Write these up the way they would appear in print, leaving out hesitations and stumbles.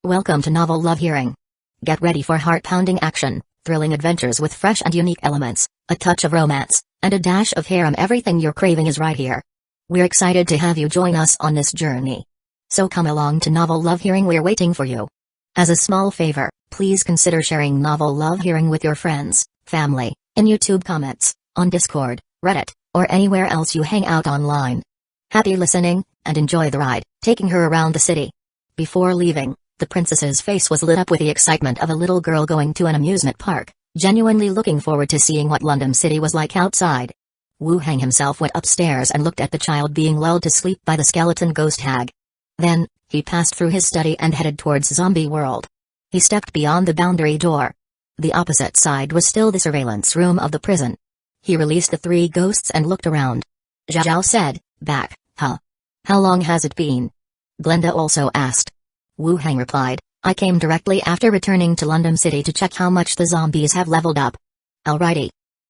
Welcome to Novel Love Hearing. Get ready for heart-pounding action, thrilling adventures with fresh and unique elements, a touch of romance, and a dash of harem. Everything you're craving is right here. We're excited to have you join us on this journey. So come along to Novel Love Hearing, we're waiting for you. As a small favor, please consider sharing Novel Love Hearing with your friends, family, in YouTube comments, on Discord, Reddit, or anywhere else you hang out online. Happy listening, and enjoy the ride, taking her around the city. Before leaving, the princess's face was lit up with the excitement of a little girl going to an amusement park, genuinely looking forward to seeing what London City was like outside. Wu Hang himself went upstairs and looked at the child being lulled to sleep by the skeleton ghost hag. Then, he passed through his study and headed towards Zombie World. He stepped beyond the boundary door. The opposite side was still the surveillance room of the prison. He released the three ghosts and looked around. Zhao said, "Back, huh? How long has it been?" Glenda also asked. Wu Hang replied, "I came directly after returning to London City to check how much the zombies have leveled up." "Alrighty,"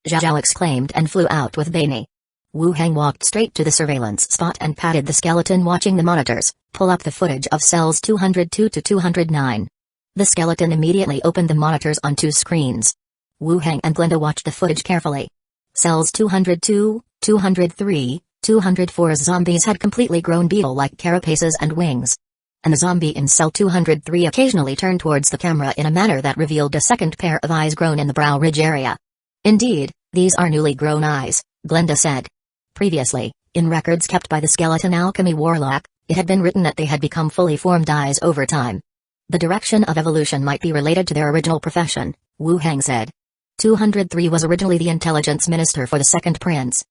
Zhao exclaimed and flew out with Bainey. Wu Hang walked straight to the surveillance spot and patted the skeleton watching the monitors, pull up the footage of cells 202 to 209. The skeleton immediately opened the monitors on two screens. Wu Hang and Glenda watched the footage carefully. Cells 202, 203, 204 zombies had completely grown beetle-like carapaces and wings. And the zombie in cell 203 occasionally turned towards the camera in a manner that revealed a second pair of eyes grown in the brow ridge area. "Indeed, these are newly grown eyes," Glenda said. Previously, in records kept by the skeleton alchemy warlock, it had been written that they had become fully formed eyes over time. The direction of evolution might be related to their original profession, Wu Hang said. 203 was originally the intelligence minister for the second prince.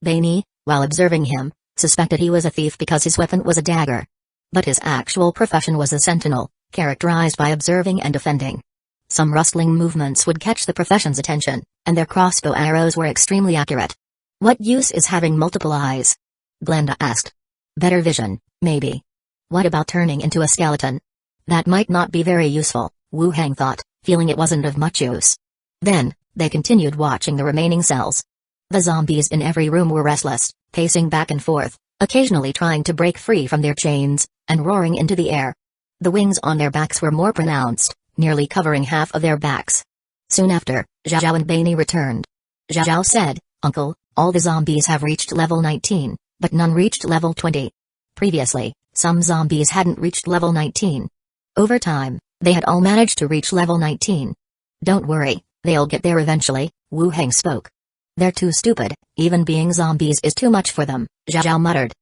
Bainey, while observing him, suspected he was a thief because his weapon was a dagger. But his actual profession was a sentinel, characterized by observing and defending. Some rustling movements would catch the profession's attention, and their crossbow arrows were extremely accurate. "What use is having multiple eyes?" Glenda asked. "Better vision, maybe. What about turning into a skeleton?" "That might not be very useful," Wu Hang thought, feeling it wasn't of much use. Then, they continued watching the remaining cells. The zombies in every room were restless, pacing back and forth, occasionally trying to break free from their chains, and roaring into the air. The wings on their backs were more pronounced, nearly covering half of their backs. Soon after, Zhao and Bainey returned. Zhao said, "Uncle, all the zombies have reached level 19, but none reached level 20. Previously, some zombies hadn't reached level 19. Over time, they had all managed to reach level 19. Don't worry, they'll get there eventually," Wu Hang spoke. "They're too stupid, even being zombies is too much for them," Zhao muttered.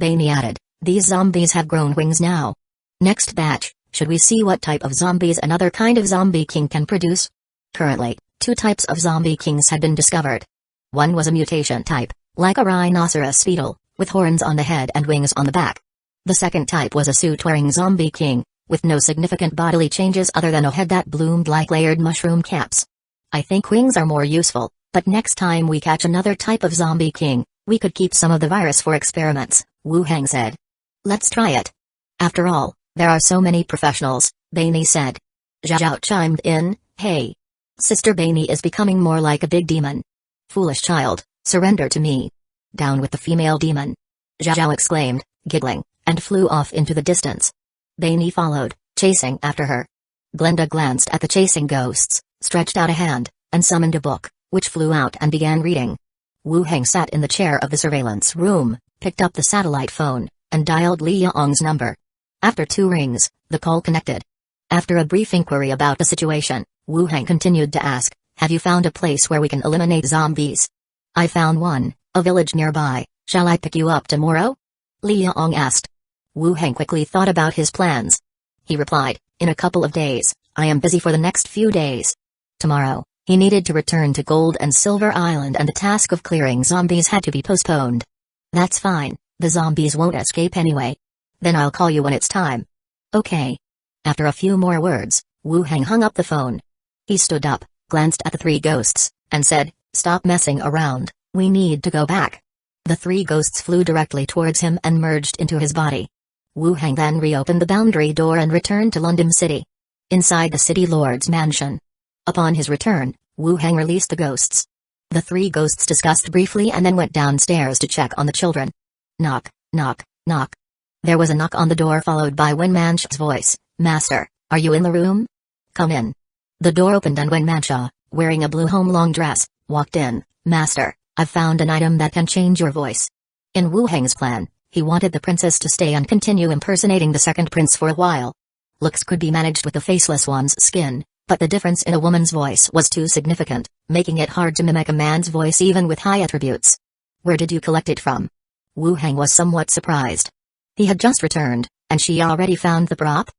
Bainey added, "These zombies have grown wings now. Next batch, should we see what type of zombies another kind of zombie king can produce?" Currently, two types of zombie kings had been discovered. One was a mutation type, like a rhinoceros beetle, with horns on the head and wings on the back. The second type was a suit-wearing zombie king, with no significant bodily changes other than a head that bloomed like layered mushroom caps. "I think wings are more useful, but next time we catch another type of zombie king, we could keep some of the virus for experiments," Wu Hang said. "Let's try it. After all, there are so many professionals," Bainey said. Zhao chimed in, "Hey. Sister Bainey is becoming more like a big demon. Foolish child, surrender to me. Down with the female demon," Zhao exclaimed, giggling, and flew off into the distance. Bainey followed, chasing after her. Glenda glanced at the chasing ghosts, stretched out a hand, and summoned a book, which flew out and began reading. Wu Hang sat in the chair of the surveillance room, picked up the satellite phone, and dialed Li Yong's number. After 2 rings, the call connected. After a brief inquiry about the situation, Wu Hang continued to ask, "Have you found a place where we can eliminate zombies?" "I found one, a village nearby. Shall I pick you up tomorrow?" Li Yong asked. Wu Hang quickly thought about his plans. He replied, "In a couple of days, I am busy for the next few days." Tomorrow, he needed to return to Gold and Silver Island and the task of clearing zombies had to be postponed. "That's fine, the zombies won't escape anyway. Then I'll call you when it's time." "Okay." After a few more words, Wu Hang hung up the phone. He stood up, glanced at the 3 ghosts, and said, "Stop messing around, we need to go back." The 3 ghosts flew directly towards him and merged into his body. Wu Hang then reopened the boundary door and returned to London City. Inside the city lord's mansion. Upon his return, Wu Hang released the ghosts. The 3 ghosts discussed briefly and then went downstairs to check on the children. Knock, knock, knock. There was a knock on the door followed by Winmansh's voice, "Master, Are you in the room? Come in. The door opened and when Mancha, wearing a blue home-long dress, walked in. Master, I've found an item that can change your voice. In Wu Heng's plan, he wanted the princess to stay and continue impersonating the second prince for a while. Looks could be managed with the faceless one's skin, but the difference in a woman's voice was too significant, making it hard to mimic a man's voice even with high attributes. Where did you collect it from? Wu Heng was somewhat surprised. He had just returned, and she already found the prop?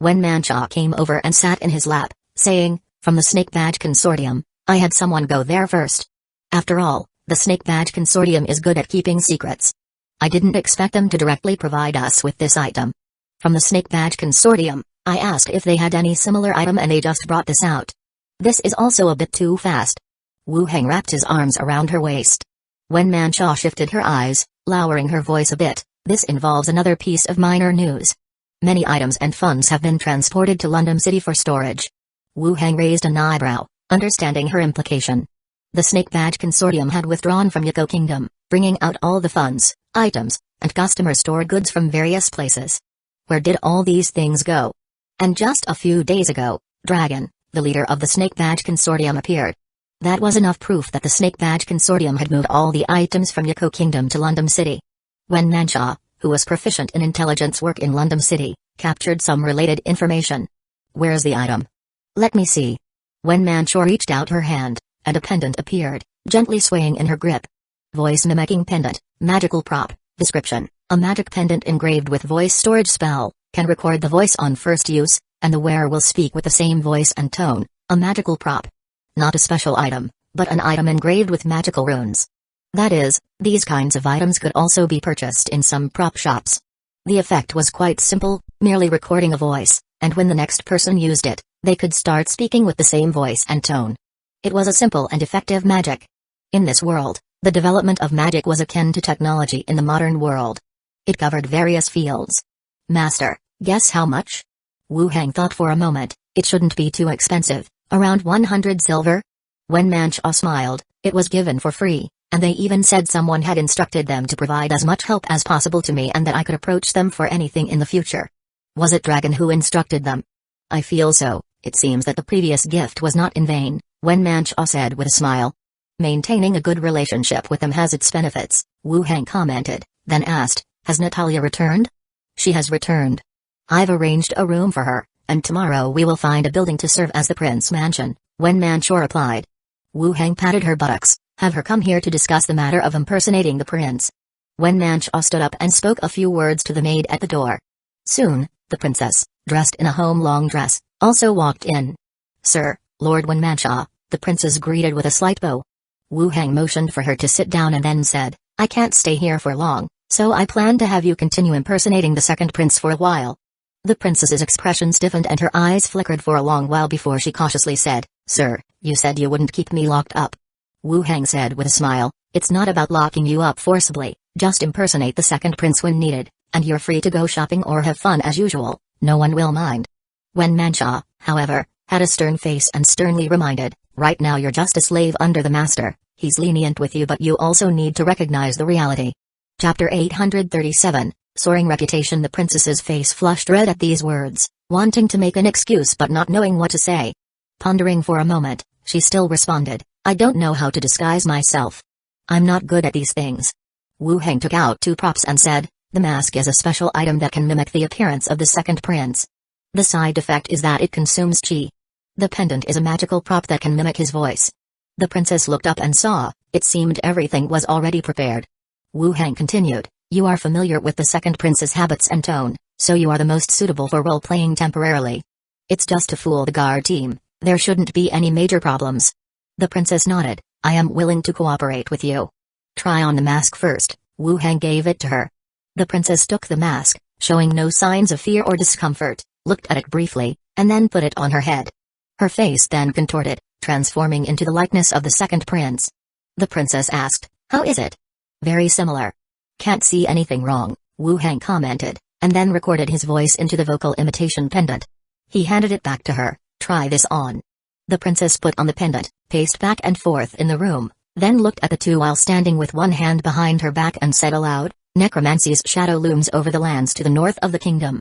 When Mancha came over and sat in his lap, saying, from the Snake Badge Consortium, I had someone go there first. After all, the Snake Badge Consortium is good at keeping secrets. I didn't expect them to directly provide us with this item. From the Snake Badge Consortium, I asked if they had any similar item and they just brought this out. This is also a bit too fast. Wu Heng wrapped his arms around her waist. When Mancha shifted her eyes, lowering her voice a bit, this involves another piece of minor news. Many items and funds have been transported to London City for storage. Wu Heng raised an eyebrow, understanding her implication. The Snake Badge Consortium had withdrawn from Hueco Kingdom, bringing out all the funds, items, and customer stored goods from various places. Where did all these things go? And just a few days ago, Dragon, the leader of the Snake Badge Consortium appeared. That was enough proof that the Snake Badge Consortium had moved all the items from Hueco Kingdom to London City. When Mancha, who was proficient in intelligence work in London City, captured some related information. Where's the item? Let me see. When Mancha reached out her hand, and a pendant appeared, gently swaying in her grip. Voice mimicking pendant, magical prop, description, a magic pendant engraved with voice storage spell, can record the voice on first use, and the wearer will speak with the same voice and tone, a magical prop. Not a special item, but an item engraved with magical runes. That is, these kinds of items could also be purchased in some prop shops. The effect was quite simple, merely recording a voice, and when the next person used it, they could start speaking with the same voice and tone. It was a simple and effective magic. In this world, the development of magic was akin to technology in the modern world. It covered various fields. Master, guess how much? Wu Heng thought for a moment. It shouldn't be too expensive, around 100 silver? When Mancha smiled, it was given for free, and they even said someone had instructed them to provide as much help as possible to me and that I could approach them for anything in the future. Was it Dragon who instructed them? I feel so. It seems that the previous gift was not in vain, when Mancha said with a smile. Maintaining a good relationship with them has its benefits, Wu Heng commented, then asked, has Natalia returned? She has returned. I've arranged a room for her, and tomorrow we will find a building to serve as the Prince Mansion, when Mancha replied. Wu Heng patted her buttocks, have her come here to discuss the matter of impersonating the prince. When Mancha stood up and spoke a few words to the maid at the door. Soon, the princess, dressed in a home-long dress, also walked in. Sir, Lord Wen Mancha, the princess greeted with a slight bow. Wu Heng motioned for her to sit down and then said, I can't stay here for long, so I plan to have you continue impersonating the second prince for a while. The princess's expression stiffened and her eyes flickered for a long while before she cautiously said, Sir, you said you wouldn't keep me locked up. Wu Heng said with a smile, it's not about locking you up forcibly, just impersonate the second prince when needed, and you're free to go shopping or have fun as usual, no one will mind. When Mancha, however, had a stern face and sternly reminded, right now you're just a slave under the master, he's lenient with you but you also need to recognize the reality. Chapter 837, Soaring Reputation. The princess's face flushed red at these words, wanting to make an excuse but not knowing what to say. Pondering for a moment, she still responded, I don't know how to disguise myself. I'm not good at these things. Wu Heng took out two props and said, the mask is a special item that can mimic the appearance of the second prince. The side effect is that it consumes chi. The pendant is a magical prop that can mimic his voice. The princess looked up and saw, it seemed everything was already prepared. Wu Heng continued, you are familiar with the second prince's habits and tone, so you are the most suitable for role-playing temporarily. It's just to fool the guard team, there shouldn't be any major problems. The princess nodded, I am willing to cooperate with you. Try on the mask first. Wu Heng gave it to her. The princess took the mask, showing no signs of fear or discomfort, looked at it briefly, and then put it on her head. Her face then contorted, transforming into the likeness of the second prince. The princess asked, how is it? Very similar. Can't see anything wrong, Wu Heng commented, and then recorded his voice into the vocal imitation pendant. He handed it back to her, try this on. The princess put on the pendant, paced back and forth in the room, then looked at the two while standing with one hand behind her back and said aloud, Necromancy's shadow looms over the lands to the north of the kingdom.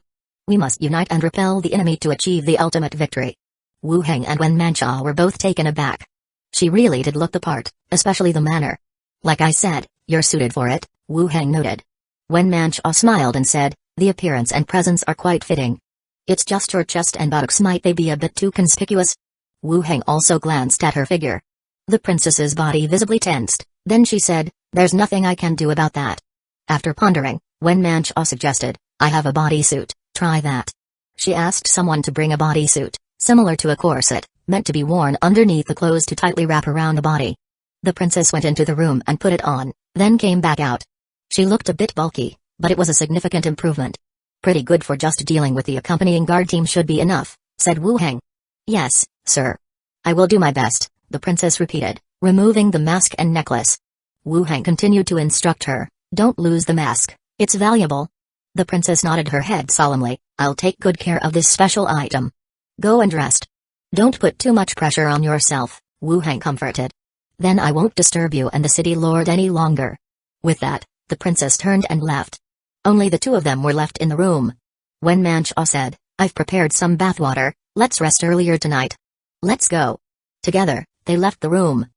We must unite and repel the enemy to achieve the ultimate victory. Wu Heng and Wen Mancha were both taken aback. She really did look the part, especially the manner. Like I said, you're suited for it, Wu Heng noted. Wen Mancha smiled and said, the appearance and presence are quite fitting. It's just her chest and buttocks might they be a bit too conspicuous. Wu Heng also glanced at her figure. The princess's body visibly tensed, then she said, there's nothing I can do about that. After pondering, Wen Mancha suggested, I have a bodysuit, try that. She asked someone to bring a bodysuit, similar to a corset, meant to be worn underneath the clothes to tightly wrap around the body. The princess went into the room and put it on, then came back out. She looked a bit bulky, but it was a significant improvement. Pretty good for just dealing with the accompanying guard team should be enough, said Wu Heng. Yes, sir. I will do my best, the princess repeated, removing the mask and necklace. Wu Heng continued to instruct her, don't lose the mask, it's valuable. The princess nodded her head solemnly, I'll take good care of this special item. Go and rest. Don't put too much pressure on yourself, Wu Heng comforted. Then I won't disturb you and the city lord any longer. With that, the princess turned and left. Only the two of them were left in the room. Wen Mancha said, I've prepared some bathwater, let's rest earlier tonight. Let's go. Together, they left the room.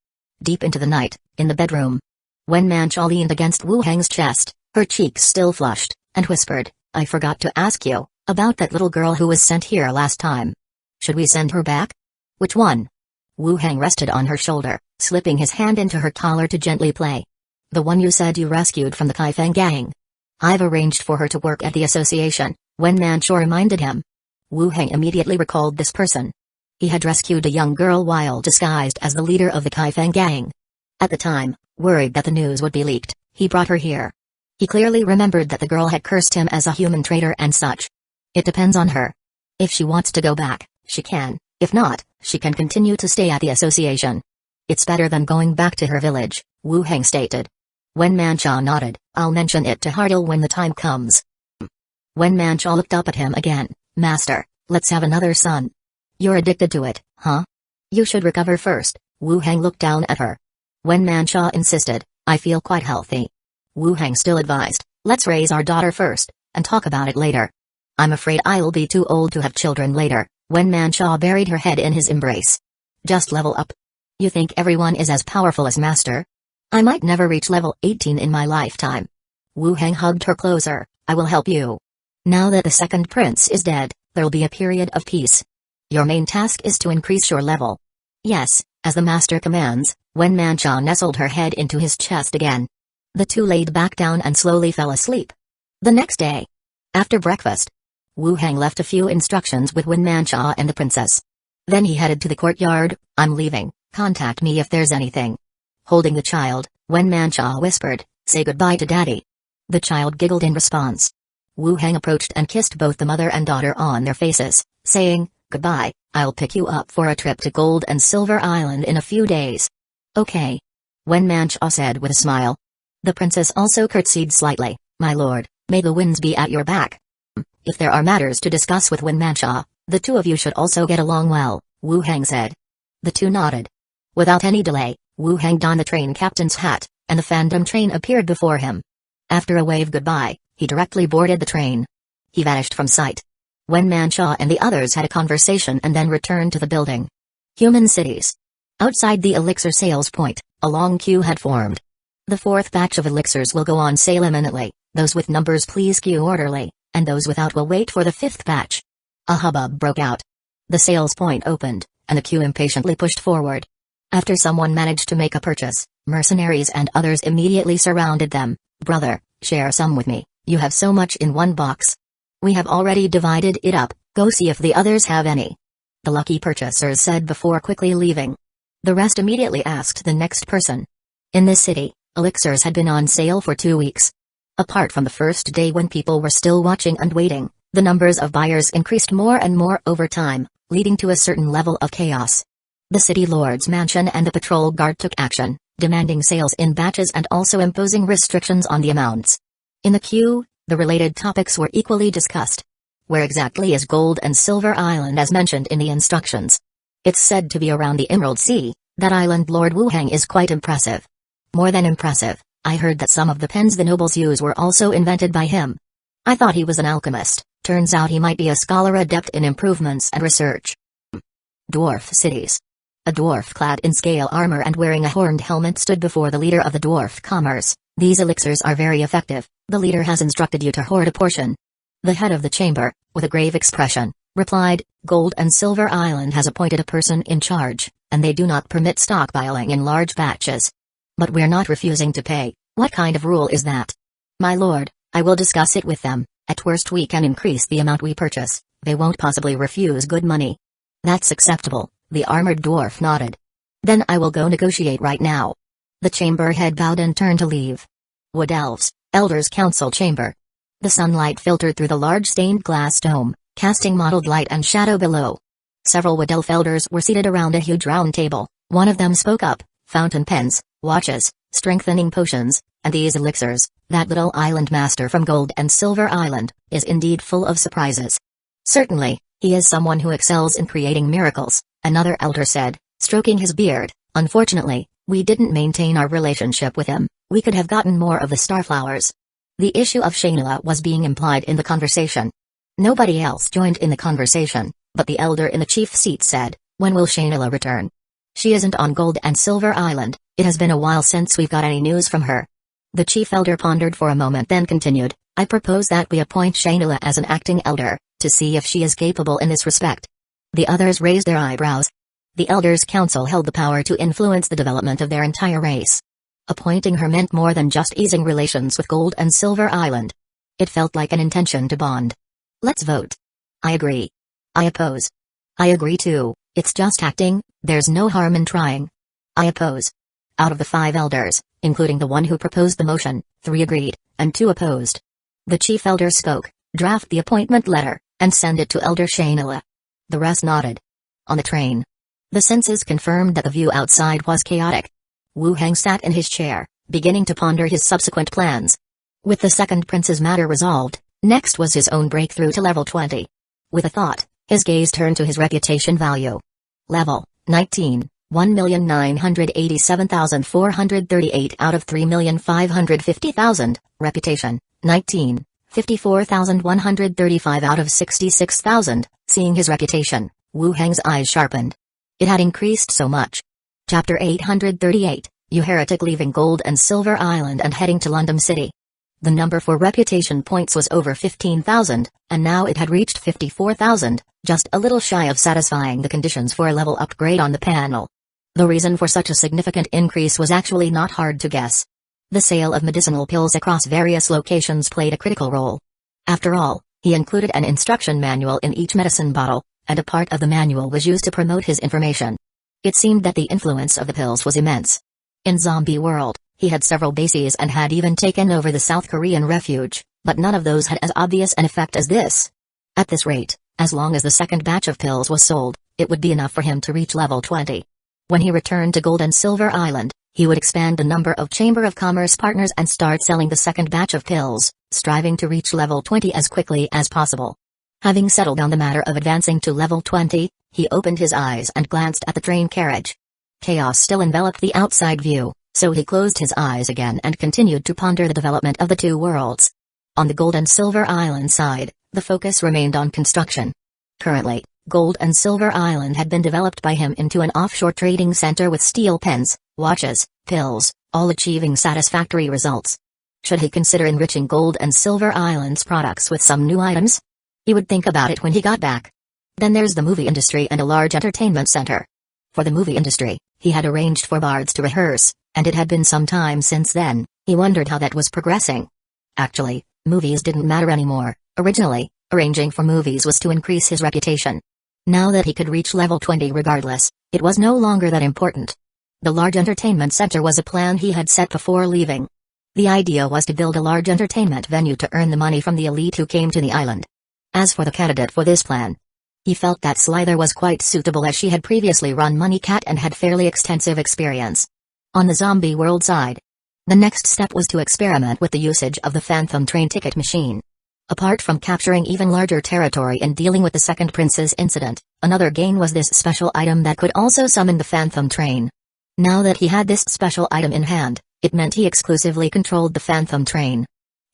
Deep into the night, in the bedroom, Wen Mancha leaned against Wu Heng's chest, her cheeks still flushed, and whispered, I forgot to ask you, about that little girl who was sent here last time. Should we send her back? Which one? Wu Heng rested on her shoulder, slipping his hand into her collar to gently play. The one you said you rescued from the Kaifeng gang. I've arranged for her to work at the association, Wen Mancha reminded him. Wu Heng immediately recalled this person. He had rescued a young girl while disguised as the leader of the Kaifeng gang. At the time, worried that the news would be leaked, he brought her here. He clearly remembered that the girl had cursed him as a human traitor and such. It depends on her. If she wants to go back, she can, if not, she can continue to stay at the association. It's better than going back to her village, Wu Heng stated. Wen Mancha nodded, I'll mention it to Harut when the time comes. Wen Mancha looked up at him again, Master, let's have another son. You're addicted to it, huh? You should recover first, Wu Heng looked down at her. Wen Mancha insisted, I feel quite healthy. Wu Heng still advised, let's raise our daughter first, and talk about it later. I'm afraid I'll be too old to have children later, Wen Mancha buried her head in his embrace. Just level up. You think everyone is as powerful as Master? I might never reach level 18 in my lifetime. Wu Heng hugged her closer, I will help you. Now that the second prince is dead, there'll be a period of peace. Your main task is to increase your level. Yes, as the Master commands, Wen Mancha nestled her head into his chest again. The two laid back down and slowly fell asleep. The next day, after breakfast, Wu Heng left a few instructions with Wen Mancha and the princess. Then he headed to the courtyard, I'm leaving, contact me if there's anything. Holding the child, Wen Mancha whispered, say goodbye to daddy. The child giggled in response. Wu Heng approached and kissed both the mother and daughter on their faces, saying, goodbye, I'll pick you up for a trip to Gold and Silver Island in a few days. Okay. Wen Mancha said with a smile. The princess also curtsied slightly, my lord, may the winds be at your back. If there are matters to discuss with Wen Mancha, the two of you should also get along well, Wu Heng said. The two nodded. Without any delay, Wu Heng donned the train captain's hat, and the fandom train appeared before him. After a wave goodbye, he directly boarded the train. He vanished from sight. Wen Mancha and the others had a conversation and then returned to the building. Human cities. Outside the elixir sales point, a long queue had formed. The fourth batch of elixirs will go on sale imminently, those with numbers please queue orderly, and those without will wait for the fifth batch. A hubbub broke out. The sales point opened, and the queue impatiently pushed forward. After someone managed to make a purchase, mercenaries and others immediately surrounded them. Brother, share some with me, you have so much in one box. We have already divided it up, go see if the others have any. The lucky purchasers said before quickly leaving. The rest immediately asked the next person. In this city, elixirs had been on sale for 2 weeks. Apart from the first day when people were still watching and waiting, the numbers of buyers increased more and more over time, leading to a certain level of chaos. The city lord's mansion and the patrol guard took action, demanding sales in batches and also imposing restrictions on the amounts. In the queue, the related topics were equally discussed. Where exactly is Gold and Silver Island as mentioned in the instructions? It's said to be around the Emerald Sea. That island Lord Wu Heng is quite impressive. More than impressive, I heard that some of the pens the nobles use were also invented by him. I thought he was an alchemist, Turns out he might be a scholar adept in improvements and research. Dwarf cities. A dwarf clad in scale armor and wearing a horned helmet stood before the leader of the dwarf commerce. These elixirs are very effective. The leader has instructed you to hoard a portion. The head of the chamber, with a grave expression, replied, Gold and Silver Island has appointed a person in charge, and they do not permit stockpiling in large batches. But we're not refusing to pay. What kind of rule is that? My lord, I will discuss it with them. At worst we can increase the amount we purchase. They won't possibly refuse good money. That's acceptable, the armored dwarf nodded. Then I will go negotiate right now. The chamber head bowed and turned to leave. Wood Elves, Elders Council Chamber. The sunlight filtered through the large stained glass dome, casting mottled light and shadow below. Several Wood Elf elders were seated around a huge round table. One of them spoke up, fountain pens, watches, strengthening potions, and these elixirs. That little island master from Gold and Silver Island is indeed full of surprises. Certainly, he is someone who excels in creating miracles, another elder said, stroking his beard. Unfortunately, we didn't maintain our relationship with him. We could have gotten more of the starflowers. The issue of Shainula was being implied in the conversation. Nobody else joined in the conversation, but the elder in the chief seat said, when will Shainula return? She isn't on Gold and Silver Island. It has been a while since we've got any news from her. The chief elder pondered for a moment then continued, I propose that we appoint Shainula as an acting elder, to see if she is capable in this respect. The others raised their eyebrows. The Elders' Council held the power to influence the development of their entire race. Appointing her meant more than just easing relations with Gold and Silver Island. It felt like an intention to bond. Let's vote. I agree. I oppose. I agree too, it's just acting, there's no harm in trying. I oppose. Out of the 5 elders, including the one who proposed the motion, 3 agreed, and 2 opposed. The chief elder spoke, draft the appointment letter, and send it to Elder Shainula. The rest nodded. On the train. The senses confirmed that the view outside was chaotic. Wu Heng sat in his chair, beginning to ponder his subsequent plans. With the second prince's matter resolved, next was his own breakthrough to level 20. With a thought, his gaze turned to his reputation value. Level 19. 1,987,438 out of 3,550,000, reputation, 19, 54,135 out of 66,000, seeing his reputation, Wu Heng's eyes sharpened. It had increased so much. Chapter 838, You Heretic leaving Gold and Silver Island and heading to London City. The number for reputation points was over 15,000, and now it had reached 54,000, just a little shy of satisfying the conditions for a level upgrade on the panel. The reason for such a significant increase was actually not hard to guess. The sale of medicinal pills across various locations played a critical role. After all, he included an instruction manual in each medicine bottle, and a part of the manual was used to promote his information. It seemed that the influence of the pills was immense. In Zombie World, he had several bases and had even taken over the South Korean refuge, but none of those had as obvious an effect as this. At this rate, as long as the second batch of pills was sold, it would be enough for him to reach level 20. When he returned to Gold and Silver Island, he would expand the number of Chamber of Commerce partners and start selling the second batch of pills, striving to reach level 20 as quickly as possible. Having settled on the matter of advancing to level 20, he opened his eyes and glanced at the train carriage. Chaos still enveloped the outside view, so he closed his eyes again and continued to ponder the development of the 2 worlds. On the Gold and Silver Island side, the focus remained on construction. Currently, Gold and Silver Island had been developed by him into an offshore trading center with steel pens, watches, pills, all achieving satisfactory results. Should he consider enriching Gold and Silver Island's products with some new items? He would think about it when he got back. Then there's the movie industry and a large entertainment center. For the movie industry, he had arranged for bards to rehearse, and it had been some time since then. He wondered how that was progressing. Actually, movies didn't matter anymore. Originally, arranging for movies was to increase his reputation. Now that he could reach level 20 regardless, it was no longer that important. The large entertainment center was a plan he had set before leaving. The idea was to build a large entertainment venue to earn the money from the elite who came to the island. As for the candidate for this plan, he felt that Slither was quite suitable as she had previously run Money Cat and had fairly extensive experience. On the Zombie World side, the next step was to experiment with the usage of the Phantom Train ticket machine. Apart from capturing even larger territory and dealing with the Second Prince's incident, another gain was this special item that could also summon the Phantom Train. Now that he had this special item in hand, it meant he exclusively controlled the Phantom Train.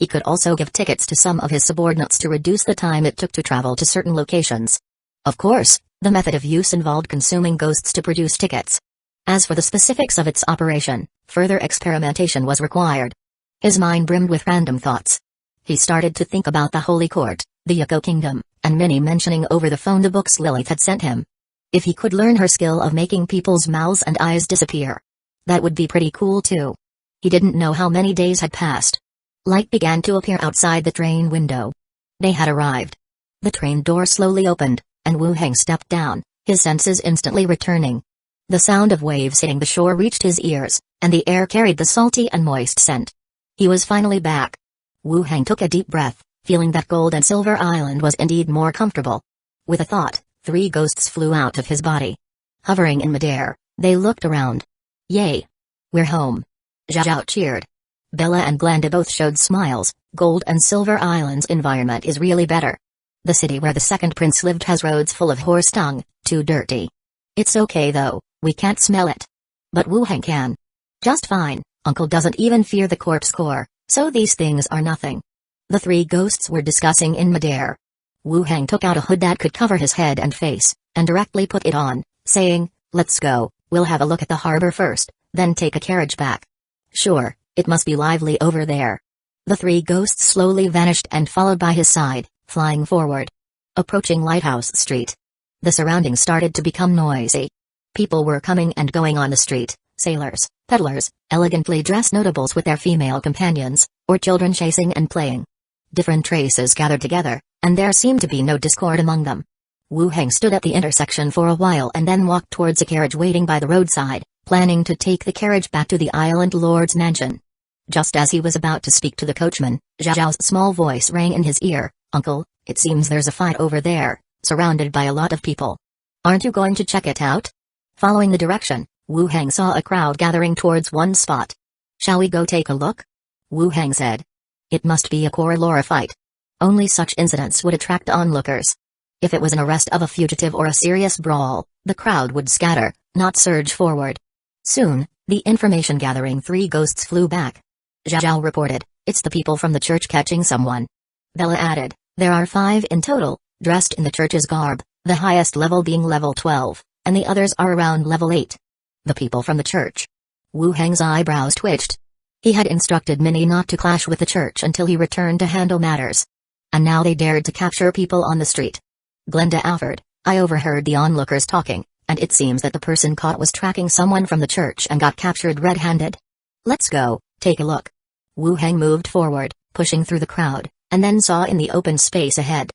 He could also give tickets to some of his subordinates to reduce the time it took to travel to certain locations. Of course, the method of use involved consuming ghosts to produce tickets. As for the specifics of its operation, further experimentation was required. His mind brimmed with random thoughts. He started to think about the Holy Court, the Hueco Kingdom, and Minnie mentioning over the phone the books Lilith had sent him. If he could learn her skill of making people's mouths and eyes disappear, that would be pretty cool too. He didn't know how many days had passed. Light began to appear outside the train window. They had arrived. The train door slowly opened, and Wu Heng stepped down, his senses instantly returning. The sound of waves hitting the shore reached his ears, and the air carried the salty and moist scent. He was finally back. Wu Heng took a deep breath, feeling that Gold and Silver Island was indeed more comfortable. With a thought, 3 ghosts flew out of his body. Hovering in midair, they looked around. Yay! We're home. Zhao cheered. Bella and Glenda both showed smiles. Gold and Silver Island's environment is really better. The city where the second prince lived has roads full of horse dung, too dirty. It's okay though, we can't smell it. But Wu Heng can. Just fine, Uncle doesn't even fear the corpse core, so these things are nothing. The 3 ghosts were discussing in midair. Wu Heng took out a hood that could cover his head and face, and directly put it on, saying, "Let's go, we'll have a look at the harbor first, then take a carriage back." Sure, it must be lively over there. The 3 ghosts slowly vanished and followed by his side, flying forward. Approaching Lighthouse Street. The surroundings started to become noisy. People were coming and going on the street, sailors, peddlers, elegantly dressed notables with their female companions, or children chasing and playing. Different races gathered together, and there seemed to be no discord among them. Wu Heng stood at the intersection for a while and then walked towards a carriage waiting by the roadside, planning to take the carriage back to the island lord's mansion. Just as he was about to speak to the coachman, Zhao's small voice rang in his ear, "Uncle, it seems there's a fight over there, surrounded by a lot of people. Aren't you going to check it out?" Following the direction, Wu Heng saw a crowd gathering towards one spot. "Shall we go take a look?" Wu Heng said. It must be a Koralora fight. Only such incidents would attract onlookers. If it was an arrest of a fugitive or a serious brawl, the crowd would scatter, not surge forward. Soon, the information-gathering 3 ghosts flew back. Zhao reported, "It's the people from the church catching someone." Bella added, "There are 5 in total, dressed in the church's garb, the highest level being level 12, and the others are around level 8. The people from the church." Wu Heng's eyebrows twitched. He had instructed Minnie not to clash with the church until he returned to handle matters. And now they dared to capture people on the street. Glenda offered, "I overheard the onlookers talking, and it seems that the person caught was tracking someone from the church and got captured red-handed. Let's go, take a look." Wu Heng moved forward, pushing through the crowd, and then saw in the open space ahead.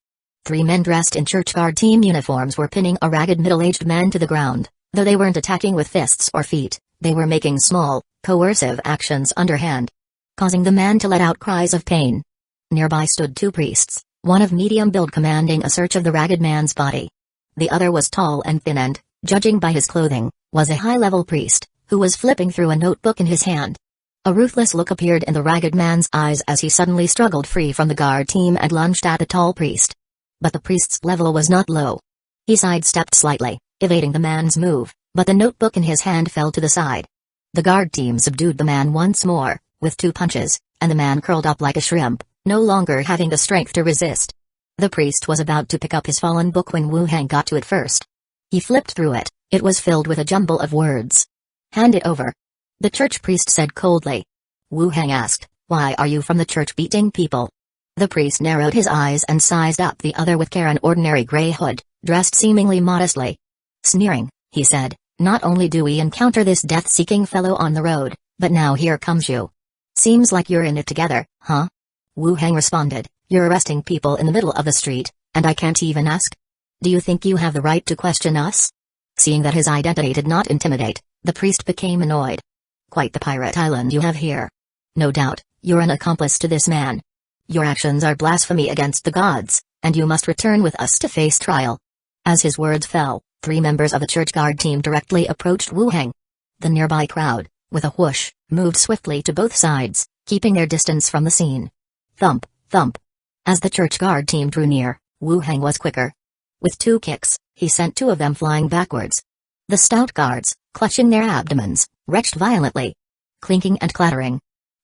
3 men dressed in church guard team uniforms were pinning a ragged middle-aged man to the ground. Though they weren't attacking with fists or feet, they were making small, coercive actions underhand, causing the man to let out cries of pain. Nearby stood 2 priests, one of medium build commanding a search of the ragged man's body. The other was tall and thin and, judging by his clothing, was a high-level priest, who was flipping through a notebook in his hand. A ruthless look appeared in the ragged man's eyes as he suddenly struggled free from the guard team and lunged at the tall priest. But the priest's level was not low. He sidestepped slightly, evading the man's move, but the notebook in his hand fell to the side. The guard team subdued the man once more, with 2 punches, and the man curled up like a shrimp, no longer having the strength to resist. The priest was about to pick up his fallen book when Wu Heng got to it first. He flipped through it. It was filled with a jumble of words. "Hand it over," the church priest said coldly. Wu Heng asked, "Why are you from the church beating people?" The priest narrowed his eyes and sized up the other with care. An ordinary gray hood, dressed seemingly modestly. Sneering, he said, "Not only do we encounter this death-seeking fellow on the road, but now here comes you. Seems like you're in it together, huh?" Wu Heng responded, "You're arresting people in the middle of the street, and I can't even ask? Do you think you have the right to question us?" Seeing that his identity did not intimidate, the priest became annoyed. "Quite the pirate island you have here. No doubt, you're an accomplice to this man. Your actions are blasphemy against the gods, and you must return with us to face trial." As his words fell, 3 members of the church guard team directly approached Wu Heng. The nearby crowd, with a whoosh, moved swiftly to both sides, keeping their distance from the scene. Thump, thump. As the church guard team drew near, Wu Heng was quicker. With 2 kicks, he sent 2 of them flying backwards. The stout guards, clutching their abdomens, retched violently. Clinking and clattering.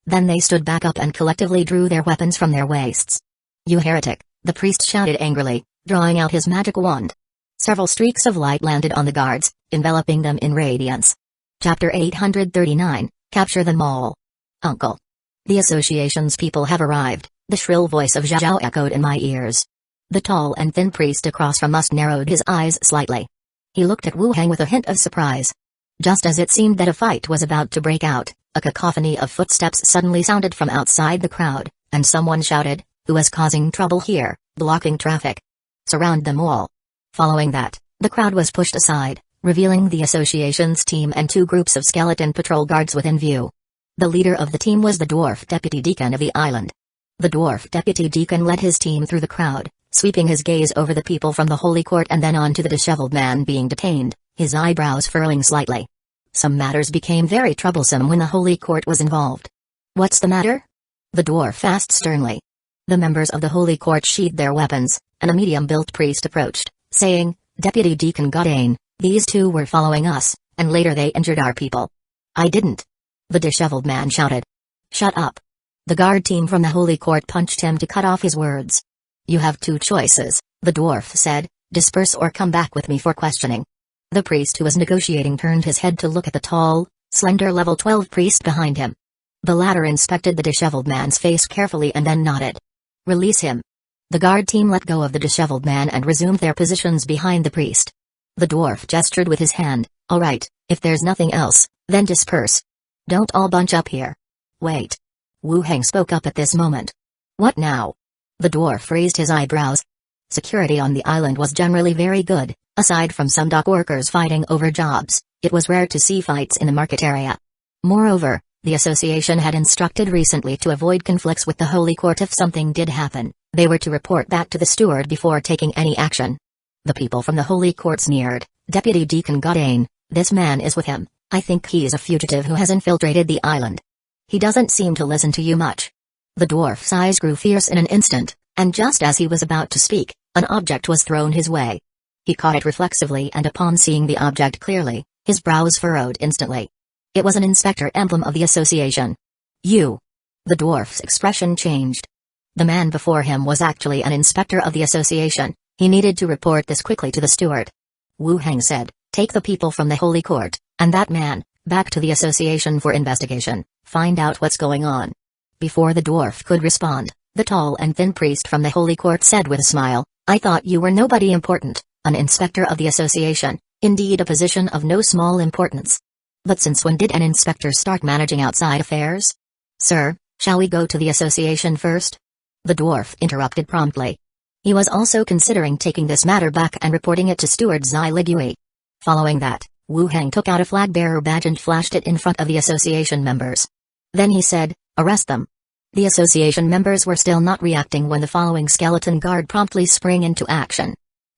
Then they stood back up and collectively drew their weapons from their waists. "You heretic," the priest shouted angrily, drawing out his magic wand. Several streaks of light landed on the guards, enveloping them in radiance. Chapter 839, Capture them all. "Uncle. The association's people have arrived," the shrill voice of Zhao echoed in my ears. The tall and thin priest across from us narrowed his eyes slightly. He looked at Wu Hang with a hint of surprise. Just as it seemed that a fight was about to break out, a cacophony of footsteps suddenly sounded from outside the crowd, and someone shouted, "Who is causing trouble here, blocking traffic? Surround them all." Following that, the crowd was pushed aside, revealing the association's team and two groups of skeleton patrol guards within view. The leader of the team was the dwarf deputy deacon of the island. The dwarf deputy deacon led his team through the crowd, sweeping his gaze over the people from the holy court and then on to the disheveled man being detained, his eyebrows furrowing slightly. Some matters became very troublesome when the holy court was involved. "What's the matter?" the dwarf asked sternly. The members of the holy court sheathed their weapons, and a medium-built priest approached, saying, "Deputy Deacon Godane, these two were following us, and later they injured our people." "I didn't," the disheveled man shouted. "Shut up." The guard team from the holy court punched him to cut off his words. "You have two choices," the dwarf said, "disperse or come back with me for questioning." The priest who was negotiating turned his head to look at the tall, slender level 12 priest behind him. The latter inspected the disheveled man's face carefully and then nodded. "Release him." The guard team let go of the disheveled man and resumed their positions behind the priest. The dwarf gestured with his hand, "All right, if there's nothing else, then disperse. Don't all bunch up here." "Wait." Wu Hang spoke up at this moment. "What now?" The dwarf raised his eyebrows. Security on the island was generally very good, aside from some dock workers fighting over jobs. It was rare to see fights in the market area. Moreover, the association had instructed recently to avoid conflicts with the holy court if something did happen. They were to report back to the steward before taking any action. The people from the holy court sneered. "Deputy Deacon Godane, this man is with him. I think he is a fugitive who has infiltrated the island. He doesn't seem to listen to you much." The dwarf's eyes grew fierce in an instant, and just as he was about to speak, an object was thrown his way. He caught it reflexively and upon seeing the object clearly, his brows furrowed instantly. It was an inspector emblem of the association. "You." The dwarf's expression changed. The man before him was actually an inspector of the association. He needed to report this quickly to the steward. Wu Hang said, "Take the people from the holy court, and that man, back to the association for investigation. Find out what's going on." Before the dwarf could respond, the tall and thin priest from the holy court said with a smile, "I thought you were nobody important, an inspector of the association, indeed a position of no small importance. But since when did an inspector start managing outside affairs?" "Sir, shall we go to the association first?" the dwarf interrupted promptly. He was also considering taking this matter back and reporting it to Steward Zai Ligui. Following that, Wu Hang took out a flag-bearer badge and flashed it in front of the association members. Then he said, "Arrest them." The association members were still not reacting when the following skeleton guard promptly sprang into action.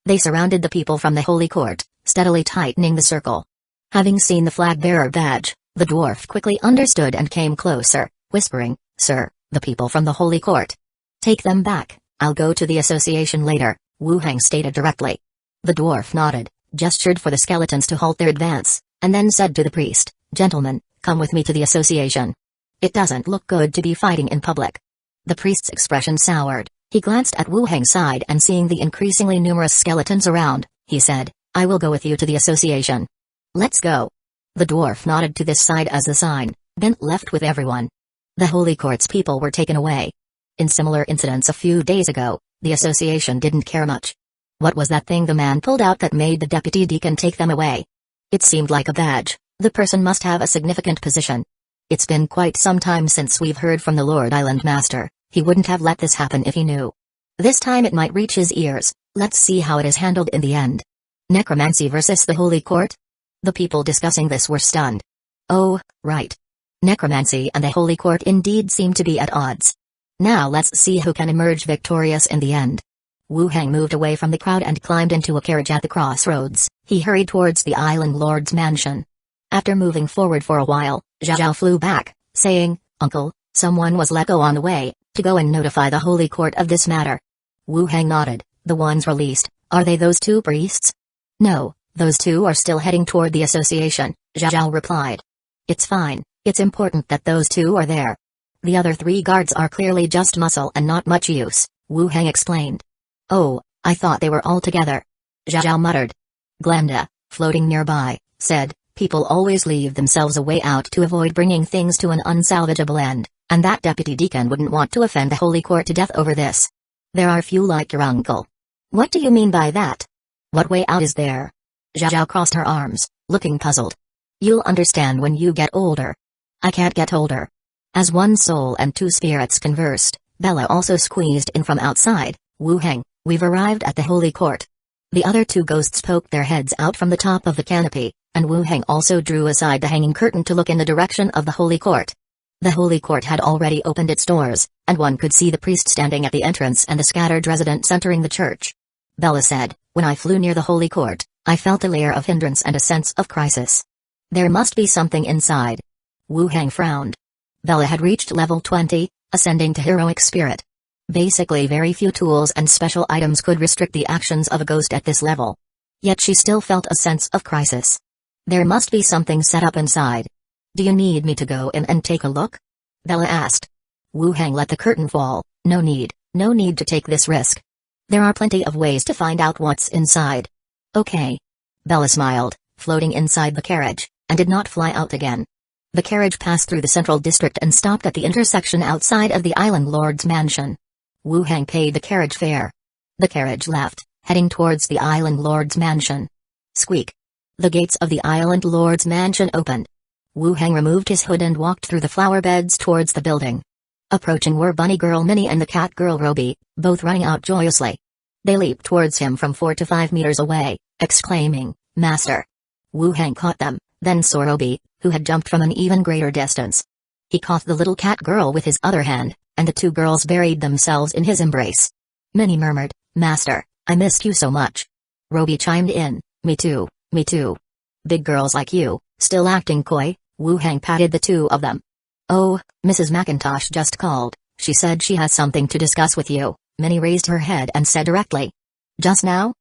They surrounded the people from the holy court, steadily tightening the circle. Having seen the flag-bearer badge, the dwarf quickly understood and came closer, whispering, "Sir, the people from the holy court. Take them back, I'll go to the association later," Wu Hang stated directly. The dwarf nodded, gestured for the skeletons to halt their advance, and then said to the priest, "Gentlemen, come with me to the association. It doesn't look good to be fighting in public." The priest's expression soured. He glanced at Wu Hang's side and seeing the increasingly numerous skeletons around, he said, "I will go with you to the association." "Let's go." The dwarf nodded to this side as the sign, then left with everyone. The holy court's people were taken away. In similar incidents a few days ago, the association didn't care much. What was that thing the man pulled out that made the deputy deacon take them away? It seemed like a badge. The person must have a significant position. It's been quite some time since we've heard from the Lord Island Master. He wouldn't have let this happen if he knew. This time it might reach his ears. Let's see how it is handled in the end. Necromancy versus the Holy Court? The people discussing this were stunned. Oh, right. Necromancy and the Holy Court indeed seem to be at odds. Now let's see who can emerge victorious in the end. Wu Hang moved away from the crowd and climbed into a carriage at the crossroads. He hurried towards the island lord's mansion. After moving forward for a while, Zhao flew back, saying, "Uncle, someone was let go on the way, to go and notify the Holy Court of this matter." Wu Hang nodded. "The ones released, are they those two priests?" "No, those two are still heading toward the association," Zhao replied. "It's fine, it's important that those two are there." The other 3 guards are clearly just muscle and not much use, Wu Heng explained. Oh, I thought they were all together. Zhao muttered. Glenda, floating nearby, said, people always leave themselves a way out to avoid bringing things to an unsalvageable end, and that deputy deacon wouldn't want to offend the Holy Court to death over this. There are few like your uncle. What do you mean by that? What way out is there? Zhao crossed her arms, looking puzzled. You'll understand when you get older. I can't get older. As one soul and 2 spirits conversed, Bella also squeezed in from outside. Wu Heng, we've arrived at the Holy Court. The other 2 ghosts poked their heads out from the top of the canopy, and Wu Heng also drew aside the hanging curtain to look in the direction of the Holy Court. The Holy Court had already opened its doors, and one could see the priest standing at the entrance and the scattered residents entering the church. Bella said, when I flew near the Holy Court, I felt a layer of hindrance and a sense of crisis. There must be something inside. Wu Heng frowned. Bella had reached level 20, ascending to heroic spirit. Basically very few tools and special items could restrict the actions of a ghost at this level. Yet she still felt a sense of crisis. There must be something set up inside. Do you need me to go in and take a look? Bella asked. Wu Heng let the curtain fall. No need to take this risk. There are plenty of ways to find out what's inside. Okay. Bella smiled, floating inside the carriage, and did not fly out again. The carriage passed through the central district and stopped at the intersection outside of the island lord's mansion. Wu Heng paid the carriage fare. The carriage left, heading towards the island lord's mansion. Squeak. The gates of the island lord's mansion opened. Wu Heng removed his hood and walked through the flower beds towards the building. Approaching were Bunny Girl Minnie and the cat girl Roby, both running out joyously. They leaped towards him from 4 to 5 meters away, exclaiming, Master! Wu Heng caught them, then saw Roby, who had jumped from an even greater distance. He caught the little cat girl with his other hand, and the 2 girls buried themselves in his embrace. Minnie murmured, Master, I missed you so much. Roby chimed in, Me too, me too. Big girls like you, still acting coy. Wu Heng patted the 2 of them. Oh, Mrs. McIntosh just called. She said she has something to discuss with you. Minnie raised her head and said directly. Just now?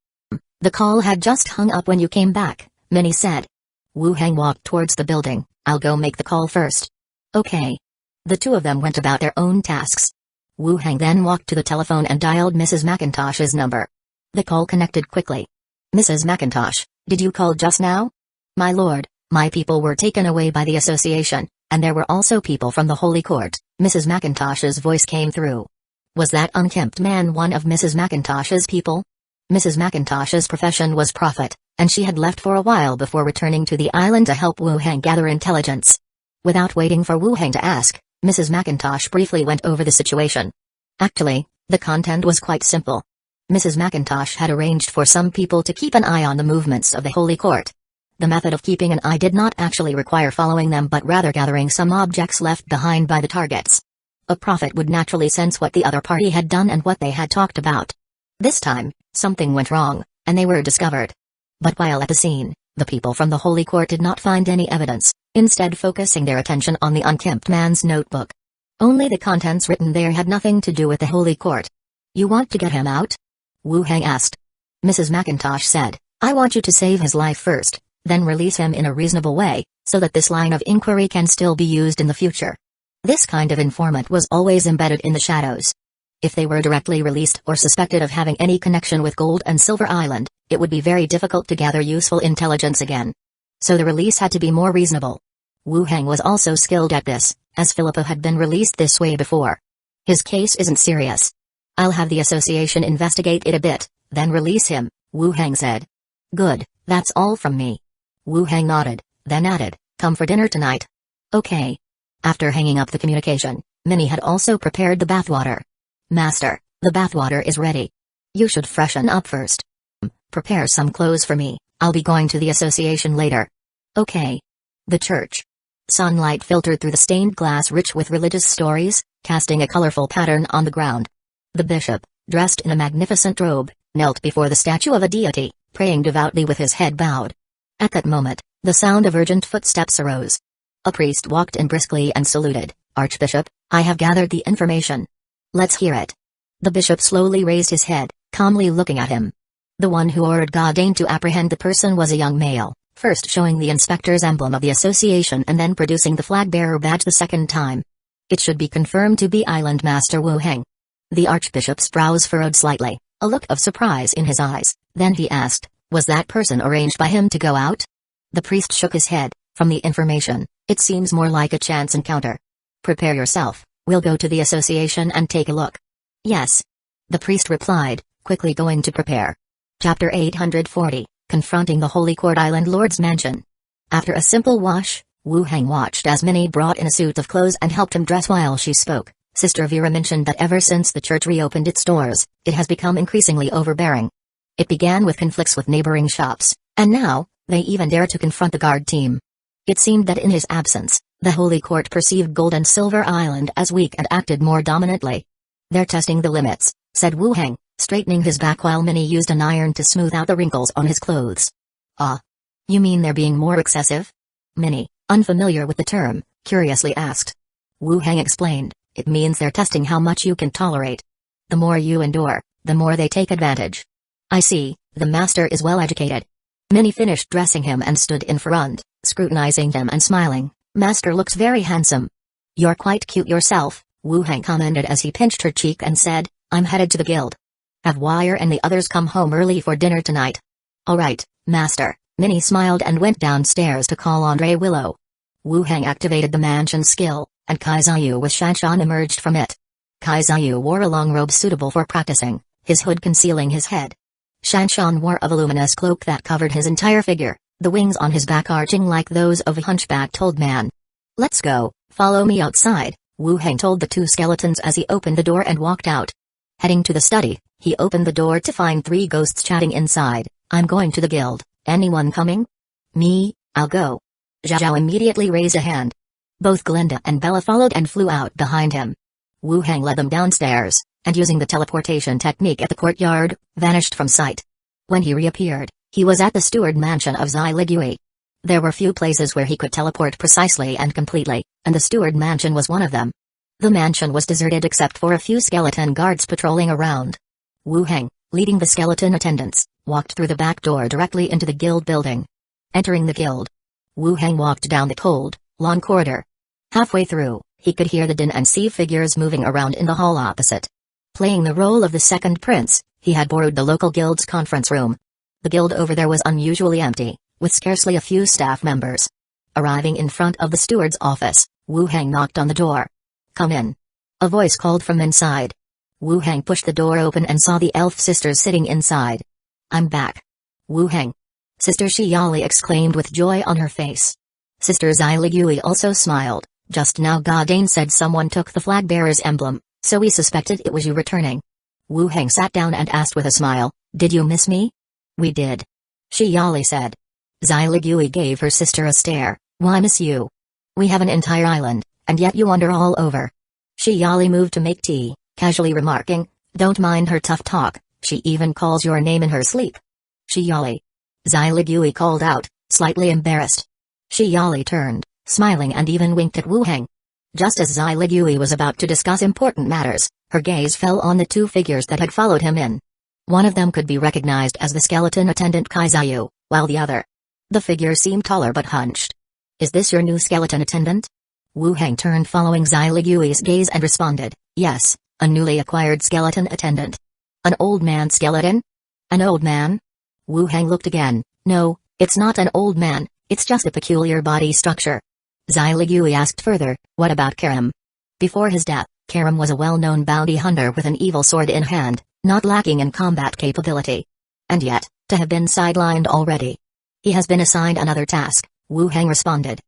The call had just hung up when you came back, Minnie said. Wu Heng walked towards the building. I'll go make the call first. Okay. The 2 of them went about their own tasks. Wu Heng then walked to the telephone and dialed Mrs. McIntosh's number. The call connected quickly. Mrs. McIntosh, did you call just now? My lord, my people were taken away by the association, and there were also people from the Holy Court. Mrs. McIntosh's voice came through. Was that unkempt man one of Mrs. McIntosh's people? Mrs. McIntosh's profession was prophet, and she had left for a while before returning to the island to help Wu Heng gather intelligence. Without waiting for Wu Heng to ask, Mrs. McIntosh briefly went over the situation. Actually, the content was quite simple. Mrs. McIntosh had arranged for some people to keep an eye on the movements of the Holy Court. The method of keeping an eye did not actually require following them but rather gathering some objects left behind by the targets. A prophet would naturally sense what the other party had done and what they had talked about. This time, something went wrong, and they were discovered. But while at the scene, the people from the Holy Court did not find any evidence, instead focusing their attention on the unkempt man's notebook. Only the contents written there had nothing to do with the Holy Court. You want to get him out? Wu Heng asked. Mrs. McIntosh said, I want you to save his life first, then release him in a reasonable way, so that this line of inquiry can still be used in the future. This kind of informant was always embedded in the shadows. If they were directly released or suspected of having any connection with Gold and Silver Island, it would be very difficult to gather useful intelligence again. So the release had to be more reasonable. Wu Heng was also skilled at this, as Philippa had been released this way before. His case isn't serious. I'll have the association investigate it a bit, then release him, Wu Heng said. Good, that's all from me. Wu Heng nodded, then added, come for dinner tonight. Okay. After hanging up the communication, Minnie had also prepared the bathwater. Master, the bathwater is ready. You should freshen up first. Prepare some clothes for me, I'll be going to the association later. Okay. The church. Sunlight filtered through the stained glass rich with religious stories, casting a colorful pattern on the ground. The bishop, dressed in a magnificent robe, knelt before the statue of a deity, praying devoutly with his head bowed. At that moment, the sound of urgent footsteps arose. A priest walked in briskly and saluted, Archbishop, I have gathered the information. Let's hear it. The bishop slowly raised his head, calmly looking at him. The one who ordered Godane to apprehend the person was a young male, first showing the inspector's emblem of the association and then producing the flag-bearer badge the second time. It should be confirmed to be Island Master Wu Heng. The Archbishop's brows furrowed slightly, a look of surprise in his eyes. Then he asked, was that person arranged by him to go out? The priest shook his head. From the information, it seems more like a chance encounter. Prepare yourself, we'll go to the association and take a look. Yes. The priest replied, quickly going to prepare. Chapter 840, Confronting the Holy Court Island Lord's Mansion. After a simple wash, Wu Heng watched as Minnie brought in a suit of clothes and helped him dress while she spoke. Sister Vera mentioned that ever since the church reopened its doors, it has become increasingly overbearing. It began with conflicts with neighboring shops, and now, they even dare to confront the guard team. It seemed that in his absence, the Holy Court perceived Gold and Silver Island as weak and acted more dominantly. They're testing the limits, said Wu Heng, straightening his back while Minnie used an iron to smooth out the wrinkles on his clothes. Ah. You mean they're being more excessive? Minnie, unfamiliar with the term, curiously asked. Wu Heng explained, it means they're testing how much you can tolerate. The more you endure, the more they take advantage. I see, the master is well educated. Minnie finished dressing him and stood in front, scrutinizing him and smiling. Master looks very handsome. You're quite cute yourself, Wu Heng commented as he pinched her cheek and said, I'm headed to the guild. Have Wire and the others come home early for dinner tonight. All right, master. Minnie smiled and went downstairs to call Andre Willow. Wu Heng activated the mansion skill, and Kaizayu with Shanshan emerged from it. Kaizayu wore a long robe suitable for practicing, his hood concealing his head. Shanshan wore a voluminous cloak that covered his entire figure, the wings on his back arching like those of a hunchbacked old man. Let's go, follow me outside, Wu Heng told the two skeletons as he opened the door and walked out. Heading to the study, he opened the door to find three ghosts chatting inside. I'm going to the guild, anyone coming? Me, I'll go. Zhao immediately raised a hand. Both Glinda and Bella followed and flew out behind him. Wu Heng led them downstairs, and using the teleportation technique at the courtyard, vanished from sight. When he reappeared, he was at the steward mansion of Zai Ligui. There were few places where he could teleport precisely and completely, and the steward mansion was one of them. The mansion was deserted except for a few skeleton guards patrolling around. Wu Heng, leading the skeleton attendants, walked through the back door directly into the guild building. Entering the guild, Wu Heng walked down the cold, long corridor. Halfway through, he could hear the din and see figures moving around in the hall opposite. Playing the role of the second prince, he had borrowed the local guild's conference room. The guild over there was unusually empty, with scarcely a few staff members. Arriving in front of the steward's office, Wu Heng knocked on the door. Come in. A voice called from inside. Wu Heng pushed the door open and saw the elf sisters sitting inside. I'm back. Wu Heng. Sister Shiyali exclaimed with joy on her face. Sister Zai Ligui also smiled. Just now Godane said someone took the flag bearer's emblem, so we suspected it was you returning. Wu Heng sat down and asked with a smile, did you miss me? We did. Shiyali said. Zai Ligui gave her sister a stare. Why miss you? We have an entire island, and yet you wander all over. Shiyali moved to make tea, casually remarking, don't mind her tough talk, she even calls your name in her sleep. Shiyali. Zai Ligui called out, slightly embarrassed. Shiyali turned, smiling and even winked at Wu Heng. Just as Zai Ligui was about to discuss important matters, her gaze fell on the two figures that had followed him in. One of them could be recognized as the skeleton attendant Kaizayu, while the other. The figure seemed taller but hunched. Is this your new skeleton attendant? Wu Heng turned following Zai Ligui's gaze and responded, yes, a newly acquired skeleton attendant. An old man skeleton? An old man? Wu Heng looked again. No, it's not an old man, it's just a peculiar body structure. Zai Ligui asked further, what about Karam? Before his death, Karam was a well-known bounty hunter with an evil sword in hand, not lacking in combat capability. And yet, to have been sidelined already. He has been assigned another task, Wu Heng responded.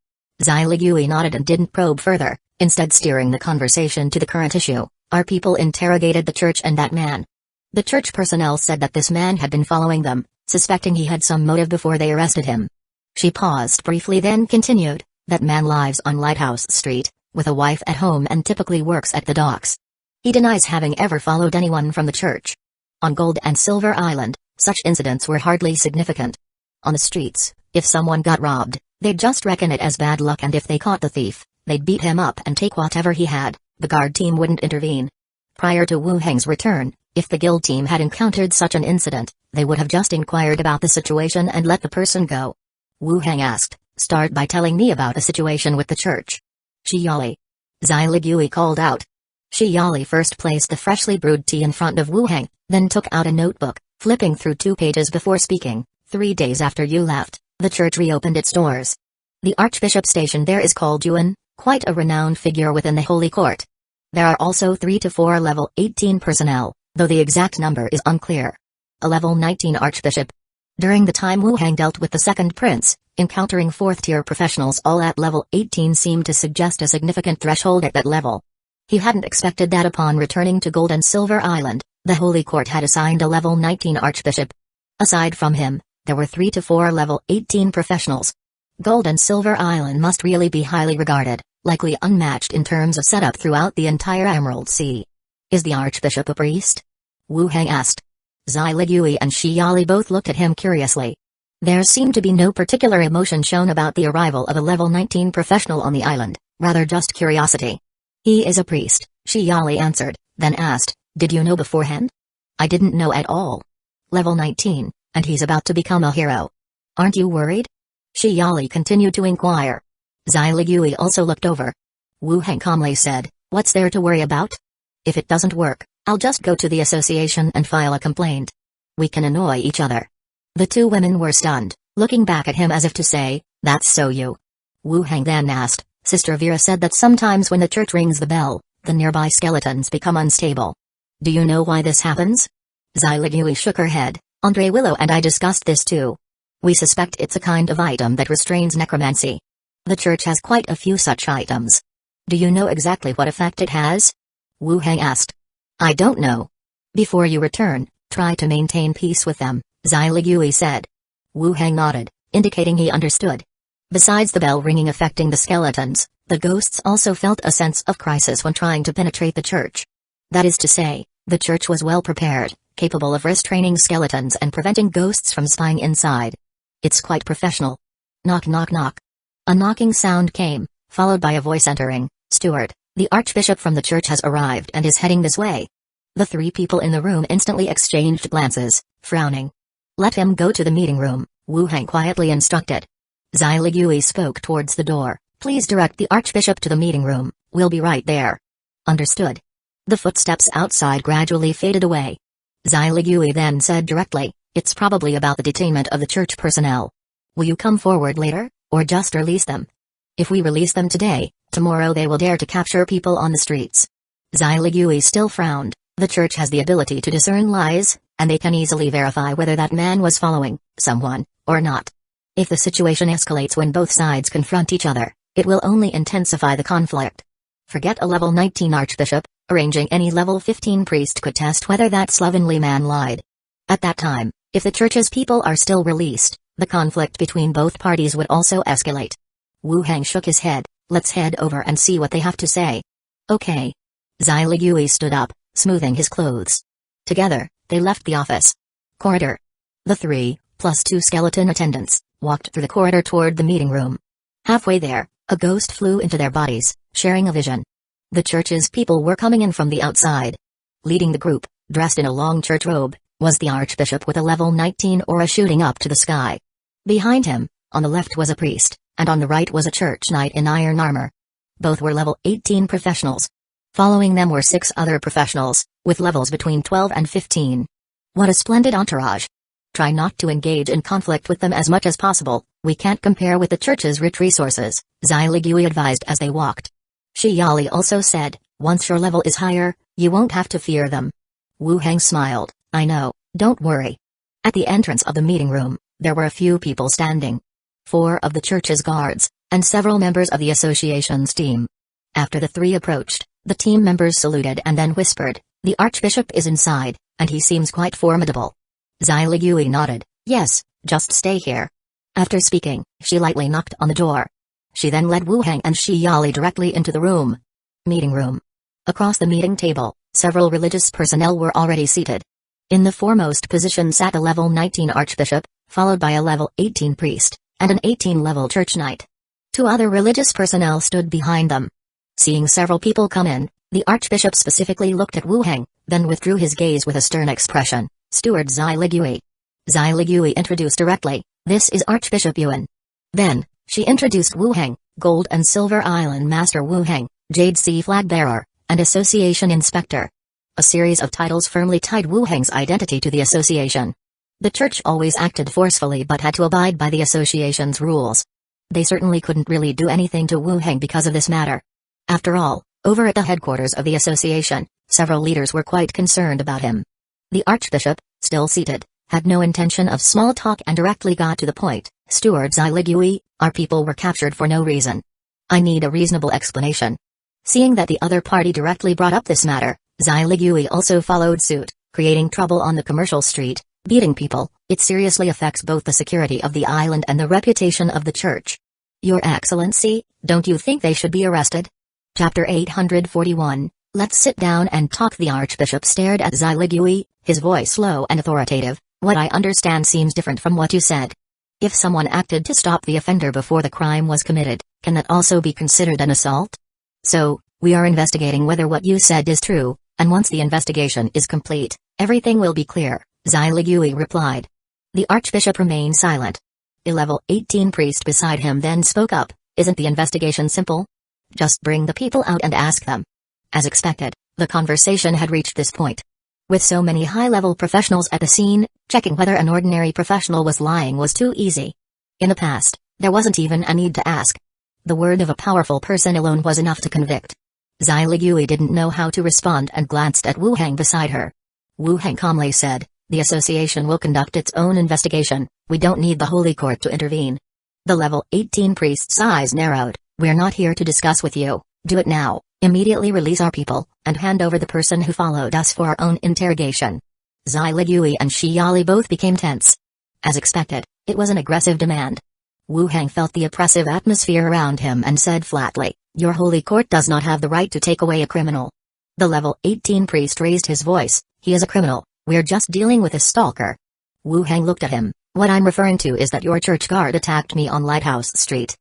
Zai Ligui nodded and didn't probe further, instead steering the conversation to the current issue. Our people interrogated the church and that man. The church personnel said that this man had been following them, suspecting he had some motive before they arrested him. She paused briefly then continued, that man lives on Lighthouse Street, with a wife at home and typically works at the docks. He denies having ever followed anyone from the church. On Gold and Silver Island, such incidents were hardly significant. On the streets, if someone got robbed, they'd just reckon it as bad luck, and if they caught the thief, they'd beat him up and take whatever he had. The guard team wouldn't intervene. Prior to Wu Heng's return, if the guild team had encountered such an incident, they would have just inquired about the situation and let the person go. Wu Heng asked, start by telling me about the situation with the church. Shiyali. Zai Ligui called out. Shiyali first placed the freshly brewed tea in front of Wu Heng, then took out a notebook, flipping through 2 pages before speaking. 3 days after you left, the church reopened its doors. The archbishop stationed there is called Yuan, quite a renowned figure within the Holy Court. There are also 3 to 4 level 18 personnel, though the exact number is unclear. A level 19 archbishop. During the time Wu Heng dealt with the second prince, encountering 4th-tier professionals all at level 18 seemed to suggest a significant threshold at that level. He hadn't expected that upon returning to Gold and Silver Island, the Holy Court had assigned a level 19 archbishop. Aside from him, there were 3 to 4 level 18 professionals. Gold and Silver Island must really be highly regarded, likely unmatched in terms of setup throughout the entire Emerald Sea. Is the archbishop a priest? Wu Heng asked. Zai Ligui and Shiyali both looked at him curiously. There seemed to be no particular emotion shown about the arrival of a level 19 professional on the island, rather just curiosity. He is a priest, Shiyali answered, then asked, did you know beforehand? I didn't know at all. Level 19, and he's about to become a hero. Aren't you worried? Shiyali continued to inquire. Zai Ligui also looked over. Wu Heng calmly said, what's there to worry about? If it doesn't work, I'll just go to the association and file a complaint. We can annoy each other. The 2 women were stunned, looking back at him as if to say, that's so you. Wu Heng then asked, Sister Vera said that sometimes when the church rings the bell, the nearby skeletons become unstable. Do you know why this happens? Zai Ligui shook her head. Andre Willow and I discussed this too. We suspect it's a kind of item that restrains necromancy. The church has quite a few such items. Do you know exactly what effect it has? Wu Heng asked. I don't know. Before you return, try to maintain peace with them, Zai Ligui said. Wu Heng nodded, indicating he understood. Besides the bell ringing affecting the skeletons, the ghosts also felt a sense of crisis when trying to penetrate the church. That is to say, the church was well prepared, capable of restraining skeletons and preventing ghosts from spying inside. It's quite professional. Knock knock knock. A knocking sound came, followed by a voice entering. Steward, the archbishop from the church has arrived and is heading this way. The 3 people in the room instantly exchanged glances, frowning. Let him go to the meeting room, Wu Heng quietly instructed. Zai Ligui spoke towards the door. Please direct the archbishop to the meeting room, we'll be right there. Understood. The footsteps outside gradually faded away. Zai Ligui then said directly, it's probably about the detainment of the church personnel. Will you come forward later, or just release them? If we release them today, tomorrow they will dare to capture people on the streets. Zai Ligui still frowned. The church has the ability to discern lies, and they can easily verify whether that man was following someone, or not. If the situation escalates when both sides confront each other, it will only intensify the conflict. Forget a level 19 archbishop, arranging any level 15 priest could test whether that slovenly man lied. At that time, if the church's people are still released, the conflict between both parties would also escalate. Wu Heng shook his head. Let's head over and see what they have to say. Okay. Zai Ligui stood up, smoothing his clothes. Together, they left the office. Corridor. The 3, plus 2 skeleton attendants, walked through the corridor toward the meeting room. Halfway there, a ghost flew into their bodies, sharing a vision. The church's people were coming in from the outside. Leading the group, dressed in a long church robe, was the archbishop with a level 19 aura shooting up to the sky. Behind him, on the left was a priest, and on the right was a church knight in iron armor. Both were level 18 professionals. Following them were 6 other professionals, with levels between 12 and 15. What a splendid entourage. Try not to engage in conflict with them as much as possible, we can't compare with the church's rich resources, Zai Ligui advised as they walked. Shiyali also said, once your level is higher, you won't have to fear them. Wu Heng smiled, I know, don't worry. At the entrance of the meeting room, there were a few people standing. 4 of the church's guards, and several members of the association's team. After the 3 approached, the team members saluted and then whispered, the archbishop is inside, and he seems quite formidable. Zai Ligui nodded, yes, just stay here. After speaking, she lightly knocked on the door. She then led Wu Heng and Shiyali directly into the room. Meeting room. Across the meeting table, several religious personnel were already seated. In the foremost position sat a level 19 archbishop, followed by a level 18 priest, and an 18-level church knight. 2 other religious personnel stood behind them. Seeing several people come in, the archbishop specifically looked at Wu Heng, then withdrew his gaze with a stern expression. Steward Zai Ligui. Zai Ligui introduced directly, this is Archbishop Yuan. Then, she introduced Wu Heng, Gold and Silver Island Master Wu Heng, Jade Sea Flag Bearer, and Association Inspector. A series of titles firmly tied Wu Heng's identity to the association. The church always acted forcefully but had to abide by the association's rules. They certainly couldn't really do anything to Wu Heng because of this matter. After all, over at the headquarters of the association, several leaders were quite concerned about him. The archbishop, still seated, had no intention of small talk and directly got to the point. Steward Zailigui, our people were captured for no reason. I need a reasonable explanation. Seeing that the other party directly brought up this matter, Zailigui also followed suit, creating trouble on the commercial street, beating people. It seriously affects both the security of the island and the reputation of the church. Your Excellency, don't you think they should be arrested? Chapter 841, Let's sit down and talk. The archbishop stared at Zailigui, his voice low and authoritative. What I understand seems different from what you said. If someone acted to stop the offender before the crime was committed, can that also be considered an assault? So, we are investigating whether what you said is true, and once the investigation is complete, everything will be clear, Zailigui replied. The archbishop remained silent. A level 18 priest beside him then spoke up, isn't the investigation simple? Just bring the people out and ask them. As expected, the conversation had reached this point. With so many high-level professionals at the scene, checking whether an ordinary professional was lying was too easy. In the past, there wasn't even a need to ask. The word of a powerful person alone was enough to convict. Zailigui didn't know how to respond and glanced at Wu Heng beside her. Wu Heng calmly said, the association will conduct its own investigation, we don't need the Holy Court to intervene. The level 18 priest's eyes narrowed, we're not here to discuss with you, do it now, immediately release our people, and hand over the person who followed us for our own interrogation. Zailigui and Shiali both became tense. As expected, it was an aggressive demand. Wu Heng felt the oppressive atmosphere around him and said flatly, your Holy Court does not have the right to take away a criminal. The level 18 priest raised his voice, he is a criminal, we're just dealing with a stalker. Wu Heng looked at him, what I'm referring to is that your church guard attacked me on Lighthouse Street.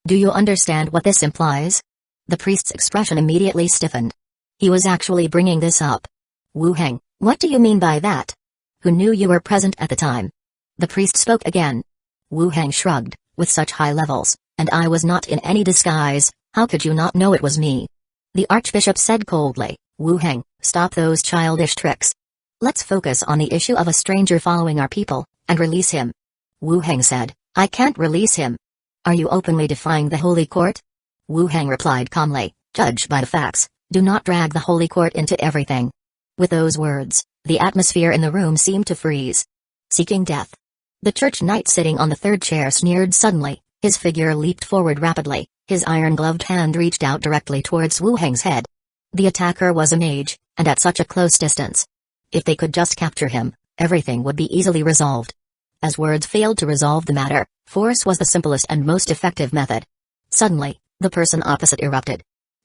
Do you understand what this implies? The priest's expression immediately stiffened. He was actually bringing this up. Wu Heng, what do you mean by that? Who knew you were present at the time? The priest spoke again. Wu Heng shrugged, with such high levels, and I was not in any disguise, how could you not know it was me? The archbishop said coldly, Wu Heng, stop those childish tricks. Let's focus on the issue of a stranger following our people, and release him. Wu Heng said, I can't release him. Are you openly defying the Holy Court? Wu Heng replied calmly, judge by the facts, do not drag the Holy Court into everything. With those words, the atmosphere in the room seemed to freeze. Seeking death. The church knight sitting on the third chair sneered suddenly, his figure leaped forward rapidly, his iron-gloved hand reached out directly towards Wu Heng's head. The attacker was a mage, and at such a close distance. If they could just capture him, everything would be easily resolved. As words failed to resolve the matter, force was the simplest and most effective method. Suddenly, the person opposite erupted.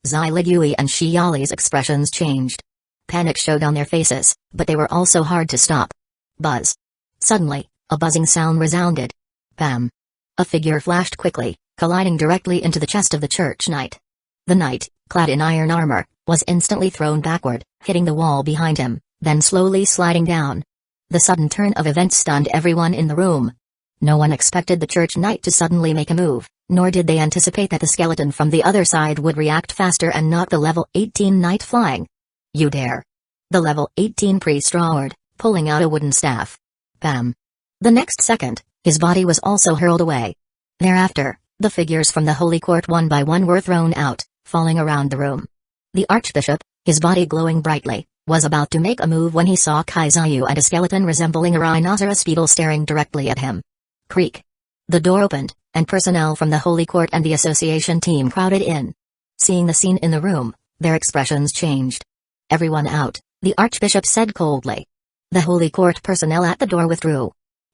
Zailigui and Shiali's expressions changed. Panic showed on their faces, but they were also hard to stop. Buzz. Suddenly, a buzzing sound resounded. Bam. A figure flashed quickly, colliding directly into the chest of the church knight. The knight, clad in iron armor, was instantly thrown backward, hitting the wall behind him, then slowly sliding down. The sudden turn of events stunned everyone in the room. No one expected the church knight to suddenly make a move, nor did they anticipate that the skeleton from the other side would react faster and knock the level 18 knight flying. You dare. The level 18 priest roared, pulling out a wooden staff. Bam. The next second, his body was also hurled away. Thereafter, the figures from the Holy Court one by one were thrown out, falling around the room. The archbishop, his body glowing brightly, was about to make a move when he saw Kaizayu and a skeleton resembling a rhinoceros beetle staring directly at him. Creak. The door opened, and personnel from the Holy Court and the association team crowded in. Seeing the scene in the room, their expressions changed. Everyone out, the archbishop said coldly. The Holy Court personnel at the door withdrew.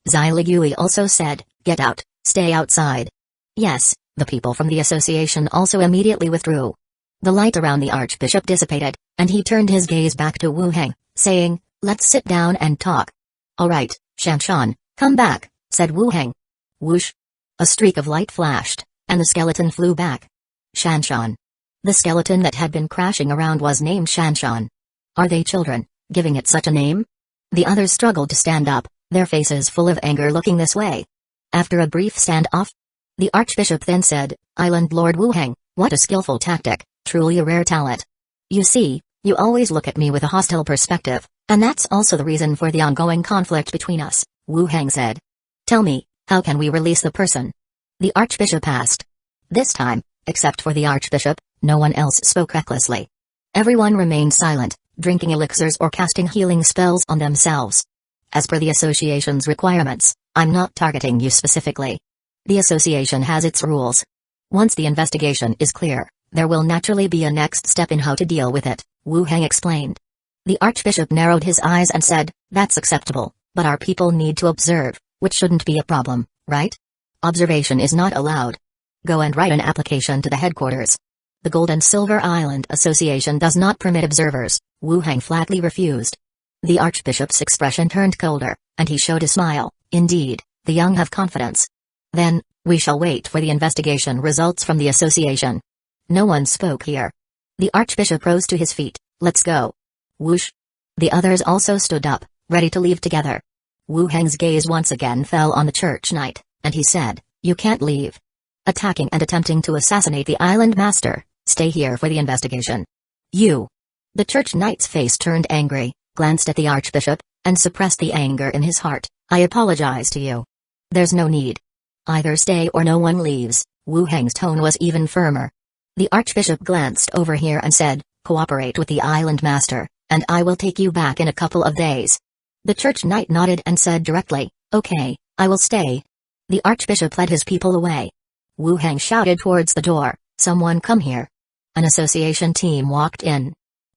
Zailigui also said, get out, stay outside. Yes, the people from the association also immediately withdrew. The light around the archbishop dissipated, and he turned his gaze back to Wu Heng, saying, let's sit down and talk. All right, Shanshan, come back, said Wu Heng. Whoosh. A streak of light flashed, and the skeleton flew back. Shanshan. The skeleton that had been crashing around was named Shanshan. Are they children, giving it such a name? The others struggled to stand up, their faces full of anger looking this way. After a brief standoff, the archbishop then said, Island Lord Wu Heng, what a skillful tactic, Truly a rare talent. You see, you always look at me with a hostile perspective, and that's also the reason for the ongoing conflict between us, Wu Heng said. Tell me, how can we release the person? The Archbishop asked. This time, except for the Archbishop, no one else spoke recklessly. Everyone remained silent, drinking elixirs or casting healing spells on themselves. As per the association's requirements, I'm not targeting you specifically. The association has its rules. Once the investigation is clear, there will naturally be a next step in how to deal with it, Wu Heng explained. The Archbishop narrowed his eyes and said, that's acceptable, but our people need to observe, which shouldn't be a problem, right? Observation is not allowed. Go and write an application to the headquarters. The Gold and Silver Island Association does not permit observers, Wu Heng flatly refused. The Archbishop's expression turned colder, and he showed a smile. Indeed, the young have confidence. Then, we shall wait for the investigation results from the association. No one spoke here. The Archbishop rose to his feet. Let's go. Whoosh. The others also stood up, ready to leave together. Wu Heng's gaze once again fell on the church knight, and he said, you can't leave. Attacking and attempting to assassinate the island master, stay here for the investigation. You. The church knight's face turned angry, glanced at the Archbishop, and suppressed the anger in his heart. I apologize to you. There's no need. Either stay or no one leaves. Wu Heng's tone was even firmer. The Archbishop glanced over here and said, cooperate with the island master, and I will take you back in a couple of days. The church knight nodded and said directly, okay, I will stay. The Archbishop led his people away. Wu Heng shouted towards the door, someone come here. An association team walked in.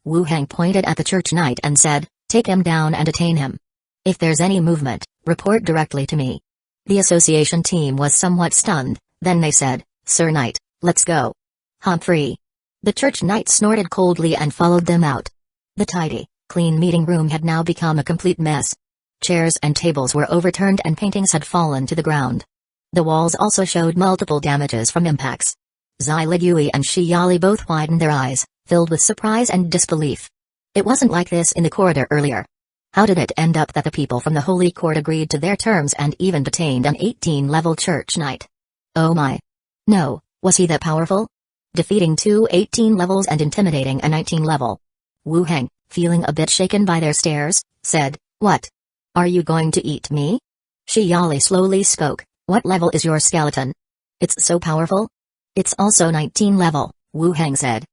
Wu Heng pointed at the church knight and said, take him down and detain him. If there's any movement, report directly to me. The association team was somewhat stunned, then they said, Sir Knight, let's go. Humphrey. The church knight snorted coldly and followed them out. The tidy, clean meeting room had now become a complete mess. Chairs and tables were overturned and paintings had fallen to the ground. The walls also showed multiple damages from impacts. Zai Ligui and Shi Yali both widened their eyes, filled with surprise and disbelief. It wasn't like this in the corridor earlier. How did it end up that the people from the Holy Court agreed to their terms and even detained an 18-level church knight? Oh my. No, was he that powerful? Defeating two 18 levels and intimidating a 19 level. Wu Heng, feeling a bit shaken by their stares, said, what? Are you going to eat me? Shi Yali slowly spoke, what level is your skeleton? It's so powerful? It's also 19 level, Wu Heng said.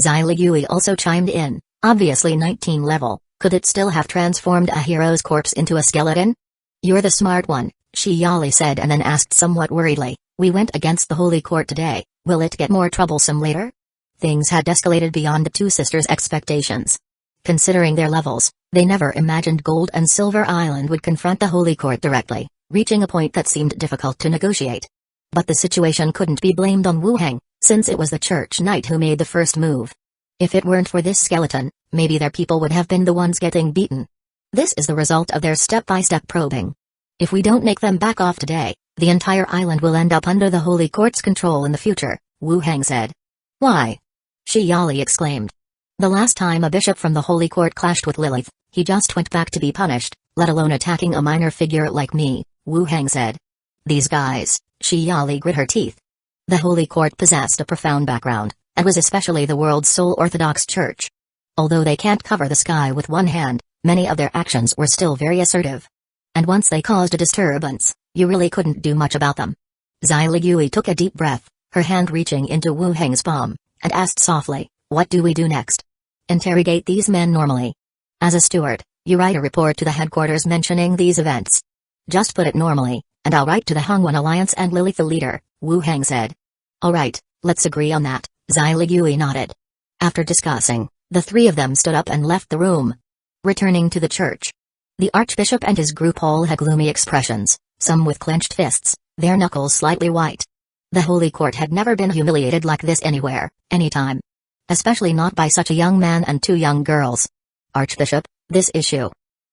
Zai Ligui also chimed in, obviously 19 level, could it still have transformed a hero's corpse into a skeleton? You're the smart one, Shi Yali said and then asked somewhat worriedly, we went against the Holy Court today, will it get more troublesome later? Things had escalated beyond the two sisters' expectations. Considering their levels, they never imagined Gold and Silver Island would confront the Holy Court directly, reaching a point that seemed difficult to negotiate. But the situation couldn't be blamed on Wu Heng, since it was the church knight who made the first move. If it weren't for this skeleton, maybe their people would have been the ones getting beaten. This is the result of their step-by-step probing. If we don't make them back off today, the entire island will end up under the Holy Court's control in the future, Wu Heng said. Why? Shi Yali exclaimed. The last time a bishop from the Holy Court clashed with Lilith, he just went back to be punished, let alone attacking a minor figure like me, Wu Heng said. These guys, Shi Yali grit her teeth. The Holy Court possessed a profound background, and was especially the world's sole Orthodox church. Although they can't cover the sky with one hand, many of their actions were still very assertive. And once they caused a disturbance, you really couldn't do much about them. Zai Ligui took a deep breath, her hand reaching into Wu Heng's palm, and asked softly, what do we do next? Interrogate these men normally. As a steward, you write a report to the headquarters mentioning these events. Just put it normally, and I'll write to the Hongwan Alliance and Lilith the leader, Wu Heng said. Alright, let's agree on that, Zai Ligui nodded. After discussing, the three of them stood up and left the room. Returning to the church. The Archbishop and his group all had gloomy expressions, some with clenched fists, their knuckles slightly white. The Holy Court had never been humiliated like this anywhere, anytime. Especially not by such a young man and two young girls. Archbishop, this issue.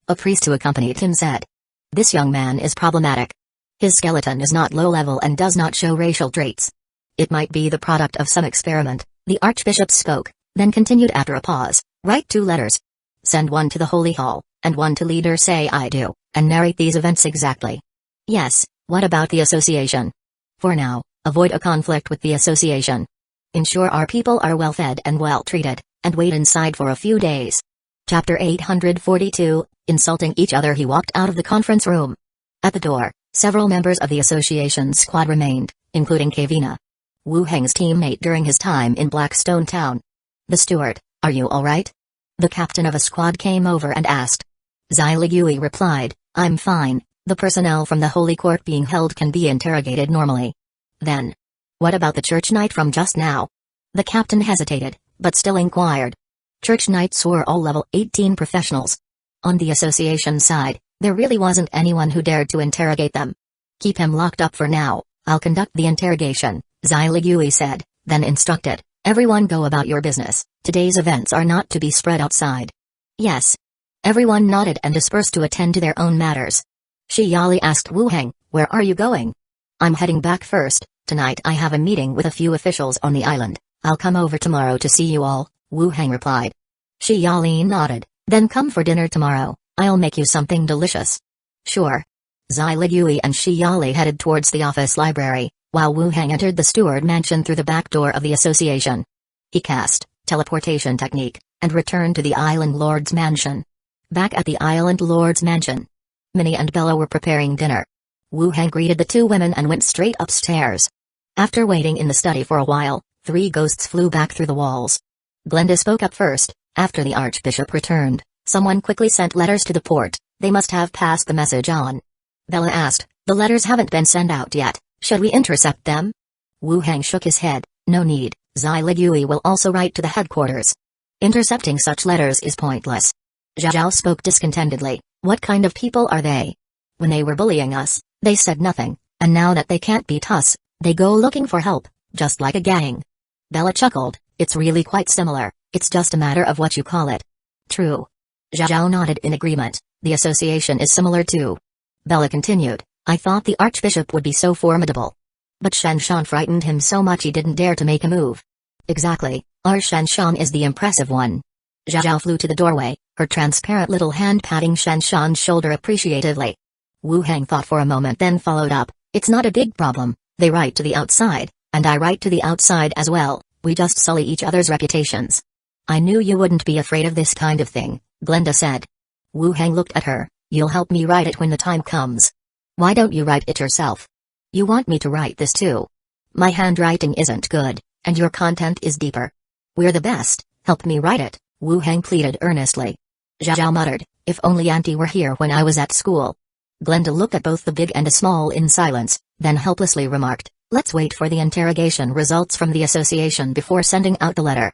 A priest who accompanied him said. This young man is problematic. His skeleton is not low level and does not show racial traits. It might be the product of some experiment, the Archbishop spoke, then continued after a pause, write 2 letters. Send one to the Holy Hall, and one to Leader Say I Do, and narrate these events exactly. Yes, what about the association? For now, avoid a conflict with the association. Ensure our people are well fed and well treated, and wait inside for a few days. Chapter 842, Insulting Each Other. He walked out of the conference room. At the door, several members of the association squad remained, including Kavina, Wu Heng's teammate during his time in Blackstone Town. The steward, are you alright? The captain of a squad came over and asked. Xiligui replied, I'm fine, the personnel from the Holy Court being held can be interrogated normally. Then, what about the church knight from just now? The captain hesitated, but still inquired. Church knights were all level 18 professionals. On the association side, there really wasn't anyone who dared to interrogate them. Keep him locked up for now, I'll conduct the interrogation, Xiligui said, then instructed, everyone go about your business, today's events are not to be spread outside. Yes. Everyone nodded and dispersed to attend to their own matters. Shiyali asked Wu Heng, where are you going? I'm heading back first, tonight I have a meeting with a few officials on the island, I'll come over tomorrow to see you all, Wu Heng replied. Shiyali nodded, then come for dinner tomorrow, I'll make you something delicious. Sure. Xiligui and Shiyali headed towards the office library, while Wu Heng entered the steward mansion through the back door of the association. He cast teleportation technique, and returned to the island lord's mansion. Back at the island lord's mansion, Minnie and Bella were preparing dinner. Wu Heng greeted the two women and went straight upstairs. After waiting in the study for a while, 3 ghosts flew back through the walls. Glenda spoke up first. After the archbishop returned, someone quickly sent letters to the port, they must have passed the message on. Bella asked, the letters haven't been sent out yet, should we intercept them? Wu Heng shook his head, no need, Xiligui will also write to the headquarters. Intercepting such letters is pointless. Zhao spoke discontentedly, what kind of people are they? When they were bullying us, they said nothing, and now that they can't beat us, they go looking for help, just like a gang. Bella chuckled, it's really quite similar, it's just a matter of what you call it. True. Zhao nodded in agreement, the association is similar too. Bella continued, I thought the archbishop would be so formidable. But Shen Shan frightened him so much he didn't dare to make a move. Exactly, our Shen Shan is the impressive one. Zhao flew to the doorway, her transparent little hand patting Shen Shan's shoulder appreciatively. Wu Heng thought for a moment then followed up, it's not a big problem, they write to the outside, and I write to the outside as well, we just sully each other's reputations. I knew you wouldn't be afraid of this kind of thing, Glenda said. Wu Heng looked at her, you'll help me write it when the time comes. Why don't you write it yourself? You want me to write this too? My handwriting isn't good, and your content is deeper. We're the best, help me write it, Wu Heng pleaded earnestly. Zhao muttered, if only Auntie were here when I was at school. Glenda looked at both the big and the small in silence, then helplessly remarked, let's wait for the interrogation results from the association before sending out the letter.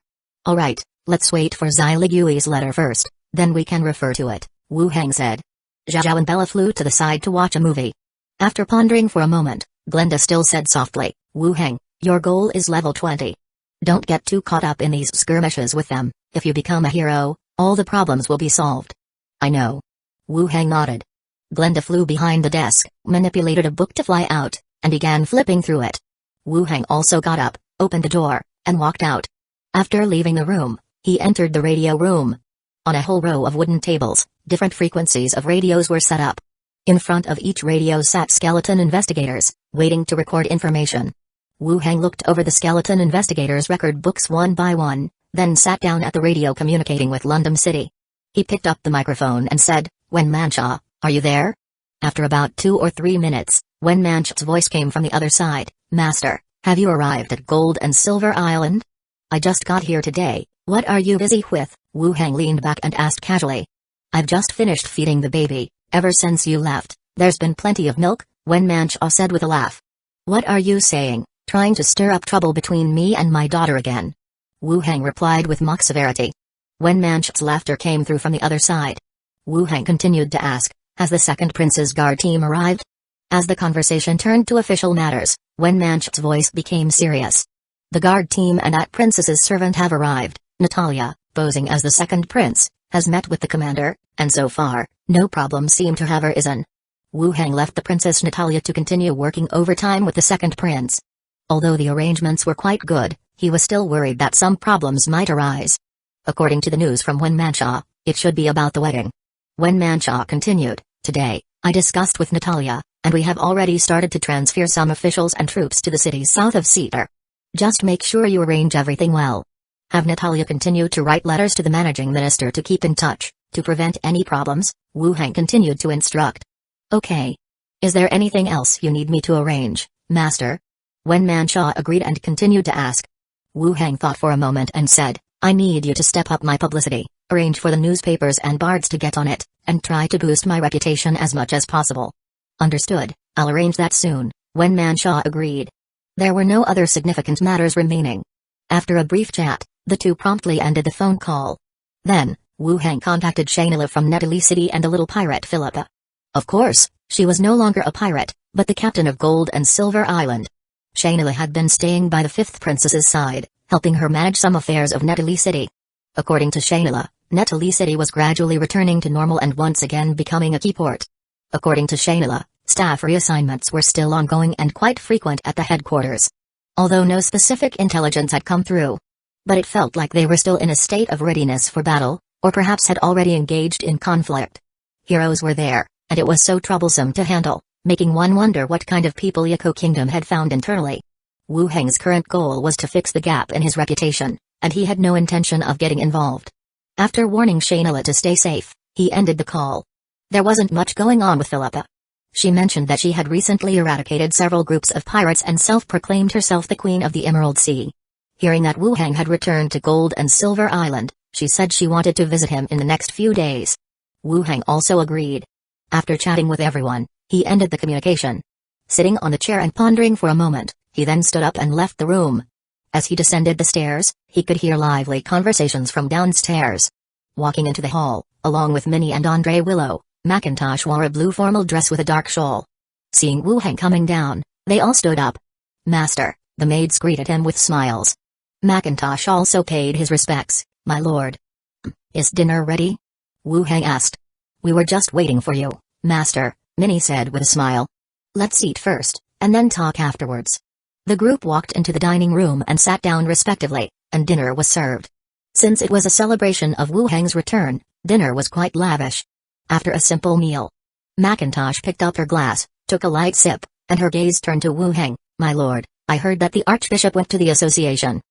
Alright, let's wait for Xiligui's letter first, then we can refer to it, Wu Heng said. Zhao and Bella flew to the side to watch a movie. After pondering for a moment, Glenda still said softly, Wu Heng, your goal is level 20. Don't get too caught up in these skirmishes with them, if you become a hero, all the problems will be solved. I know. Wu Heng nodded. Glenda flew behind the desk, manipulated a book to fly out, and began flipping through it. Wu Heng also got up, opened the door, and walked out. After leaving the room, he entered the radio room. On a whole row of wooden tables, different frequencies of radios were set up. In front of each radio sat skeleton investigators, waiting to record information. Wu Heng looked over the skeleton investigators' record books one by one, then sat down at the radio communicating with London City. He picked up the microphone and said, Wen Mancha, are you there? After about 2 or 3 minutes, Wen Mancha's voice came from the other side, Master, have you arrived at Gold and Silver Island? I just got here today, what are you busy with? Wu Heng leaned back and asked casually. I've just finished feeding the baby, ever since you left, there's been plenty of milk, Wen Mancha said with a laugh. What are you saying, trying to stir up trouble between me and my daughter again? Wu Heng replied with mock severity. Wen Mancha's laughter came through from the other side. Wu Heng continued to ask, has the second prince's guard team arrived? As the conversation turned to official matters, Wen Mancha's voice became serious. The guard team and that princess's servant have arrived. Natalia, posing as the second prince, has met with the commander, and so far, no problem seem to have arisen. Wu Heng left the Princess Natalia to continue working overtime with the second prince. Although the arrangements were quite good, he was still worried that some problems might arise. According to the news from Wen Mancha, it should be about the wedding. Wen Mancha continued, today, I discussed with Natalia, and we have already started to transfer some officials and troops to the cities south of Cedar. Just make sure you arrange everything well. Have Natalia continue to write letters to the managing minister to keep in touch, to prevent any problems, Wu Heng continued to instruct. Okay. Is there anything else you need me to arrange, Master? When Mangekyō agreed and continued to ask. Wu Heng thought for a moment and said, I need you to step up my publicity, arrange for the newspapers and bards to get on it, and try to boost my reputation as much as possible. Understood, I'll arrange that soon, when Mangekyō agreed. There were no other significant matters remaining. After a brief chat, the two promptly ended the phone call. Then, Wu Heng contacted Shanila from Netali City and the little pirate Philippa. Of course, she was no longer a pirate, but the captain of Gold and Silver Island. Shanila had been staying by the fifth princess's side, helping her manage some affairs of Netali City. According to Shanila, Netali City was gradually returning to normal and once again becoming a key port. According to Shanila, staff reassignments were still ongoing and quite frequent at the headquarters. Although no specific intelligence had come through. But it felt like they were still in a state of readiness for battle, or perhaps had already engaged in conflict. Heroes were there, and it was so troublesome to handle, making one wonder what kind of people Hueco Kingdom had found internally. Wu Heng's current goal was to fix the gap in his reputation, and he had no intention of getting involved. After warning Shanila to stay safe, he ended the call. There wasn't much going on with Philippa. She mentioned that she had recently eradicated several groups of pirates and self-proclaimed herself the Queen of the Emerald Sea. Hearing that Wu Heng had returned to Gold and Silver Island, she said she wanted to visit him in the next few days. Wu Heng also agreed. After chatting with everyone, he ended the communication. Sitting on the chair and pondering for a moment, he then stood up and left the room. As he descended the stairs, he could hear lively conversations from downstairs. Walking into the hall, along with Minnie and Andre Willow, Macintosh wore a blue formal dress with a dark shawl. Seeing Wu Heng coming down, they all stood up. Master, the maids greeted him with smiles. Macintosh also paid his respects. My lord. Is dinner ready? Wu Heng asked. We were just waiting for you, Master, Minnie said with a smile. Let's eat first, and then talk afterwards. The group walked into the dining room and sat down respectively, and dinner was served. Since it was a celebration of Wu Heng's return, dinner was quite lavish. After a simple meal, Macintosh picked up her glass, took a light sip, and her gaze turned to Wu Heng. My lord, I heard that the Archbishop went to the association.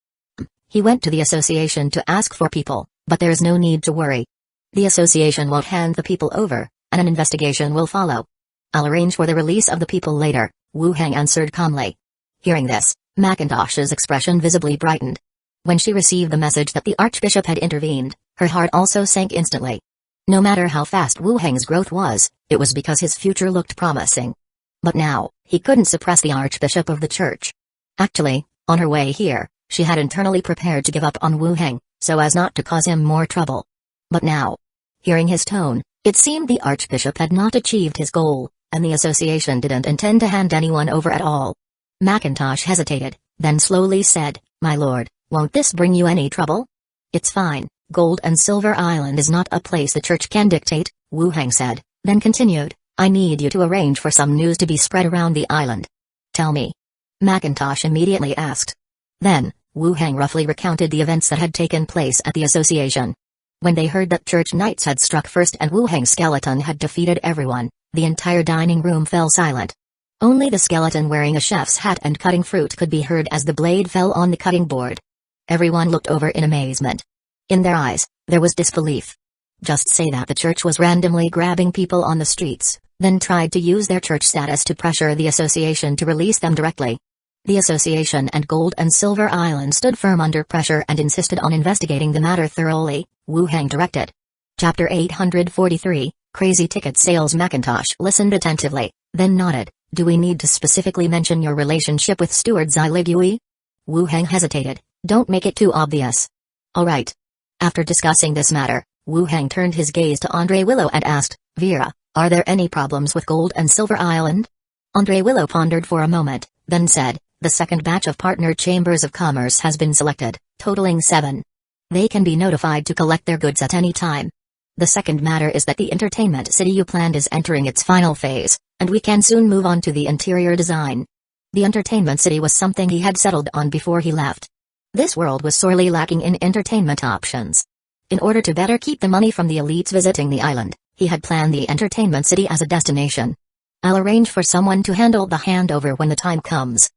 He went to the association to ask for people, but there's no need to worry. The association won't hand the people over, and an investigation will follow. I'll arrange for the release of the people later, Wu Heng answered calmly. Hearing this, Macintosh's expression visibly brightened. When she received the message that the Archbishop had intervened, her heart also sank instantly. No matter how fast Wu Heng's growth was, it was because his future looked promising. But now, he couldn't suppress the Archbishop of the Church. Actually, on her way here, she had internally prepared to give up on Wu Heng, so as not to cause him more trouble. But now, hearing his tone, it seemed the Archbishop had not achieved his goal, and the association didn't intend to hand anyone over at all. Macintosh hesitated, then slowly said, My lord, won't this bring you any trouble? It's fine, Gold and Silver Island is not a place the church can dictate, Wu Heng said, then continued, I need you to arrange for some news to be spread around the island. Tell me. Macintosh immediately asked. Then, Wu Heng roughly recounted the events that had taken place at the association. When they heard that church knights had struck first and Wu Heng's skeleton had defeated everyone, the entire dining room fell silent. Only the skeleton wearing a chef's hat and cutting fruit could be heard as the blade fell on the cutting board. Everyone looked over in amazement. In their eyes, there was disbelief. Just say that the church was randomly grabbing people on the streets, then tried to use their church status to pressure the association to release them directly. The association and Gold and Silver Island stood firm under pressure and insisted on investigating the matter thoroughly, Wu Heng directed. Chapter 843, Crazy Ticket Sales. Macintosh listened attentively, then nodded. Do we need to specifically mention your relationship with Steward Ziligui? Wu Heng hesitated. Don't make it too obvious. Alright. After discussing this matter, Wu Heng turned his gaze to Andre Willow and asked, Vera, are there any problems with Gold and Silver Island? Andre Willow pondered for a moment, then said, the second batch of partner chambers of commerce has been selected, totaling 7. They can be notified to collect their goods at any time. The second matter is that the entertainment city you planned is entering its final phase, and we can soon move on to the interior design. The entertainment city was something he had settled on before he left. This world was sorely lacking in entertainment options. In order to better keep the money from the elites visiting the island, he had planned the entertainment city as a destination. I'll arrange for someone to handle the handover when the time comes.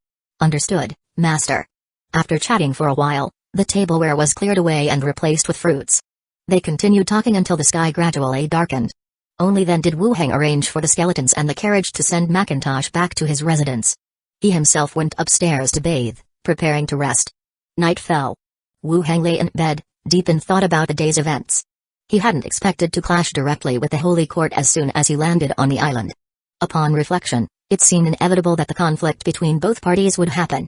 Understood, Master. After chatting for a while, the tableware was cleared away and replaced with fruits. They continued talking until the sky gradually darkened. Only then did Wu Heng arrange for the skeletons and the carriage to send Macintosh back to his residence. He himself went upstairs to bathe, preparing to rest. Night fell. Wu Heng lay in bed, deep in thought about the day's events. He hadn't expected to clash directly with the Holy Court as soon as he landed on the island. Upon reflection, it seemed inevitable that the conflict between both parties would happen.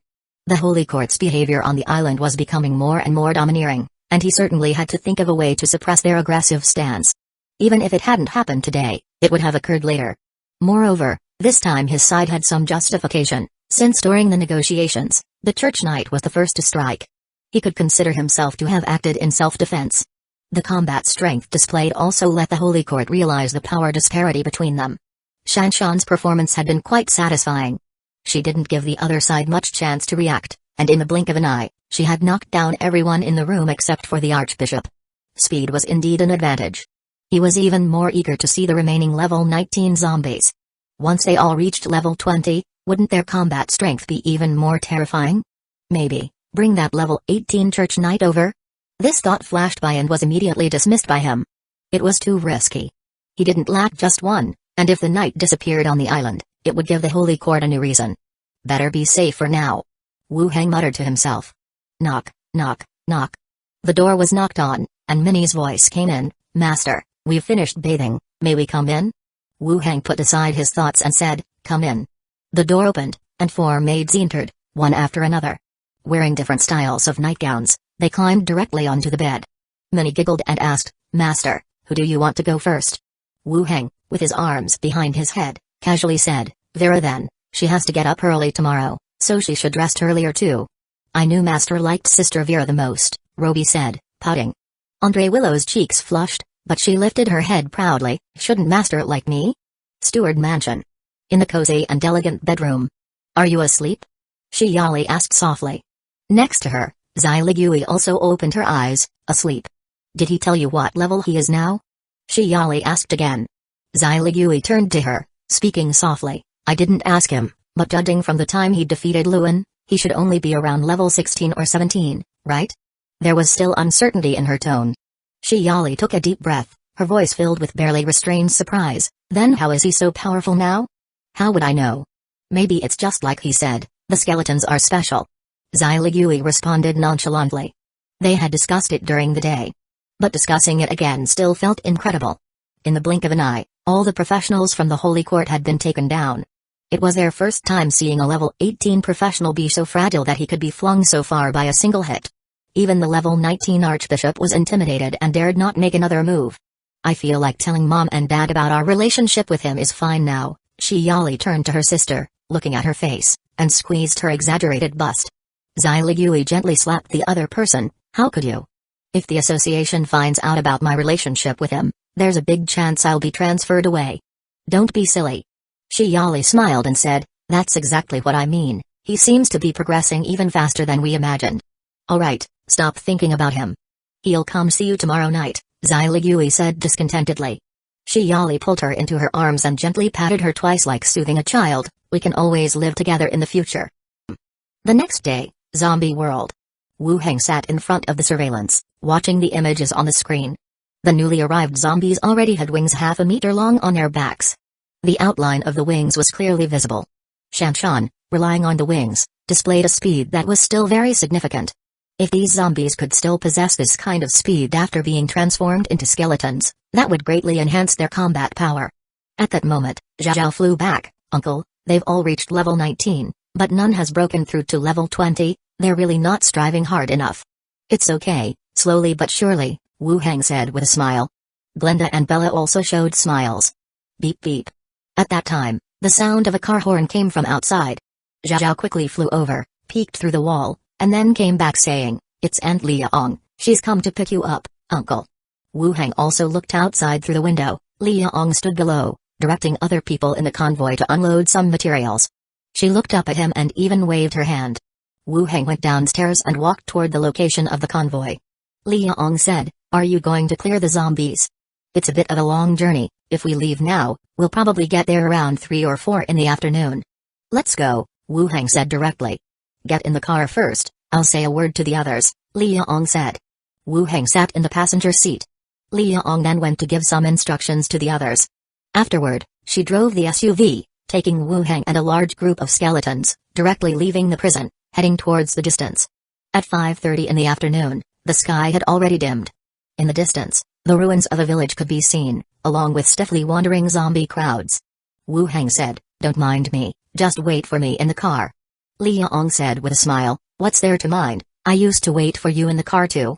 The Holy Court's behavior on the island was becoming more and more domineering, and he certainly had to think of a way to suppress their aggressive stance. Even if it hadn't happened today, it would have occurred later. Moreover, this time his side had some justification, since during the negotiations, the Church Knight was the first to strike. He could consider himself to have acted in self-defense. The combat strength displayed also let the Holy Court realize the power disparity between them. Shanshan's performance had been quite satisfying. She didn't give the other side much chance to react, and in the blink of an eye, she had knocked down everyone in the room except for the Archbishop. Speed was indeed an advantage. He was even more eager to see the remaining level 19 zombies. Once they all reached level 20, wouldn't their combat strength be even more terrifying? Maybe, bring that level 18 Church Knight over? This thought flashed by and was immediately dismissed by him. It was too risky. He didn't lack just one, and if the knight disappeared on the island, it would give the Holy Court a new reason. Better be safe for now. Wu Heng muttered to himself. Knock, knock, knock. The door was knocked on, and Minnie's voice came in. Master, we've finished bathing, may we come in? Wu Heng put aside his thoughts and said, come in. The door opened, and 4 maids entered, one after another. Wearing different styles of nightgowns, they climbed directly onto the bed. Minnie giggled and asked, Master, who do you want to go first? Wu Heng, with his arms behind his head, casually said, Vera then, she has to get up early tomorrow, so she should rest earlier too. I knew Master liked Sister Vera the most, Roby said, pouting. Andre Willow's cheeks flushed, but she lifted her head proudly. Shouldn't Master like me? Steward Mansion. In the cozy and elegant bedroom. Are you asleep? Shi Yali asked softly. Next to her, Zai Ligui also opened her eyes. Asleep. Did he tell you what level he is now? Shi Yali asked again. Zai Ligui turned to her, speaking softly. I didn't ask him, but judging from the time he defeated Lewin, he should only be around level 16 or 17, right? There was still uncertainty in her tone. Shi Yali took a deep breath, her voice filled with barely restrained surprise. Then how is he so powerful now? How would I know? Maybe it's just like he said, the skeletons are special. Zai Ligui responded nonchalantly. They had discussed it during the day. But discussing it again still felt incredible. In the blink of an eye, all the professionals from the Holy Court had been taken down. It was their first time seeing a level 18 professional be so fragile that he could be flung so far by a single hit. Even the level 19 Archbishop was intimidated and dared not make another move. I feel like telling Mom and Dad about our relationship with him is fine now. Shi Yali turned to her sister, looking at her face, and squeezed her exaggerated bust. Zai Ligui gently slapped the other person. How could you? If the association finds out about my relationship with him, there's a big chance I'll be transferred away. Don't be silly. Shi Yali smiled and said, that's exactly what I mean. He seems to be progressing even faster than we imagined. Alright, stop thinking about him. He'll come see you tomorrow night, Zai Ligui said discontentedly. Shi Yali pulled her into her arms and gently patted her twice like soothing a child. We can always live together in the future. The next day, Zombie World. Wu Heng sat in front of the surveillance, watching the images on the screen. The newly arrived zombies already had wings half a meter long on their backs. The outline of the wings was clearly visible. Shanshan, relying on the wings, displayed a speed that was still very significant. If these zombies could still possess this kind of speed after being transformed into skeletons, that would greatly enhance their combat power. At that moment, Zhao flew back. Uncle, they've all reached level 19, but none has broken through to level 20, they're really not striving hard enough. It's okay, slowly but surely, Wu Heng said with a smile. Glenda and Bella also showed smiles. Beep beep. At that time, the sound of a car horn came from outside. Zhao quickly flew over, peeked through the wall, and then came back saying, it's Aunt Liaong, she's come to pick you up, Uncle. Wu Heng also looked outside through the window. Liaong stood below, directing other people in the convoy to unload some materials. She looked up at him and even waved her hand. Wu Heng went downstairs and walked toward the location of the convoy. Liaong said, are you going to clear the zombies? It's a bit of a long journey. If we leave now, we'll probably get there around 3 or 4 in the afternoon. Let's go, Wu Heng said directly. Get in the car first, I'll say a word to the others, Li Yaong said. Wu Heng sat in the passenger seat. Li Yaong then went to give some instructions to the others. Afterward, she drove the SUV, taking Wu Heng and a large group of skeletons, directly leaving the prison, heading towards the distance. At 5:30 in the afternoon, the sky had already dimmed. In the distance, the ruins of a village could be seen, along with stiffly wandering zombie crowds. Wu Heng said, "Don't mind me, just wait for me in the car." Li Yaong said with a smile, "What's there to mind? I used to wait for you in the car too."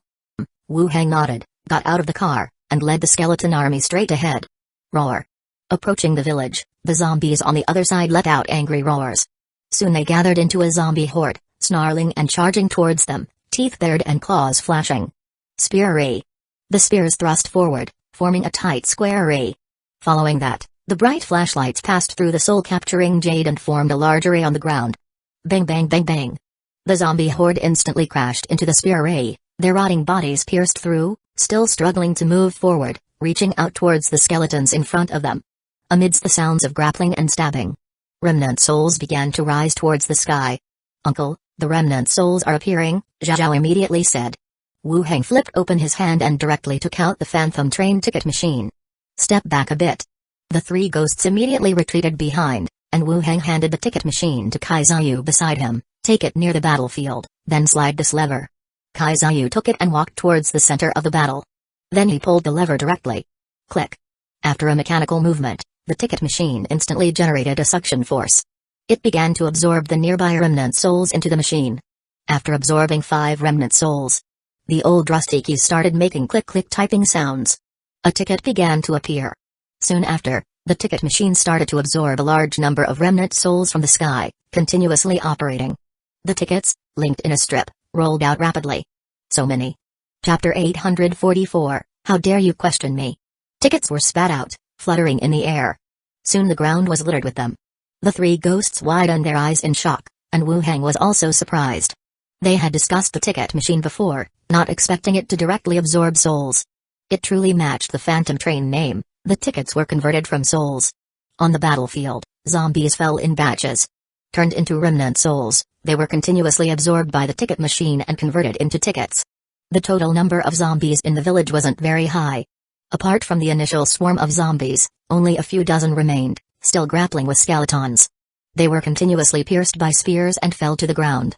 Wu Heng nodded, got out of the car, and led the skeleton army straight ahead. Roar. Approaching the village, the zombies on the other side let out angry roars. Soon they gathered into a zombie horde, snarling and charging towards them, teeth bared and claws flashing. Spear ray. The spears thrust forward, forming a tight square ray. Following that, the bright flashlights passed through the soul-capturing jade and formed a large array on the ground. Bang bang bang bang. The zombie horde instantly crashed into the spear ray, their rotting bodies pierced through, still struggling to move forward, reaching out towards the skeletons in front of them. Amidst the sounds of grappling and stabbing, remnant souls began to rise towards the sky. "Uncle, the remnant souls are appearing," Zhao immediately said. Wu Heng flipped open his hand and directly took out the phantom train ticket machine. "Step back a bit." The three ghosts immediately retreated behind, and Wu Heng handed the ticket machine to Kaizayu beside him. "Take it near the battlefield, then slide this lever." Kaizayu took it and walked towards the center of the battle. Then he pulled the lever directly. Click. After a mechanical movement, the ticket machine instantly generated a suction force. It began to absorb the nearby remnant souls into the machine. After absorbing 5 remnant souls, the old rusty keys started making click-click typing sounds. A ticket began to appear. Soon after, the ticket machine started to absorb a large number of remnant souls from the sky, continuously operating. The tickets, linked in a strip, rolled out rapidly. So many. Chapter 844, How Dare You Question Me? Tickets were spat out, fluttering in the air. Soon the ground was littered with them. The three ghosts widened their eyes in shock, and Wu Heng was also surprised. They had discussed the ticket machine before, not expecting it to directly absorb souls. It truly matched the phantom train name. The tickets were converted from souls. On the battlefield, zombies fell in batches. Turned into remnant souls, they were continuously absorbed by the ticket machine and converted into tickets. The total number of zombies in the village wasn't very high. Apart from the initial swarm of zombies, only a few dozen remained, still grappling with skeletons. They were continuously pierced by spears and fell to the ground.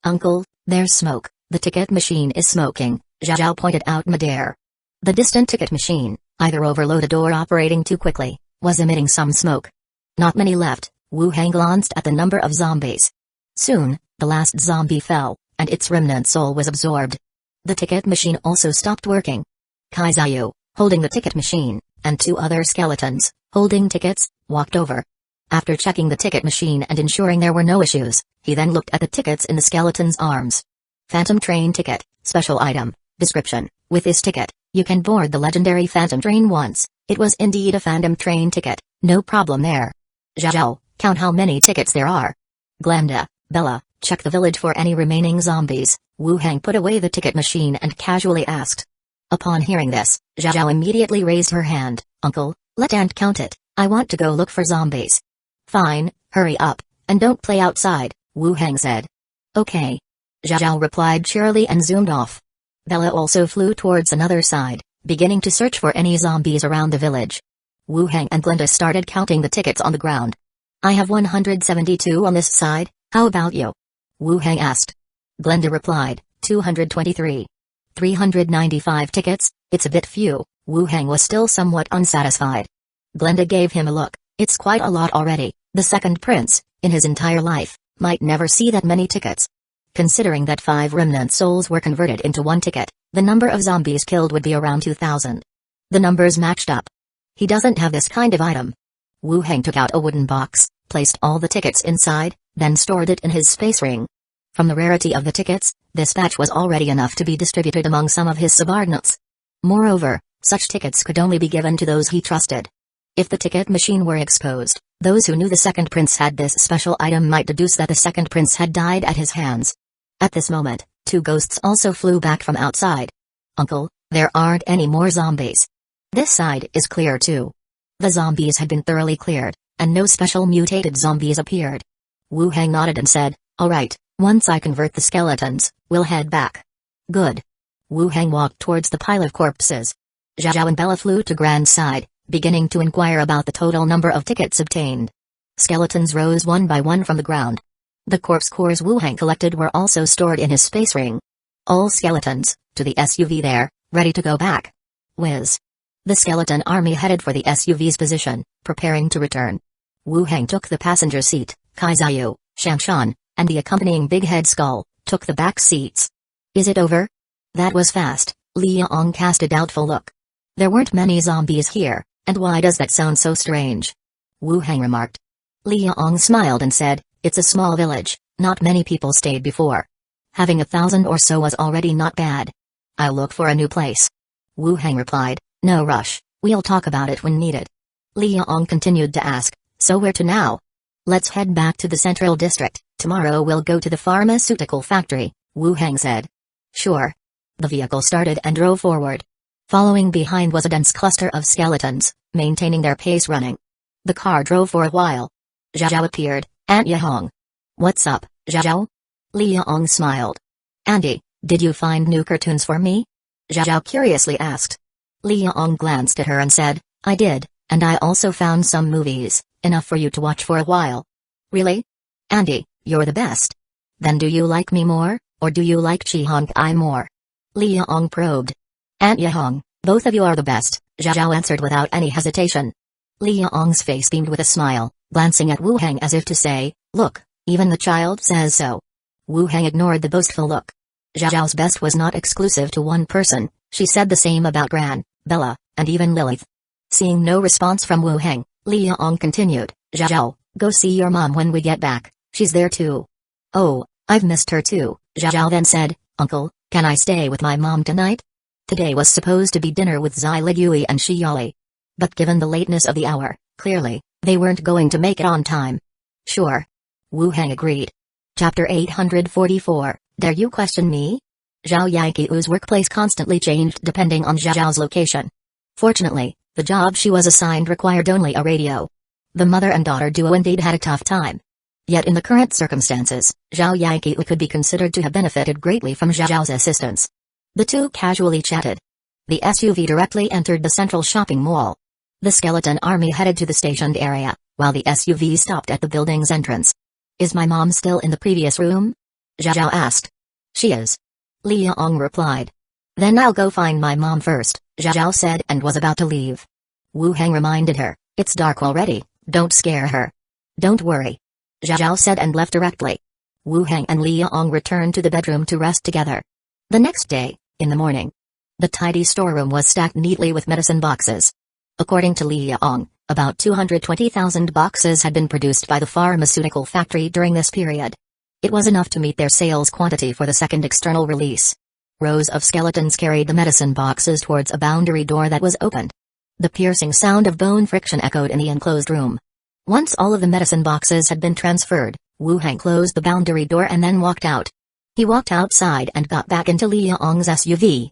"Uncle, there's smoke, the ticket machine is smoking," Zhao pointed out midair. The distant ticket machine, either overloaded or operating too quickly, was emitting some smoke. Not many left. Wu Heng glanced at the number of zombies. Soon, the last zombie fell, and its remnant soul was absorbed. The ticket machine also stopped working. Kaizayu, holding the ticket machine, and 2 other skeletons, holding tickets, walked over. After checking the ticket machine and ensuring there were no issues, he then looked at the tickets in the skeleton's arms. Phantom Train Ticket, Special Item, Description: With this ticket, you can board the legendary Phantom Train once. It was indeed a Phantom Train ticket, no problem there. Zhao, count how many tickets there are. Glenda, Bella, check the village for any remaining zombies. Wu Heng put away the ticket machine and casually asked. Upon hearing this, Zhao immediately raised her hand. "Uncle, let Aunt count it, I want to go look for zombies." "Fine, hurry up, and don't play outside," Wu Heng said. "Okay." Zhao replied cheerily and zoomed off. Bella also flew towards another side, beginning to search for any zombies around the village. Wu Heng and Glenda started counting the tickets on the ground. "I have 172 on this side, how about you?" Wu Heng asked. Glenda replied, 223. 395 tickets, it's a bit few. Wu Heng was still somewhat unsatisfied. Glenda gave him a look. "It's quite a lot already. The second prince, in his entire life, might never see that many tickets." Considering that 5 remnant souls were converted into 1 ticket, the number of zombies killed would be around 2,000. The numbers matched up. He doesn't have this kind of item. Wu Heng took out a wooden box, placed all the tickets inside, then stored it in his space ring. From the rarity of the tickets, this batch was already enough to be distributed among some of his subordinates. Moreover, such tickets could only be given to those he trusted. If the ticket machine were exposed, those who knew the second prince had this special item might deduce that the second prince had died at his hands. At this moment, 2 ghosts also flew back from outside. "Uncle, there aren't any more zombies. This side is clear too." The zombies had been thoroughly cleared, and no special mutated zombies appeared. Wu Heng nodded and said, "All right, Once I convert the skeletons, we'll head back. Good. Wu Heng walked towards the pile of corpses. Zhao and Bella flew to Gran's side, beginning to inquire about the total number of tickets obtained. Skeletons rose one by one from the ground. The corpse cores Wu Heng collected were also stored in his space ring. All skeletons, to the SUV there, ready to go back. Whiz. The skeleton army headed for the SUV's position, preparing to return. Wu Heng took the passenger seat, Kaizayu, Shanshan, and the accompanying big head skull, took the back seats. Is it over? That was fast. Liang cast a doubtful look. There weren't many zombies here, and why does that sound so strange? Wu Heng remarked. Liang smiled and said, it's a small village, not many people stayed before. Having 1,000 or so was already not bad. I'll look for a new place. Wu Heng replied, no rush, we'll talk about it when needed. Liang continued to ask, so where to now? Let's head back to the central district, tomorrow we'll go to the pharmaceutical factory, Wu Heng said. Sure. The vehicle started and drove forward. Following behind was a dense cluster of skeletons, maintaining their pace running. The car drove for a while. Zhao appeared, Aunt Yahong. What's up, Zhao? Liang smiled. Auntie, did you find new cartoons for me? Zhao curiously asked. Liang glanced at her and said, I did, and I also found some movies, enough for you to watch for a while. Really? Auntie, you're the best. Then do you like me more, or do you like Chi-Hong-Ai more? Liang probed. Aunt Yahong, both of you are the best, Zhao answered without any hesitation. Liang's face beamed with a smile, glancing at Wu Heng as if to say, look, even the child says so. Wu Heng ignored the boastful look. Zhao's best was not exclusive to one person, she said the same about Gran, Bella, and even Lilith. Seeing no response from Wu Heng, Liang continued, Zhao, go see your mom when we get back, she's there too. Oh, I've missed her too, Zhao then said, Uncle, can I stay with my mom tonight? Today was supposed to be dinner with Zai Ligui and Shiyali. But given the lateness of the hour, clearly, they weren't going to make it on time. Sure. Wu Heng agreed. Chapter 844, Dare You Question Me? Zhao Yanqiu's workplace constantly changed depending on Zhao's location. Fortunately, the job she was assigned required only a radio. The mother and daughter duo indeed had a tough time. Yet in the current circumstances, Zhao Yanqiu could be considered to have benefited greatly from Zhao's assistance. The two casually chatted. The SUV directly entered the central shopping mall. The skeleton army headed to the stationed area, while the SUV stopped at the building's entrance. Is my mom still in the previous room? Zhao asked. She is. Liang replied. Then I'll go find my mom first, Zhao said and was about to leave. Wu Heng reminded her, it's dark already, don't scare her. Don't worry. Zhao said and left directly. Wu Heng and Liang returned to the bedroom to rest together. The next day, in the morning, the tidy storeroom was stacked neatly with medicine boxes. According to Liang, about 220,000 boxes had been produced by the pharmaceutical factory during this period. It was enough to meet their sales quantity for the second external release. Rows of skeletons carried the medicine boxes towards a boundary door that was opened. The piercing sound of bone friction echoed in the enclosed room. Once all of the medicine boxes had been transferred, Wu Heng closed the boundary door and then walked out. He walked outside and got back into Liang's SUV.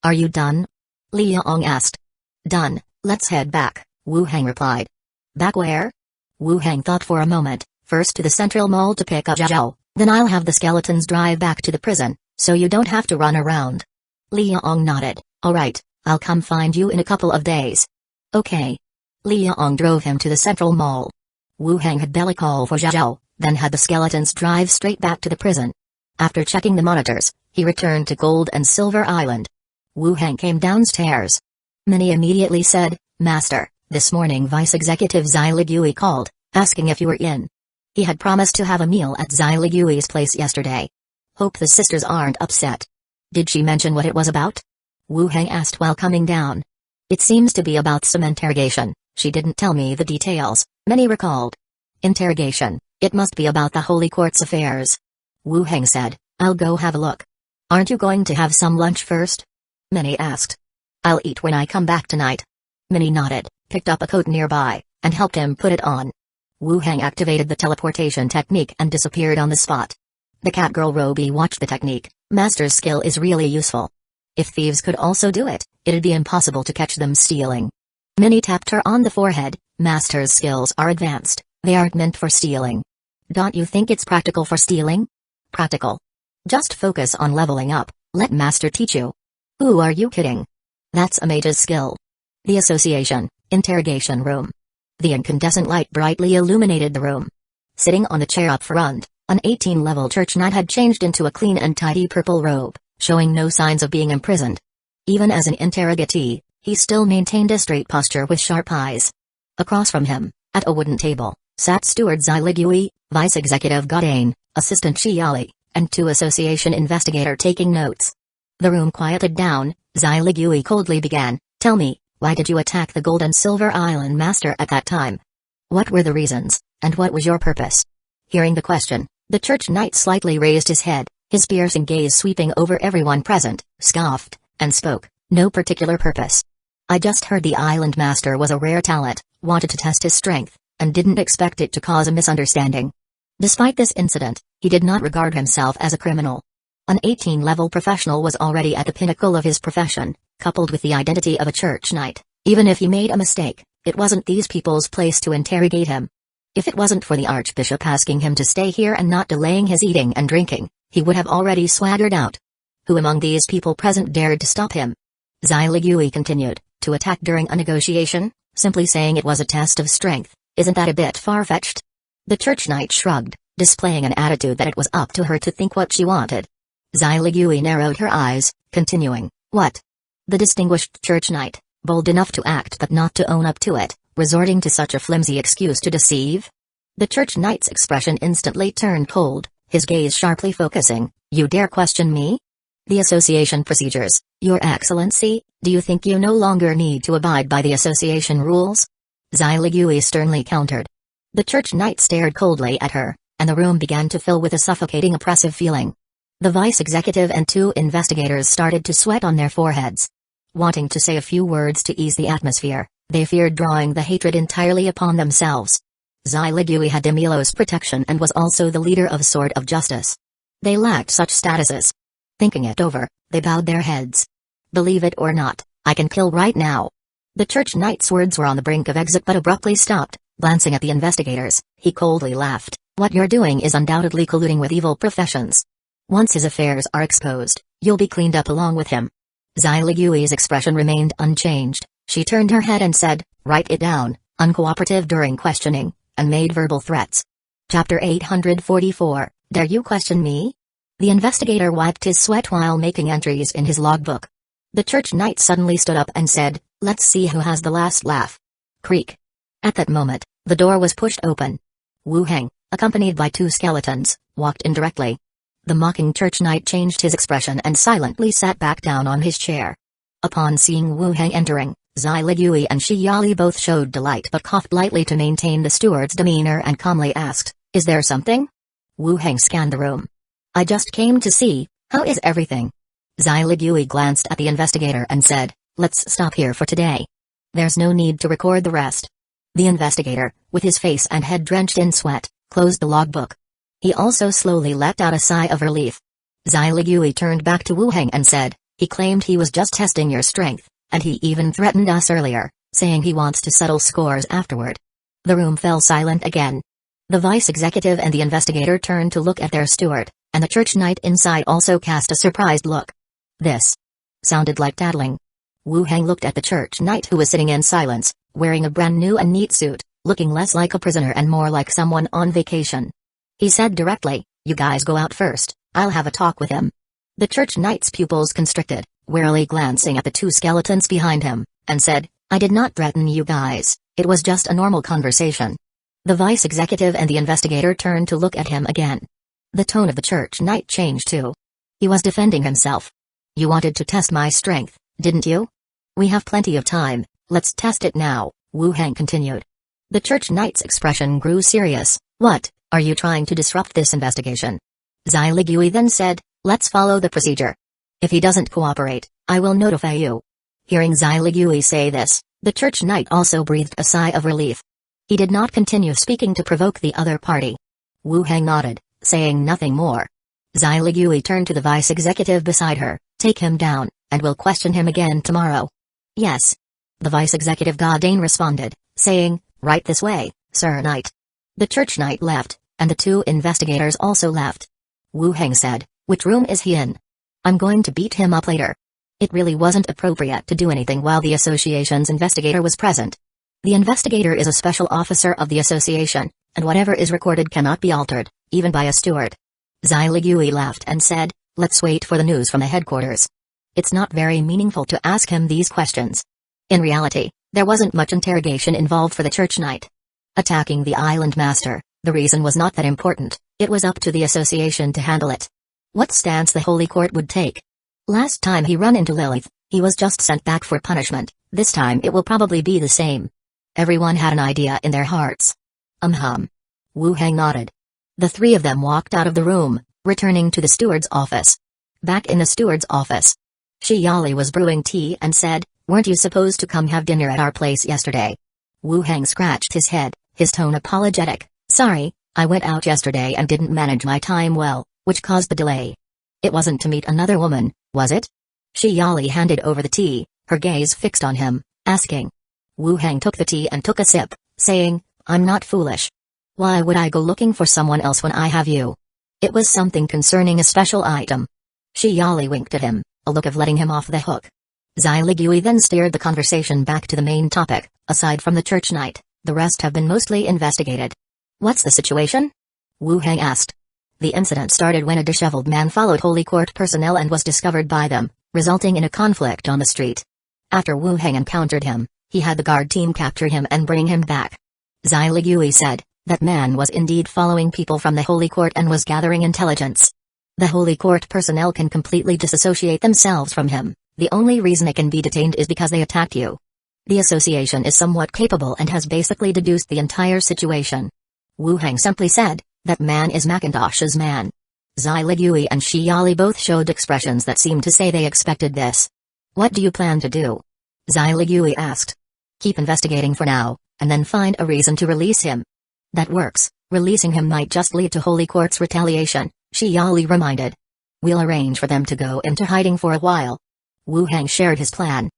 Are you done? Liang asked. Done, let's head back, Wu Heng replied. Back where? Wu Heng thought for a moment, first to the central mall to pick up Zhao, then I'll have the skeletons drive back to the prison, so you don't have to run around. Liang nodded, alright, I'll come find you in a couple of days. Okay. Liang drove him to the central mall. Wu Heng had Bella call for Zhao, then had the skeletons drive straight back to the prison. After checking the monitors, he returned to Gold and Silver Island. Wu Heng came downstairs. Minnie immediately said, Master, this morning Vice Executive Zai Ligui called, asking if you were in. He had promised to have a meal at Zai Ligui's place yesterday. Hope the sisters aren't upset. Did she mention what it was about? Wu Heng asked while coming down. It seems to be about some interrogation, she didn't tell me the details, Minnie recalled. Interrogation, it must be about the Holy Court's affairs. Wu Heng said, I'll go have a look. Aren't you going to have some lunch first? Minnie asked. I'll eat when I come back tonight. Minnie nodded, picked up a coat nearby, and helped him put it on. Wu Heng activated the teleportation technique and disappeared on the spot. The Catgirl Roby watched the technique. Master's skill is really useful. If thieves could also do it, it'd be impossible to catch them stealing. Minnie tapped her on the forehead. Master's skills are advanced, they aren't meant for stealing. Don't you think it's practical for stealing? Practical. Just focus on leveling up, let Master teach you. Who are you kidding? That's a mage's skill. The Association, Interrogation Room. The incandescent light brightly illuminated the room. Sitting on the chair up front, an 18-level church knight had changed into a clean and tidy purple robe, showing no signs of being imprisoned. Even as an interrogatee, he still maintained a straight posture with sharp eyes. Across from him, at a wooden table, sat Steward Zyligui, Vice Executive Godane, Assistant Shiali, and 2 Association investigator taking notes. The room quieted down. Zyligui coldly began, "Tell me, why did you attack the Gold and Silver Island Master at that time? What were the reasons, and what was your purpose?" Hearing the question, the church knight slightly raised his head, his piercing gaze sweeping over everyone present, scoffed, and spoke, "No particular purpose. I just heard the Island Master was a rare talent, wanted to test his strength, and didn't expect it to cause a misunderstanding." Despite this incident, he did not regard himself as a criminal. An 18-level professional was already at the pinnacle of his profession, coupled with the identity of a church knight. Even if he made a mistake, it wasn't these people's place to interrogate him. If it wasn't for the Archbishop asking him to stay here and not delaying his eating and drinking, he would have already swaggered out. Who among these people present dared to stop him? Zyligui continued, "To attack during a negotiation, simply saying it was a test of strength, isn't that a bit far-fetched?" The church knight shrugged, displaying an attitude that it was up to her to think what she wanted. Zyligui narrowed her eyes, continuing, "What?" The distinguished church knight, bold enough to act but not to own up to it, resorting to such a flimsy excuse to deceive? The church knight's expression instantly turned cold, his gaze sharply focusing, "You dare question me? The association procedures, Your Excellency, do you think you no longer need to abide by the association rules?" Zyligui sternly countered. The church knight stared coldly at her, and the room began to fill with a suffocating oppressive feeling. The vice executive and 2 investigators started to sweat on their foreheads. Wanting to say a few words to ease the atmosphere, they feared drawing the hatred entirely upon themselves. Zyligui had Emilo's protection and was also the leader of Sword of Justice. They lacked such statuses. Thinking it over, they bowed their heads. "Believe it or not, I can kill right now." The church knight's words were on the brink of exit but abruptly stopped. Glancing at the investigators, he coldly laughed, "What you're doing is undoubtedly colluding with evil professions. Once his affairs are exposed, you'll be cleaned up along with him." Zyligui's expression remained unchanged. She turned her head and said, "Write it down, uncooperative during questioning," and made verbal threats. Chapter 844, Dare You Question Me? The investigator wiped his sweat while making entries in his logbook. The church knight suddenly stood up and said, "Let's see who has the last laugh." Creak. At that moment, the door was pushed open. Wu Heng, accompanied by 2 skeletons, walked in directly. The mocking church knight changed his expression and silently sat back down on his chair. Upon seeing Wu Heng entering, Zyligui and Shiali both showed delight but coughed lightly to maintain the steward's demeanor and calmly asked, "Is there something?" Wu Heng scanned the room. "I just came to see, how is everything?" Zyligui glanced at the investigator and said, "Let's stop here for today. There's no need to record the rest." The investigator, with his face and head drenched in sweat, closed the logbook. He also slowly let out a sigh of relief. Zyligui turned back to Wu Heng and said, "He claimed he was just testing your strength, and he even threatened us earlier, saying he wants to settle scores afterward." The room fell silent again. The vice executive and the investigator turned to look at their steward, and the church knight inside also cast a surprised look. This sounded like tattling. Wu Heng looked at the church knight who was sitting in silence, wearing a brand new and neat suit, looking less like a prisoner and more like someone on vacation. He said directly, "You guys go out first, I'll have a talk with him." The church knight's pupils constricted, warily glancing at the 2 skeletons behind him, and said, "I did not threaten you guys, it was just a normal conversation." The vice executive and the investigator turned to look at him again. The tone of the church knight changed too. He was defending himself. "You wanted to test my strength, didn't you? We have plenty of time, let's test it now," Wu Heng continued. The church knight's expression grew serious. "What, are you trying to disrupt this investigation?" Zyligui then said, "Let's follow the procedure. If he doesn't cooperate, I will notify you." Hearing Zyligui say this, the church knight also breathed a sigh of relief. He did not continue speaking to provoke the other party. Wu Heng nodded, saying nothing more. Zyligui turned to the vice executive beside her, "Take him down, and we'll question him again tomorrow." "Yes." The vice executive Godane responded, saying, "Right this way, Sir Knight." The church knight left, and the 2 investigators also left. Wu Heng said, "Which room is he in? I'm going to beat him up later." It really wasn't appropriate to do anything while the association's investigator was present. The investigator is a special officer of the association, and whatever is recorded cannot be altered, even by a steward. Zai Ligui laughed and said, "Let's wait for the news from the headquarters." It's not very meaningful to ask him these questions. In reality, there wasn't much interrogation involved for the church knight. Attacking the island master, the reason was not that important, it was up to the association to handle it. What stance the Holy Court would take? Last time he run into Lilith, he was just sent back for punishment. This time it will probably be the same. Everyone had an idea in their hearts. Wu Heng nodded. The three of them walked out of the room, returning to the steward's office. Back in the steward's office, Shiyali was brewing tea and said, "Weren't you supposed to come have dinner at our place yesterday?" Wu Heng scratched his head, his tone apologetic. "Sorry, I went out yesterday and didn't manage my time well, which caused the delay." "It wasn't to meet another woman, was it?" Shiyali handed over the tea, her gaze fixed on him, asking. Wu Heng took the tea and took a sip, saying, "I'm not foolish. Why would I go looking for someone else when I have you?" It was something concerning a special item. Shiyali winked at him, a look of letting him off the hook. Zai Ligui then steered the conversation back to the main topic. Aside from the church knight, the rest have been mostly investigated. "What's the situation?" Wu Heng asked. The incident started when a disheveled man followed Holy Court personnel and was discovered by them, resulting in a conflict on the street. After Wu Heng encountered him, he had the guard team capture him and bring him back. Zai Ligui said, that man was indeed following people from the Holy Court and was gathering intelligence. The Holy Court personnel can completely disassociate themselves from him. The only reason they can be detained is because they attacked you. The association is somewhat capable and has basically deduced the entire situation. Wu Heng simply said, that man is Macintosh's man. Zai Ligui and Shiyali both showed expressions that seemed to say they expected this. "What do you plan to do?" Zai Ligui asked. "Keep investigating for now, and then find a reason to release him." "That works, releasing him might just lead to Holy Court's retaliation," Shiyali reminded. "We'll arrange for them to go into hiding for a while." Wu Heng shared his plan.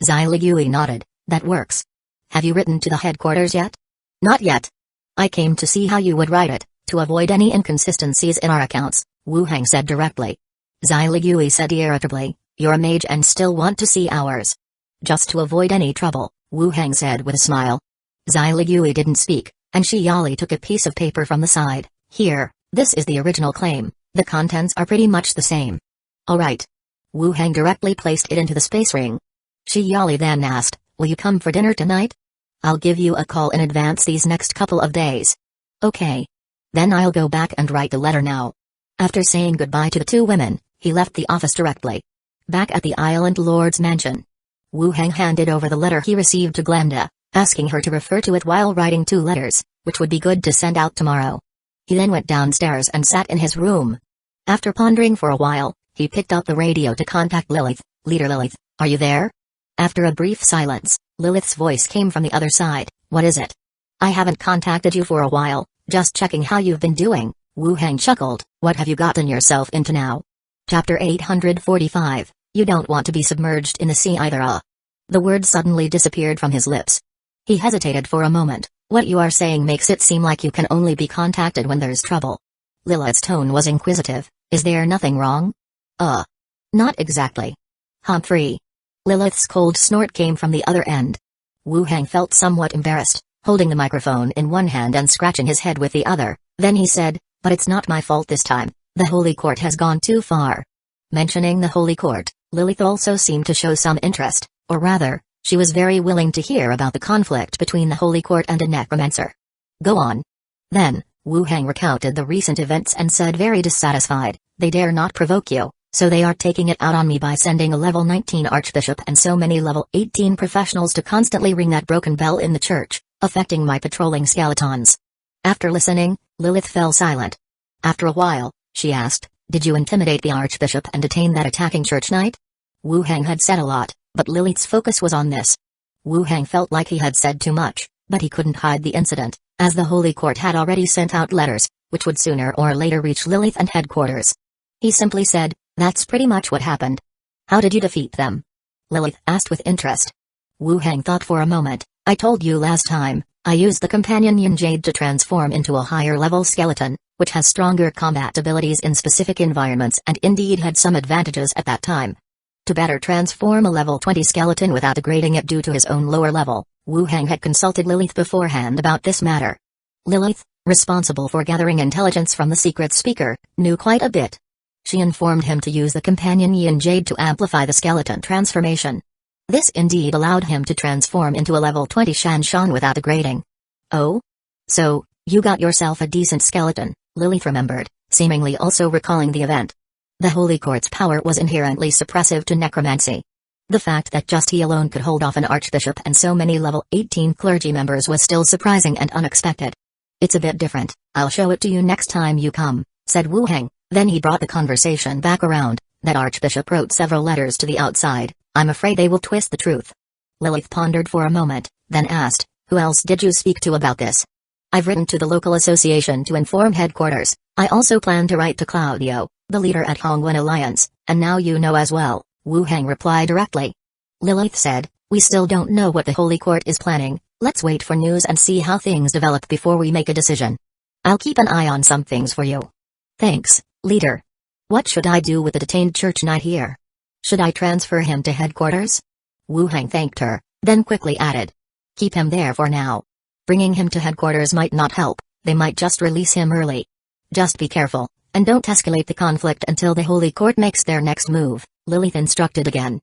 Zai Ligui nodded. "That works. Have you written to the headquarters yet?" "Not yet. I came to see how you would write it, to avoid any inconsistencies in our accounts," Wu Heng said directly. Zai Ligui said irritably, "You're a mage and still want to see ours." "Just to avoid any trouble," Wu Heng said with a smile. Zai Ligui didn't speak, and Shiyali took a piece of paper from the side. "Here, this is the original claim, the contents are pretty much the same." "All right." Wu Heng directly placed it into the space ring. Shiyali then asked, "Will you come for dinner tonight?" "I'll give you a call in advance these next couple of days." "Okay. Then I'll go back and write the letter now." After saying goodbye to the two women, he left the office directly. Back at the island lord's mansion, Wu Heng handed over the letter he received to Glenda, asking her to refer to it while writing 2 letters, which would be good to send out tomorrow. He then went downstairs and sat in his room. After pondering for a while, he picked up the radio to contact Lilith. "Leader Lilith, are you there?" After a brief silence, Lilith's voice came from the other side. "What is it?" "I haven't contacted you for a while, just checking how you've been doing." Wu Heng chuckled. "What have you gotten yourself into now?" Chapter 845, You don't want to be submerged in the sea either. The word suddenly disappeared from his lips. He hesitated for a moment. "What you are saying makes it seem like you can only be contacted when there's trouble." Lilith's tone was inquisitive. "Is there nothing wrong?" Not exactly." "Humphrey." Lilith's cold snort came from the other end. Wu Heng felt somewhat embarrassed, holding the microphone in one hand and scratching his head with the other. Then he said, "But it's not my fault this time. The Holy Court has gone too far." Mentioning the Holy Court, Lilith also seemed to show some interest, or rather, she was very willing to hear about the conflict between the Holy Court and a Necromancer. "Go on." Then, Wu Heng recounted the recent events and said very dissatisfied, "They dare not provoke you, so they are taking it out on me by sending a level 19 archbishop and so many level 18 professionals to constantly ring that broken bell in the church, affecting my patrolling skeletons." After listening, Lilith fell silent. After a while, she asked, "Did you intimidate the archbishop and detain that attacking church knight?" Wu Heng had said a lot, but Lilith's focus was on this. Wu Heng felt like he had said too much, but he couldn't hide the incident, as the Holy Court had already sent out letters, which would sooner or later reach Lilith and headquarters. He simply said, "That's pretty much what happened." "How did you defeat them?" Lilith asked with interest. Wu Heng thought for a moment. "I told you last time, I used the companion Yin Jade to transform into a higher level skeleton, which has stronger combat abilities in specific environments and indeed had some advantages at that time. To better transform a level 20 skeleton without degrading it due to his own lower level, Wu Heng had consulted Lilith beforehand about this matter. Lilith, responsible for gathering intelligence from the secret speaker, knew quite a bit. She informed him to use the companion Yin Jade to amplify the skeleton transformation. This indeed allowed him to transform into a level 20 Shanshan without degrading. Oh? So, you got yourself a decent skeleton, Lilith remembered, seemingly also recalling the event. The Holy Court's power was inherently suppressive to necromancy. The fact that just he alone could hold off an archbishop and so many level 18 clergy members was still surprising and unexpected. It's a bit different, I'll show it to you next time you come, said Wu Heng. Then he brought the conversation back around. That archbishop wrote several letters to the outside. I'm afraid they will twist the truth. Lilith pondered for a moment, then asked, who else did you speak to about this? I've written to the local association to inform headquarters. I also plan to write to Claudio, the leader at Hongwen Alliance, and now you know as well, Wu Heng replied directly. Lilith said, we still don't know what the Holy Court is planning. Let's wait for news and see how things develop before we make a decision. I'll keep an eye on some things for you. Thanks, leader. What should I do with the detained church knight here? Should I transfer him to headquarters? Wu Heng thanked her, then quickly added. Keep him there for now. Bringing him to headquarters might not help, they might just release him early. Just be careful, and don't escalate the conflict until the Holy Court makes their next move, Lilith instructed again.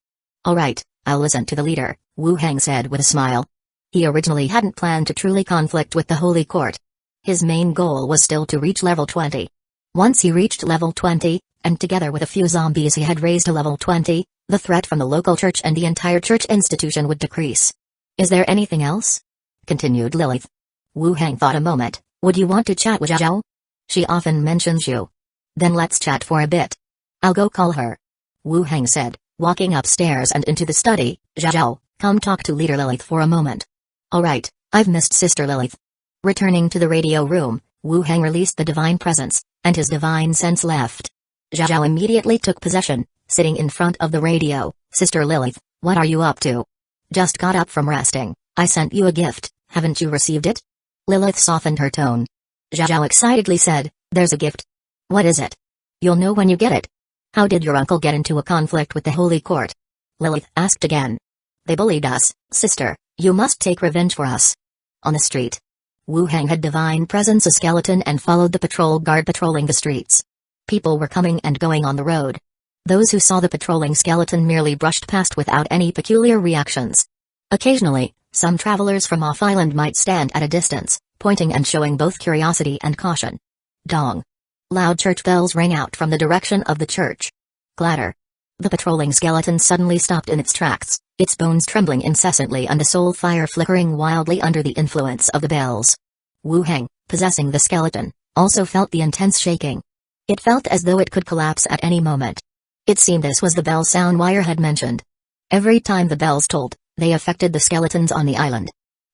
Alright, I'll listen to the leader, Wu Heng said with a smile. He originally hadn't planned to truly conflict with the Holy Court. His main goal was still to reach level 20. Once he reached level 20, and together with a few zombies he had raised to level 20, the threat from the local church and the entire church institution would decrease. Is there anything else? Continued Lilith. Wu Heng thought a moment. Would you want to chat with Zhao? She often mentions you. Then let's chat for a bit. I'll go call her. Wu Heng said, walking upstairs and into the study. Zhao, come talk to Leader Lilith for a moment. Alright, I've missed Sister Lilith. Returning to the radio room, Wu Heng released the divine presence, and his divine sense left. Zhao immediately took possession, sitting in front of the radio. Sister Lilith, what are you up to? Just got up from resting. I sent you a gift, haven't you received it? Lilith softened her tone. Zhao excitedly said, there's a gift. What is it? You'll know when you get it. How did your uncle get into a conflict with the Holy Court? Lilith asked again. They bullied us, sister, you must take revenge for us. On the street. Wu Heng had divine presence a skeleton and followed the patrol guard patrolling the streets. People were coming and going on the road. Those who saw the patrolling skeleton merely brushed past without any peculiar reactions. Occasionally, some travelers from off-island might stand at a distance, pointing and showing both curiosity and caution. Dong. Loud church bells rang out from the direction of the church. Clatter. The patrolling skeleton suddenly stopped in its tracks, its bones trembling incessantly and the soul fire flickering wildly under the influence of the bells. Wu Heng, possessing the skeleton, also felt the intense shaking. It felt as though it could collapse at any moment. It seemed this was the bell sound Wire had mentioned. Every time the bells tolled, they affected the skeletons on the island.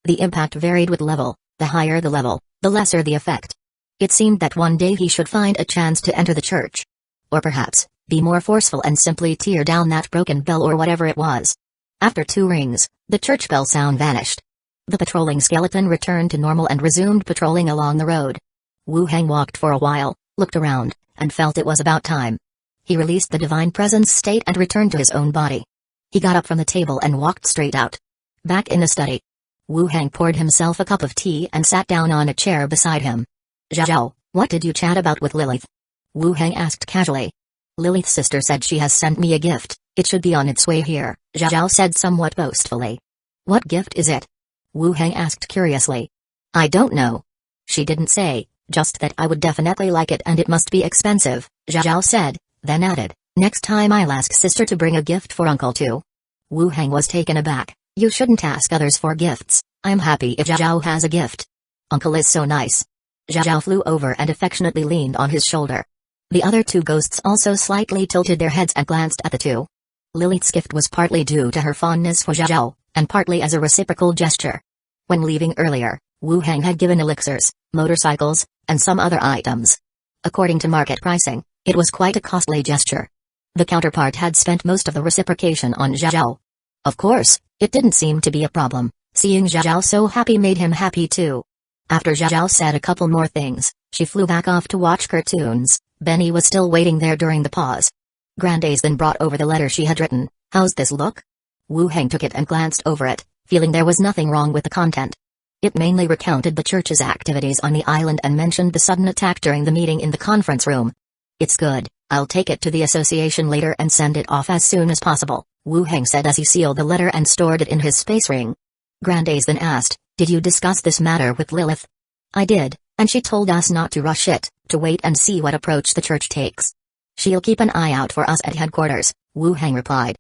The impact varied with level, the higher the level, the lesser the effect. It seemed that one day he should find a chance to enter the church. Or perhaps, be more forceful and simply tear down that broken bell or whatever it was. After 2 rings, the church bell sound vanished. The patrolling skeleton returned to normal and resumed patrolling along the road. Wu Heng walked for a while, looked around, and felt it was about time. He released the divine presence state and returned to his own body. He got up from the table and walked straight out. Back in the study. Wu Heng poured himself a cup of tea and sat down on a chair beside him. Zhao, what did you chat about with Lilith? Wu Heng asked casually. Lilith's sister said she has sent me a gift, it should be on its way here, Zhao said somewhat boastfully. What gift is it? Wu Heng asked curiously. I don't know. She didn't say, just that I would definitely like it and it must be expensive, Zhao said, then added, next time I'll ask sister to bring a gift for uncle too. Wu Heng was taken aback. You shouldn't ask others for gifts, I'm happy if Zhao has a gift. Uncle is so nice. Zhao flew over and affectionately leaned on his shoulder. The other 2 ghosts also slightly tilted their heads and glanced at the 2. Lilith's gift was partly due to her fondness for Zhao, and partly as a reciprocal gesture. When leaving earlier, Wu Heng had given elixirs, motorcycles, and some other items. According to market pricing, it was quite a costly gesture. The counterpart had spent most of the reciprocation on Zhao. Of course, it didn't seem to be a problem. Seeing Zhao so happy made him happy too. After Zhao said a couple more things, She flew back off to watch cartoons. Benny was still waiting there during the pause. Grandes then brought over the letter she had written. How's this look? Wu Heng took it and glanced over it, feeling there was nothing wrong with the content. It mainly recounted the church's activities on the island and mentioned the sudden attack during the meeting in the conference room. It's good, I'll take it to the association later and send it off as soon as possible, Wu Heng said as he sealed the letter and stored it in his space ring. Grandes then asked, did you discuss this matter with Lilith? I did, and she told us not to rush it, to wait and see what approach the church takes. She'll keep an eye out for us at headquarters, Wu Heng replied.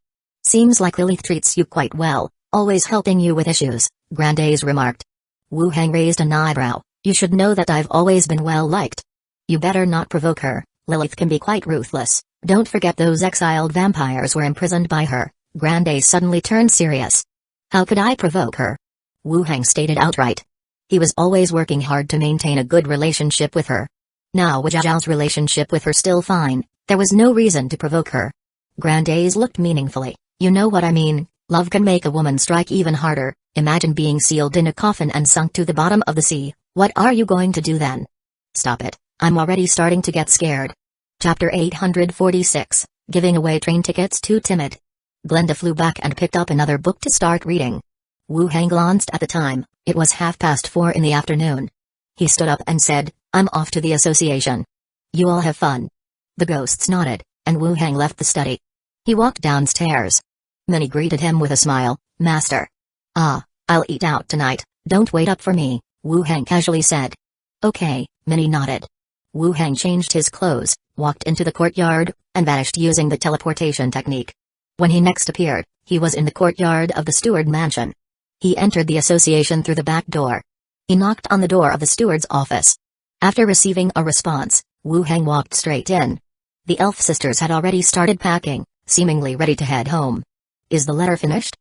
Seems like Lilith treats you quite well, always helping you with issues, Grandes remarked. Wu Heng raised an eyebrow. You should know that I've always been well liked. You better not provoke her, Lilith can be quite ruthless. Don't forget those exiled vampires were imprisoned by her. Grandes suddenly turned serious. How could I provoke her? Wu Heng stated outright. He was always working hard to maintain a good relationship with her. Now with Zhao's relationship with her still fine, there was no reason to provoke her. Grandes looked meaningfully. You know what I mean, love can make a woman strike even harder. Imagine being sealed in a coffin and sunk to the bottom of the sea. What are you going to do then? Stop it, I'm already starting to get scared. Chapter 846, Giving Away Train Tickets Too Timid. Glenda flew back and picked up another book to start reading. Wu Heng glanced at the time. It was 4:30 in the afternoon. He stood up and said, I'm off to the association. You all have fun. The ghosts nodded, and Wu Heng left the study. He walked downstairs. Minnie greeted him with a smile. Master. Ah, I'll eat out tonight, don't wait up for me, Wu Heng casually said. Okay, Minnie nodded. Wu Heng changed his clothes, walked into the courtyard, and vanished using the teleportation technique. When he next appeared, he was in the courtyard of the steward mansion. He entered the association through the back door. He knocked on the door of the steward's office. After receiving a response, Wu Heng walked straight in. The elf sisters had already started packing, seemingly ready to head home. Is the letter finished?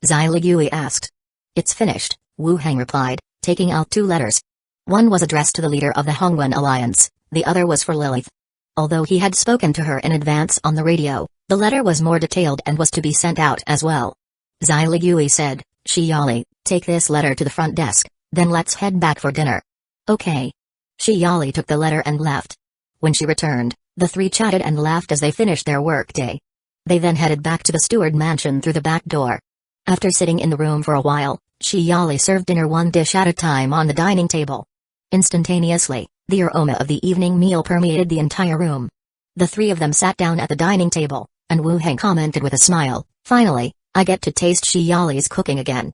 Zailigui asked. It's finished, Wu Heng replied, taking out 2 letters. One was addressed to the leader of the Hongwen Alliance, the other was for Lilith. Although he had spoken to her in advance on the radio, the letter was more detailed and was to be sent out as well. Zailigui said, Shiyali, take this letter to the front desk, then let's head back for dinner. Okay. Shiyali took the letter and left. When she returned, the 3 chatted and laughed as they finished their workday. They then headed back to the steward mansion through the back door. After sitting in the room for a while, Shiyali served dinner 1 dish at a time on the dining table. Instantaneously, the aroma of the evening meal permeated the entire room. The 3 of them sat down at the dining table, and Wu Heng commented with a smile, finally, I get to taste Shiyali's cooking again.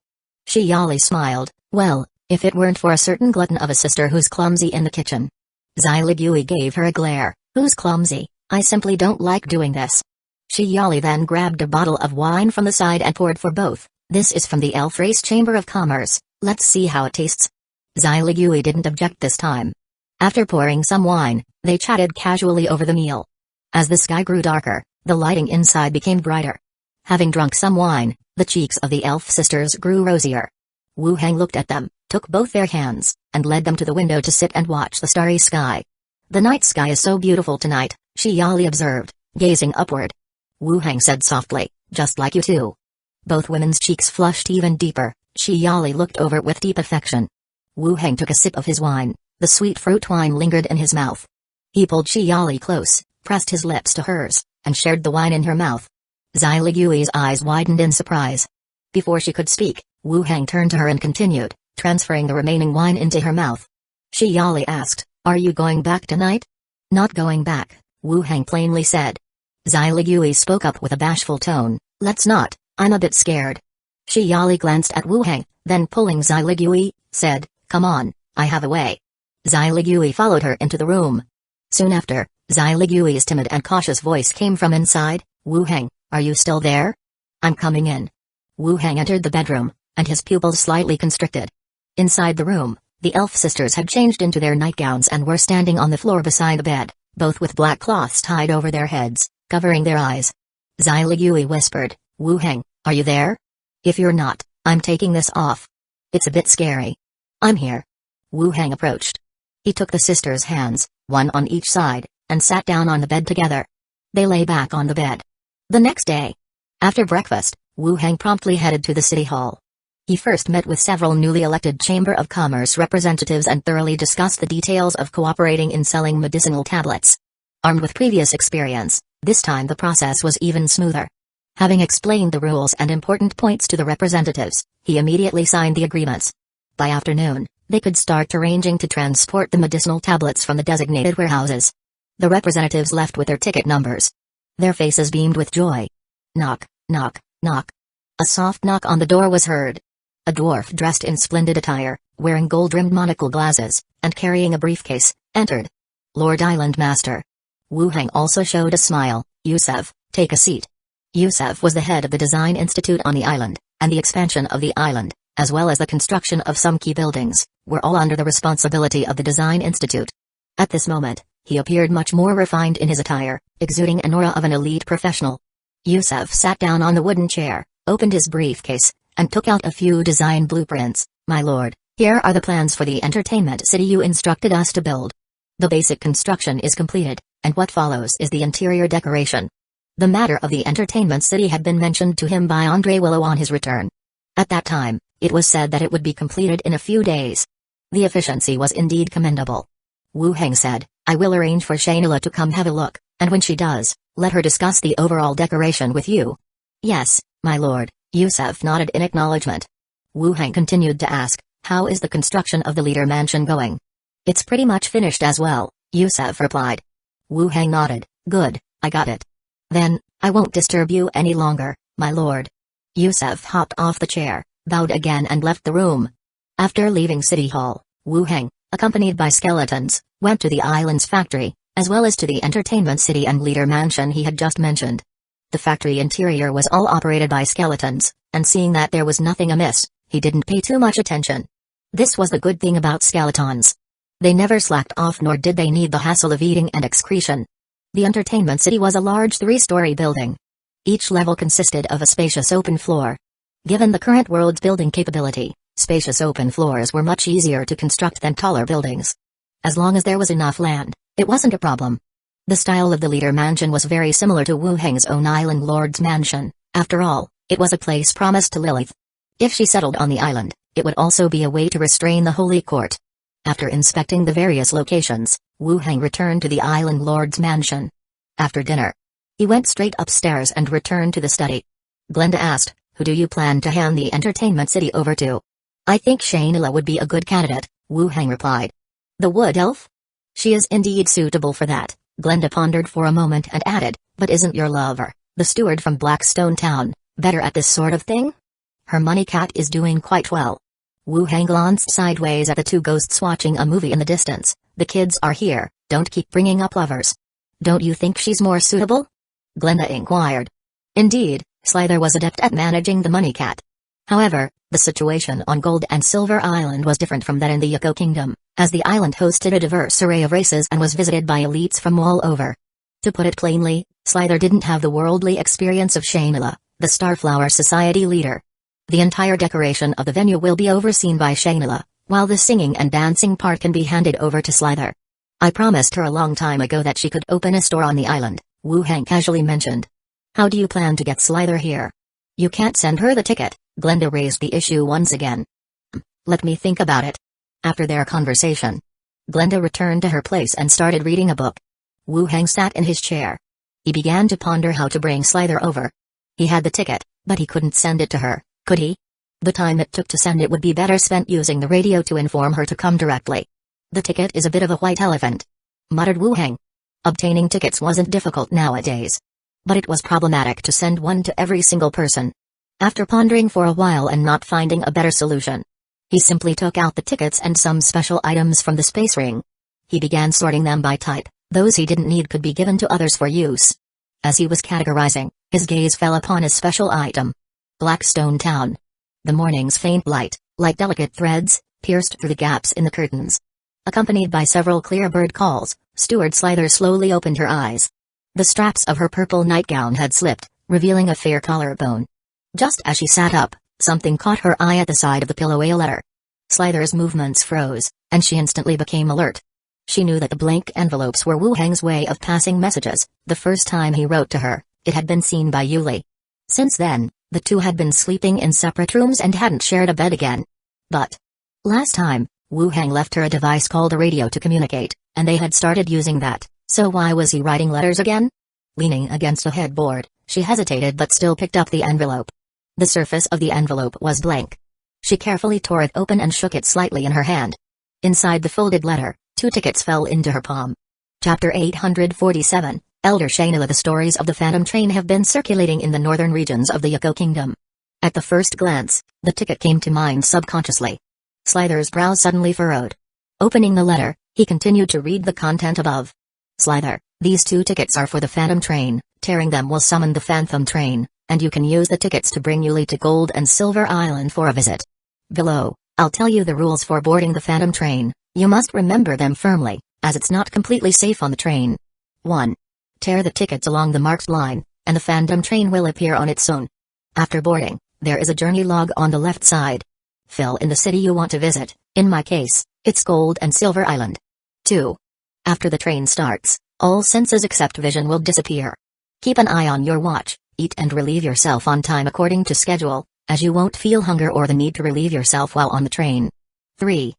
Shiyali smiled, well, if it weren't for a certain glutton of a sister who's clumsy in the kitchen. Zailigui gave her a glare, who's clumsy? I simply don't like doing this. Shiyali then grabbed a bottle of wine from the side and poured for both. This is from the Elf Race Chamber of Commerce, let's see how it tastes. Zailigui didn't object this time. After pouring some wine, they chatted casually over the meal. As the sky grew darker, the lighting inside became brighter. Having drunk some wine, the cheeks of the elf sisters grew rosier. Wu Heng looked at them, took both their hands, and led them to the window to sit and watch the starry sky. The night sky is so beautiful tonight, Shiyali observed, gazing upward. Wu Heng said softly, just like you two. Both women's cheeks flushed even deeper. Shiyali looked over with deep affection. Wu Heng took a sip of his wine. The sweet fruit wine lingered in his mouth. He pulled Shiyali close, pressed his lips to hers, and shared the wine in her mouth. Zailigui's eyes widened in surprise. Before she could speak, Wu Heng turned to her and continued, transferring the remaining wine into her mouth. Shiyali asked, are you going back tonight? Not going back, Wu Heng plainly said. Zailigui spoke up with a bashful tone, let's not, I'm a bit scared. Shiyali glanced at Wu Heng, then pulling Zailigui, said, come on, I have a way. Zailigui followed her into the room. Soon after, Zailigui's timid and cautious voice came from inside, Wu Heng, are you still there? I'm coming in. Wu Heng entered the bedroom, and his pupils slightly constricted. Inside the room, the elf sisters had changed into their nightgowns and were standing on the floor beside the bed, both with black cloths tied over their heads, covering their eyes. Zailigui whispered, Wu Heng, are you there? If you're not, I'm taking this off. It's a bit scary. I'm here. Wu Heng approached. He took the sisters' hands, one on each side, and sat down on the bed together. They lay back on the bed. The next day, after breakfast, Wu Heng promptly headed to the city hall. He first met with several newly elected Chamber of Commerce representatives and thoroughly discussed the details of cooperating in selling medicinal tablets. Armed with previous experience, this time the process was even smoother. Having explained the rules and important points to the representatives, he immediately signed the agreements. By afternoon, they could start arranging to transport the medicinal tablets from the designated warehouses. The representatives left with their ticket numbers. Their faces beamed with joy. Knock, knock, knock. A soft knock on the door was heard. A dwarf dressed in splendid attire, wearing gold-rimmed monocle glasses, and carrying a briefcase, entered. Lord Island Master. Wu Heng also showed a smile. Yusef, take a seat. Yusef was the head of the Design Institute on the island, and the expansion of the island, as well as the construction of some key buildings, were all under the responsibility of the Design Institute. At this moment, he appeared much more refined in his attire, exuding an aura of an elite professional. Yusef sat down on the wooden chair, opened his briefcase, and took out a few design blueprints. My lord, here are the plans for the entertainment city you instructed us to build. The basic construction is completed, and what follows is the interior decoration. The matter of the entertainment city had been mentioned to him by Andre Willow on his return. At that time, it was said that it would be completed in a few days. The efficiency was indeed commendable. Wu Heng said, I will arrange for Shainila to come have a look, and when she does, let her discuss the overall decoration with you. Yes, my lord, Yusef nodded in acknowledgement. Wu Heng continued to ask, how is the construction of the leader mansion going? It's pretty much finished as well, Yusef replied. Wu Heng nodded, good, I got it. Then, I won't disturb you any longer, my lord. Yusef hopped off the chair, bowed again and left the room. After leaving City Hall, Wu Heng, accompanied by skeletons, went to the island's factory, as well as to the entertainment city and leader mansion he had just mentioned. The factory interior was all operated by skeletons, and seeing that there was nothing amiss, he didn't pay too much attention. This was the good thing about skeletons. They never slacked off nor did they need the hassle of eating and excretion. The entertainment city was a large 3-story building. Each level consisted of a spacious open floor. Given the current world's building capability, spacious open floors were much easier to construct than taller buildings. As long as there was enough land, it wasn't a problem. The style of the leader mansion was very similar to Wu Heng's own island lord's mansion. After all, it was a place promised to Lilith. If she settled on the island, it would also be a way to restrain the Holy Court. After inspecting the various locations, Wu Heng returned to the island lord's mansion. After dinner, he went straight upstairs and returned to the study. Glenda asked, who do you plan to hand the entertainment city over to? I think Shainila would be a good candidate, Wu Heng replied. The wood elf? She is indeed suitable for that, Glenda pondered for a moment and added, but isn't your lover, the steward from Blackstone Town, better at this sort of thing? Her money cat is doing quite well. Wu Heng glanced sideways at the two ghosts watching a movie in the distance. The kids are here, don't keep bringing up lovers. Don't you think she's more suitable? Glenda inquired. Indeed, Slither was adept at managing the money cat. However, the situation on Gold and Silver Island was different from that in the Hueco Kingdom, as the island hosted a diverse array of races and was visited by elites from all over. To put it plainly, Slither didn't have the worldly experience of Shainila, the Starflower Society leader. The entire decoration of the venue will be overseen by Shainila, while the singing and dancing part can be handed over to Slither. I promised her a long time ago that she could open a store on the island, Wu Heng casually mentioned. How do you plan to get Slither here? You can't send her the ticket, Glenda raised the issue once again. Let me think about it. After their conversation, Glenda returned to her place and started reading a book. Wu Heng sat in his chair. He began to ponder how to bring Slither over. He had the ticket, but he couldn't send it to her, could he? The time it took to send it would be better spent using the radio to inform her to come directly. The ticket is a bit of a white elephant, muttered Wu Heng. Obtaining tickets wasn't difficult nowadays. But it was problematic to send one to every single person. After pondering for a while and not finding a better solution, he simply took out the tickets and some special items from the space ring. He began sorting them by type. Those he didn't need could be given to others for use. As he was categorizing, his gaze fell upon a special item. Blackstone Town. The morning's faint light, like delicate threads, pierced through the gaps in the curtains. Accompanied by several clear bird calls, Steward Slither slowly opened her eyes. The straps of her purple nightgown had slipped, revealing a fair collarbone. Just as she sat up, something caught her eye at the side of the pillow. A letter. Slither's movements froze, and she instantly became alert. She knew that the blank envelopes were Wu Heng's way of passing messages. The first time he wrote to her, it had been seen by Yuli. Since then, The two had been sleeping in separate rooms and hadn't shared a bed again. But last time, Wu Hang left her a device called a radio to communicate, and they had started using that, so why was he writing letters again? Leaning against a headboard, she hesitated but still picked up the envelope. The surface of the envelope was blank. She carefully tore it open and shook it slightly in her hand. Inside the folded letter, 2 tickets fell into her palm. Chapter 847, Elder Shainila. The stories of the Phantom Train have been circulating in the northern regions of the Hueco Kingdom. At the first glance, the ticket came to mind subconsciously. Slither's brows suddenly furrowed. Opening the letter, he continued to read the content above. Slither, these 2 tickets are for the Phantom Train. Tearing them will summon the Phantom Train, and you can use the tickets to bring Yuli to Gold and Silver Island for a visit. Below, I'll tell you the rules for boarding the Phantom Train. You must remember them firmly, as it's not completely safe on the train. 1. Tear the tickets along the marked line, and the Phantom Train will appear on its own. After boarding, there is a journey log on the left side. Fill in the city you want to visit. In my case, it's Gold and Silver Island. 2. After the train starts, all senses except vision will disappear. Keep an eye on your watch, eat and relieve yourself on time according to schedule, as you won't feel hunger or the need to relieve yourself while on the train. 3.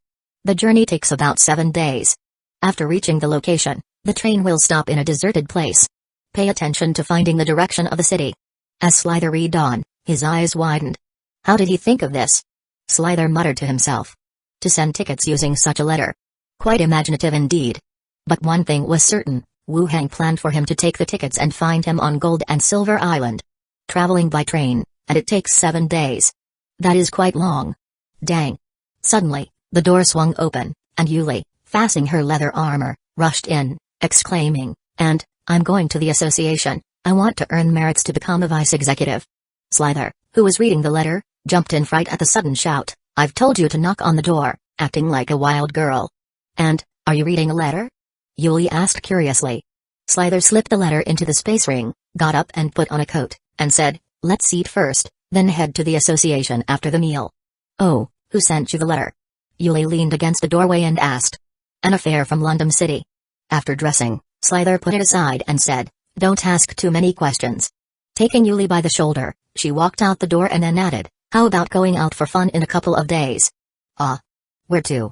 The journey takes about 7 days. After reaching the location, the train will stop in a deserted place. Pay attention to finding the direction of the city. As Slither read on, his eyes widened. How did he think of this? Slither muttered to himself. To send tickets using such a letter. Quite imaginative indeed. But one thing was certain, Wu Hang planned for him to take the tickets and find him on Gold and Silver Island. Traveling by train, and it takes 7 days. That is quite long. Dang. Suddenly, the door swung open, and Yuli, fastening her leather armor, rushed in, exclaiming, "And, I'm going to the association. I want to earn merits to become a vice executive." Slither, who was reading the letter, jumped in fright at the sudden shout. "I've told you to knock on the door," acting like a wild girl. "And, are you reading a letter?" Yuli asked curiously. Slither slipped the letter into the space ring, got up and put on a coat, and said, "Let's eat first, then head to the association after the meal." "Oh, who sent you the letter?" Yuli leaned against the doorway and asked. "An affair from London City." After dressing, Slither put it aside and said, "Don't ask too many questions." Taking Yuli by the shoulder, she walked out the door and then added, "How about going out for fun in a couple of days?" "Ah. Where to?"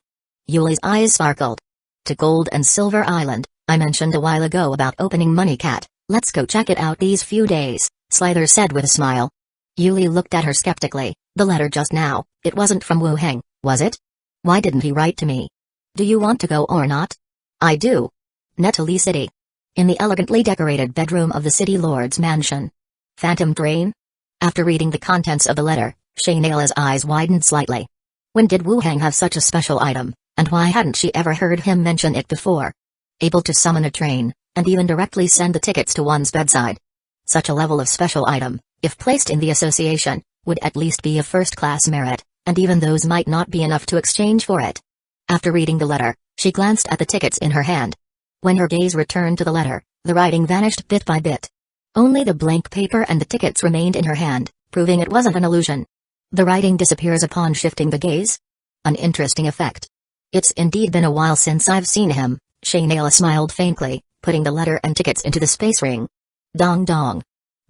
Yuli's eyes sparkled. "To Gold and Silver Island. I mentioned a while ago about opening Money Cat. Let's go check it out these few days," Slither said with a smile. Yuli looked at her skeptically. "The letter just now, it wasn't from Wu Hang, was it? Why didn't he write to me? Do you want to go or not?" "I do." Netali City. In the elegantly decorated bedroom of the city lord's mansion. Phantom Train? After reading the contents of the letter, Shainila's eyes widened slightly. When did Wu Hang have such a special item, and why hadn't she ever heard him mention it before? Able to summon a train, and even directly send the tickets to one's bedside. Such a level of special item, if placed in the association, would at least be a first-class merit, and even those might not be enough to exchange for it. After reading the letter, she glanced at the tickets in her hand. When her gaze returned to the letter, the writing vanished bit by bit. Only the blank paper and the tickets remained in her hand, proving it wasn't an illusion. The writing disappears upon shifting the gaze? An interesting effect. "It's indeed been a while since I've seen him," Shainila smiled faintly, putting the letter and tickets into the space ring. Dong dong.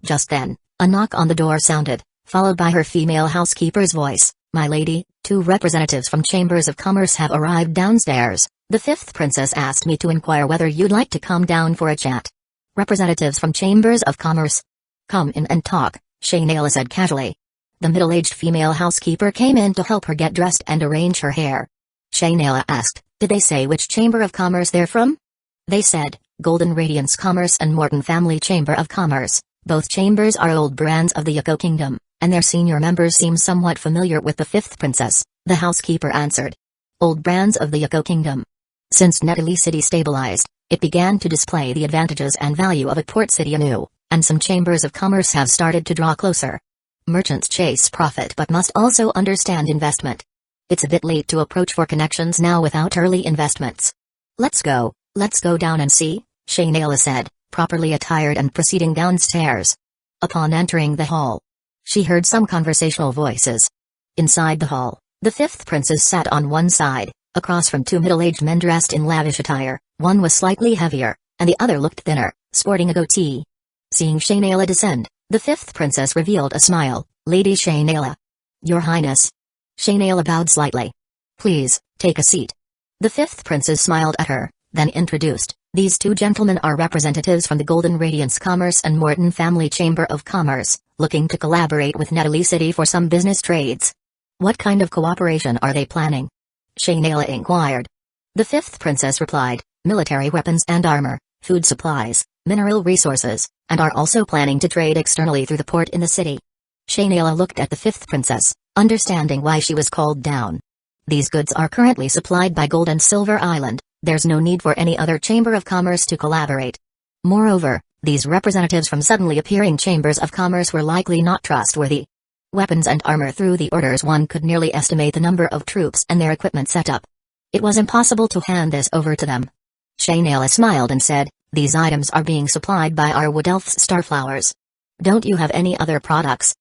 Just then, a knock on the door sounded, followed by her female housekeeper's voice. "My lady, 2 representatives from Chambers of Commerce have arrived downstairs. The 5th princess asked me to inquire whether you'd like to come down for a chat." "Representatives from Chambers of Commerce? Come in and talk," Shainila said casually. The middle-aged female housekeeper came in to help her get dressed and arrange her hair. Shainila asked, "Did they say which Chamber of Commerce they're from?" "They said, Golden Radiance Commerce and Morton Family Chamber of Commerce. Both chambers are old brands of the Hueco Kingdom, and their senior members seem somewhat familiar with the 5th princess," the housekeeper answered. "Old brands of the Hueco Kingdom." Since Netali City stabilized, it began to display the advantages and value of a port city anew, and some chambers of commerce have started to draw closer. Merchants chase profit but must also understand investment. It's a bit late to approach for connections now without early investments. Let's go down and see," Shainila said, properly attired and proceeding downstairs. Upon entering the hall, she heard some conversational voices. Inside the hall, the 5th princess sat on one side, across from 2 middle-aged men dressed in lavish attire. One was slightly heavier, and the other looked thinner, sporting a goatee. Seeing Shainila descend, the 5th princess revealed a smile. Lady Shainala. Your Highness. Shainala bowed slightly. Please, take a seat. The fifth princess smiled at her, then introduced, these two gentlemen are representatives from the Golden Radiance Commerce and Morton Family Chamber of Commerce, looking to collaborate with Netali City for some business trades. What kind of cooperation are they planning? Shainala inquired. The fifth princess replied, military weapons and armor, food supplies, mineral resources, and are also planning to trade externally through the port in the city. Shainala looked at the fifth princess, understanding why she was called down. These goods are currently supplied by Gold and Silver Island, there's no need for any other chamber of commerce to collaborate. Moreover, these representatives from suddenly appearing chambers of commerce were likely not trustworthy. Weapons and armor through the orders, one could nearly estimate the number of troops and their equipment set up. It was impossible to hand this over to them. Shainala smiled and said, these items are being supplied by our Wood Elf's Starflowers. Don't you have any other products?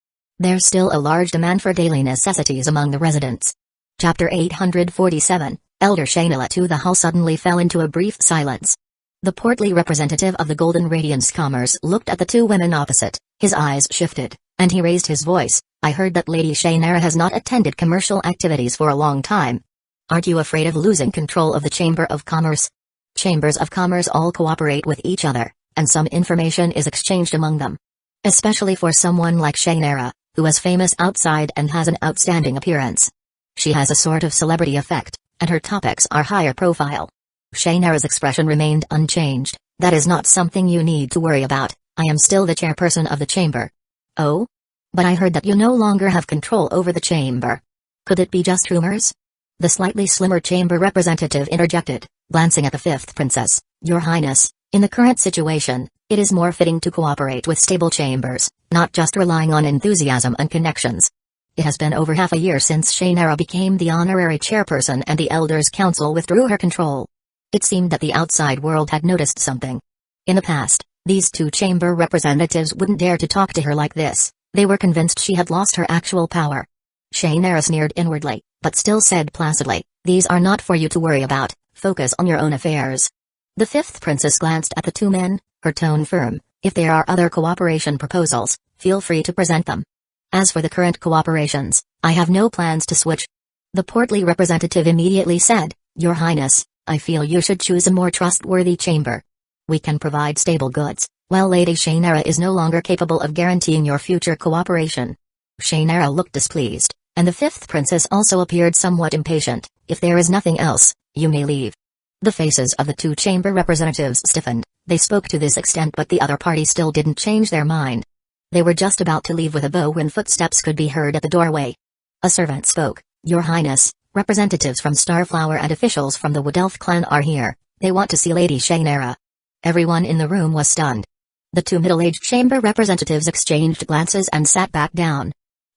There's still a large demand for daily necessities among the residents. Chapter 847, Elder Shainala to the hall suddenly fell into a brief silence. The portly representative of the Golden Radiance Commerce looked at the two women opposite, his eyes shifted, and he raised his voice, I heard that Lady Shainara has not attended commercial activities for a long time. Aren't you afraid of losing control of the Chamber of Commerce? Chambers of Commerce all cooperate with each other, and some information is exchanged among them. Especially for someone like Shainara, who is famous outside and has an outstanding appearance. She has a sort of celebrity effect, and her topics are higher profile. Shainara's expression remained unchanged. That is not something you need to worry about, I am still the chairperson of the chamber. Oh? But I heard that you no longer have control over the chamber. Could it be just rumors? The slightly slimmer chamber representative interjected, glancing at the fifth princess, Your Highness, in the current situation, it is more fitting to cooperate with stable chambers, not just relying on enthusiasm and connections. It has been over half a year since Shainara became the honorary chairperson and the Elders' Council withdrew her control. It seemed that the outside world had noticed something. In the past, these two chamber representatives wouldn't dare to talk to her like this, they were convinced she had lost her actual power. Shainara sneered inwardly, but still said placidly, these are not for you to worry about, focus on your own affairs. The fifth princess glanced at the two men, her tone firm, if there are other cooperation proposals, feel free to present them. As for the current cooperations, I have no plans to switch. The portly representative immediately said, Your Highness, I feel you should choose a more trustworthy chamber. We can provide stable goods, while Lady Shainara is no longer capable of guaranteeing your future cooperation. Shainara looked displeased, and the fifth princess also appeared somewhat impatient. If there is nothing else, you may leave. The faces of the two chamber representatives stiffened. They spoke to this extent, but the other party still didn't change their mind. They were just about to leave with a bow when footsteps could be heard at the doorway. A servant spoke, Your Highness, representatives from Starflower and officials from the Wood Elf clan are here. They want to see Lady Shainara. Everyone in the room was stunned. The two middle-aged chamber representatives exchanged glances and sat back down.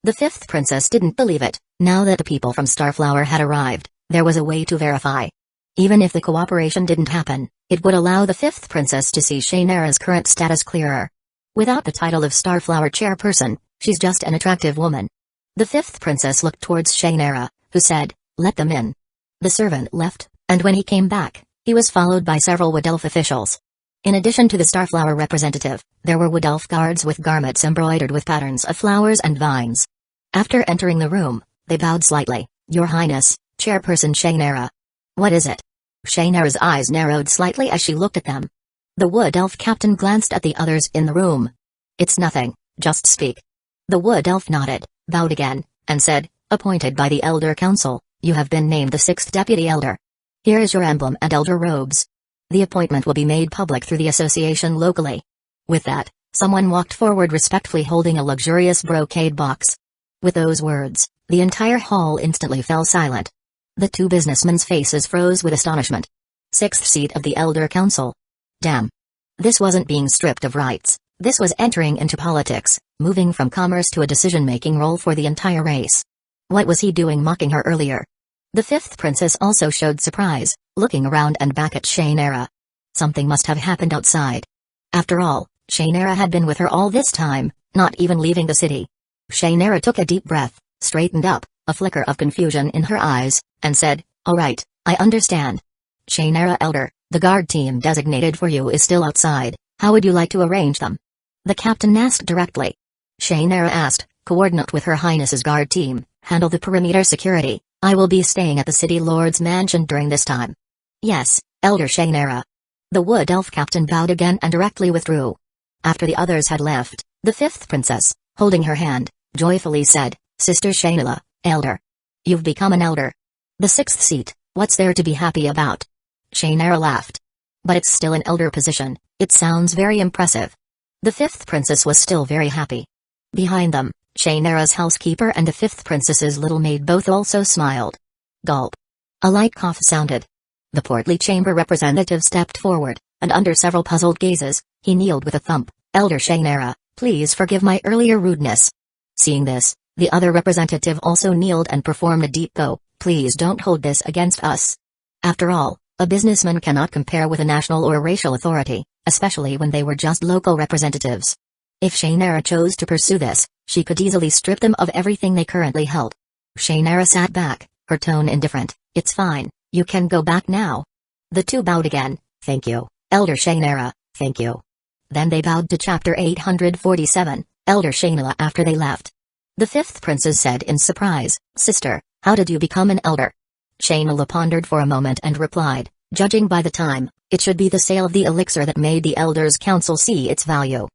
The fifth princess didn't believe it. Now that the people from Starflower had arrived, there was a way to verify. Even if the cooperation didn't happen, it would allow the fifth princess to see Shainara's current status clearer. Without the title of Starflower chairperson, she's just an attractive woman. The fifth princess looked towards Shainara, who said, Let them in. The servant left, and when he came back, he was followed by several Wood Elf officials. In addition to the Starflower representative, there were Wood Elf guards with garments embroidered with patterns of flowers and vines. After entering the room, they bowed slightly, Your Highness, Chairperson Shainara. What is it? Shainara's eyes narrowed slightly as she looked at them. The Wood Elf captain glanced at the others in the room. It's nothing, just speak. The Wood Elf nodded, bowed again, and said, Appointed by the Elder Council, you have been named the 6th Deputy Elder. Here is your emblem and elder robes. The appointment will be made public through the association locally. With that, someone walked forward respectfully holding a luxurious brocade box. With those words, the entire hall instantly fell silent. The two businessmen's faces froze with astonishment. 6th seat of the Elder Council. Damn. This wasn't being stripped of rights, this was entering into politics, moving from commerce to a decision-making role for the entire race. What was he doing mocking her earlier? The fifth princess also showed surprise, looking around and back at Shainara. Something must have happened outside. After all, Shainara had been with her all this time, not even leaving the city. Shainara took a deep breath, straightened up, a flicker of confusion in her eyes, and said, All right, I understand. Shainara Elder, the guard team designated for you is still outside, how would you like to arrange them? The captain asked directly. Shainara asked, coordinate with Her Highness's guard team, handle the perimeter security. I will be staying at the City Lord's mansion during this time. Yes, Elder Shainera. The Wood Elf captain bowed again and directly withdrew. After the others had left, the fifth princess, holding her hand, joyfully said, Sister Shainela, Elder. You've become an elder. The sixth seat, what's there to be happy about? Shainera laughed. But it's still an elder position, it sounds very impressive. The fifth princess was still very happy. Behind them, Shainera's housekeeper and the fifth princess's little maid both also smiled. Gulp. A light cough sounded. The portly chamber representative stepped forward, and under several puzzled gazes, he kneeled with a thump. Elder Shainera, please forgive my earlier rudeness. Seeing this, the other representative also kneeled and performed a deep bow. Please don't hold this against us. After all, a businessman cannot compare with a national or racial authority, especially when they were just local representatives. If Shainera chose to pursue this, she could easily strip them of everything they currently held. Shainera sat back, her tone indifferent. It's fine, you can go back now. The two bowed again. Thank you, Elder Shainera, thank you. Then they bowed to chapter 847, Elder Shainela after they left. The fifth princess said in surprise, Sister, how did you become an elder? Shainela pondered for a moment and replied, judging by the time, it should be the sale of the elixir that made the Elders' Council see its value.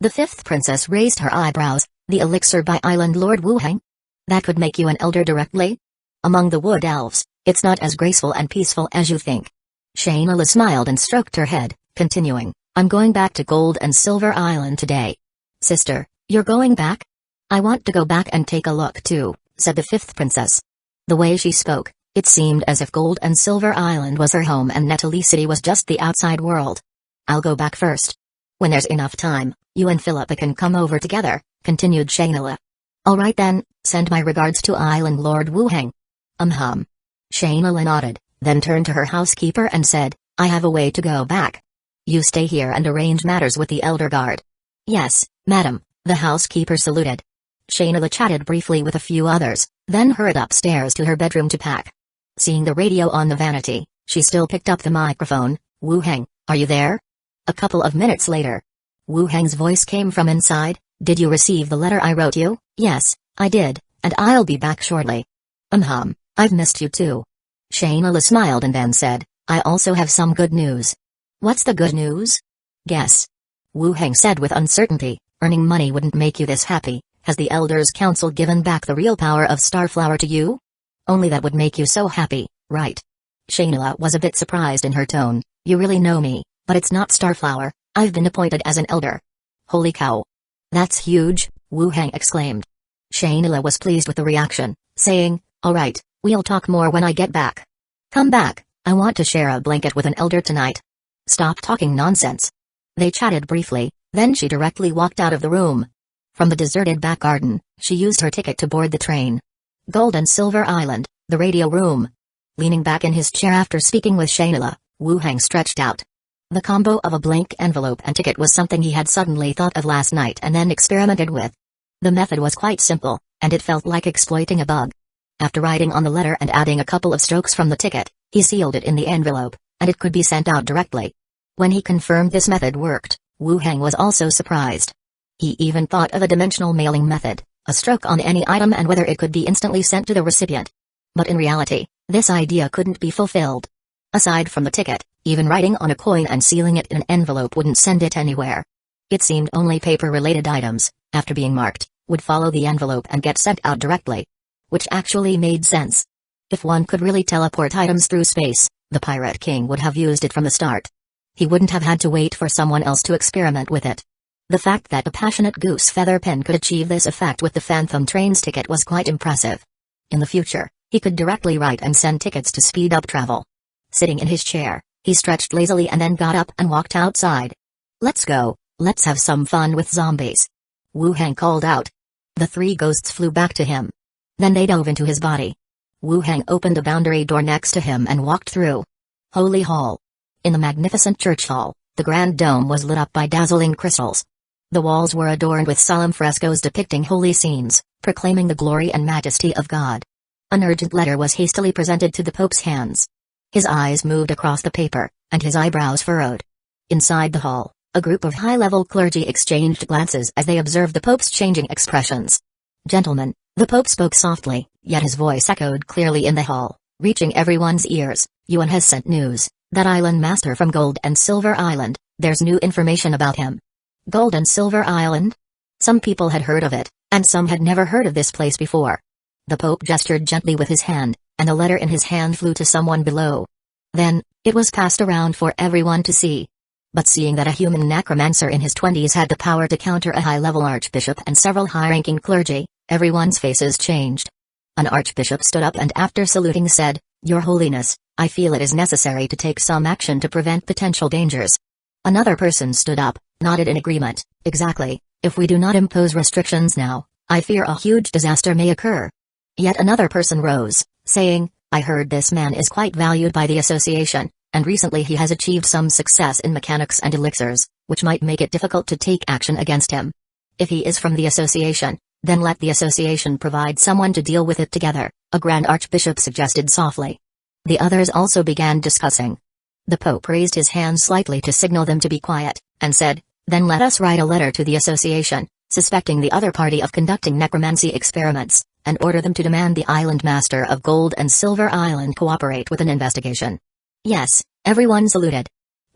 The fifth princess raised her eyebrows. The elixir by Island Lord Wuheng? That could make you an elder directly? Among the wood elves, it's not as graceful and peaceful as you think. Shainela smiled and stroked her head, continuing, I'm going back to Gold and Silver Island today. Sister, you're going back? I want to go back and take a look too, said the fifth princess. The way she spoke, it seemed as if Gold and Silver Island was her home and Netali City was just the outside world. I'll go back first. When there's enough time, you and Philippa can come over together, continued Shainela. All right then, send my regards to Island Lord Wuheng. Shainela nodded, then turned to her housekeeper and said, I have a way to go back. You stay here and arrange matters with the Elder Guard. Yes, madam, the housekeeper saluted. Shainela chatted briefly with a few others, then hurried upstairs to her bedroom to pack. Seeing the radio on the vanity, she still picked up the microphone. Wuheng, are you there? A couple of minutes later, Wuheng's voice came from inside. Did you receive the letter I wrote you? Yes, I did, and I'll be back shortly. I've missed you too. Shainela smiled and then said, I also have some good news. What's the good news? Guess. Wuheng said with uncertainty, earning money wouldn't make you this happy. Has the Elders' Council given back the real power of Starflower to you? Only that would make you so happy, right? Shainela was a bit surprised in her tone. You really know me, but it's not Starflower. I've been appointed as an elder. Holy cow. That's huge, Wuheng exclaimed. Shainela was pleased with the reaction, saying, all right, we'll talk more when I get back. Come back, I want to share a blanket with an elder tonight. Stop talking nonsense. They chatted briefly, then she directly walked out of the room. From the deserted back garden, she used her ticket to board the train. Gold and Silver Island, the radio room. Leaning back in his chair after speaking with Shainela, Wuheng stretched out. The combo of a blank envelope and ticket was something he had suddenly thought of last night and then experimented with. The method was quite simple, and it felt like exploiting a bug. After writing on the letter and adding a couple of strokes from the ticket, he sealed it in the envelope, and it could be sent out directly. When he confirmed this method worked, Wuheng was also surprised. He even thought of a dimensional mailing method, a stroke on any item and whether it could be instantly sent to the recipient. But in reality, this idea couldn't be fulfilled. Aside from the ticket, even writing on a coin and sealing it in an envelope wouldn't send it anywhere. It seemed only paper-related items, after being marked, would follow the envelope and get sent out directly. Which actually made sense. If one could really teleport items through space, the Pirate King would have used it from the start. He wouldn't have had to wait for someone else to experiment with it. The fact that a passionate goose feather pen could achieve this effect with the Phantom Train's ticket was quite impressive. In the future, he could directly write and send tickets to speed up travel. Sitting in his chair, he stretched lazily and then got up and walked outside. Let's go, let's have some fun with zombies. Wuheng called out. The three ghosts flew back to him. Then they dove into his body. Wuheng opened a boundary door next to him and walked through. Holy Hall. In the magnificent church hall, the grand dome was lit up by dazzling crystals. The walls were adorned with solemn frescoes depicting holy scenes, proclaiming the glory and majesty of God. An urgent letter was hastily presented to the Pope's hands. His eyes moved across the paper, and his eyebrows furrowed. Inside the hall, a group of high-level clergy exchanged glances as they observed the Pope's changing expressions. Gentlemen, the Pope spoke softly, yet his voice echoed clearly in the hall, reaching everyone's ears. Yuan has sent news. That island master from Gold and Silver Island, there's new information about him. Gold and Silver Island? Some people had heard of it, and some had never heard of this place before. The Pope gestured gently with his hand, and the letter in his hand flew to someone below. Then, it was passed around for everyone to see. But seeing that a human necromancer in his 20s had the power to counter a high-level archbishop and several high-ranking clergy, everyone's faces changed. An archbishop stood up and after saluting said, "Your Holiness, I feel it is necessary to take some action to prevent potential dangers." Another person stood up, nodded in agreement. "Exactly, if we do not impose restrictions now, I fear a huge disaster may occur." Yet another person rose, saying, "I heard this man is quite valued by the association, and recently he has achieved some success in mechanics and elixirs, which might make it difficult to take action against him. If he is from the association, then let the association provide someone to deal with it together," a Grand Archbishop suggested softly. The others also began discussing. The Pope raised his hand slightly to signal them to be quiet, and said, "Then let us write a letter to the association, suspecting the other party of conducting necromancy experiments, and order them to demand the island master of Gold and Silver Island cooperate with an investigation." "Yes," everyone saluted.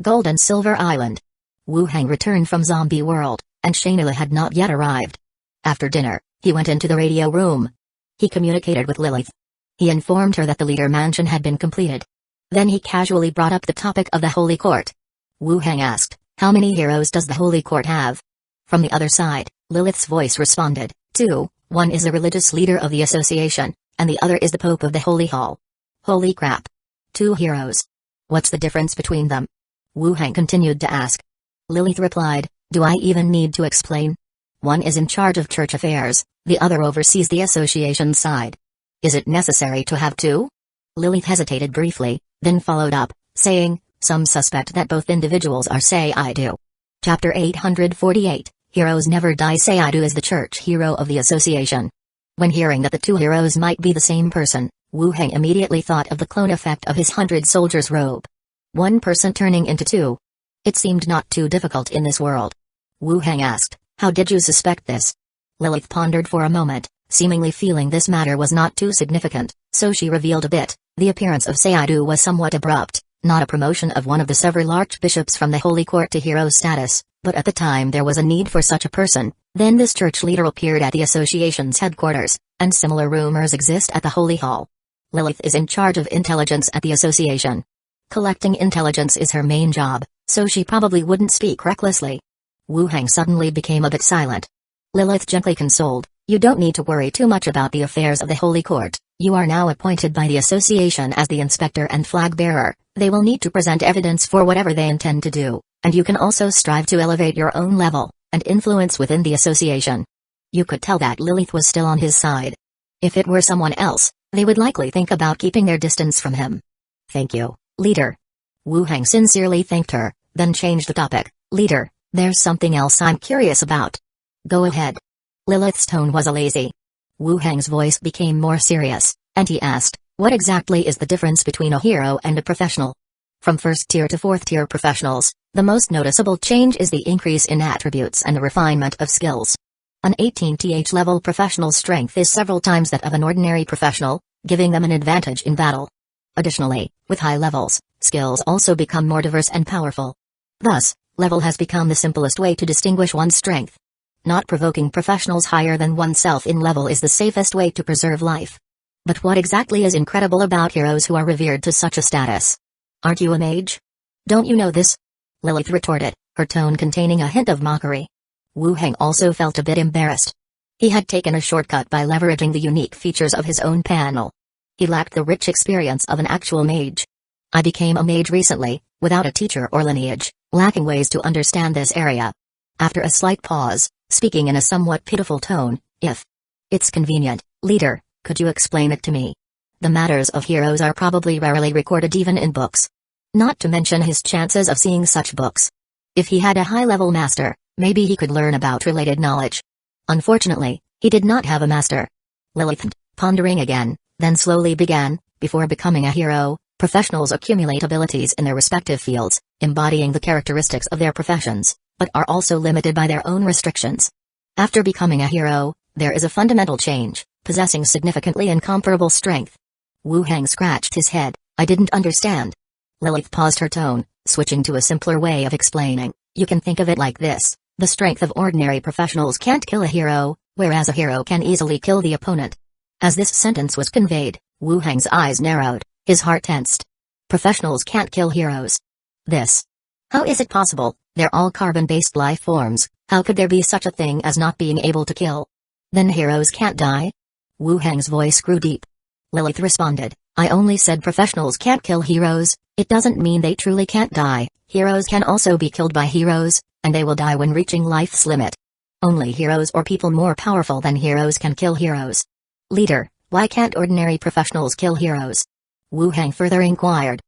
Gold and Silver Island. Wu Hang returned from Zombie World, and Shainila had not yet arrived. After dinner, he went into the radio room. He communicated with Lilith. He informed her that the leader mansion had been completed. Then he casually brought up the topic of the Holy Court. Wu Hang asked, "How many heroes does the Holy Court have?" From the other side, Lilith's voice responded, "Two, one is a religious leader of the association, and the other is the Pope of the Holy Hall." "Holy crap. 2 heroes. What's the difference between them?" Wu Hang continued to ask. Lilith replied, "Do I even need to explain? One is in charge of church affairs, the other oversees the association side. Is it necessary to have 2? Lilith hesitated briefly, then followed up, saying, "Some suspect that both individuals are Seidu." Chapter 848, Heroes Never Die. Seidu is the church hero of the association. When hearing that the 2 heroes might be the same person, Wu Hang immediately thought of the clone effect of his 100 soldiers robe. 1 person turning into 2. It seemed not too difficult in this world. Wu Hang asked, "How did you suspect this?" Lilith pondered for a moment, seemingly feeling this matter was not too significant, so she revealed a bit. The appearance of Seidu was somewhat abrupt, not a promotion of one of the several archbishops from the Holy Court to hero status, but at the time there was a need for such a person. Then this church leader appeared at the association's headquarters, and similar rumors exist at the Holy Hall. Lilith is in charge of intelligence at the association. Collecting intelligence is her main job, so she probably wouldn't speak recklessly. Wu Hang suddenly became a bit silent. Lilith gently consoled, "You don't need to worry too much about the affairs of the Holy Court. You are now appointed by the association as the inspector and flag bearer. They will need to present evidence for whatever they intend to do, and you can also strive to elevate your own level and influence within the association." You could tell that Lilith was still on his side. If it were someone else, they would likely think about keeping their distance from him. "Thank you, leader." Wu Hang sincerely thanked her, then changed the topic. "Leader, there's something else I'm curious about." "Go ahead." Lilith's tone was lazy. Wu Hang's voice became more serious, and he asked, "What exactly is the difference between a hero and a professional?" From 1st tier to 4th tier professionals, the most noticeable change is the increase in attributes and the refinement of skills. An 18th level professional's strength is several times that of an ordinary professional, giving them an advantage in battle. Additionally, with high levels, skills also become more diverse and powerful. Thus, level has become the simplest way to distinguish one's strength. Not provoking professionals higher than oneself in level is the safest way to preserve life. But what exactly is incredible about heroes who are revered to such a status? "Aren't you a mage? Don't you know this?" Lilith retorted, her tone containing a hint of mockery. Wu Hang also felt a bit embarrassed. He had taken a shortcut by leveraging the unique features of his own panel. He lacked the rich experience of an actual mage. "I became a mage recently, without a teacher or lineage, lacking ways to understand this area." After a slight pause, speaking in a somewhat pitiful tone, "If it's convenient, leader, could you explain it to me? The matters of heroes are probably rarely recorded even in books. Not to mention his chances of seeing such books. If he had a high-level master, maybe he could learn about related knowledge. Unfortunately, he did not have a master." Lilith, pondering again, then slowly began, "Before becoming a hero, professionals accumulate abilities in their respective fields, embodying the characteristics of their professions, but are also limited by their own restrictions. After becoming a hero, There is a fundamental change, possessing significantly incomparable strength. Wu Hang scratched his head. I didn't understand. Lilith paused her tone, switching to a simpler way of explaining. You can think of it like this. The strength of ordinary professionals can't kill a hero, whereas a hero can easily kill the opponent. As this sentence was conveyed, Wu Hang's eyes narrowed, his heart tensed. Professionals can't kill heroes. This. How is it possible? They're all carbon-based life forms. How could there be such a thing as not being able to kill? Then heroes can't die? Wu Hang's voice grew deep. Lilith responded, I only said professionals can't kill heroes. It doesn't mean they truly can't die. Heroes can also be killed by heroes, and they will die when reaching life's limit. Only heroes or people more powerful than heroes can kill heroes. Leader, why can't ordinary professionals kill heroes? Wu Hang further inquired.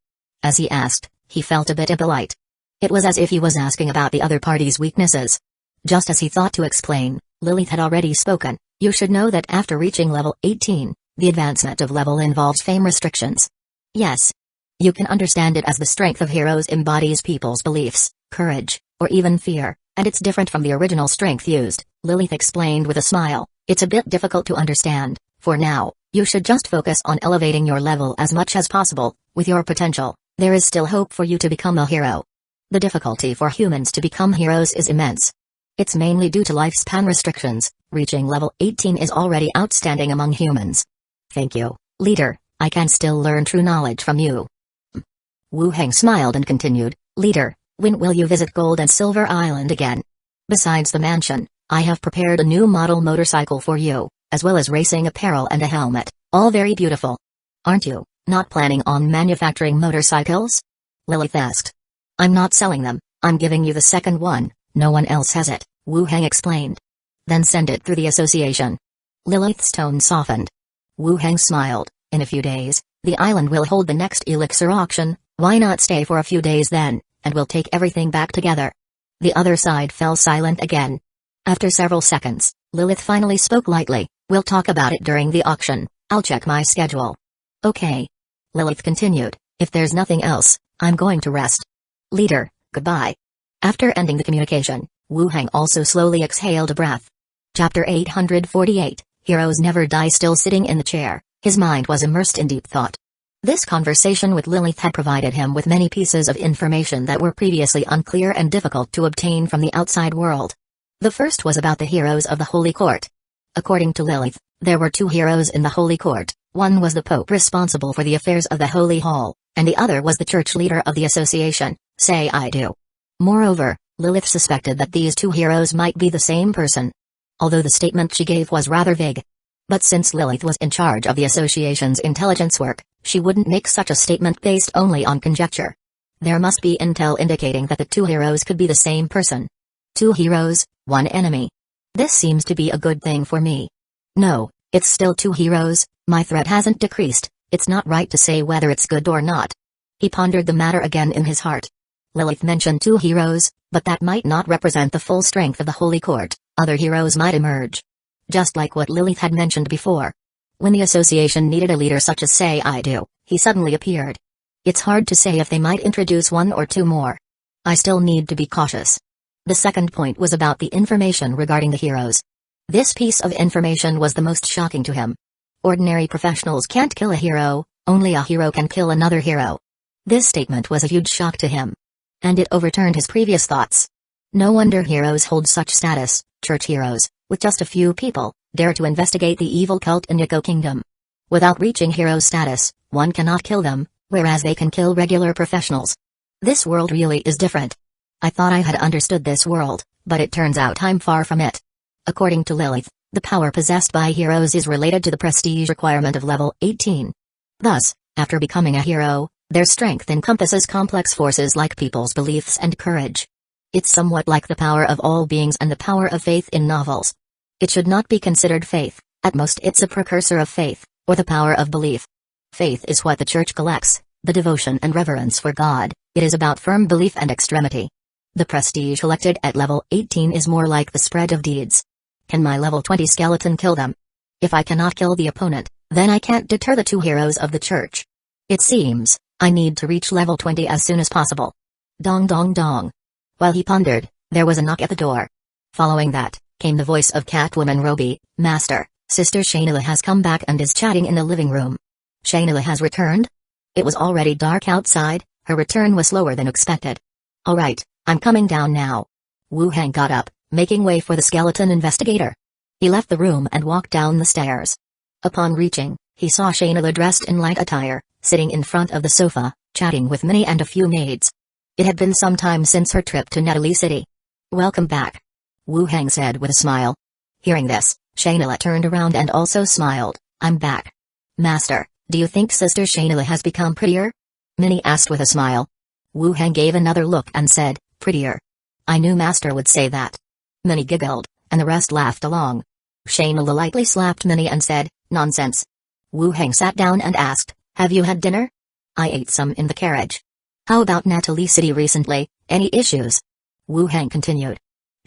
As he asked, he felt a bit impolite. It was as if he was asking about the other party's weaknesses. Just as he thought to explain, Lilith had already spoken. You should know that after reaching level 18, the advancement of level involves fame restrictions. Yes. You can understand it as the strength of heroes embodies people's beliefs, courage, or even fear, and it's different from the original strength used, Lilith explained with a smile. It's a bit difficult to understand. For now, you should just focus on elevating your level as much as possible. With your potential, there is still hope for you to become a hero. The difficulty for humans to become heroes is immense. It's mainly due to lifespan restrictions. Reaching level 18 is already outstanding among humans. Thank you, leader. I can still learn true knowledge from you. Wu Hang smiled and continued, Leader, when will you visit Gold and Silver Island again? Besides the mansion, I have prepared a new model motorcycle for you, as well as racing apparel and a helmet, all very beautiful. Aren't you not planning on manufacturing motorcycles? Lilith asked. I'm not selling them, I'm giving you the second one, no one else has it, Wu Hang explained. Then send it through the association. Lilith's tone softened. Wu Hang smiled. In a few days, the island will hold the next elixir auction. Why not stay for a few days then, and we'll take everything back together. The other side fell silent again. After several seconds, Lilith finally spoke lightly. We'll talk about it during the auction. I'll check my schedule. Okay. Lilith continued. If there's nothing else, I'm going to rest. Leader, goodbye. After ending the communication, Wu Hang also slowly exhaled a breath. Chapter 848, Heroes Never Die. Still sitting in the chair, his mind was immersed in deep thought. This conversation with Lilith had provided him with many pieces of information that were previously unclear and difficult to obtain from the outside world. The first was about the heroes of the Holy Court. According to Lilith, there were two heroes in the Holy Court. One was the Pope responsible for the affairs of the Holy Hall, and the other was the church leader of the association, Say I Do. Moreover, Lilith suspected that these two heroes might be the same person. Although the statement she gave was rather vague. But since Lilith was in charge of the association's intelligence work, she wouldn't make such a statement based only on conjecture. There must be intel indicating that the two heroes could be the same person. Two heroes, one enemy. This seems to be a good thing for me. No, it's still two heroes, my threat hasn't decreased, it's not right to say whether it's good or not. He pondered the matter again in his heart. Lilith mentioned two heroes, but that might not represent the full strength of the Holy Court. Other heroes might emerge. Just like what Lilith had mentioned before. When the association needed a leader such as Say I Do, he suddenly appeared. It's hard to say if they might introduce one or two more. I still need to be cautious. The second point was about the information regarding the heroes. This piece of information was the most shocking to him. Ordinary professionals can't kill a hero, only a hero can kill another hero. This statement was a huge shock to him. And it overturned his previous thoughts. No wonder heroes hold such status, church heroes, with just a few people, dare to investigate the evil cult in Hueco Kingdom. Without reaching hero status, one cannot kill them, whereas they can kill regular professionals. This world really is different. I thought I had understood this world, but it turns out I'm far from it. According to Lilith, the power possessed by heroes is related to the prestige requirement of level 18. Thus, after becoming a hero, their strength encompasses complex forces like people's beliefs and courage. It's somewhat like the power of all beings and the power of faith in novels. It should not be considered faith, at most it's a precursor of faith, or the power of belief. Faith is what the church collects, the devotion and reverence for God, it is about firm belief and extremity. The prestige collected at level 18 is more like the spread of deeds. Can my level 20 skeleton kill them? If I cannot kill the opponent, then I can't deter the two heroes of the church. It seems, I need to reach level 20 as soon as possible. Dong dong dong. While he pondered, there was a knock at the door. Following that, came the voice of Catwoman Roby. "Master, Sister Shayna has come back and is chatting in the living room." "Shayna has returned?" It was already dark outside. Her return was slower than expected. "All right, I'm coming down now." Wu Hang got up, making way for the skeleton investigator. He left the room and walked down the stairs. Upon reaching, he saw Shayna dressed in light attire, sitting in front of the sofa, chatting with Minnie and a few maids. It had been some time since her trip to Netali City. "Welcome back," Wu Hang said with a smile. Hearing this, Shayna turned around and also smiled. "I'm back. Master, do you think Sister Shayna has become prettier?" Minnie asked with a smile. Wu Hang gave another look and said, "Prettier. I knew Master would say that." Minnie giggled, and the rest laughed along. Shayna lightly slapped Minnie and said, "Nonsense." Wu Hang sat down and asked, "Have you had dinner?" "I ate some in the carriage." "How about Netali City recently, any issues?" Wu Hang continued.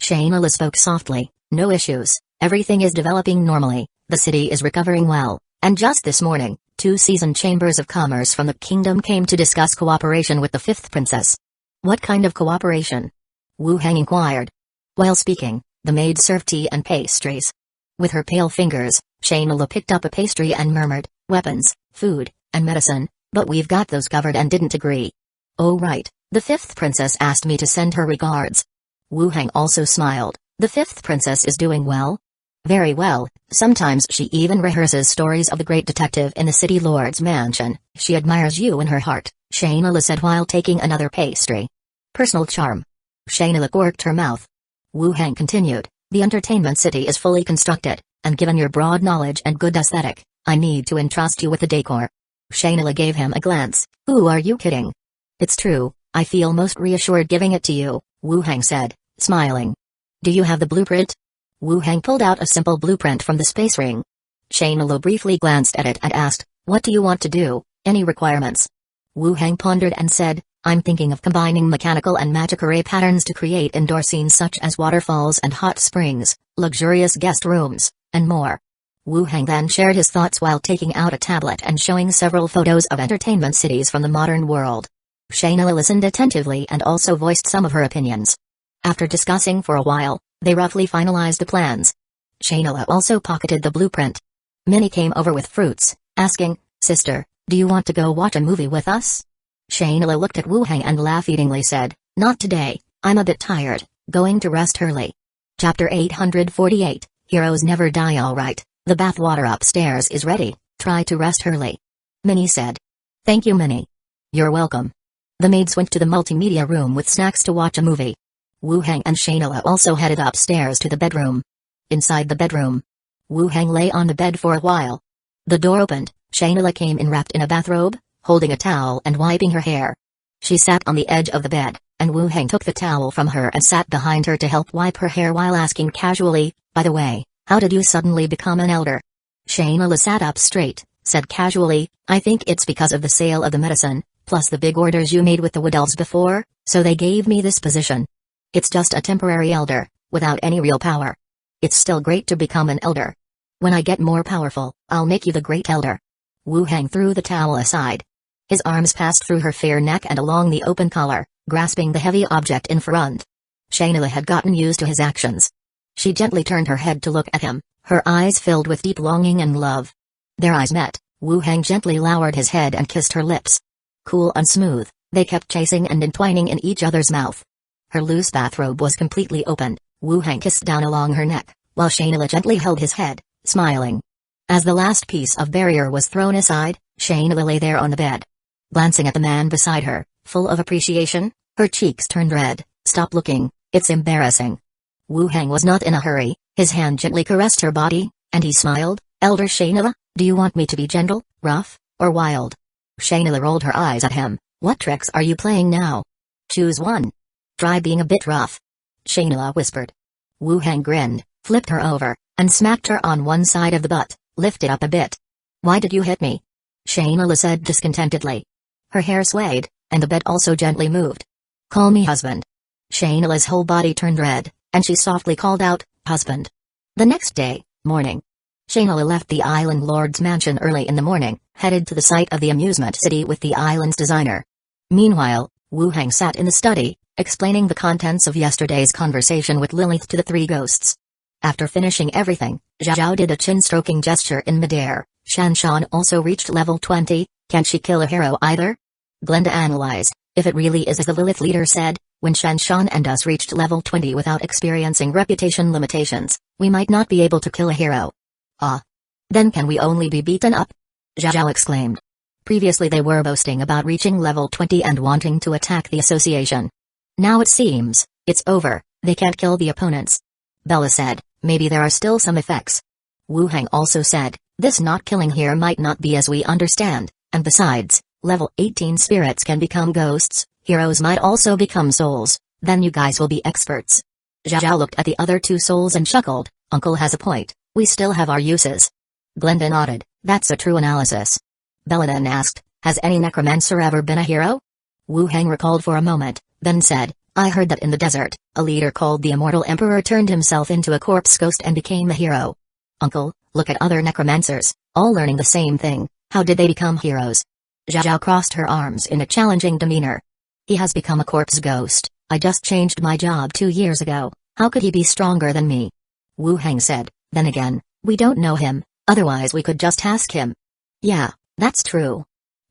Shayna spoke softly, "No issues, everything is developing normally, the city is recovering well, and just this morning, 2 seasoned chambers of commerce from the kingdom came to discuss cooperation with the 5th princess." "What kind of cooperation?" Wu Hang inquired. While speaking, the maid served tea and pastries. With her pale fingers, Shayna picked up a pastry and murmured, "Weapons, food, and medicine, but we've got those covered and didn't agree." "Oh right, the 5th princess asked me to send her regards." Wu Hang also smiled. "The 5th princess is doing well?" "Very well, sometimes she even rehearses stories of the great detective in the city lord's mansion. She admires you in her heart," Shayna said while taking another pastry. "Personal charm." Shayna worked her mouth. Wu Hang continued, "The entertainment city is fully constructed, and given your broad knowledge and good aesthetic, I need to entrust you with the decor." Shayna gave him a glance. "Who are you kidding?" "It's true, I feel most reassured giving it to you," Wu Hang said, smiling. "Do you have the blueprint?" Wu Hang pulled out a simple blueprint from the space ring. Shayna briefly glanced at it and asked, "What do you want to do, any requirements?" Wu Hang pondered and said, "I'm thinking of combining mechanical and magic array patterns to create indoor scenes such as waterfalls and hot springs, luxurious guest rooms, and more." Wu Hang then shared his thoughts while taking out a tablet and showing several photos of entertainment cities from the modern world. Shayna listened attentively and also voiced some of her opinions. After discussing for a while, they roughly finalized the plans. Shayna also pocketed the blueprint. Minnie came over with fruits, asking, "Sister, do you want to go watch a movie with us?" Shayna looked at Wu Hang and laughingly said, "Not today, I'm a bit tired, going to rest early." Chapter 848, Heroes Never Die. "Alright, the bathwater upstairs is ready, try to rest early," Minnie said. "Thank you, Minnie." "You're welcome." The maids went to the multimedia room with snacks to watch a movie. Wu Hang and Shayna also headed upstairs to the bedroom. Inside the bedroom, Wu Hang lay on the bed for a while. The door opened, Shayna came in wrapped in a bathrobe, holding a towel and wiping her hair. She sat on the edge of the bed, and Wu Hang took the towel from her and sat behind her to help wipe her hair while asking casually, "By the way, how did you suddenly become an elder?" Shayna sat up straight, said casually, "I think it's because of the sale of the medicine, plus the big orders you made with the wood elves before, so they gave me this position. It's just a temporary elder, without any real power. It's still great to become an elder. When I get more powerful, I'll make you the great elder." Wu Hang threw the towel aside. His arms passed through her fair neck and along the open collar, grasping the heavy object in front. Shayna had gotten used to his actions. She gently turned her head to look at him, her eyes filled with deep longing and love. Their eyes met. Wu Hang gently lowered his head and kissed her lips. Cool and smooth, they kept chasing and entwining in each other's mouth. Her loose bathrobe was completely opened. Wu Hang kissed down along her neck, while Shayna gently held his head, smiling. As the last piece of barrier was thrown aside, Shayna lay there on the bed. Glancing at the man beside her, full of appreciation, her cheeks turned red. "Stop looking, it's embarrassing." Wu Hang was not in a hurry, his hand gently caressed her body, and he smiled. "Elder Shayna, do you want me to be gentle, rough, or wild?" Shayna rolled her eyes at him. "What tricks are you playing now? Choose one. Try being a bit rough," Shayna whispered. Wu Hang grinned, flipped her over, and smacked her on one side of the butt, lifted up a bit. "Why did you hit me?" Shayna said discontentedly. Her hair swayed, and the bed also gently moved. "Call me husband." Shayna's whole body turned red, and she softly called out, "Husband." The next day, morning. Shayna left the island lord's mansion early in the morning, headed to the site of the amusement city with the island's designer. Meanwhile, Wu Hang sat in the study, explaining the contents of yesterday's conversation with Lilith to the 3 ghosts. After finishing everything, Zhao did a chin-stroking gesture in midair. Shanshan also reached level 20, can't she kill a hero either? Glenda analyzed, if it really is as the Lilith leader said, when Shanshan and us reached level 20 without experiencing reputation limitations, we might not be able to kill a hero. Ah. Then can we only be beaten up? Zhao exclaimed. Previously they were boasting about reaching level 20 and wanting to attack the association. Now it seems, it's over, they can't kill the opponents. Bella said, maybe there are still some effects. Wu Heng also said, this not killing here might not be as we understand, and besides, level 18 spirits can become ghosts, heroes might also become souls, then you guys will be experts. Zhao looked at the other two souls and chuckled, Uncle has a point, we still have our uses. Glenda nodded, that's a true analysis. Bella then asked, has any necromancer ever been a hero? Wu Heng recalled for a moment, then said, I heard that in the desert, a leader called the Immortal Emperor turned himself into a corpse ghost and became a hero. Uncle, look at other necromancers, all learning the same thing, how did they become heroes? Zhao crossed her arms in a challenging demeanor. He has become a corpse ghost, I just changed my job 2 years ago, how could he be stronger than me? Wu Heng said, then again, we don't know him, otherwise we could just ask him. Yeah, that's true.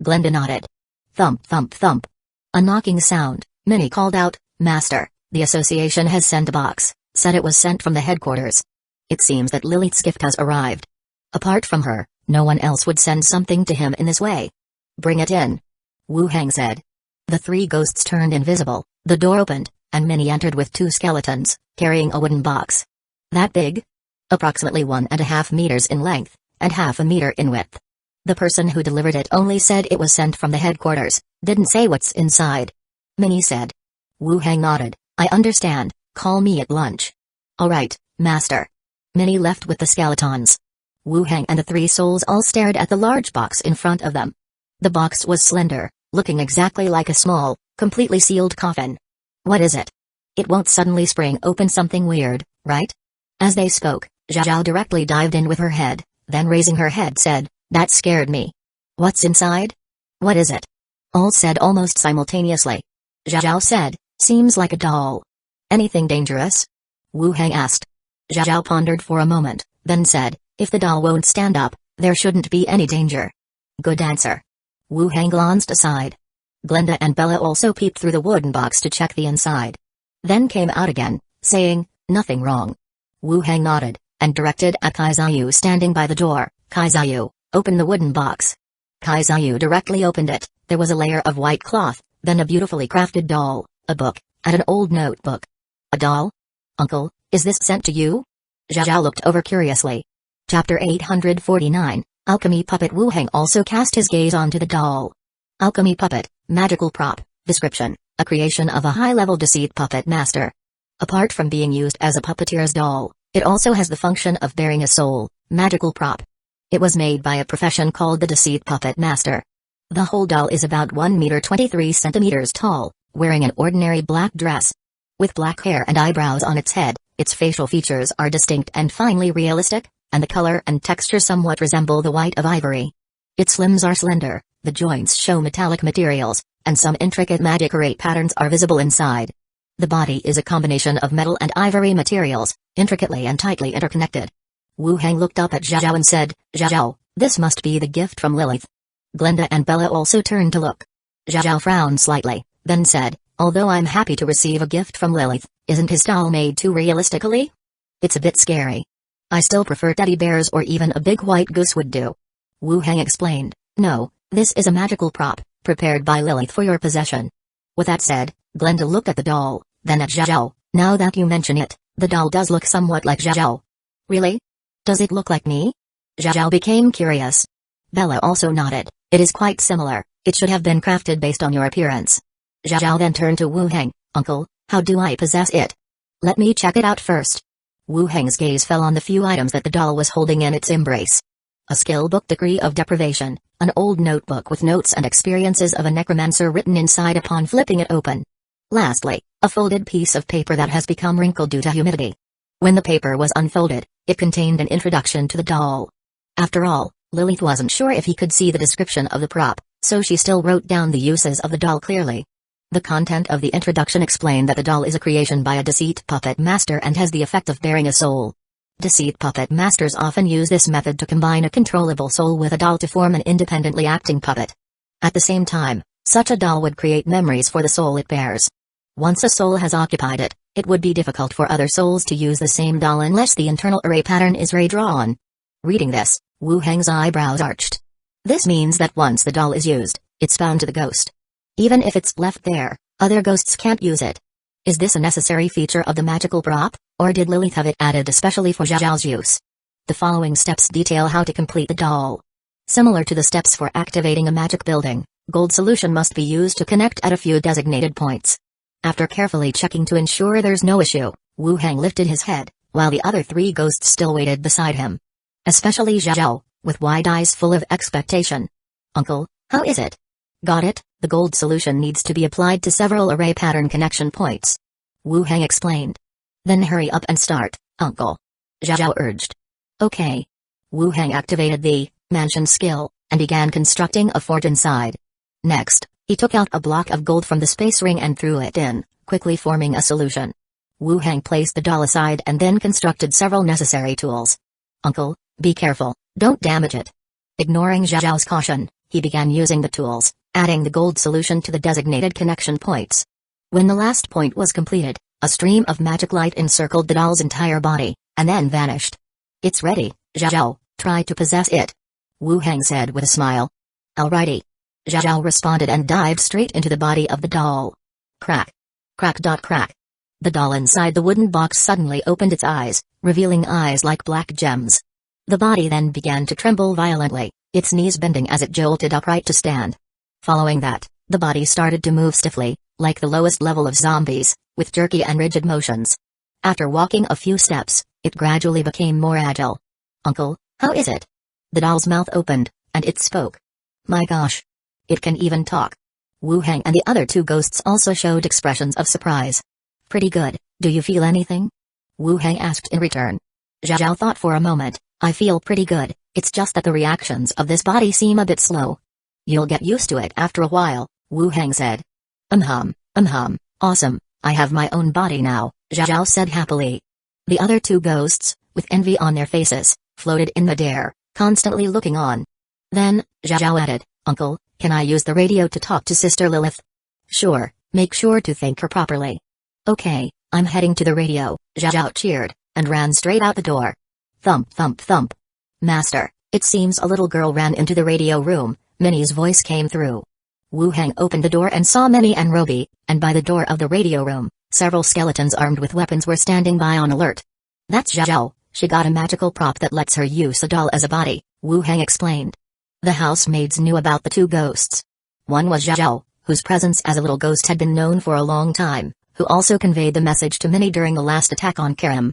Glenda nodded. Thump thump thump. A knocking sound, Minnie called out, Master, the association has sent a box, said it was sent from the headquarters. It seems that Lilith's gift has arrived. Apart from her, no one else would send something to him in this way. Bring it in. Wu Heng said. The three ghosts turned invisible, the door opened, and Minnie entered with 2 skeletons, carrying a wooden box. That big? Approximately 1.5 meters in length, and half a meter in width. The person who delivered it only said it was sent from the headquarters, didn't say what's inside. Minnie said. Wu Heng nodded, I understand, call me at lunch. Alright, Master. Minnie left with the skeletons. Wu Heng and the 3 souls all stared at the large box in front of them. The box was slender, looking exactly like a small, completely sealed coffin. What is it? It won't suddenly spring open something weird, right? As they spoke, Zhao directly dived in with her head, then raising her head said, that scared me. What's inside? What is it? All said almost simultaneously. Zhao said, seems like a doll. Anything dangerous? Wu Heng asked. Zhao pondered for a moment, then said, if the doll won't stand up, there shouldn't be any danger. Good answer. Wu Heng glanced aside. Glenda and Bella also peeped through the wooden box to check the inside. Then came out again, saying, nothing wrong. Wu Heng nodded, and directed at Kaizayu standing by the door, Kaizayu, open the wooden box. Kaizayu directly opened it, there was a layer of white cloth, then a beautifully crafted doll, a book, and an old notebook. A doll? Uncle, is this sent to you? Zhao looked over curiously. Chapter 849, Alchemy Puppet. Wu Heng also cast his gaze onto the doll. Alchemy Puppet, magical prop, description, a creation of a high-level deceit puppet master. Apart from being used as a puppeteer's doll, it also has the function of bearing a soul, magical prop. It was made by a profession called the deceit puppet master. The whole doll is about 1 meter 23 centimeters tall, wearing an ordinary black dress. With black hair and eyebrows on its head, its facial features are distinct and finely realistic, and the color and texture somewhat resemble the white of ivory. Its limbs are slender, the joints show metallic materials, and some intricate magic array patterns are visible inside. The body is a combination of metal and ivory materials, intricately and tightly interconnected. Wu Heng looked up at Zhao and said, Zhao, this must be the gift from Lilith. Glenda and Bella also turned to look. Zhao frowned slightly, then said, although I'm happy to receive a gift from Lilith, isn't his doll made too realistically? It's a bit scary. I still prefer teddy bears or even a big white goose would do. Wu Heng explained, no, this is a magical prop, prepared by Lilith for your possession. With that said, Glenda looked at the doll, then at Zhao. Now that you mention it, the doll does look somewhat like Zhao. Really? Does it look like me? Zhao became curious. Bella also nodded, it is quite similar, it should have been crafted based on your appearance. Zhao then turned to Wu Heng, Uncle, how do I possess it? Let me check it out first. Wu Heng's gaze fell on the few items that the doll was holding in its embrace. A skill book, Degree of Deprivation, an old notebook with notes and experiences of a necromancer written inside upon flipping it open. Lastly, a folded piece of paper that has become wrinkled due to humidity. When the paper was unfolded, it contained an introduction to the doll. After all, Lilith wasn't sure if he could see the description of the prop, so she still wrote down the uses of the doll clearly. The content of the introduction explained that the doll is a creation by a deceit puppet master and has the effect of bearing a soul. Deceit puppet masters often use this method to combine a controllable soul with a doll to form an independently acting puppet. At the same time, such a doll would create memories for the soul it bears. Once a soul has occupied it, it would be difficult for other souls to use the same doll unless the internal array pattern is redrawn. Reading this, Wu Heng's eyebrows arched. This means that once the doll is used, it's bound to the ghost. Even if it's left there, other ghosts can't use it. Is this a necessary feature of the magical prop, or did Lilith have it added especially for Zhao's use? The following steps detail how to complete the doll. Similar to the steps for activating a magic building, gold solution must be used to connect at a few designated points. After carefully checking to ensure there's no issue, Wu Heng lifted his head, while the other three ghosts still waited beside him. Especially Zhao, with wide eyes full of expectation. Uncle, how is it? Got it, the gold solution needs to be applied to several array pattern connection points. Wu Heng explained. Then hurry up and start, Uncle. Zhao urged. Okay. Wu Heng activated the mansion skill, and began constructing a fort inside. Next, he took out a block of gold from the space ring and threw it in, quickly forming a solution. Wu Heng placed the doll aside and then constructed several necessary tools. Uncle, be careful, don't damage it. Ignoring Zhao's caution, he began using the tools, adding the gold solution to the designated connection points. When the last point was completed, a stream of magic light encircled the doll's entire body, and then vanished. It's ready, Zhao, try to possess it. Wu Heng said with a smile. Alrighty. Zhao responded and dived straight into the body of the doll. Crack. Crack. Crack. The doll inside the wooden box suddenly opened its eyes, revealing eyes like black gems. The body then began to tremble violently, its knees bending as it jolted upright to stand. Following that, the body started to move stiffly, like the lowest level of zombies, with jerky and rigid motions. After walking a few steps, it gradually became more agile. Uncle, how is it? The doll's mouth opened, and it spoke. My gosh. It can even talk. Wu Heng and the other two ghosts also showed expressions of surprise. Pretty good, do you feel anything? Wu Heng asked in return. Zhao thought for a moment. I feel pretty good, it's just that the reactions of this body seem a bit slow. You'll get used to it after a while, Wu Heng said. Awesome, I have my own body now, Zhao said happily. The other two ghosts, with envy on their faces, floated in midair, constantly looking on. Then, Zhao added, Uncle, can I use the radio to talk to Sister Lilith? Sure, make sure to thank her properly. Okay, I'm heading to the radio, Zhao cheered, and ran straight out the door. Thump thump thump. Master, it seems a little girl ran into the radio room, Minnie's voice came through. Wu Heng opened the door and saw Minnie and Roby, and by the door of the radio room, several skeletons armed with weapons were standing by on alert. That's Zhao, she got a magical prop that lets her use a doll as a body, Wu Heng explained. The housemaids knew about the two ghosts. One was Zhao, whose presence as a little ghost had been known for a long time, who also conveyed the message to Minnie during the last attack on Karim.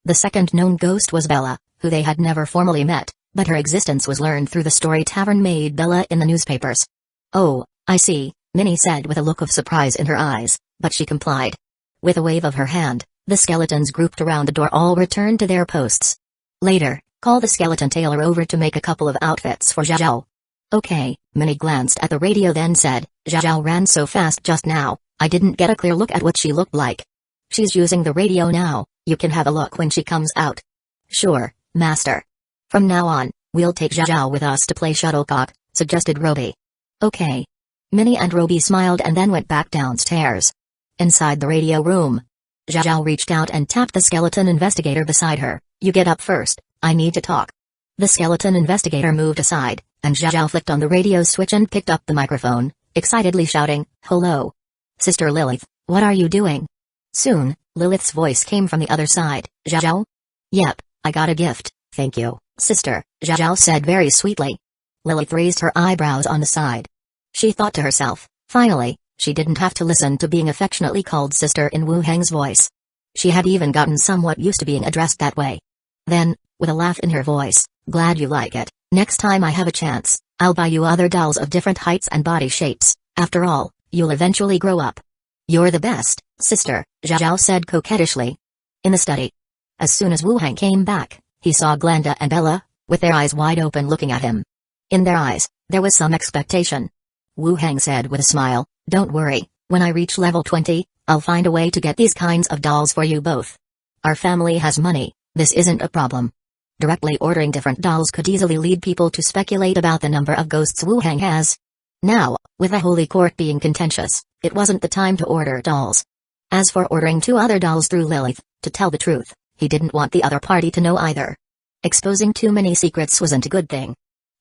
The second known ghost was Bella, who they had never formally met, but her existence was learned through the story Tavern Maid Bella in the newspapers. Oh, I see, Minnie said with a look of surprise in her eyes, but she complied. With a wave of her hand, the skeletons grouped around the door all returned to their posts. Later, call the skeleton tailor over to make a couple of outfits for Zhao. Okay, Minnie glanced at the radio then said, Zhao ran so fast just now, I didn't get a clear look at what she looked like. She's using the radio now, you can have a look when she comes out. Sure, Master. From now on, we'll take Zhao with us to play shuttlecock, suggested Roby. Okay. Minnie and Roby smiled and then went back downstairs. Inside the radio room, Zhao reached out and tapped the skeleton investigator beside her. You get up first, I need to talk. The skeleton investigator moved aside, and Zhao flicked on the radio switch and picked up the microphone, excitedly shouting, Hello. Sister Lilith, what are you doing? Soon, Lilith's voice came from the other side. Zhao? Yep, I got a gift, thank you, sister, Zhao said very sweetly. Lilith raised her eyebrows on the side. She thought to herself, finally, she didn't have to listen to being affectionately called sister in Wu Heng's voice. She had even gotten somewhat used to being addressed that way. Then, with a laugh in her voice, glad you like it, next time I have a chance, I'll buy you other dolls of different heights and body shapes, after all, you'll eventually grow up. You're the best, sister, Zhao said coquettishly. In the study. As soon as Wu Heng came back, he saw Glenda and Bella, with their eyes wide open looking at him. In their eyes, there was some expectation. Wu Heng said with a smile, Don't worry, when I reach level 20, I'll find a way to get these kinds of dolls for you both. Our family has money, This isn't a problem. Directly ordering different dolls could easily lead people to speculate about the number of ghosts Wu Hang has. Now, with the Holy Court being contentious, it wasn't the time to order dolls. As for ordering 2 other dolls through Lilith, to tell the truth, he didn't want the other party to know either. Exposing too many secrets wasn't a good thing.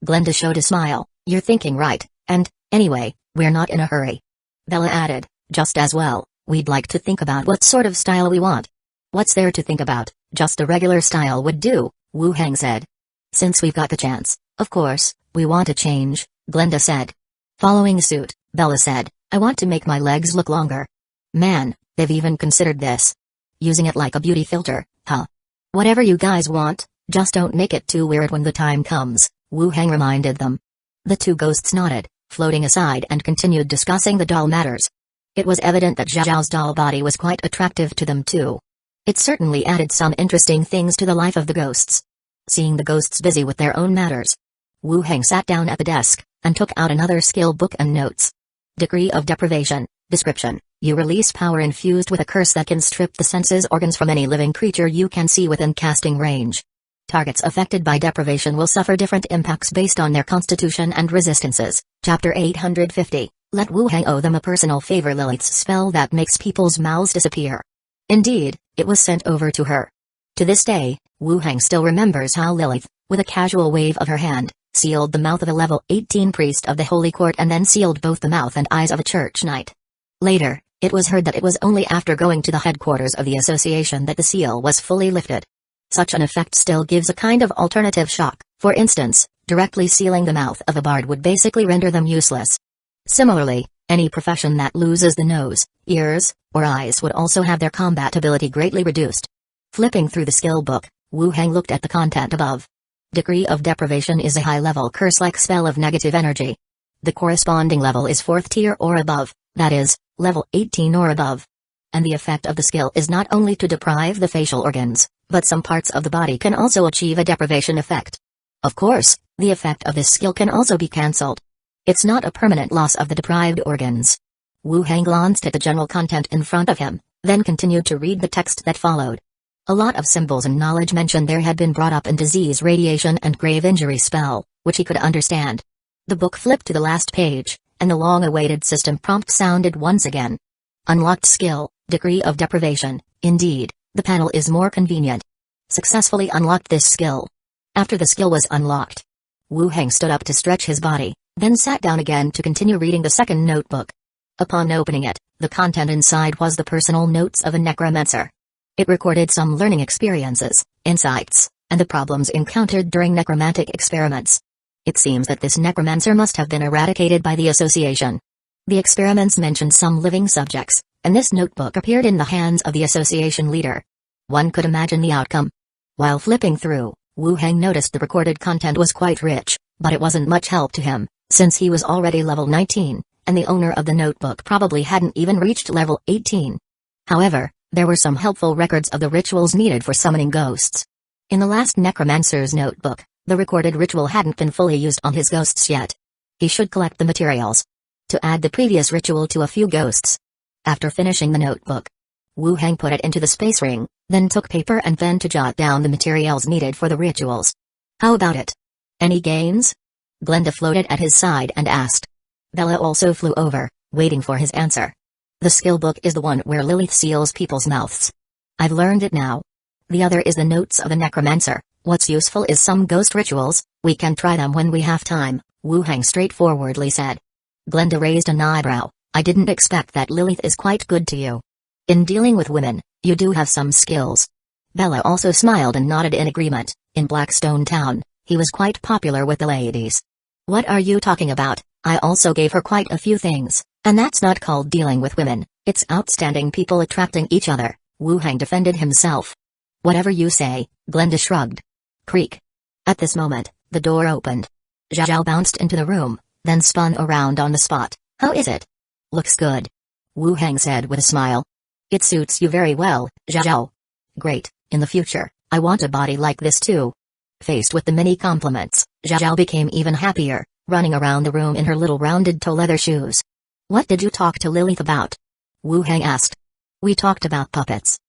Glenda showed a smile. You're thinking right, and, anyway, we're not in a hurry. Bella added, just as well, we'd like to think about what sort of style we want. What's there to think about? Just a regular style would do, Wu Hang said. Since we've got the chance, of course, we want a change, Glenda said. Following suit, Bella said, I want to make my legs look longer. Man, they've even considered this. Using it like a beauty filter, huh? Whatever you guys want, just don't make it too weird when the time comes, Wu Hang reminded them. The 2 ghosts nodded, floating aside and continued discussing the doll matters. It was evident that Zhao's doll body was quite attractive to them too. It certainly added some interesting things to the life of the ghosts. Seeing the ghosts busy with their own matters, Wu Hang sat down at the desk, and took out another skill book and notes. Degree of Deprivation. Description: you release power infused with a curse that can strip the senses organs from any living creature you can see within casting range. Targets affected by deprivation will suffer different impacts based on their constitution and resistances. Chapter 850. Let Wu Hang owe them a personal favor. Lilith's spell that makes people's mouths disappear. Indeed, it was sent over to her. To this day, Wu Hang still remembers how Lilith, with a casual wave of her hand, sealed the mouth of a level 18 priest of the Holy Court and then sealed both the mouth and eyes of a church knight. Later, it was heard that it was only after going to the headquarters of the association that the seal was fully lifted. Such an effect still gives a kind of alternative shock. For instance, directly sealing the mouth of a bard would basically render them useless. Similarly, any profession that loses the nose, ears, or eyes would also have their combat ability greatly reduced. Flipping through the skill book, Wu Hang looked at the content above. Degree of Deprivation is a high-level curse-like spell of negative energy. The corresponding level is 4th tier or above, that is, level 18 or above. And the effect of the skill is not only to deprive the facial organs, but some parts of the body can also achieve a deprivation effect. Of course, the effect of this skill can also be cancelled. It's not a permanent loss of the deprived organs. Wu Hang glanced at the general content in front of him, then continued to read the text that followed. A lot of symbols and knowledge mentioned there had been brought up in disease, radiation and grave injury spell, which he could understand. The book flipped to the last page, and the long-awaited system prompt sounded once again. Unlocked skill, Degree of Deprivation. Indeed, the panel is more convenient. Successfully unlocked this skill. After the skill was unlocked, Wu Hang stood up to stretch his body, then sat down again to continue reading the second notebook. Upon opening it, the content inside was the personal notes of a necromancer. It recorded some learning experiences, insights, and the problems encountered during necromantic experiments. It seems that this necromancer must have been eradicated by the association. The experiments mentioned some living subjects, and this notebook appeared in the hands of the association leader. One could imagine the outcome. While flipping through, Wu Hang noticed the recorded content was quite rich, but it wasn't much help to him, since he was already level 19, and the owner of the notebook probably hadn't even reached level 18. However, there were some helpful records of the rituals needed for summoning ghosts. In the last necromancer's notebook, the recorded ritual hadn't been fully used on his ghosts yet. He should collect the materials to add the previous ritual to a few ghosts. After finishing the notebook, Wu Hang put it into the space ring, then took paper and pen to jot down the materials needed for the rituals. How about it? Any gains? Glenda floated at his side and asked. Bella also flew over, waiting for his answer. The skill book is the one where Lilith seals people's mouths. I've learned it now. The other is the notes of a necromancer. What's useful is some ghost rituals. We can try them when we have time, Wu Hang straightforwardly said. Glenda raised an eyebrow. I didn't expect that. Lilith is quite good to you. In dealing with women, you do have some skills. Bella also smiled and nodded in agreement. In Blackstone Town, he was quite popular with the ladies. What are you talking about? I also gave her quite a few things. And that's not called dealing with women, it's outstanding people attracting each other, Wu Hang defended himself. Whatever you say, Glenda shrugged. Creak. At this moment, the door opened. Zhao bounced into the room, then spun around on the spot. How is it? Looks good. Wu Hang said with a smile. It suits you very well, Zhao. Great, in the future, I want a body like this too. Faced with the many compliments, Zhao became even happier, running around the room in her little rounded toe leather shoes. What did you talk to Lilith about? Wu Hang asked. We talked about puppets.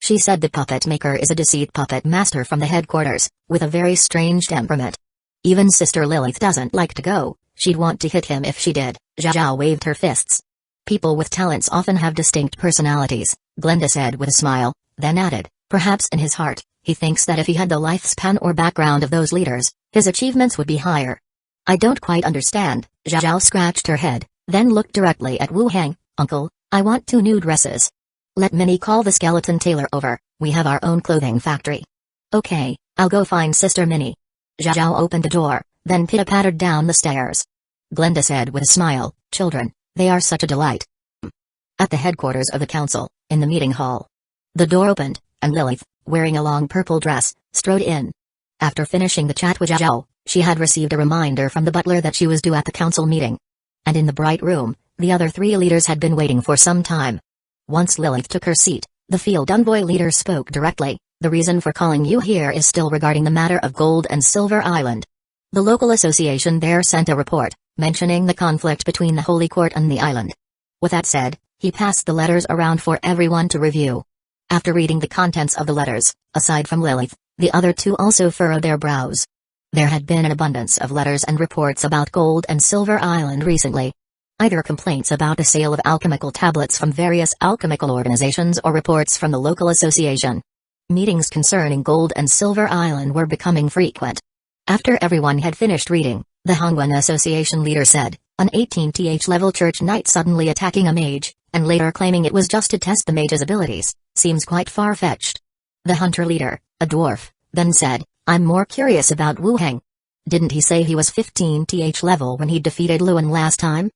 She said the puppet maker is a deceit puppet master from the headquarters, with a very strange temperament. Even Sister Lilith doesn't like to go, she'd want to hit him if she did. Zhao waved her fists. People with talents often have distinct personalities, Glenda said with a smile, then added, perhaps in his heart, he thinks that if he had the lifespan or background of those leaders, his achievements would be higher. I don't quite understand. Zhao scratched her head, then looked directly at Wu Heng. Uncle, I want 2 new dresses. Let Minnie call the skeleton tailor over, we have our own clothing factory. Okay, I'll go find Sister Minnie. Zhao opened the door, then pitter-pattered down the stairs. Glenda said with a smile, children, they are such a delight. At the headquarters of the council, in the meeting hall. The door opened, and Lilith, wearing a long purple dress, strode in. After finishing the chat with Zhao, she had received a reminder from the butler that she was due at the council meeting. And in the bright room, the other 3 leaders had been waiting for some time. Once Lilith took her seat, the field envoy leader spoke directly, the reason for calling you here is still regarding the matter of Gold and Silver Island. The local association there sent a report, mentioning the conflict between the Holy Court and the island. With that said, he passed the letters around for everyone to review. After reading the contents of the letters, aside from Lilith, the other 2 also furrowed their brows. There had been an abundance of letters and reports about Gold and Silver Island recently. Either complaints about the sale of alchemical tablets from various alchemical organizations or reports from the local association. Meetings concerning Gold and Silver Island were becoming frequent. After everyone had finished reading, the Hongwen Association leader said, an 18th level church knight suddenly attacking a mage, and later claiming it was just to test the mage's abilities, seems quite far-fetched. The hunter leader, a dwarf, then said, I'm more curious about Wu Heng. Didn't he say he was 15th level when he defeated Luan last time?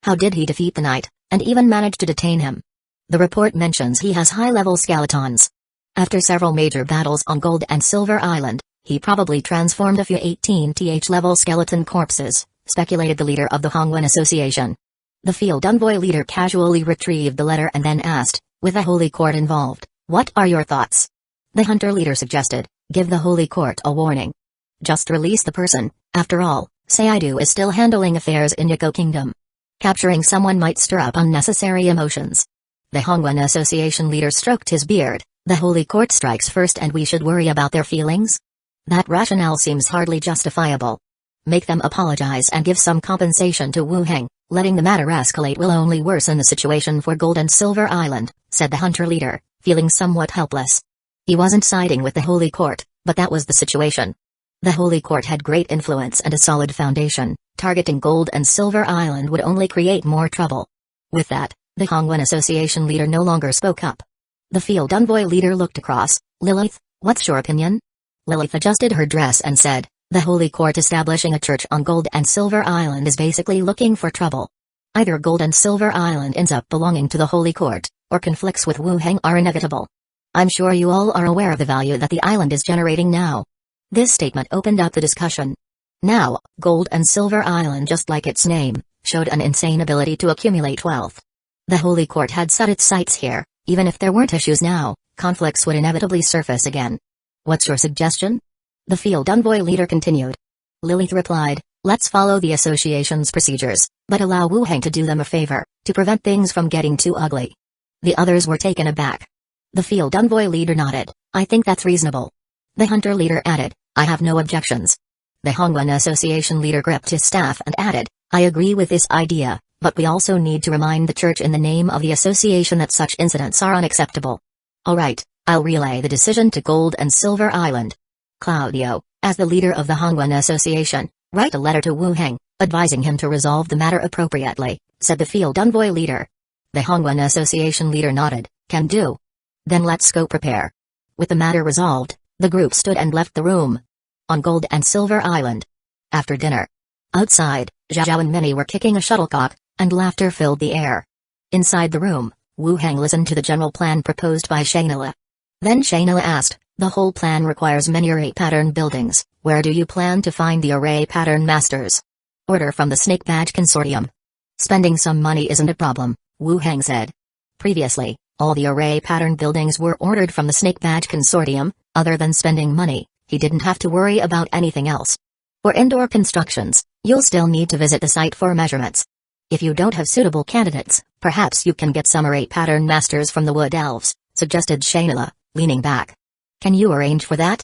How did he defeat the knight, and even manage to detain him? The report mentions he has high-level skeletons. After several major battles on Gold and Silver Island, he probably transformed a few 18th level skeleton corpses, speculated the leader of the Hongwen Association. The field envoy leader casually retrieved the letter and then asked, with the Holy Court involved, what are your thoughts? The hunter leader suggested, give the Holy Court a warning. Just release the person, after all, Seidu is still handling affairs in Hueco Kingdom. Capturing someone might stir up unnecessary emotions. The Hongwen Association leader stroked his beard, the Holy Court strikes first and we should worry about their feelings? That rationale seems hardly justifiable. Make them apologize and give some compensation to Wu Heng, letting the matter escalate will only worsen the situation for Gold and Silver Island, said the hunter leader, feeling somewhat helpless. He wasn't siding with the Holy Court, but that was the situation. The Holy Court had great influence and a solid foundation, targeting Gold and Silver Island would only create more trouble. With that, the Hongwen Association leader no longer spoke up. The field envoy leader looked across, Lilith, what's your opinion? Lilith adjusted her dress and said, the Holy Court establishing a church on Gold and Silver Island is basically looking for trouble. Either Gold and Silver Island ends up belonging to the Holy Court, or conflicts with Wu Heng are inevitable. I'm sure you all are aware of the value that the island is generating now. This statement opened up the discussion. Now, Gold and Silver Island, just like its name, showed an insane ability to accumulate wealth. The Holy Court had set its sights here, even if there weren't issues now, conflicts would inevitably surface again. What's your suggestion? The field envoy leader continued. Lilith replied, let's follow the association's procedures, but allow Wu Heng to do them a favor, to prevent things from getting too ugly. The others were taken aback. The field envoy leader nodded, I think that's reasonable. The hunter leader added, I have no objections. The Hongwen Association leader gripped his staff and added, I agree with this idea, but we also need to remind the church in the name of the association that such incidents are unacceptable. Alright, I'll relay the decision to Gold and Silver Island. Claudio, as the leader of the Hongwen Association, write a letter to Wu Heng, advising him to resolve the matter appropriately, said the field envoy leader. The Hongwen Association leader nodded, can do. Then let's go prepare. With the matter resolved, the group stood and left the room. On Gold and Silver Island. After dinner. Outside, Zhao and Minnie were kicking a shuttlecock, and laughter filled the air. Inside the room, Wu Heng listened to the general plan proposed by Shangela. Then Shangela asked, the whole plan requires many array pattern buildings, where do you plan to find the array pattern masters? Order from the Snake Badge Consortium. Spending some money isn't a problem, Wu Heng said. Previously, all the array pattern buildings were ordered from the Snake Badge Consortium, other than spending money, he didn't have to worry about anything else. For indoor constructions, you'll still need to visit the site for measurements. If you don't have suitable candidates, perhaps you can get some array pattern masters from the Wood Elves, suggested Shangela, leaning back. Can you arrange for that?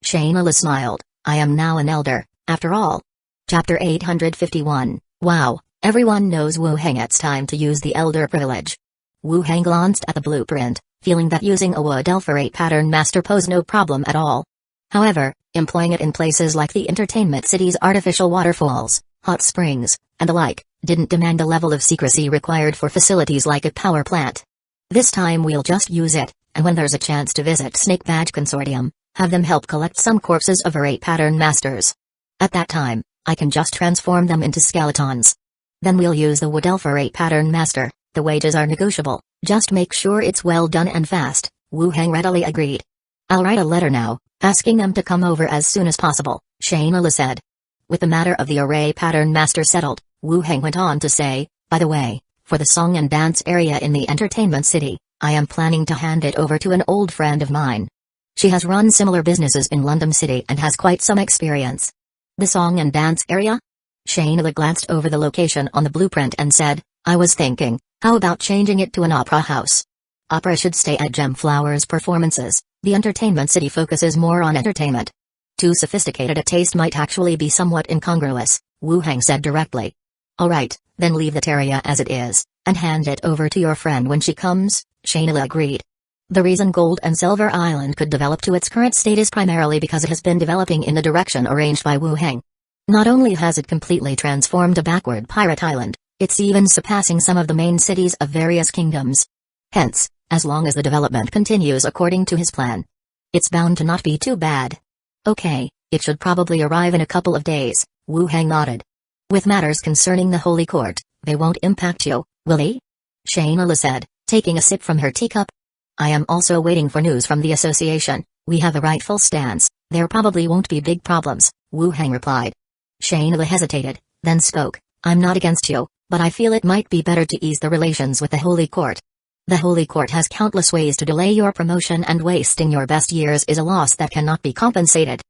Shayla smiled. I am now an elder, after all. Chapter 851. Wow, everyone knows Wu Heng. It's time to use the elder privilege. Wu Heng glanced at the blueprint, feeling that using a wood elf for 8 pattern master posed no problem at all. However, employing it in places like the entertainment city's artificial waterfalls, hot springs, and the like, didn't demand the level of secrecy required for facilities like a power plant. This time we'll just use it, and when there's a chance to visit Snake Badge Consortium, have them help collect some corpses of our 8 pattern masters. At that time, I can just transform them into skeletons. Then we'll use the wood elf for 8 pattern master. The wages are negotiable, just make sure it's well done and fast. Wu Heng readily agreed. I'll write a letter now, asking them to come over as soon as possible, Shayla said. With the matter of the array pattern master settled, Wu Heng went on to say, by the way, for the song and dance area in the entertainment city, I am planning to hand it over to an old friend of mine. She has run similar businesses in London City and has quite some experience. The song and dance area? Shayla glanced over the location on the blueprint and said, I was thinking, how about changing it to an opera house? Opera should stay at Gemflower's performances. The entertainment city focuses more on entertainment. Too sophisticated a taste might actually be somewhat incongruous, Wu Heng said directly. Alright, then leave that area as it is, and hand it over to your friend when she comes, Shayla agreed. The reason Gold and Silver Island could develop to its current state is primarily because it has been developing in the direction arranged by Wu Heng. Not only has it completely transformed a backward pirate island, it's even surpassing some of the main cities of various kingdoms. Hence, as long as the development continues according to his plan, it's bound to not be too bad. Okay, it should probably arrive in a couple of days, Wu Heng nodded. With matters concerning the Holy Court, they won't impact you, will they? Shayla said, taking a sip from her teacup. I am also waiting for news from the association. We have a rightful stance, there probably won't be big problems, Wu Heng replied. Shayla hesitated, then spoke. I'm not against you, but I feel it might be better to ease the relations with the Holy Court. The Holy Court has countless ways to delay your promotion, and wasting your best years is a loss that cannot be compensated.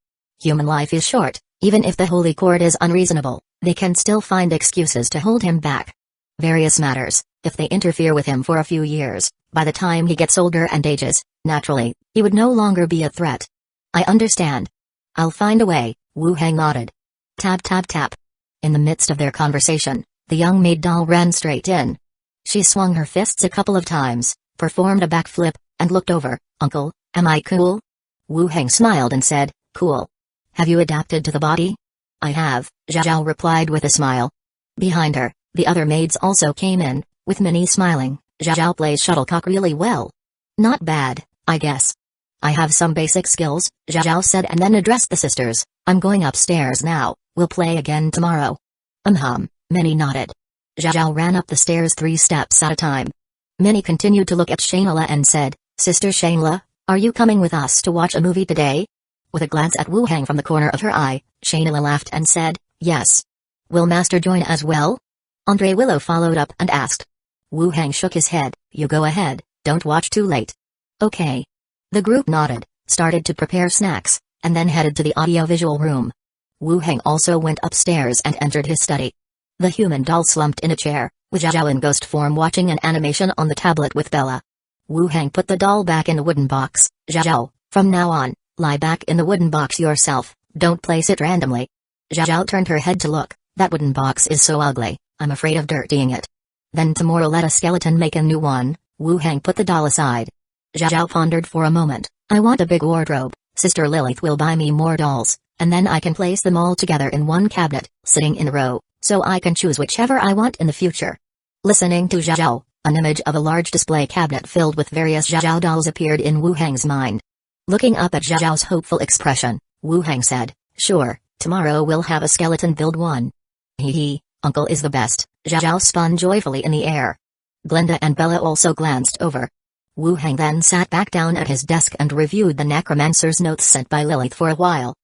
Human life is short. Even if the Holy Court is unreasonable, they can still find excuses to hold him back. Various matters, if they interfere with him for a few years, by the time he gets older and ages, naturally, he would no longer be a threat. I understand. I'll find a way, Wu Heng nodded. Tap tap tap. In the midst of their conversation, the young maid doll ran straight in. She swung her fists a couple of times, performed a backflip, and looked over. Uncle, am I cool? Wu Heng smiled and said, cool. Have you adapted to the body? I have, Zhao replied with a smile. Behind her, the other maids also came in, with Minnie smiling. Zhao plays shuttlecock really well. Not bad, I guess. I have some basic skills, Zhao said, and then addressed the sisters. I'm going upstairs now, we'll play again tomorrow. Minnie nodded. Zhao ran up the stairs 3 steps at a time. Minnie continued to look at Shayla and said, Sister Shayla, are you coming with us to watch a movie today? With a glance at Wu Heng from the corner of her eye, Shayla laughed and said, yes. Will Master join as well? Andre Willow followed up and asked. Wu Heng shook his head. You go ahead, don't watch too late. Okay. The group nodded, started to prepare snacks, and then headed to the audiovisual room. Wu Heng also went upstairs and entered his study. The human doll slumped in a chair, with Zhao in ghost form watching an animation on the tablet with Bella. Wu Heng put the doll back in the wooden box. Zhao, from now on, lie back in the wooden box yourself, don't place it randomly. Zhao turned her head to look. That wooden box is so ugly, I'm afraid of dirtying it. Then tomorrow let a skeleton make a new one. Wu Heng put the doll aside. Zhao pondered for a moment. I want a big wardrobe. Sister Lilith will buy me more dolls, and then I can place them all together in one cabinet, sitting in a row, so I can choose whichever I want in the future. Listening to Zhao, an image of a large display cabinet filled with various Zhao dolls appeared in Wu Heng's mind. Looking up at Zhao's hopeful expression, Wu Heng said, sure, tomorrow we'll have a skeleton build one. Hee, Uncle is the best. Zhao spun joyfully in the air. Glenda and Bella also glanced over. Wu Heng then sat back down at his desk and reviewed the Necromancer's notes sent by Lilith for a while.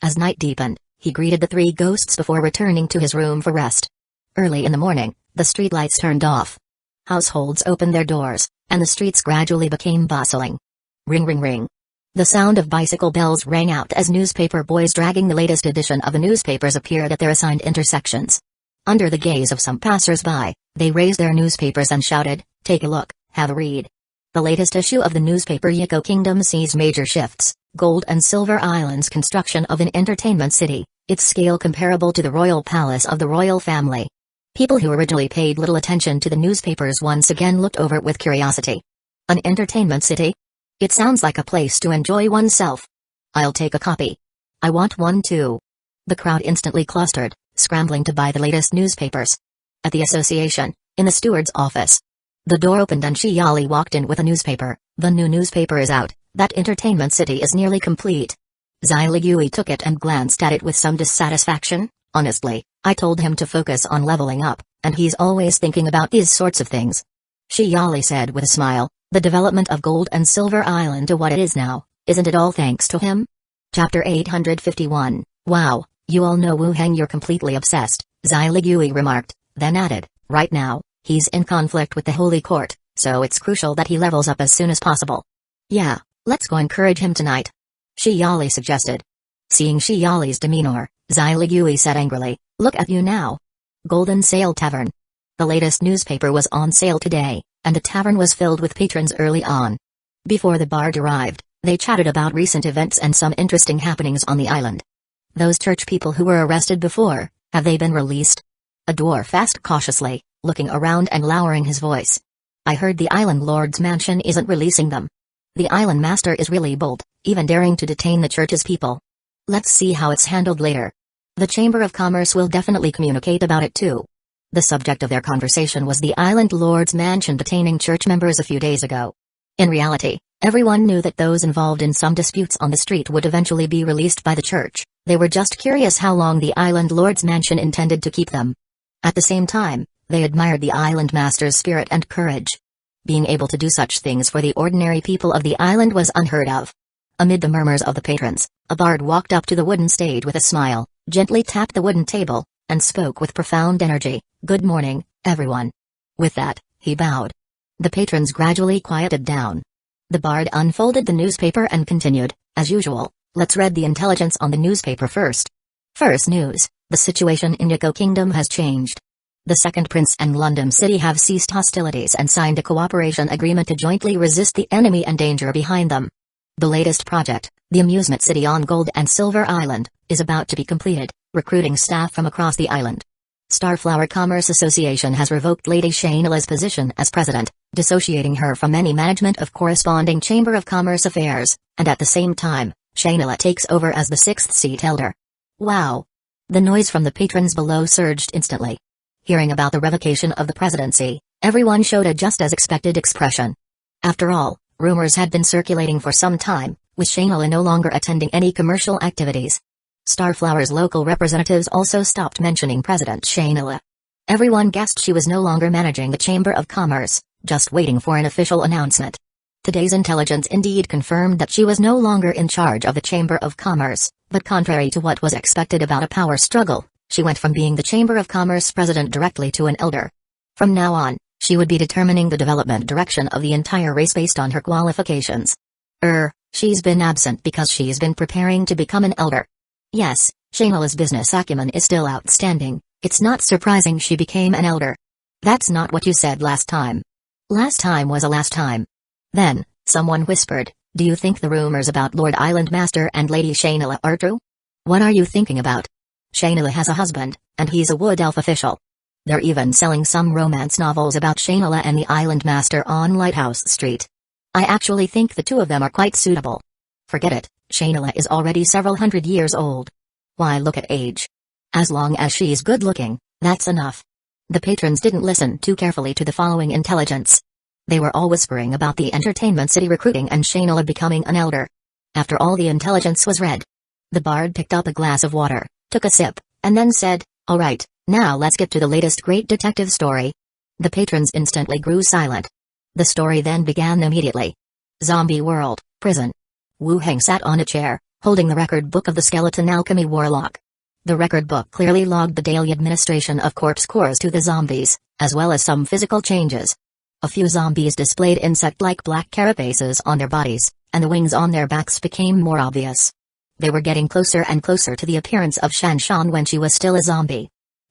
As night deepened, he greeted the 3 ghosts before returning to his room for rest. Early in the morning, the streetlights turned off. Households opened their doors, and the streets gradually became bustling. Ring ring ring. The sound of bicycle bells rang out as newspaper boys dragging the latest edition of the newspapers appeared at their assigned intersections. Under the gaze of some passers-by, they raised their newspapers and shouted, take a look, have a read. The latest issue of the newspaper Hueco Kingdom sees major shifts. Gold and Silver Island's construction of an entertainment city, its scale comparable to the royal palace of the royal family. People who originally paid little attention to the newspapers once again looked over it with curiosity. An entertainment city? It sounds like a place to enjoy oneself. I'll take a copy. I want one too. The crowd instantly clustered, scrambling to buy the latest newspapers. At the association, in the steward's office, the door opened and Shiyali walked in with a newspaper. The new newspaper is out. That entertainment city is nearly complete. Xiligui took it and glanced at it with some dissatisfaction. Honestly, I told him to focus on leveling up, and he's always thinking about these sorts of things. Shiyali said with a smile, the development of Gold and Silver Island to what it is now, isn't it all thanks to him? Chapter 851. Wow, you all know Wu Heng, you're completely obsessed, Xiligui remarked, then added, right now, he's in conflict with the Holy Court, so it's crucial that he levels up as soon as possible. Yeah, let's go encourage him tonight. Shiyali suggested. Seeing Shiyali's demeanor, Xiligui said angrily, look at you now. Golden Sail Tavern. The latest newspaper was on sale today, and the tavern was filled with patrons early on. Before the bard arrived, they chatted about recent events and some interesting happenings on the island. Those church people who were arrested before, have they been released? A dwarf asked cautiously, looking around and lowering his voice. I heard the island lord's mansion isn't releasing them. The island master is really bold, even daring to detain the church's people. Let's see how it's handled later. The Chamber of Commerce will definitely communicate about it too. The subject of their conversation was the island lord's mansion detaining church members a few days ago. In reality, everyone knew that those involved in some disputes on the street would eventually be released by the church. They were just curious how long the island lord's mansion intended to keep them. At the same time, they admired the island master's spirit and courage. Being able to do such things for the ordinary people of the island was unheard of. Amid the murmurs of the patrons, a bard walked up to the wooden stage with a smile, gently tapped the wooden table, and spoke with profound energy, "Good morning, everyone." With that, he bowed. The patrons gradually quieted down. The bard unfolded the newspaper and continued, as usual, let's read the intelligence on the newspaper first. First news, the situation in Hueco Kingdom has changed. The Second Prince and London City have ceased hostilities and signed a cooperation agreement to jointly resist the enemy and danger behind them. The latest project, the amusement city on Gold and Silver Island, is about to be completed, recruiting staff from across the island. Starflower Commerce Association has revoked Lady Shainila's position as president, dissociating her from any management of corresponding Chamber of Commerce affairs, and at the same time, Shainila takes over as the sixth seat elder. Wow! The noise from the patrons below surged instantly. Hearing about the revocation of the presidency, everyone showed a just as expected expression. After all, rumors had been circulating for some time, with Shainila no longer attending any commercial activities. Starflower's local representatives also stopped mentioning President Shainila. Everyone guessed she was no longer managing the Chamber of Commerce, just waiting for an official announcement. Today's intelligence indeed confirmed that she was no longer in charge of the Chamber of Commerce, but contrary to what was expected about a power struggle, she went from being the Chamber of Commerce president directly to an elder. From now on, she would be determining the development direction of the entire race based on her qualifications. She's been absent because she's been preparing to become an elder. Yes, Shainila's business acumen is still outstanding, it's not surprising she became an elder. That's not what you said last time. Last time was a last time. Then, someone whispered, do you think the rumors about Lord Island Master and Lady Shainila are true? What are you thinking about? Shainila has a husband, and he's a wood elf official. They're even selling some romance novels about Shainila and the Island Master on Lighthouse Street. I actually think the two of them are quite suitable. Forget it, Shainila is already several hundred years old. Why look at age? As long as she's good looking, that's enough. The patrons didn't listen too carefully to the following intelligence. They were all whispering about the entertainment city recruiting and Shainila becoming an elder. After all the intelligence was read, the bard picked up a glass of water, took a sip, and then said, all right, now let's get to the latest great detective story. The patrons instantly grew silent. The story then began immediately. Zombie World, Prison. Wu Heng sat on a chair, holding the record book of the Skeleton Alchemy Warlock. The record book clearly logged the daily administration of corpse cores to the zombies, as well as some physical changes. A few zombies displayed insect-like black carapaces on their bodies, and the wings on their backs became more obvious. They were getting closer and closer to the appearance of Shanshan when she was still a zombie.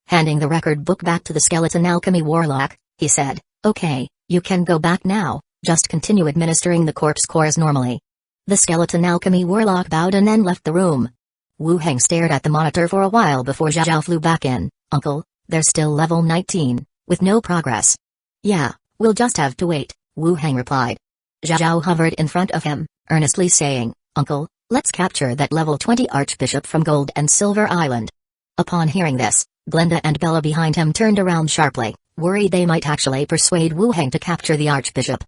Handing the record book back to the Skeleton Alchemy Warlock, he said, okay, you can go back now, Just continue administering the corpse cores normally. The skeleton alchemy warlock bowed and then left the room. Wu Heng stared at the monitor for a while before Zhao flew back in. Uncle, there's still level 19, with no progress. Yeah, we'll just have to wait, Wu Heng replied. Zhao hovered in front of him, earnestly saying, Uncle, let's capture that level 20 Archbishop from Gold and Silver Island. Upon hearing this, Glenda and Bella behind him turned around sharply, worried they might actually persuade Wu Heng to capture the Archbishop.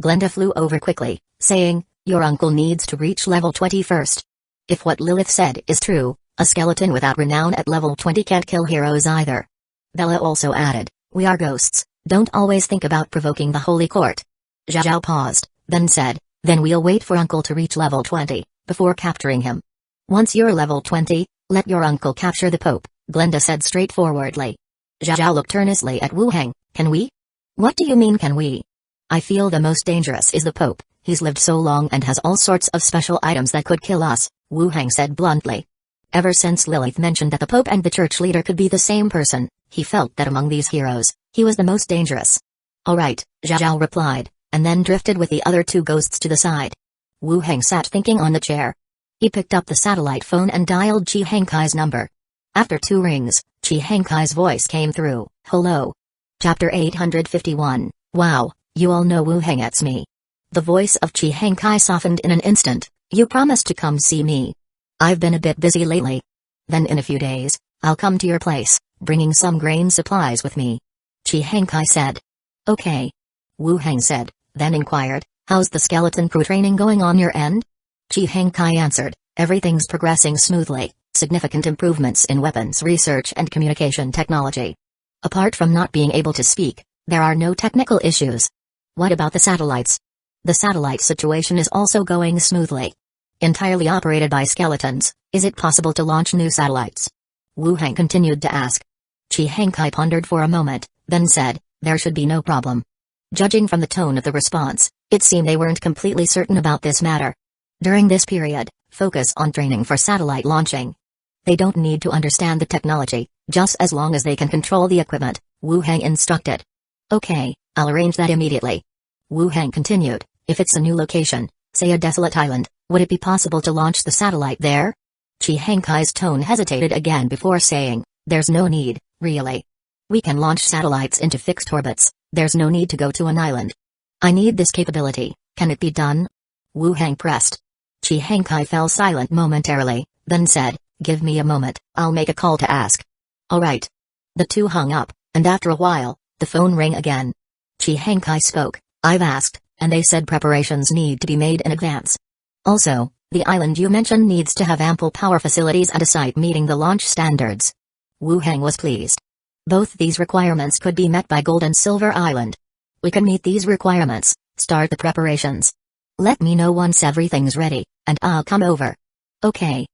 Glenda flew over quickly, saying, Your uncle needs to reach level 20 first. If what Lilith said is true, a skeleton without renown at level 20 can't kill heroes either. Bella also added, We are ghosts, don't always think about provoking the Holy Court. Zhao paused, then said, Then we'll wait for uncle to reach level 20, before capturing him. Once you're level 20, let your uncle capture the Pope, Glenda said straightforwardly. Zhao looked earnestly at Wu Heng, Can we? What do you mean can we? I feel the most dangerous is the Pope, he's lived so long and has all sorts of special items that could kill us, Wu Heng said bluntly. Ever since Lilith mentioned that the Pope and the church leader could be the same person, he felt that among these heroes, he was the most dangerous. Alright, Zhao replied, and then drifted with the other two ghosts to the side. Wu Heng sat thinking on the chair. He picked up the satellite phone and dialed Chi Henkai's number. After 2 rings, Chi Henkai's voice came through, Hello. Chapter 851, Wow, you all know Wu Heng, it's me. The voice of Chi Henkai softened in an instant, You promised to come see me. I've been a bit busy lately. Then in a few days, I'll come to your place, bringing some grain supplies with me. Chi Henkai said. Okay. Wu Heng said, then inquired, How's the skeleton crew training going on your end? Chi Henkai answered, Everything's progressing smoothly, significant improvements in weapons research and communication technology. Apart from not being able to speak, there are no technical issues. What about the satellites? The satellite situation is also going smoothly. Entirely operated by skeletons, is it possible to launch new satellites? Wu Heng continued to ask. Chi Henkai pondered for a moment, then said, There should be no problem. Judging from the tone of the response, it seemed they weren't completely certain about this matter. During this period, focus on training for satellite launching. They don't need to understand the technology, just as long as they can control the equipment, Wu Heng instructed. Okay, I'll arrange that immediately. Wu Heng continued, If it's a new location, say a desolate island, would it be possible to launch the satellite there? Chi Henkai's tone hesitated again before saying, There's no need, really. We can launch satellites into fixed orbits, there's no need to go to an island. I need this capability, can it be done? Wu Heng pressed. Chi Henkai fell silent momentarily, then said, Give me a moment, I'll make a call to ask. Alright. The two hung up, and after a while, the phone rang again. Chi Henkai spoke, I've asked, and they said preparations need to be made in advance. Also, the island you mentioned needs to have ample power facilities and a site meeting the launch standards. Wu Heng was pleased. Both these requirements could be met by Gold and Silver Island. We can meet these requirements, start the preparations. Let me know once everything's ready, and I'll come over. Okay.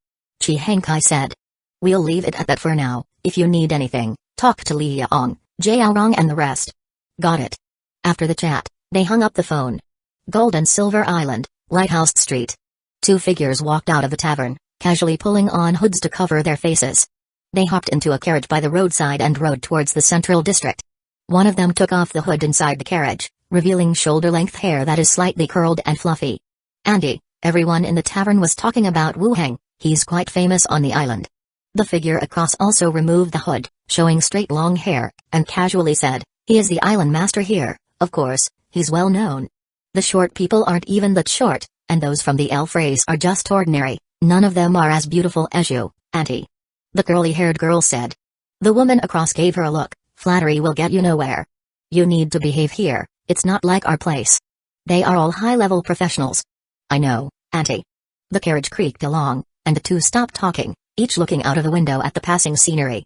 Chi Henkai said. We'll leave it at that for now, if you need anything, talk to Liang, Jiaorong and the rest. Got it. After the chat, they hung up the phone. Gold and Silver Island, Lighthouse Street. 2 figures walked out of the tavern, casually pulling on hoods to cover their faces. They hopped into a carriage by the roadside and rode towards the central district. One of them took off the hood inside the carriage, revealing shoulder-length hair that is slightly curled and fluffy. Andy, everyone in the tavern was talking about Wu Heng, he's quite famous on the island. The figure across also removed the hood, showing straight long hair, and casually said, He is the island master here, of course, he's well known. The short people aren't even that short, and those from the elf race are just ordinary, none of them are as beautiful as you, Auntie. The curly-haired girl said. The woman across gave her a look, flattery will get you nowhere. You need to behave here, it's not like our place. They are all high-level professionals. I know, Auntie. The carriage creaked along, and the two stopped talking, each looking out of the window at the passing scenery.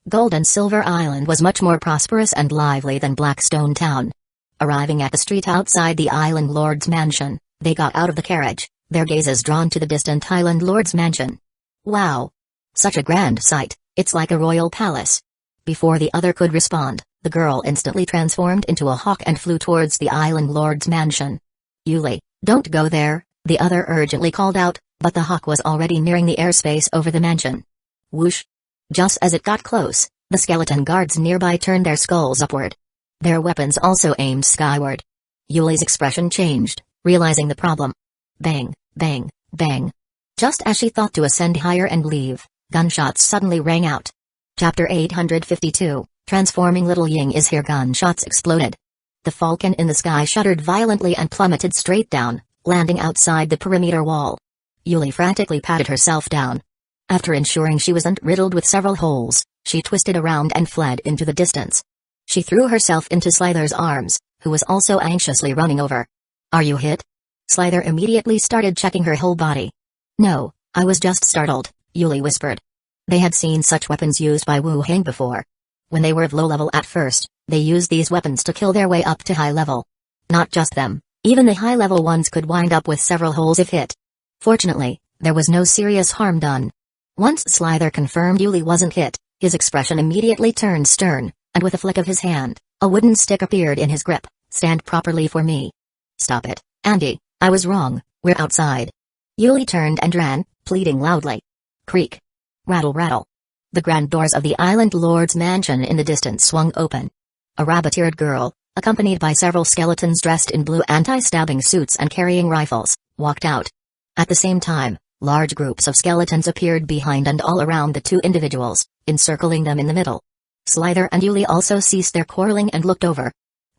Gold and Silver Island was much more prosperous and lively than Blackstone Town. Arriving at the street outside the island lord's mansion, they got out of the carriage, their gazes drawn to the distant island lord's mansion. Wow! Such a grand sight, it's like a royal palace. Before the other could respond, the girl instantly transformed into a hawk and flew towards the island lord's mansion. Yuli, don't go there, the other urgently called out, but the hawk was already nearing the airspace over the mansion. Whoosh! Just as it got close, the skeleton guards nearby turned their skulls upward. Their weapons also aimed skyward. Yuli's expression changed, realizing the problem. Bang, bang, bang. Just as she thought to ascend higher and leave, gunshots suddenly rang out. Chapter 852, Transforming Little Ying is here. Gunshots exploded. The falcon in the sky shuddered violently and plummeted straight down, landing outside the perimeter wall. Yuli frantically patted herself down. After ensuring she wasn't riddled with several holes, she twisted around and fled into the distance. She threw herself into Slither's arms, who was also anxiously running over. "Are you hit?" Slither immediately started checking her whole body. "No, I was just startled," Yuli whispered. They had seen such weapons used by Wu Heng before. When they were of low level at first, they used these weapons to kill their way up to high level. Not just them, even the high level ones could wind up with several holes if hit. Fortunately, there was no serious harm done. Once Slither confirmed Yuli wasn't hit, his expression immediately turned stern, and with a flick of his hand, a wooden stick appeared in his grip. "Stand properly for me." "Stop it, Andy, I was wrong, we're outside." Yuli turned and ran, pleading loudly. Creak. Rattle rattle. The grand doors of the Island Lord's mansion in the distance swung open. A rabbit-eared girl, accompanied by several skeletons dressed in blue anti-stabbing suits and carrying rifles, walked out. At the same time, large groups of skeletons appeared behind and all around the two individuals, encircling them in the middle. Slither and Yuli also ceased their quarreling and looked over.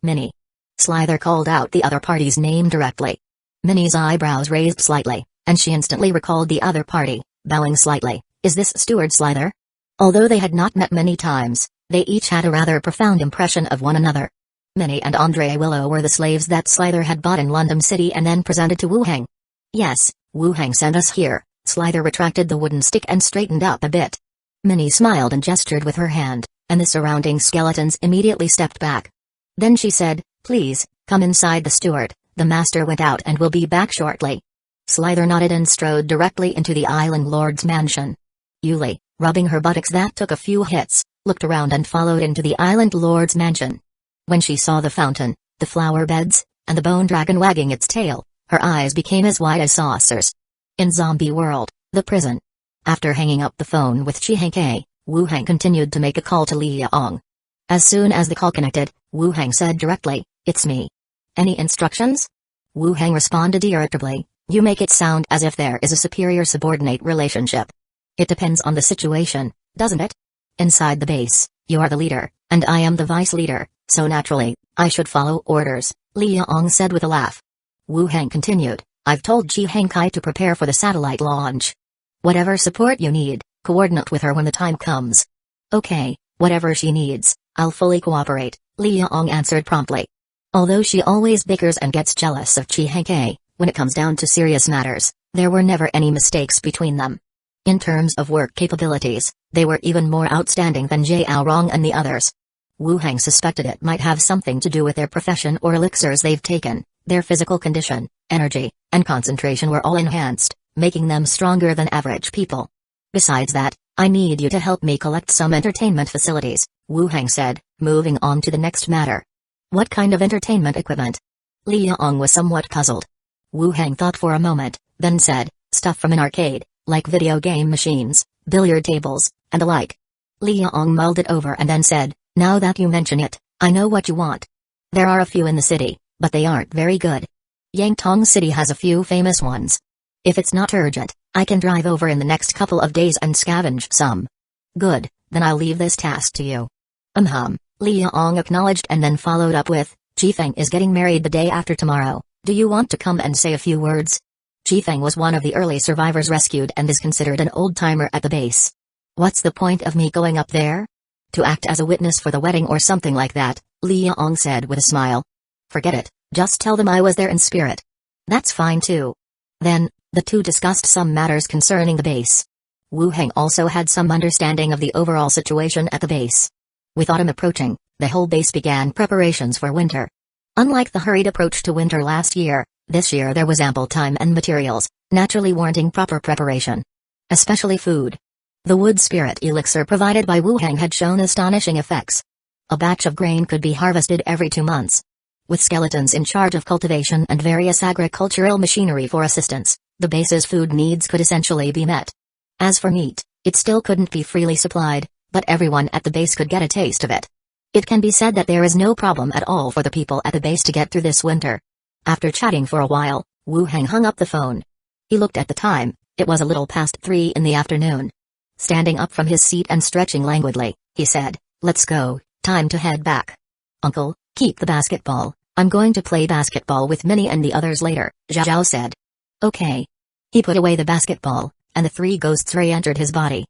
"Minnie." Slither called out the other party's name directly. Minnie's eyebrows raised slightly, and she instantly recalled the other party, bowing slightly. "Is this Steward Slither?" Although they had not met many times, they each had a rather profound impression of one another. Minnie and Andre Willow were the slaves that Slither had bought in London City and then presented to Wu Heng. "Yes, Wu Heng sent us here." Slither retracted the wooden stick and straightened up a bit. Minnie smiled and gestured with her hand, and the surrounding skeletons immediately stepped back. Then she said, "Please, come inside the steward, the master went out and will be back shortly." Slither nodded and strode directly into the Island Lord's mansion. Yuli, rubbing her buttocks that took a few hits, looked around and followed into the Island Lord's mansion. When she saw the fountain, the flower beds, and the bone dragon wagging its tail, her eyes became as wide as saucers. In Zombie World, the prison. After hanging up the phone with Chi Heng, Wu Heng continued to make a call to Li Yaong. As soon as the call connected, Wu Heng said directly, "It's me." "Any instructions?" Wu Heng responded irritably, "You make it sound as if there is a superior-subordinate relationship. It depends on the situation, doesn't it? Inside the base, you are the leader, and I am the vice leader, so naturally, I should follow orders," Li Yaong said with a laugh. Wu Heng continued, "I've told Chi Heng to prepare for the satellite launch. Whatever support you need, coordinate with her when the time comes." "Okay, whatever she needs, I'll fully cooperate," Li Yaong answered promptly. Although she always bickers and gets jealous of Chi Heng, when it comes down to serious matters, there were never any mistakes between them. In terms of work capabilities, they were even more outstanding than Jiao Rong and the others. Wu Heng suspected it might have something to do with their profession or elixirs they've taken. Their physical condition, energy, and concentration were all enhanced, making them stronger than average people. "Besides that, I need you to help me collect some entertainment facilities," Wu Heng said, moving on to the next matter. "What kind of entertainment equipment?" Li Yaong was somewhat puzzled. Wu Heng thought for a moment, then said, "Stuff from an arcade, like video game machines, billiard tables, and the like." Li Yaong mulled it over and then said, "Now that you mention it, I know what you want. There are a few in the city, but they aren't very good. Yangtong City has a few famous ones. If it's not urgent, I can drive over in the next couple of days and scavenge some." "Good, then I'll leave this task to you." Li Yaong acknowledged and then followed up with, "Chi Feng is getting married the day after tomorrow. Do you want to come and say a few words?" Chi Feng was one of the early survivors rescued and is considered an old-timer at the base. "What's the point of me going up there?" "To act as a witness for the wedding or something like that," Li Yaong said with a smile. "Forget it, just tell them I was there in spirit." "That's fine too." Then, the two discussed some matters concerning the base. Wu Heng also had some understanding of the overall situation at the base. With autumn approaching, the whole base began preparations for winter. Unlike the hurried approach to winter last year, this year there was ample time and materials, naturally warranting proper preparation. Especially food. The wood spirit elixir provided by Wu Heng had shown astonishing effects. A batch of grain could be harvested every 2 months. With skeletons in charge of cultivation and various agricultural machinery for assistance, the base's food needs could essentially be met. As for meat, it still couldn't be freely supplied, but everyone at the base could get a taste of it. It can be said that there is no problem at all for the people at the base to get through this winter. After chatting for a while, Wu Heng hung up the phone. He looked at the time. It was a little past 3 in the afternoon. Standing up from his seat and stretching languidly, he said, "Let's go, time to head back." "Uncle, keep the basketball. I'm going to play basketball with Minnie and the others later," Zhao said. "Okay." He put away the basketball, and the 3 ghosts re-entered his body.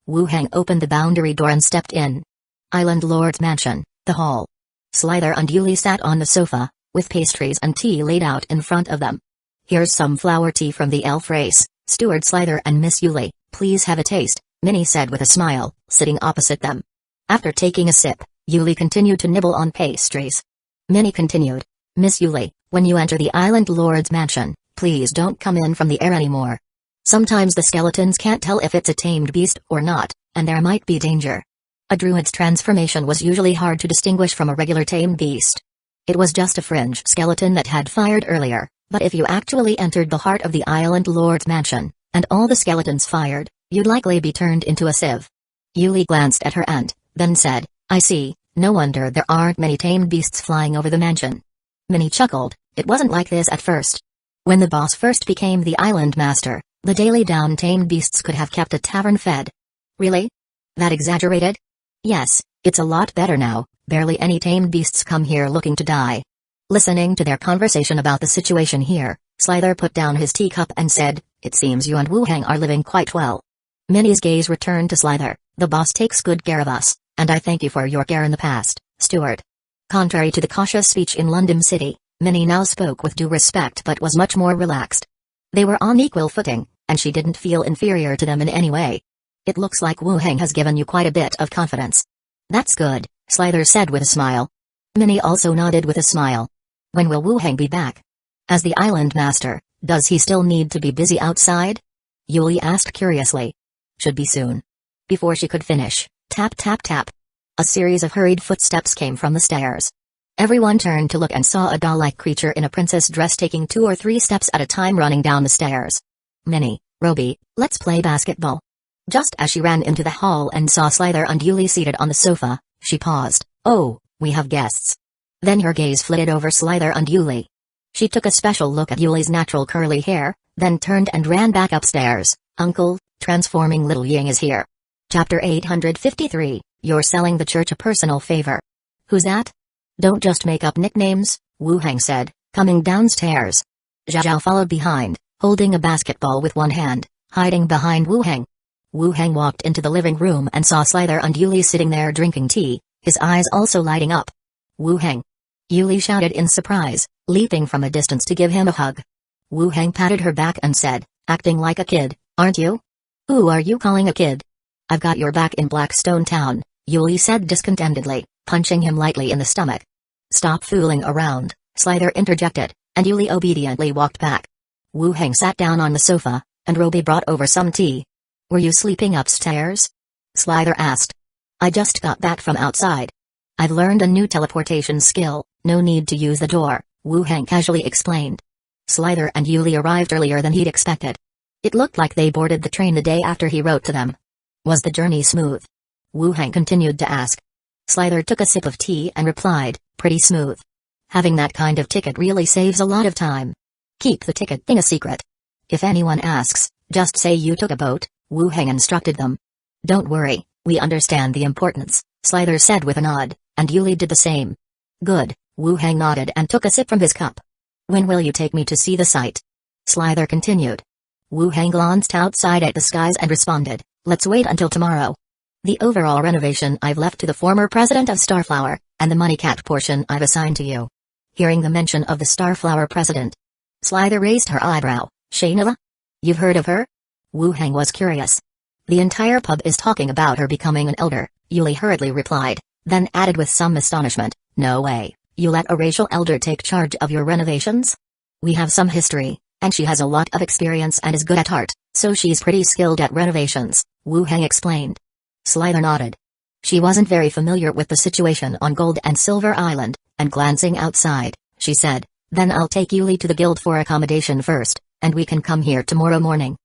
Wu Heng opened the boundary door and stepped in. Island Lord's mansion, the hall. Slither and Yuli sat on the sofa, with pastries and tea laid out in front of them. "Here's some flower tea from the elf race, Steward Slither and Miss Yuli, please have a taste," Minnie said with a smile, sitting opposite them. After taking a sip, Yuli continued to nibble on pastries. Minnie continued, "Miss Yuli, when you enter the Island Lord's mansion, please don't come in from the air anymore. Sometimes the skeletons can't tell if it's a tamed beast or not, and there might be danger." A druid's transformation was usually hard to distinguish from a regular tamed beast. It was just a fringe skeleton that had fired earlier, but if you actually entered the heart of the Island Lord's mansion, and all the skeletons fired, you'd likely be turned into a sieve. Yuli glanced at her aunt, then said, "I see, no wonder there aren't many tamed beasts flying over the mansion." Minnie chuckled. It wasn't like this at first. When the boss first became the island master, the daily down tamed beasts could have kept a tavern fed. "Really? That exaggerated?" "Yes, it's a lot better now, barely any tamed beasts come here looking to die." Listening to their conversation about the situation here, Slither put down his teacup and said, "It seems you and Wu Heng are living quite well." Minnie's gaze returned to Slither. "The boss takes good care of us, and I thank you for your care in the past, Steward." Contrary to the cautious speech in London City, Minnie now spoke with due respect but was much more relaxed. They were on equal footing, and she didn't feel inferior to them in any way. "It looks like Wu Heng has given you quite a bit of confidence." "That's good," Slither said with a smile. Minnie also nodded with a smile. "When will Wu Heng be back?" "As the island master, does he still need to be busy outside?" Yuli asked curiously. "Should be soon." Before she could finish, tap tap tap. A series of hurried footsteps came from the stairs. Everyone turned to look and saw a doll-like creature in a princess dress taking 2 or 3 steps at a time running down the stairs. "Minnie, Roby, let's play basketball." Just as she ran into the hall and saw Slither and Yuli seated on the sofa, she paused. "Oh, we have guests." Then her gaze flitted over Slither and Yuli. She took a special look at Yuli's natural curly hair, then turned and ran back upstairs. "Uncle, transforming little Ying is here." Chapter 853, You're selling the church a personal favor. "Who's that?" "Don't just make up nicknames," Wu Heng said, coming downstairs. Zhao followed behind, holding a basketball with one hand, hiding behind Wu Heng. Wu Heng walked into the living room and saw Slither and Yuli sitting there drinking tea, his eyes also lighting up. "Wu Heng!" Yuli shouted in surprise, leaping from a distance to give him a hug. Wu Heng patted her back and said, "Acting like a kid, aren't you?" "Who are you calling a kid?" "I've got your back in Blackstone Town," Yuli said discontentedly, punching him lightly in the stomach. "Stop fooling around," Slither interjected, and Yuli obediently walked back. Wu Heng sat down on the sofa, and Roby brought over some tea. "Were you sleeping upstairs?" Slither asked. "I just got back from outside. I've learned a new teleportation skill, no need to use the door," Wu Heng casually explained. Slither and Yuli arrived earlier than he'd expected. It looked like they boarded the train the day after he wrote to them. "Was the journey smooth?" Wu Heng continued to ask. Slither took a sip of tea and replied, "Pretty smooth. Having that kind of ticket really saves a lot of time. Keep the ticket thing a secret. If anyone asks, just say you took a boat," Wu Heng instructed them. "Don't worry, we understand the importance," Slither said with a nod, and Yuli did the same. "Good," Wu Heng nodded and took a sip from his cup. "When will you take me to see the site?" Slither continued. Wu Heng glanced outside at the skies and responded, "Let's wait until tomorrow. The overall renovation I've left to the former president of Starflower, and the money cat portion I've assigned to you." Hearing the mention of the Starflower president, Slither raised her eyebrow. "Shayna? You've heard of her?" Wu Heng was curious. "The entire pub is talking about her becoming an elder," Yuli hurriedly replied, then added with some astonishment, "No way, you let a racial elder take charge of your renovations?" "We have some history, and she has a lot of experience and is good at art, so she's pretty skilled at renovations," Wu Heng explained. Slither nodded. She wasn't very familiar with the situation on Gold and Silver Island, and glancing outside, she said, "Then I'll take Yuli to the guild for accommodation first, and we can come here tomorrow morning.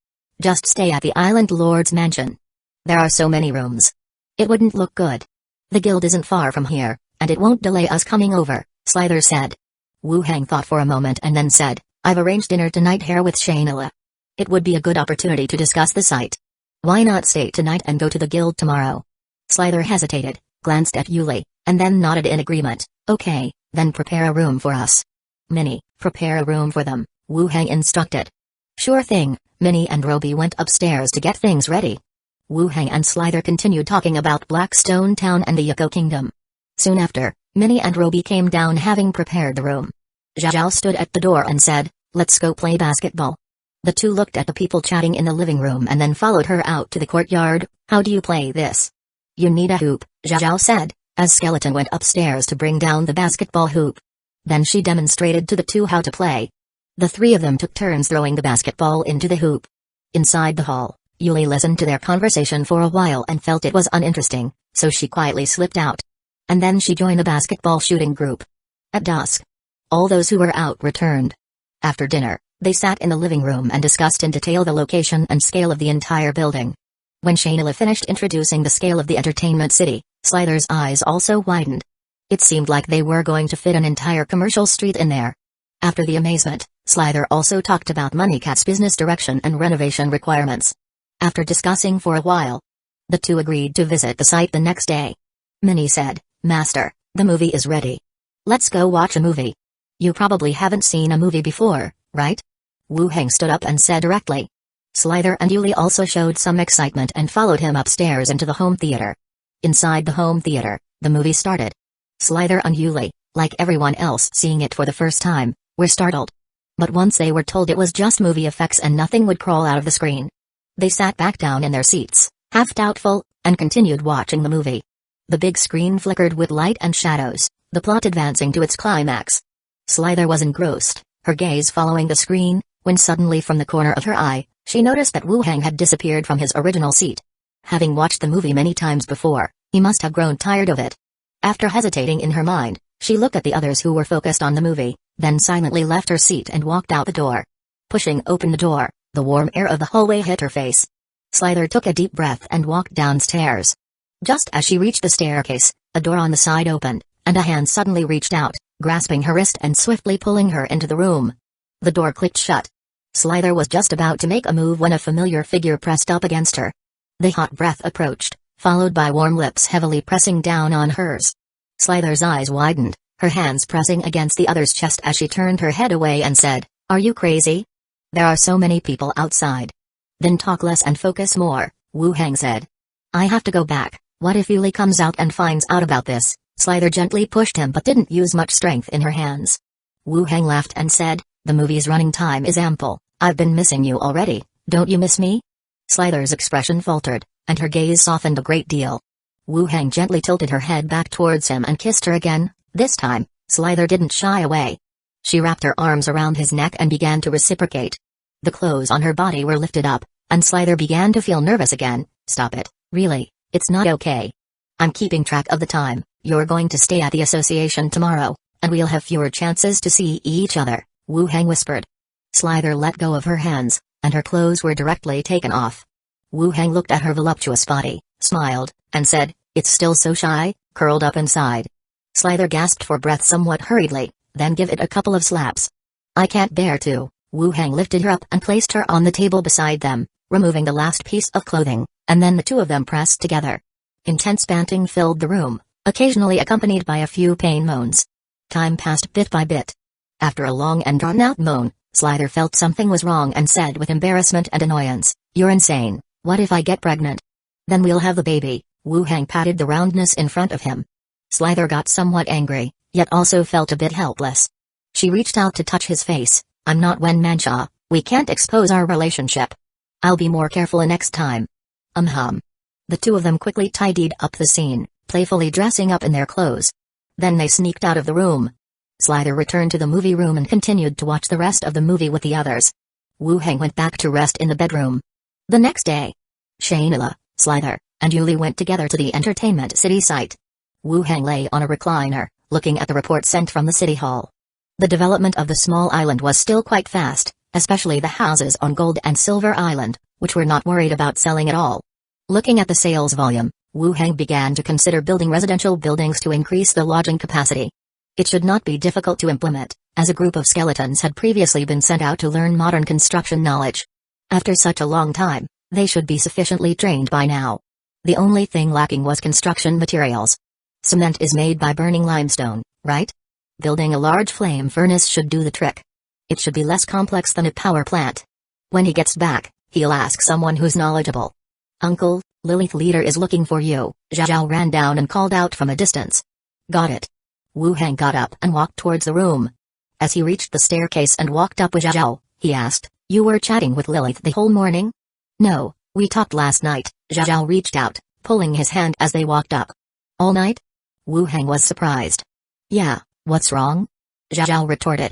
Just stay at the Island Lord's mansion. There are so many rooms. It wouldn't look good. The guild isn't far from here, and it won't delay us coming over, Slither said. Wu Hang thought for a moment and then said, I've arranged dinner tonight here with Shayla. It would be a good opportunity to discuss the site. Why not stay tonight and go to the guild tomorrow? Slither hesitated, glanced at Yuli, and then nodded in agreement. Okay, then prepare a room for us. Minnie, prepare a room for them, Wu Hang instructed. Sure thing. Minnie and Roby went upstairs to get things ready. Wu Hang and Slither continued talking about Blackstone Town and the Hueco Kingdom. Soon after, Minnie and Roby came down having prepared the room. Zhao stood at the door and said, Let's go play basketball. The two looked at the people chatting in the living room and then followed her out to the courtyard. How do you play this? You need a hoop, Zhao said, as Skeleton went upstairs to bring down the basketball hoop. Then she demonstrated to the two how to play. The three of them took turns throwing the basketball into the hoop. Inside the hall, Yuli listened to their conversation for a while and felt it was uninteresting, so she quietly slipped out. And then she joined the basketball shooting group. At dusk, all those who were out returned. After dinner, they sat in the living room and discussed in detail the location and scale of the entire building. When Shayla finished introducing the scale of the entertainment city, Slither's eyes also widened. It seemed like they were going to fit an entire commercial street in there. After the amazement, Slither also talked about Moneycat's business direction and renovation requirements. After discussing for a while, the two agreed to visit the site the next day. Minnie said, Master, the movie is ready. Let's go watch a movie. You probably haven't seen a movie before, right? Wu Hang stood up and said directly. Slither and Yuli also showed some excitement and followed him upstairs into the home theater. Inside the home theater, the movie started. Slither and Yuli, like everyone else seeing it for the first time, were startled. But once they were told it was just movie effects and nothing would crawl out of the screen, they sat back down in their seats, half doubtful, and continued watching the movie. The big screen flickered with light and shadows, the plot advancing to its climax. Slither was engrossed, her gaze following the screen, when suddenly from the corner of her eye, she noticed that Wu Hang had disappeared from his original seat. Having watched the movie many times before, he must have grown tired of it. After hesitating in her mind, she looked at the others who were focused on the movie, then silently left her seat and walked out the door. Pushing open the door, the warm air of the hallway hit her face. Slither took a deep breath and walked downstairs. Just as she reached the staircase, a door on the side opened, and a hand suddenly reached out, grasping her wrist and swiftly pulling her into the room. The door clicked shut. Slither was just about to make a move when a familiar figure pressed up against her. The hot breath approached, followed by warm lips heavily pressing down on hers. Slither's eyes widened, her hands pressing against the other's chest as she turned her head away and said, Are you crazy? There are so many people outside. Then talk less and focus more, Wu Hang said. I have to go back. What if Yuli comes out and finds out about this? Slither gently pushed him but didn't use much strength in her hands. Wu Hang laughed and said, The movie's running time is ample. I've been missing you already, don't you miss me? Slither's expression faltered, and her gaze softened a great deal. Wu Hang gently tilted her head back towards him and kissed her again. This time, Slither didn't shy away. She wrapped her arms around his neck and began to reciprocate. The clothes on her body were lifted up, and Slither began to feel nervous again. Stop it, really, it's not okay. I'm keeping track of the time. You're going to stay at the association tomorrow, and we'll have fewer chances to see each other, Wu Hang whispered. Slither let go of her hands, and her clothes were directly taken off. Wu Hang looked at her voluptuous body, smiled, and said, It's still so shy, curled up inside. Slither gasped for breath somewhat hurriedly, then give it a couple of slaps. I can't bear to. Wu Hang lifted her up and placed her on the table beside them, removing the last piece of clothing, and then the two of them pressed together. Intense panting filled the room, occasionally accompanied by a few pain moans. Time passed bit by bit. After a long and drawn-out moan, Slither felt something was wrong and said with embarrassment and annoyance, You're insane, what if I get pregnant? Then we'll have the baby. Wu Hang patted the roundness in front of him. Slither got somewhat angry, yet also felt a bit helpless. She reached out to touch his face. I'm not Wen Mancha, we can't expose our relationship. I'll be more careful next time. The two of them quickly tidied up the scene, playfully dressing up in their clothes. Then they sneaked out of the room. Slither returned to the movie room and continued to watch the rest of the movie with the others. Wu Hang went back to rest in the bedroom. The next day, Shayla, Slither, and Yuli went together to the entertainment city site. Wu Hang lay on a recliner, looking at the report sent from the city hall. The development of the small island was still quite fast, especially the houses on Gold and Silver Island, which were not worried about selling at all. Looking at the sales volume, Wu Heng began to consider building residential buildings to increase the lodging capacity. It should not be difficult to implement, as a group of skeletons had previously been sent out to learn modern construction knowledge. After such a long time, they should be sufficiently trained by now. The only thing lacking was construction materials. Cement is made by burning limestone, right? Building a large flame furnace should do the trick. It should be less complex than a power plant. When he gets back, he'll ask someone who's knowledgeable. Uncle, Lilith leader is looking for you, Zhao ran down and called out from a distance. Got it. Wu Heng got up and walked towards the room. As he reached the staircase and walked up with Zhao, he asked, you were chatting with Lilith the whole morning? No, we talked last night, Zhao reached out, pulling his hand as they walked up. All night? Wu Heng was surprised. Yeah, what's wrong? Zhao retorted.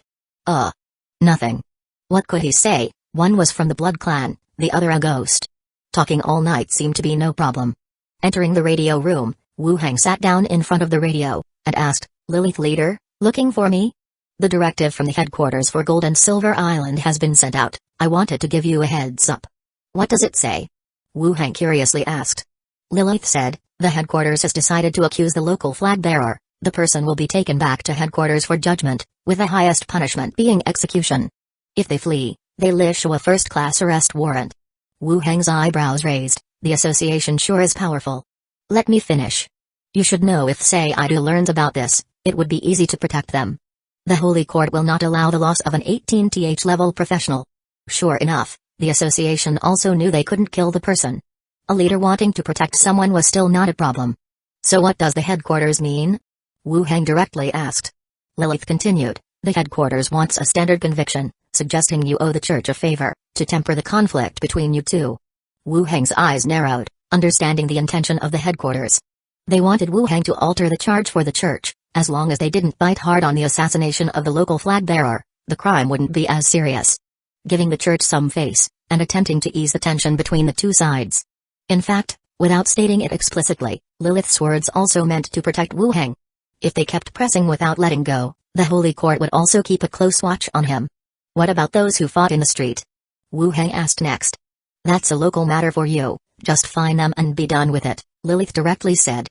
Nothing. What could he say? One was from the Blood Clan, the other a ghost. Talking all night seemed to be no problem. Entering the radio room, Wu Heng sat down in front of the radio, and asked, Lilith leader, looking for me? The directive from the headquarters for Gold and Silver Island has been sent out. I wanted to give you a heads up. What does it say? Wu Heng curiously asked. Lilith said, the headquarters has decided to accuse the local flag bearer. The person will be taken back to headquarters for judgment, with the highest punishment being execution. If they flee, they'll issue a first-class arrest warrant. Wu Heng's eyebrows raised. The association sure is powerful. Let me finish. You should know if Sayaido learns about this, it would be easy to protect them. The Holy Court will not allow the loss of an 18th level professional. Sure enough, the association also knew they couldn't kill the person. A leader wanting to protect someone was still not a problem. So what does the headquarters mean? Wu Heng directly asked. Lilith continued, the headquarters wants a standard conviction, suggesting you owe the church a favor, to temper the conflict between you two. Wu Heng's eyes narrowed, understanding the intention of the headquarters. They wanted Wu Heng to alter the charge for the church. As long as they didn't bite hard on the assassination of the local flag bearer, the crime wouldn't be as serious. Giving the church some face, and attempting to ease the tension between the two sides. In fact, without stating it explicitly, Lilith's words also meant to protect Wu Heng. If they kept pressing without letting go, the Holy Court would also keep a close watch on him. What about those who fought in the street? Wu Heng asked next. That's a local matter for you, just find them and be done with it, Lilith directly said.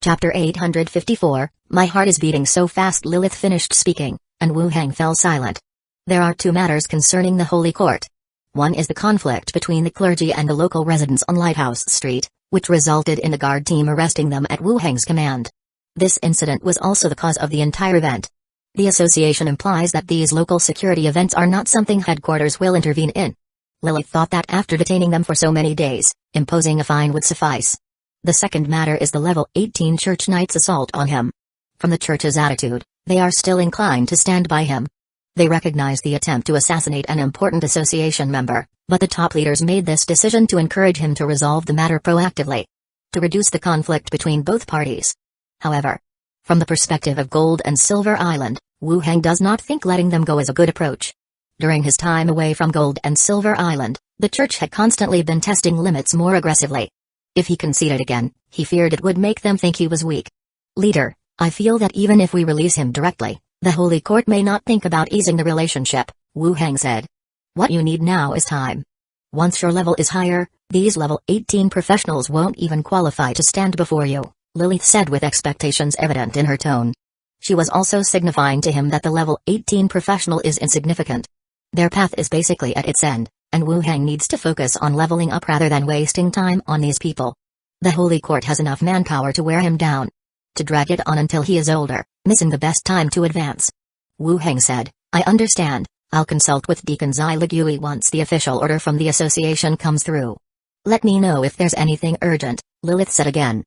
Chapter 854, My heart is beating so fast. Lilith finished speaking, and Wu Heng fell silent. There are two matters concerning the Holy Court. One is the conflict between the clergy and the local residents on Lighthouse Street, which resulted in the guard team arresting them at Wu Heng's command. This incident was also the cause of the entire event. The association implies that these local security events are not something headquarters will intervene in. Lilith thought that after detaining them for so many days, imposing a fine would suffice. The second matter is the level 18 Church Knight's assault on him. From the church's attitude, they are still inclined to stand by him. They recognize the attempt to assassinate an important association member, but the top leaders made this decision to encourage him to resolve the matter proactively. To reduce the conflict between both parties. However, from the perspective of Gold and Silver Island, Wu Heng does not think letting them go is a good approach. During his time away from Gold and Silver Island, the church had constantly been testing limits more aggressively. If he conceded again, he feared it would make them think he was weak. Leader, I feel that even if we release him directly, the Holy Court may not think about easing the relationship, Wu Heng said. What you need now is time. Once your level is higher, these level 18 professionals won't even qualify to stand before you, Lilith said with expectations evident in her tone. She was also signifying to him that the level 18 professional is insignificant. Their path is basically at its end, and Wu Heng needs to focus on leveling up rather than wasting time on these people. The Holy Court has enough manpower to wear him down. To drag it on until he is older, missing the best time to advance. Wu Heng said, I understand, I'll consult with Deacon Zai Ligui once the official order from the association comes through. Let me know if there's anything urgent, Lilith said again.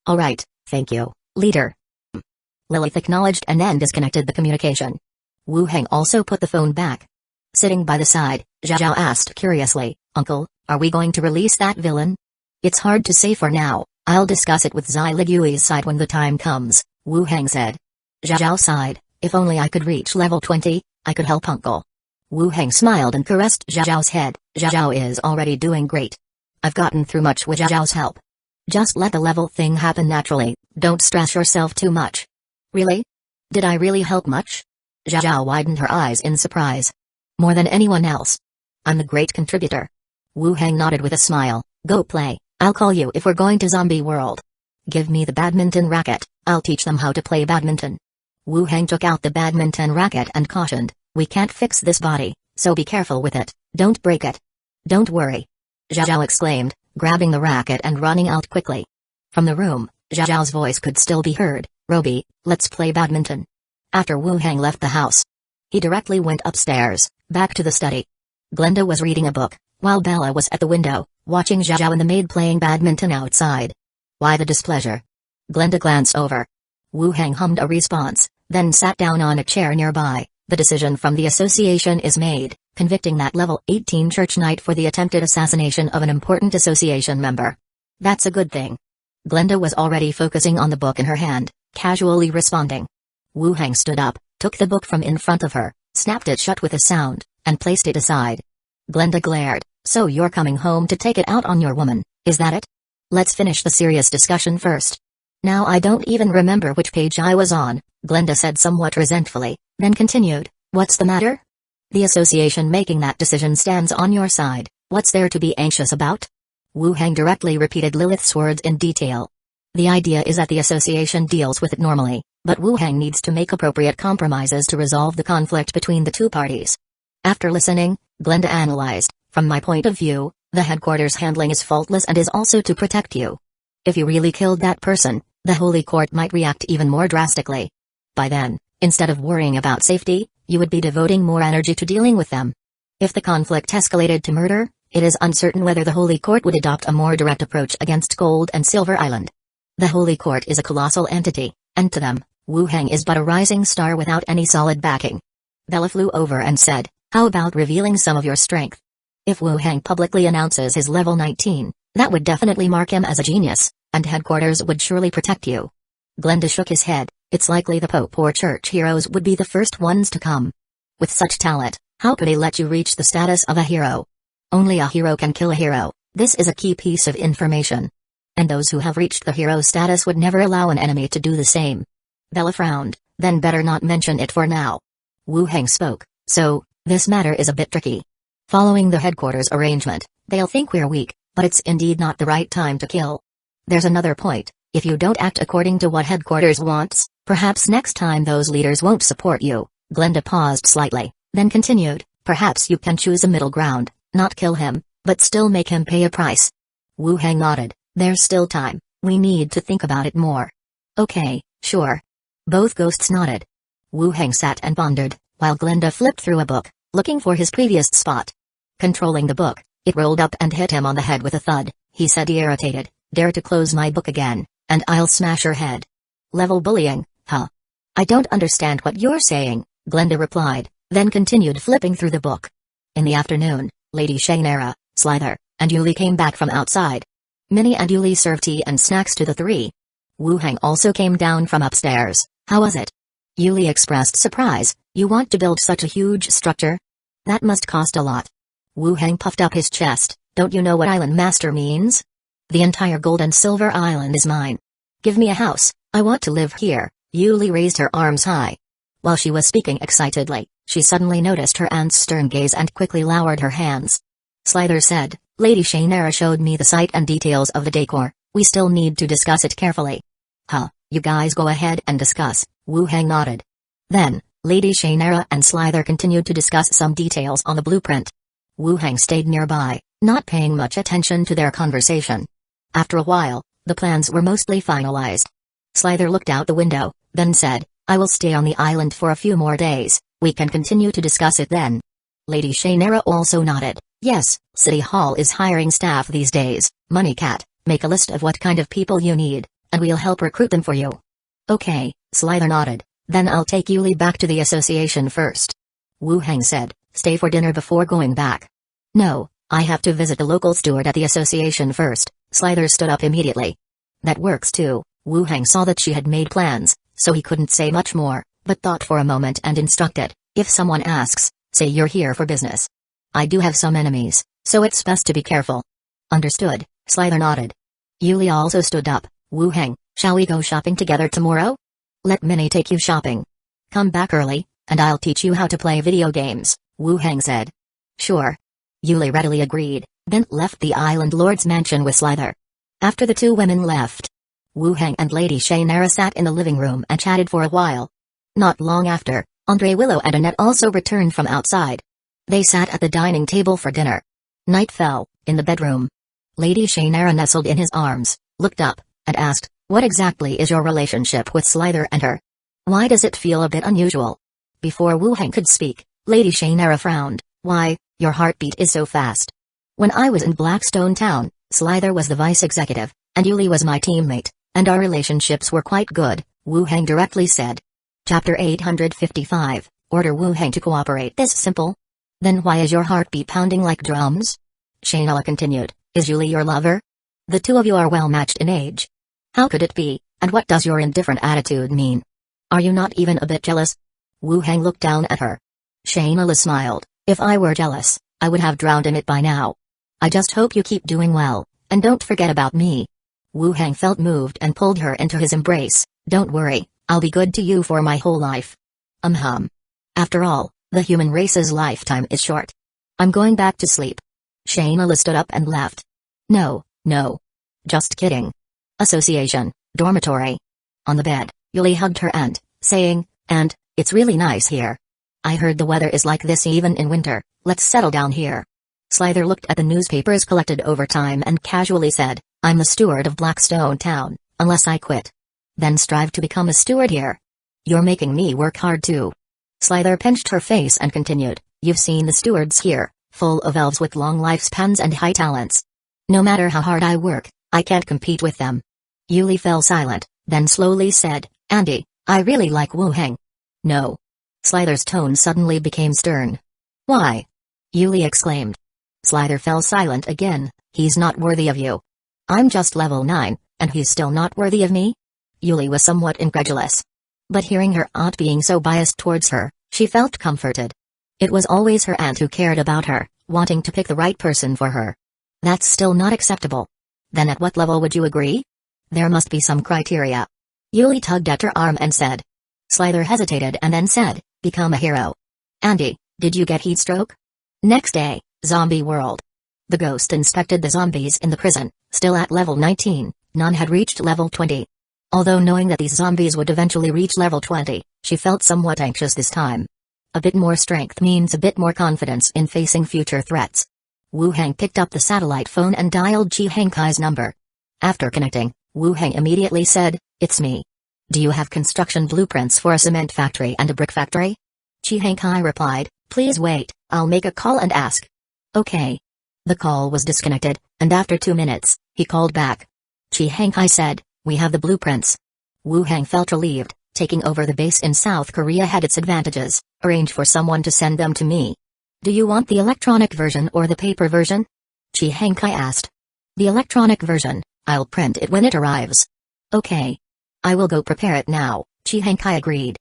Alright, thank you, leader. Lilith acknowledged and then disconnected the communication. Wu Heng also put the phone back. Sitting by the side, Zhao asked curiously, Uncle, are we going to release that villain? It's hard to say for now, I'll discuss it with Zai Ligui's side when the time comes, Wu Heng said. Zhao sighed, if only I could reach level 20, I could help Uncle. Wu Heng smiled and caressed Zhao's head. Zhao is already doing great. I've gotten through much with Zhao's help. Just let the level thing happen naturally, don't stress yourself too much. Really? Did I really help much? Zhao widened her eyes in surprise. More than anyone else. I'm the great contributor. Wu Heng nodded with a smile, go play, I'll call you if we're going to Zombie World. Give me the badminton racket, I'll teach them how to play badminton. Wu Hang took out the badminton racket and cautioned, we can't fix this body, so be careful with it, don't break it. Don't worry. Zhao exclaimed, grabbing the racket and running out quickly. From the room, Zhao's voice could still be heard, Roby, let's play badminton. After Wu Hang left the house, he directly went upstairs, back to the study. Glenda was reading a book, while Bella was at the window, watching Zhao and the maid playing badminton outside. Why the displeasure? Glenda glanced over. Wu Hang hummed a response, then sat down on a chair nearby. The decision from the association is made, convicting that level 18 church knight for the attempted assassination of an important association member. That's a good thing. Glenda was already focusing on the book in her hand, casually responding. Wu Hang stood up, took the book from in front of her, snapped it shut with a sound, and placed it aside. Glenda glared, so you're coming home to take it out on your woman, is that it? Let's finish the serious discussion first. Now I don't even remember which page I was on, Glenda said somewhat resentfully, then continued, what's the matter? The association making that decision stands on your side, what's there to be anxious about? Wu Hang directly repeated Lilith's words in detail. The idea is that the association deals with it normally, but Wu Hang needs to make appropriate compromises to resolve the conflict between the two parties. After listening, Glenda analyzed, from my point of view, the headquarters handling is faultless and is also to protect you. If you really killed that person, the Holy Court might react even more drastically. By then, instead of worrying about safety, you would be devoting more energy to dealing with them. If the conflict escalated to murder, it is uncertain whether the Holy Court would adopt a more direct approach against Gold and Silver Island. The Holy Court is a colossal entity, and to them, Wu Hang is but a rising star without any solid backing. Bella flew over and said, how about revealing some of your strength? If Wu Hang publicly announces his level 19, that would definitely mark him as a genius, and headquarters would surely protect you. Glenda shook his head, it's likely the Pope or church heroes would be the first ones to come. With such talent, how could they let you reach the status of a hero? Only a hero can kill a hero, this is a key piece of information. And those who have reached the hero status would never allow an enemy to do the same. Bella frowned, then better not mention it for now. Wu Hang spoke, so, this matter is a bit tricky. Following the headquarters arrangement, they'll think we're weak, but it's indeed not the right time to kill. There's another point, if you don't act according to what headquarters wants, perhaps next time those leaders won't support you. Glenda paused slightly, then continued, perhaps you can choose a middle ground, not kill him, but still make him pay a price. Wu Hang nodded, there's still time, we need to think about it more. Okay, sure. Both ghosts nodded. Wu Hang sat and pondered, while Glenda flipped through a book, looking for his previous spot. Controlling the book, it rolled up and hit him on the head with a thud. He said irritated, dare to close my book again, and I'll smash your head. Level bullying, huh? I don't understand what you're saying, Glenda replied, then continued flipping through the book. In the afternoon, Lady Shainera, Slither, and Yuli came back from outside. Minnie and Yuli served tea and snacks to the three. Wu Hang also came down from upstairs. How was it? Yuli expressed surprise, you want to build such a huge structure? That must cost a lot. Wu Hang puffed up his chest, don't you know what Island Master means? The entire Gold and Silver Island is mine. Give me a house, I want to live here. Yuli raised her arms high. While she was speaking excitedly, she suddenly noticed her aunt's stern gaze and quickly lowered her hands. Slither said, Lady Shainera showed me the site and details of the decor, we still need to discuss it carefully. Huh, you guys go ahead and discuss, Wu Hang nodded. Then, Lady Shainera and Slither continued to discuss some details on the blueprint. Wu Hang stayed nearby, not paying much attention to their conversation. After a while, the plans were mostly finalized. Slither looked out the window, then said, I will stay on the island for a few more days, we can continue to discuss it then. Lady Shainera also nodded, yes, City Hall is hiring staff these days, Money Cat, make a list of what kind of people you need, and we'll help recruit them for you. Okay, Slither nodded, then I'll take Yuli back to the association first. Wu Hang said, stay for dinner before going back. No, I have to visit the local steward at the association first. Slither stood up immediately. That works too. Wu Hang saw that she had made plans, so he couldn't say much more, but thought for a moment and instructed, if someone asks, say you're here for business. I do have some enemies, so it's best to be careful. Understood, Slither nodded. Yuli also stood up. Wu Hang, shall we go shopping together tomorrow? Let Minnie take you shopping. Come back early, and I'll teach you how to play video games, Wu Hang said. Sure. Yuli readily agreed, then left the Island Lord's mansion with Slither. After the two women left, Wu Heng and Lady Shainara sat in the living room and chatted for a while. Not long after, Andre Willow and Annette also returned from outside. They sat at the dining table for dinner. Night fell, in the bedroom. Lady Shainara nestled in his arms, looked up, and asked, "What exactly is your relationship with Slither and her? Why does it feel a bit unusual?" Before Wu Heng could speak, Lady Shainara frowned. "Why, your heartbeat is so fast. When I was in Blackstone Town, Slither was the vice executive, and Yuli was my teammate, and our relationships were quite good," Wu Heng directly said. Chapter 855, Order Wu Heng to cooperate. This simple? Then why is your heartbeat pounding like drums? Shainala continued, "Is Yuli your lover? The two of you are well matched in age. How could it be, and what does your indifferent attitude mean? Are you not even a bit jealous?" Wu Heng looked down at her. Shainala smiled. "If I were jealous, I would have drowned in it by now. I just hope you keep doing well, and don't forget about me." Wu Heng felt moved and pulled her into his embrace. "Don't worry, I'll be good to you for my whole life. After all, the human race's lifetime is short. I'm going back to sleep." Shainala stood up and left. No. Just kidding. Association, dormitory. On the bed, Yuli hugged her aunt, saying, "And, it's really nice here. I heard the weather is like this even in winter, let's settle down here." Slither looked at the newspapers collected over time and casually said, "I'm the steward of Blackstone Town, unless I quit. Then strive to become a steward here. You're making me work hard too." Slither pinched her face and continued, "You've seen the stewards here, full of elves with long lifespans and high talents. No matter how hard I work, I can't compete with them." Yuli fell silent, then slowly said, "Andy, I really like Wu Heng." "No." Slither's tone suddenly became stern. "Why?" Yuli exclaimed. Slither fell silent again. "He's not worthy of you." "I'm just level 9, and he's still not worthy of me?" Yuli was somewhat incredulous. But hearing her aunt being so biased towards her, she felt comforted. It was always her aunt who cared about her, wanting to pick the right person for her. That's still not acceptable. Then at what level would you agree? There must be some criteria. Yuli tugged at her arm and said. Slither hesitated and then said, "Become a hero." "Andy, did you get heatstroke?" Next day, Zombie World. The Ghost inspected the zombies in the prison, still at level 19, none had reached level 20. Although knowing that these zombies would eventually reach level 20, she felt somewhat anxious this time. A bit more strength means a bit more confidence in facing future threats. Wu Heng picked up the satellite phone and dialed Chi Henkai's number. After connecting, Wu Heng immediately said, "It's me. Do you have construction blueprints for a cement factory and a brick factory?" Chi Henkai replied, "Please wait, I'll make a call and ask." "Okay." The call was disconnected, and after 2 minutes, he called back. Chi Henkai said, "We have the blueprints." Wu Heng felt relieved. Taking over the base in South Korea had its advantages. Arrange for someone to send them to me. "Do you want the electronic version or the paper version?" Chi Henkai asked. "The electronic version. I'll print it when it arrives." "Okay. I will go prepare it now," Chi Henkai agreed.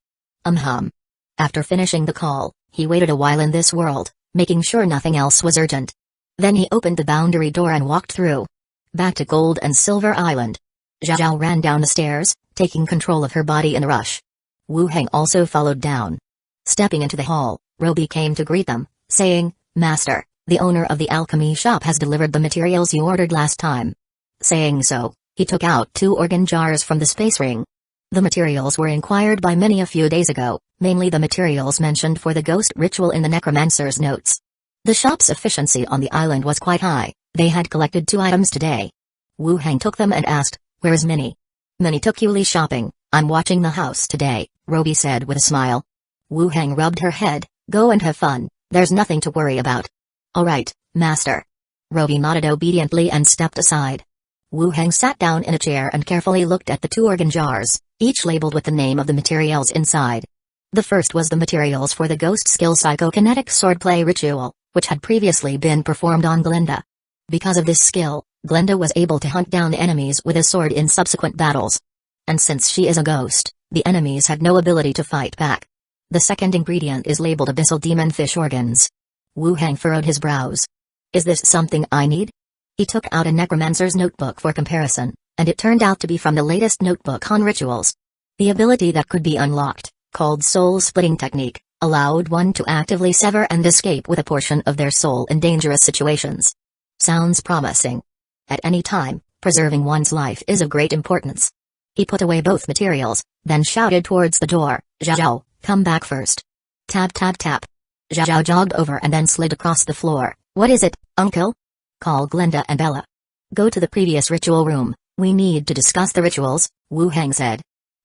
After finishing the call, he waited a while in this world, making sure nothing else was urgent. Then he opened the boundary door and walked through. Back to Gold and Silver Island. Zhao ran down the stairs, taking control of her body in a rush. Wu Heng also followed down. Stepping into the hall, Roby came to greet them, saying, "Master, the owner of the alchemy shop has delivered the materials you ordered last time." Saying so, he took out 2 organ jars from the space ring. The materials were inquired by many a few days ago, mainly the materials mentioned for the ghost ritual in the Necromancer's notes. The shop's efficiency on the island was quite high. They had collected 2 items today. Wu Heng took them and asked, "Where's Minnie?" "Minnie took Yuli shopping. I'm watching the house today," Roby said with a smile. Wu Heng rubbed her head. "Go and have fun, there's nothing to worry about." "All right, Master." Roby nodded obediently and stepped aside. Wu Heng sat down in a chair and carefully looked at the 2 organ jars, each labeled with the name of the materials inside. The first was the materials for the ghost skill psychokinetic swordplay ritual, which had previously been performed on Glenda. Because of this skill, Glenda was able to hunt down enemies with a sword in subsequent battles. And since she is a ghost, the enemies had no ability to fight back. The second ingredient is labeled abyssal demon fish organs. Wu Heng furrowed his brows. "Is this something I need?" He took out a Necromancer's notebook for comparison, and it turned out to be from the latest notebook on rituals. The ability that could be unlocked, called Soul Splitting Technique, allowed one to actively sever and escape with a portion of their soul in dangerous situations. Sounds promising. At any time, preserving one's life is of great importance. He put away both materials, then shouted towards the door, "Zhao, come back first." Tap tap tap. Zhao jogged over and then slid across the floor. "What is it, uncle?" "Call Glenda and Bella. Go to the previous ritual room, we need to discuss the rituals," Wu Heng said.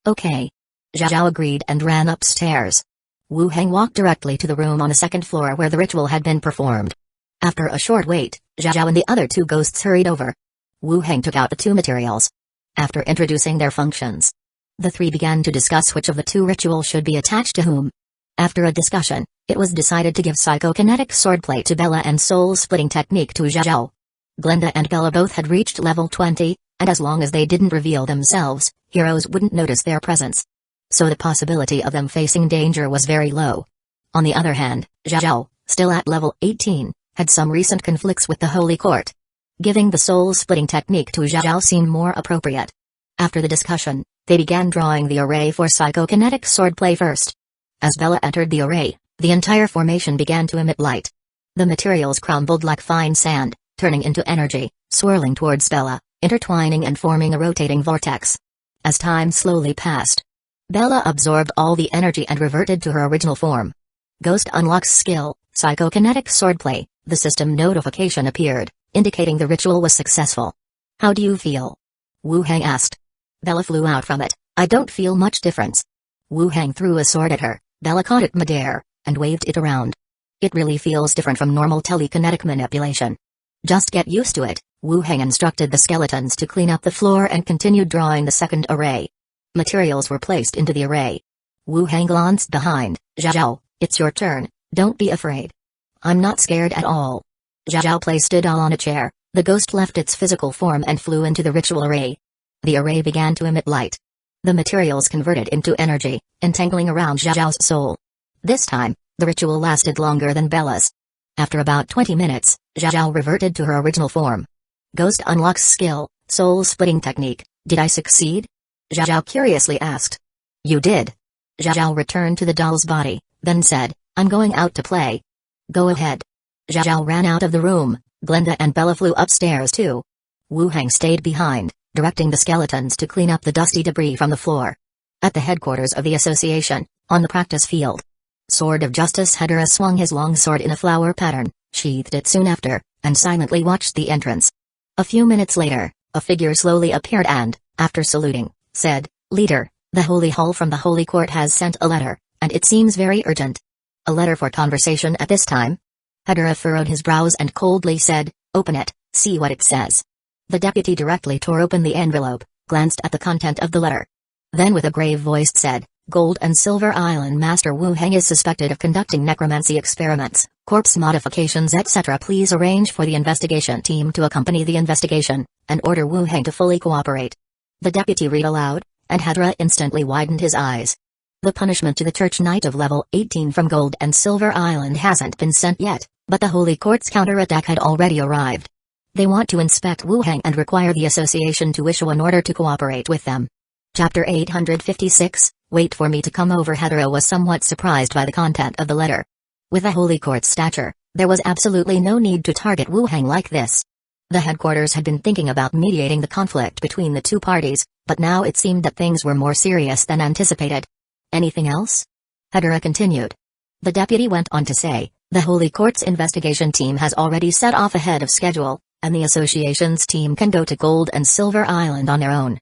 "Okay." Zhao agreed and ran upstairs. Wu Heng walked directly to the room on the second floor where the ritual had been performed. After a short wait, Zhao and the other two ghosts hurried over. Wu Heng took out the two materials. After introducing their functions, the three began to discuss which of the two rituals should be attached to whom. After a discussion, it was decided to give psychokinetic swordplay to Bella and soul-splitting technique to Zhao. Glenda and Bella both had reached level 20, and as long as they didn't reveal themselves, heroes wouldn't notice their presence. So the possibility of them facing danger was very low. On the other hand, Zhao, still at level 18, had some recent conflicts with the Holy Court. Giving the soul-splitting technique to Zhao seemed more appropriate. After the discussion, they began drawing the array for psychokinetic swordplay first. As Bella entered the array, the entire formation began to emit light. The materials crumbled like fine sand, turning into energy, swirling towards Bella, intertwining and forming a rotating vortex. As time slowly passed, Bella absorbed all the energy and reverted to her original form. Ghost unlocks skill, psychokinetic swordplay. The system notification appeared, indicating the ritual was successful. "How do you feel?" Wu Heng asked. Bella flew out from it. "I don't feel much difference." Wu Heng threw a sword at her. Bella caught it midair, and waved it around. "It really feels different from normal telekinetic manipulation. Just get used to it." Wu Heng instructed the skeletons to clean up the floor and continued drawing the second array. Materials were placed into the array. Wu Heng glanced behind. "Zhao, it's your turn, don't be afraid." "I'm not scared at all." Zhao placed it all on a chair. The ghost left its physical form and flew into the ritual array. The array began to emit light. The materials converted into energy, entangling around Zhao's soul. This time, the ritual lasted longer than Bella's. After about 20 minutes, Zhao reverted to her original form. Ghost unlocks skill, soul-splitting technique. "Did I succeed?" Zhao curiously asked. "You did." Zhao returned to the doll's body, then said, "I'm going out to play." "Go ahead." Zhao ran out of the room. Glenda and Bella flew upstairs too. Wu Heng stayed behind, directing the skeletons to clean up the dusty debris from the floor. At the headquarters of the association, on the practice field, Sword of Justice Hedera swung his long sword in a flower pattern, sheathed it soon after, and silently watched the entrance. A few minutes later, a figure slowly appeared and, after saluting, said, "Leader, the Holy Hall from the Holy Court has sent a letter, and it seems very urgent." "A letter for conversation at this time?" Hedera furrowed his brows and coldly said, "Open it, see what it says." The deputy directly tore open the envelope, glanced at the content of the letter. Then with a grave voice said, "Gold and Silver Island Master Wu Heng is suspected of conducting necromancy experiments, corpse modifications etc. Please arrange for the investigation team to accompany the investigation, and order Wu Heng to fully cooperate." The deputy read aloud, and Hedera instantly widened his eyes. "The punishment to the Church Knight of level 18 from Gold and Silver Island hasn't been sent yet, but the Holy Court's counterattack had already arrived. They want to inspect Wu Heng and require the association to issue an order to cooperate with them." Chapter 856, Wait for me to come over. Hedera was somewhat surprised by the content of the letter. With the Holy Court's stature, there was absolutely no need to target Wu Heng like this. The headquarters had been thinking about mediating the conflict between the two parties, but now it seemed that things were more serious than anticipated. "Anything else?" Hedera continued. The deputy went on to say, "The Holy Court's investigation team has already set off ahead of schedule, and the association's team can go to Gold and Silver Island on their own."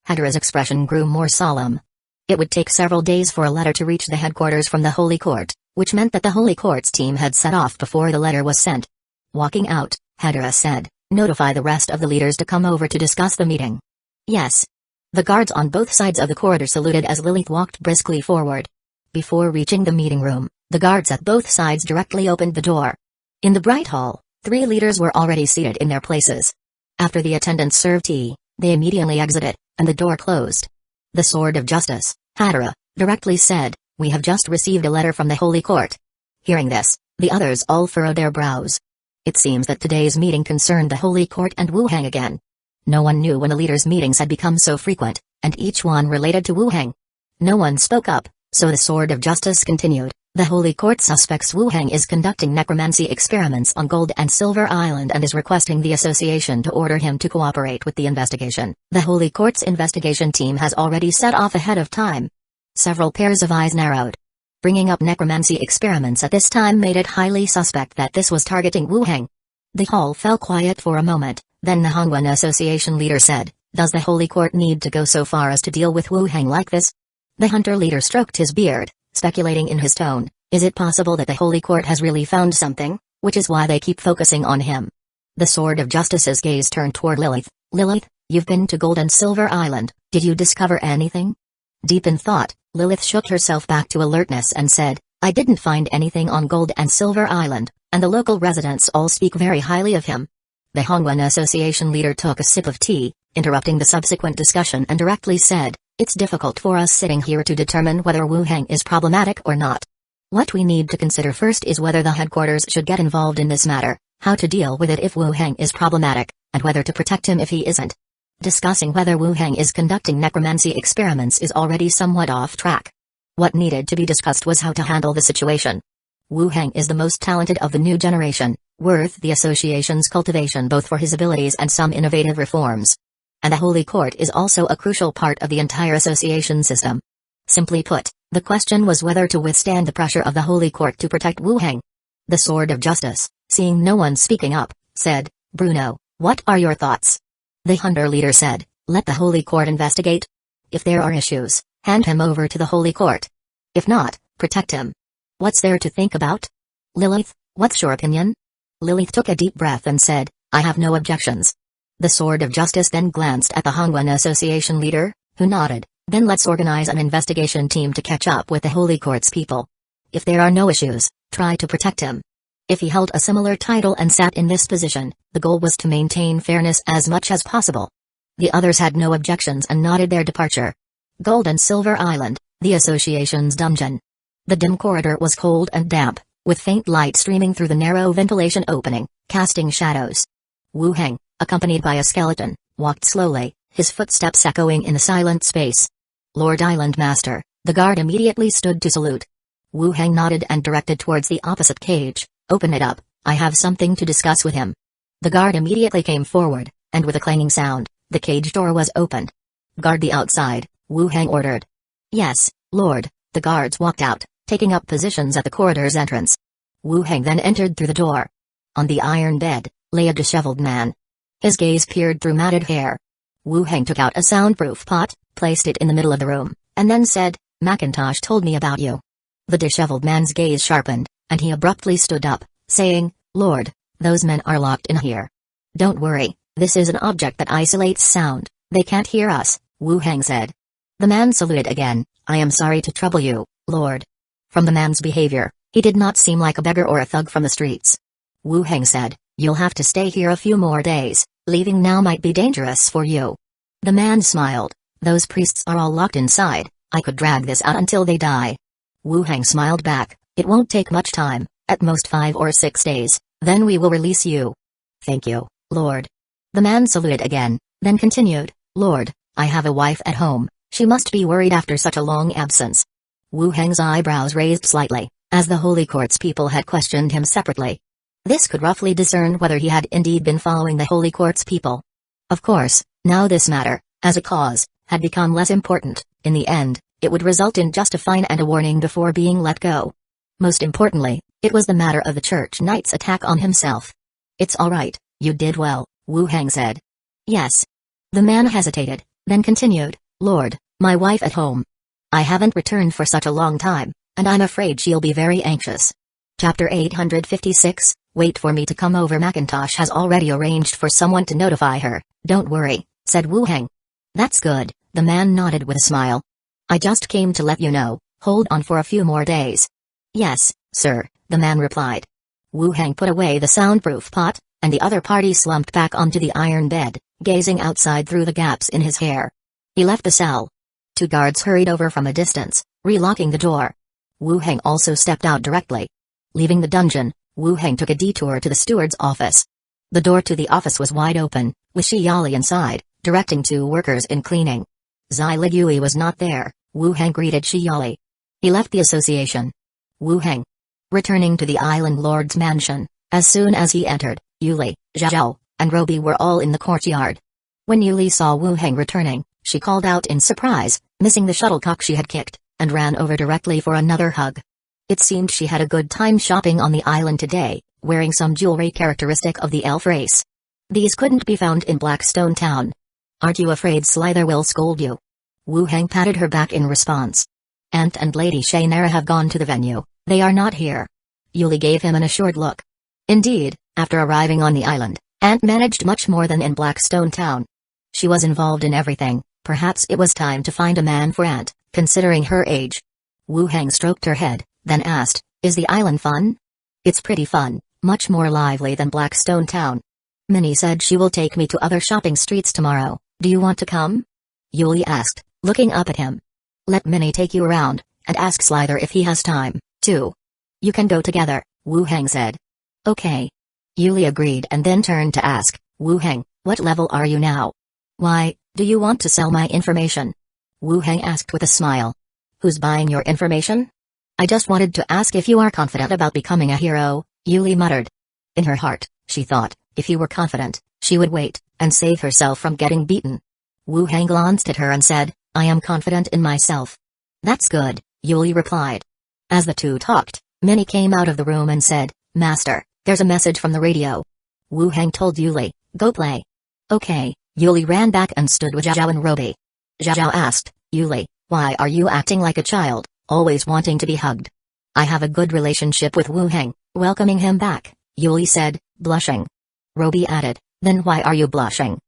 Hedera's expression grew more solemn. It would take several days for a letter to reach the headquarters from the Holy Court, which meant that the Holy Court's team had set off before the letter was sent. Walking out, Hedera said, "Notify the rest of the leaders to come over to discuss the meeting." "Yes." The guards on both sides of the corridor saluted as Lilith walked briskly forward. Before reaching the meeting room, the guards at both sides directly opened the door. In the bright hall, 3 leaders were already seated in their places. After the attendants served tea, they immediately exited, and the door closed. The Sword of Justice, Hedera, directly said, "We have just received a letter from the Holy Court." Hearing this, the others all furrowed their brows. It seems that today's meeting concerned the Holy Court and Wu Heng again. No one knew when the leaders' meetings had become so frequent, and each one related to Wu Heng. No one spoke up, so the Sword of Justice continued, The Holy Court suspects Wu Heng is conducting necromancy experiments on Gold and Silver Island and is requesting the association to order him to cooperate with the investigation. The Holy Court's investigation team has already set off ahead of time. Several pairs of eyes narrowed. Bringing up necromancy experiments at this time made it highly suspect that this was targeting Wu Heng. The hall fell quiet for a moment, then the Hongwen Association leader said, "Does the Holy Court need to go so far as to deal with Wu Heng like this?" The hunter leader stroked his beard, speculating in his tone, "Is it possible that the Holy Court has really found something, which is why they keep focusing on him?" The Sword of Justice's gaze turned toward Lilith. "Lilith, you've been to Gold and Silver Island, did you discover anything?" Deep in thought, Lilith shook herself back to alertness and said, "I didn't find anything on Gold and Silver Island, and the local residents all speak very highly of him." The Hongwen Association leader took a sip of tea, interrupting the subsequent discussion and directly said, "It's difficult for us sitting here to determine whether Wu Heng is problematic or not. What we need to consider first is whether the headquarters should get involved in this matter, how to deal with it if Wu Heng is problematic, and whether to protect him if he isn't." Discussing whether Wu Heng is conducting necromancy experiments is already somewhat off track. What needed to be discussed was how to handle the situation. Wu Heng is the most talented of the new generation, worth the association's cultivation both for his abilities and some innovative reforms. And the Holy Court is also a crucial part of the entire association system. Simply put, the question was whether to withstand the pressure of the Holy Court to protect Wu Heng. The Sword of Justice, seeing no one speaking up, said, "Bruno, what are your thoughts?" The hunter leader said, "Let the Holy Court investigate. If there are issues, hand him over to the Holy Court. If not, protect him. What's there to think about? Lilith, what's your opinion?" Lilith took a deep breath and said, "I have no objections." The Sword of Justice then glanced at the Hongwen Association leader, who nodded. "Then let's organize an investigation team to catch up with the Holy Court's people. If there are no issues, try to protect him." If he held a similar title and sat in this position, the goal was to maintain fairness as much as possible. The others had no objections and nodded their departure. Gold and Silver Island, the association's dungeon. The dim corridor was cold and damp, with faint light streaming through the narrow ventilation opening, casting shadows. Wu Heng, accompanied by a skeleton, walked slowly, his footsteps echoing in the silent space. "Lord Island Master," the guard immediately stood to salute. Wu Heng nodded and directed towards the opposite cage. "Open it up, I have something to discuss with him." The guard immediately came forward, and with a clanging sound, the cage door was opened. "Guard the outside," Wu Heng ordered. "Yes, Lord." The guards walked out, taking up positions at the corridor's entrance. Wu Heng then entered through the door. On the iron bed, lay a disheveled man. His gaze peered through matted hair. Wu Heng took out a soundproof pot, placed it in the middle of the room, and then said, "Macintosh told me about you." The disheveled man's gaze sharpened, and he abruptly stood up, saying, "Lord, those men are locked in here." "Don't worry, this is an object that isolates sound, they can't hear us," Wu Heng said. The man saluted again. "I am sorry to trouble you, Lord." From the man's behavior, he did not seem like a beggar or a thug from the streets. Wu Heng said, "You'll have to stay here a few more days, leaving now might be dangerous for you." The man smiled. "Those priests are all locked inside, I could drag this out until they die." Wu Heng smiled back, "It won't take much time, at most 5 or 6 days, then we will release you." "Thank you, Lord." The man saluted again, then continued, "Lord, I have a wife at home, she must be worried after such a long absence." Wu Heng's eyebrows raised slightly, as the Holy Court's people had questioned him separately. This could roughly discern whether he had indeed been following the Holy Court's people. Of course, now this matter, as a cause, had become less important. In the end, it would result in just a fine and a warning before being let go. Most importantly, it was the matter of the Church Knight's attack on himself. "It's all right, you did well," Wu Heng said. "Yes." The man hesitated, then continued, "Lord, my wife at home. I haven't returned for such a long time, and I'm afraid she'll be very anxious." Chapter 856, "Wait for me to come over." Macintosh has already arranged for someone to notify her. "Don't worry," said Wu Heng. "That's good," the man nodded with a smile. "I just came to let you know, hold on for a few more days." "Yes, sir," the man replied. Wu Heng put away the soundproof pot, and the other party slumped back onto the iron bed, gazing outside through the gaps in his hair. He left the cell. 2 guards hurried over from a distance, relocking the door. Wu Heng also stepped out directly. Leaving the dungeon, Wu Heng took a detour to the steward's office. The door to the office was wide open, with Shi Yali inside, directing 2 workers in cleaning. Zai Ligui was not there. Wu Heng greeted Shi Yali. He left the association. Wu Heng. Returning to the island lord's mansion, as soon as he entered, Yuli, Zhao, and Roby were all in the courtyard. When Yuli saw Wu Heng returning, she called out in surprise, missing the shuttlecock she had kicked, and ran over directly for another hug. It seemed she had a good time shopping on the island today, wearing some jewelry characteristic of the elf race. These couldn't be found in Blackstone Town. Aren't you afraid Slither will scold you? Wu Heng patted her back in response. Aunt and Lady Shainera have gone to the venue, they are not here. Yuli gave him an assured look. Indeed, after arriving on the island, Aunt managed much more than in Blackstone Town. She was involved in everything, perhaps it was time to find a man for Aunt, considering her age. Wu Heng stroked her head, then asked, is the island fun? It's pretty fun, much more lively than Blackstone Town. Minnie said she will take me to other shopping streets tomorrow, do you want to come? Yuli asked, looking up at him. Let Minnie take you around, and ask Slither if he has time, too. You can go together, Wu Heng said. Okay. Yuli agreed and then turned to ask, Wu Heng, what level are you now? Why, do you want to sell my information? Wu Heng asked with a smile. Who's buying your information? I just wanted to ask if you are confident about becoming a hero, Yuli muttered. In her heart, she thought, if he were confident, she would wait, and save herself from getting beaten. Wu Heng glanced at her and said, I am confident in myself. That's good, Yuli replied. As the two talked, Minnie came out of the room and said, Master, there's a message from the radio. Wu Heng told Yuli, go play. Okay, Yuli ran back and stood with Zhao and Roby. Zhao asked, Yuli, why are you acting like a child, always wanting to be hugged? I have a good relationship with Wu Heng, welcoming him back, Yuli said, blushing. Roby added, then why are you blushing?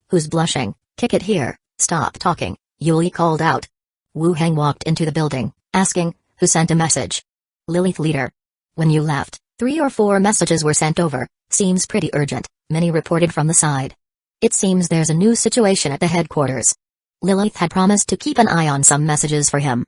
Who's blushing? Kick it here, stop talking, Yuli called out. Wu Heng walked into the building, asking, who sent a message? Lilith leader. When you left, 3 or 4 messages were sent over, seems pretty urgent, many reported from the side. It seems there's a new situation at the headquarters. Lilith had promised to keep an eye on some messages for him.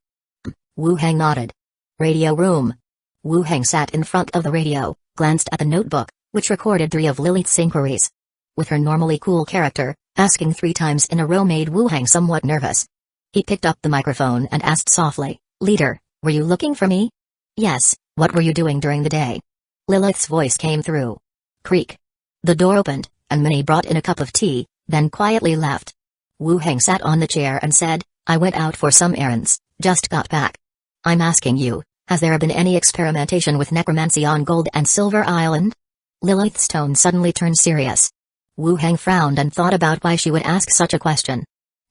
Wu Heng nodded. Radio room. Wu Heng sat in front of the radio, glanced at the notebook, which recorded 3 of Lilith's inquiries. With her normally cool character, asking 3 times in a row made Wu Heng somewhat nervous. He picked up the microphone and asked softly, Leader, were you looking for me? Yes, what were you doing during the day? Lilith's voice came through. Creak. The door opened, and Minnie brought in a cup of tea, then quietly left. Wu Heng sat on the chair and said, I went out for some errands, just got back. I'm asking you, has there been any experimentation with necromancy on Gold and Silver Island? Lilith's tone suddenly turned serious. Wu Heng frowned and thought about why she would ask such a question.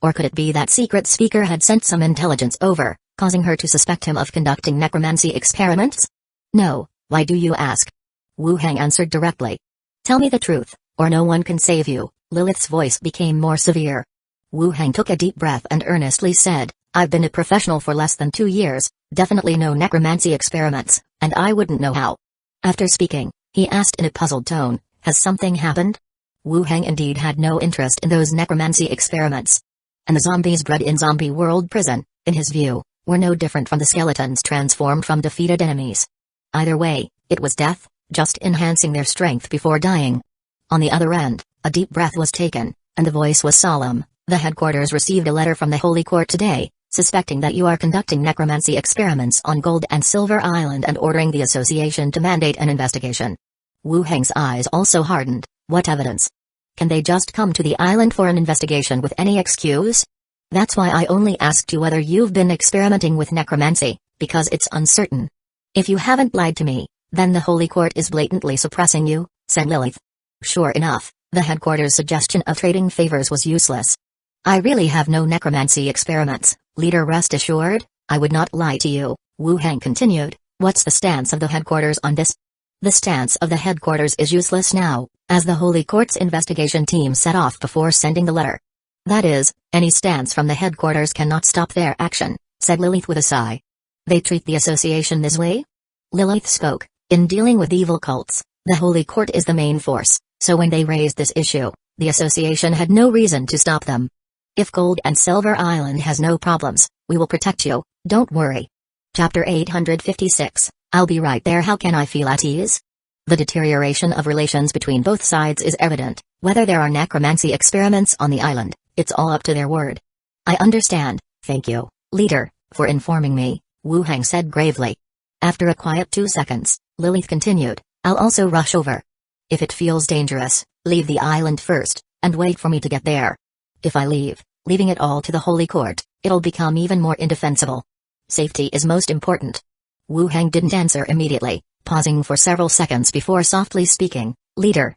Or could it be that secret speaker had sent some intelligence over, causing her to suspect him of conducting necromancy experiments? No, why do you ask? Wu Heng answered directly. Tell me the truth, or no one can save you. Lilith's voice became more severe. Wu Heng took a deep breath and earnestly said, I've been a professional for less than 2 years, definitely no necromancy experiments, and I wouldn't know how. After speaking, he asked in a puzzled tone, has something happened? Wu Heng indeed had no interest in those necromancy experiments. And the zombies bred in Zombie World Prison, in his view, were no different from the skeletons transformed from defeated enemies. Either way, it was death, just enhancing their strength before dying. On the other end, a deep breath was taken, and the voice was solemn. The headquarters received a letter from the Holy Court today, suspecting that you are conducting necromancy experiments on Gold and Silver Island and ordering the association to mandate an investigation. Wu Heng's eyes also hardened. What evidence? Can they just come to the island for an investigation with any excuse? That's why I only asked you whether you've been experimenting with necromancy, because it's uncertain. If you haven't lied to me, then the Holy Court is blatantly suppressing you, said Lilith. Sure enough, the headquarters' suggestion of trading favors was useless. I really have no necromancy experiments, leader, rest assured, I would not lie to you, Wu Heng continued. What's the stance of the headquarters on this? The stance of the headquarters is useless now, as the Holy Court's investigation team set off before sending the letter. That is, any stance from the headquarters cannot stop their action, said Lilith with a sigh. They treat the association this way? Lilith spoke, in dealing with evil cults, the Holy Court is the main force, so when they raised this issue, the association had no reason to stop them. If Gold and Silver Island has no problems, we will protect you, don't worry. Chapter 856, I'll be right there. How can I feel at ease? The deterioration of relations between both sides is evident. Whether there are necromancy experiments on the island, it's all up to their word. I understand, thank you, leader, for informing me, Wu Heng said gravely. After a quiet 2 seconds, Lilith continued, I'll also rush over. If it feels dangerous, leave the island first, and wait for me to get there. If I leave, leaving it all to the Holy Court, it'll become even more indefensible. Safety is most important. Wu Heng didn't answer immediately, pausing for several seconds before softly speaking, Leader.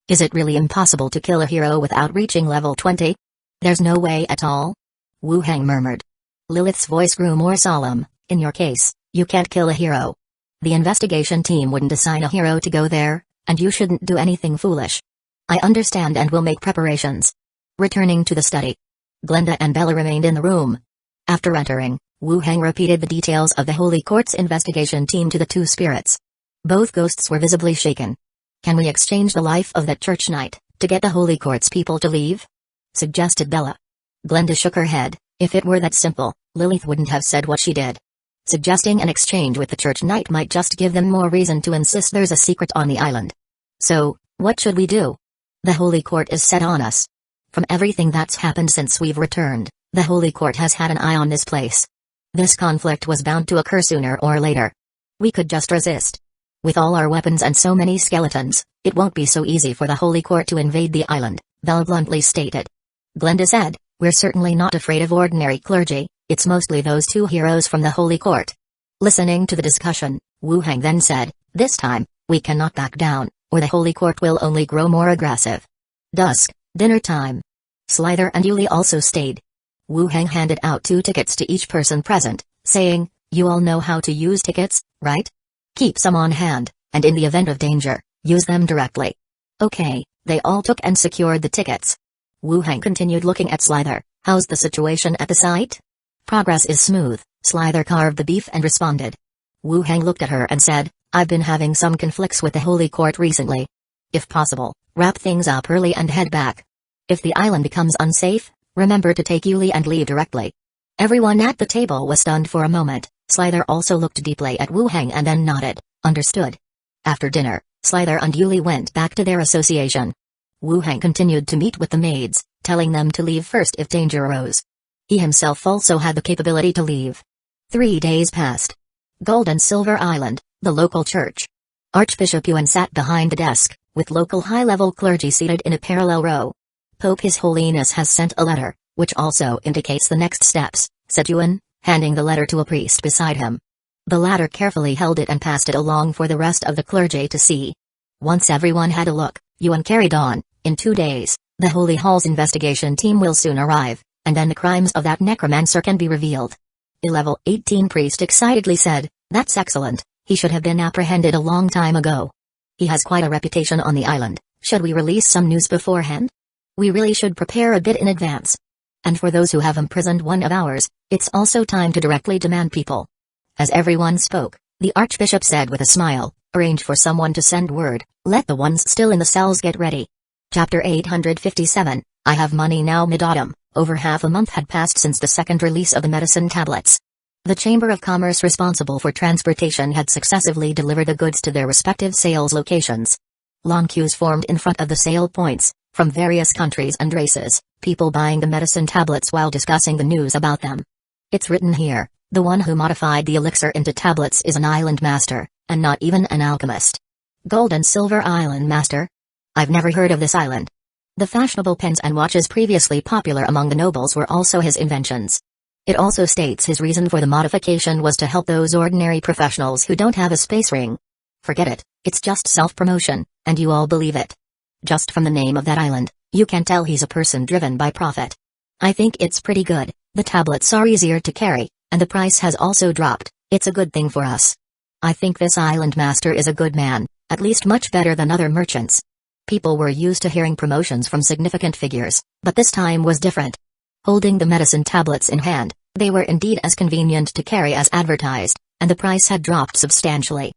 Is it really impossible to kill a hero without reaching level 20? There's no way at all? Wu Heng murmured. Lilith's voice grew more solemn, in your case, you can't kill a hero. The investigation team wouldn't assign a hero to go there, and you shouldn't do anything foolish. I understand and will make preparations. Returning to the study. Glenda and Bella remained in the room. After entering, Wu Heng repeated the details of the Holy Court's investigation team to the two spirits. Both ghosts were visibly shaken. Can we exchange the life of that church knight, to get the Holy Court's people to leave? Suggested Bella. Glenda shook her head. If it were that simple, Lilith wouldn't have said what she did. Suggesting an exchange with the church knight might just give them more reason to insist there's a secret on the island. So, what should we do? The Holy Court is set on us. From everything that's happened since we've returned, the Holy Court has had an eye on this place. This conflict was bound to occur sooner or later. We could just resist. With all our weapons and so many skeletons, it won't be so easy for the Holy Court to invade the island, Belle bluntly stated. Glenda said, we're certainly not afraid of ordinary clergy, it's mostly those two heroes from the Holy Court. Listening to the discussion, Wu Heng then said, this time, we cannot back down, or the Holy Court will only grow more aggressive. Dusk, dinner time. Slither and Yuli also stayed. Wu Heng handed out 2 tickets to each person present, saying, you all know how to use tickets, right? Keep some on hand, and in the event of danger, use them directly. Okay, they all took and secured the tickets. Wu Heng continued looking at Slither, how's the situation at the site? Progress is smooth, Slither carved the beef and responded. Wu Heng looked at her and said, I've been having some conflicts with the Holy Court recently. If possible, wrap things up early and head back. If the island becomes unsafe, remember to take Yuli and leave directly. Everyone at the table was stunned for a moment. Slither also looked deeply at Wu Heng and then nodded, understood. After dinner, Slither and Yuli went back to their association. Wu Heng continued to meet with the maids, telling them to leave first if danger arose. He himself also had the capability to leave. 3 days passed. Gold and Silver Island, the local church. Archbishop Yuan sat behind the desk, with local high-level clergy seated in a parallel row. Pope His Holiness has sent a letter, which also indicates the next steps, said Yuan, handing the letter to a priest beside him. The latter carefully held it and passed it along for the rest of the clergy to see. Once everyone had a look, Yuan carried on, in 2 days, the Holy Hall's investigation team will soon arrive, and then the crimes of that necromancer can be revealed. A level 18 priest excitedly said, that's excellent, he should have been apprehended a long time ago. He has quite a reputation on the island, should we release some news beforehand? We really should prepare a bit in advance. And for those who have imprisoned one of ours, it's also time to directly demand people. As everyone spoke, the Archbishop said with a smile, arrange for someone to send word, let the ones still in the cells get ready. Chapter 857, I have money now mid-autumn. Over half a month had passed since the second release of the medicine tablets. The Chamber of Commerce responsible for transportation had successively delivered the goods to their respective sales locations. Long queues formed in front of the sale points, from various countries and races, people buying the medicine tablets while discussing the news about them. It's written here, the one who modified the elixir into tablets is an island master, and not even an alchemist. Gold and Silver Island Master? I've never heard of this island. The fashionable pens and watches previously popular among the nobles were also his inventions. It also states his reason for the modification was to help those ordinary professionals who don't have a space ring. Forget it, it's just self-promotion, and you all believe it. Just from the name of that island, you can tell he's a person driven by profit. I think it's pretty good, the tablets are easier to carry, and the price has also dropped, it's a good thing for us. I think this island master is a good man, at least much better than other merchants. People were used to hearing promotions from significant figures, but this time was different. Holding the medicine tablets in hand, they were indeed as convenient to carry as advertised, and the price had dropped substantially.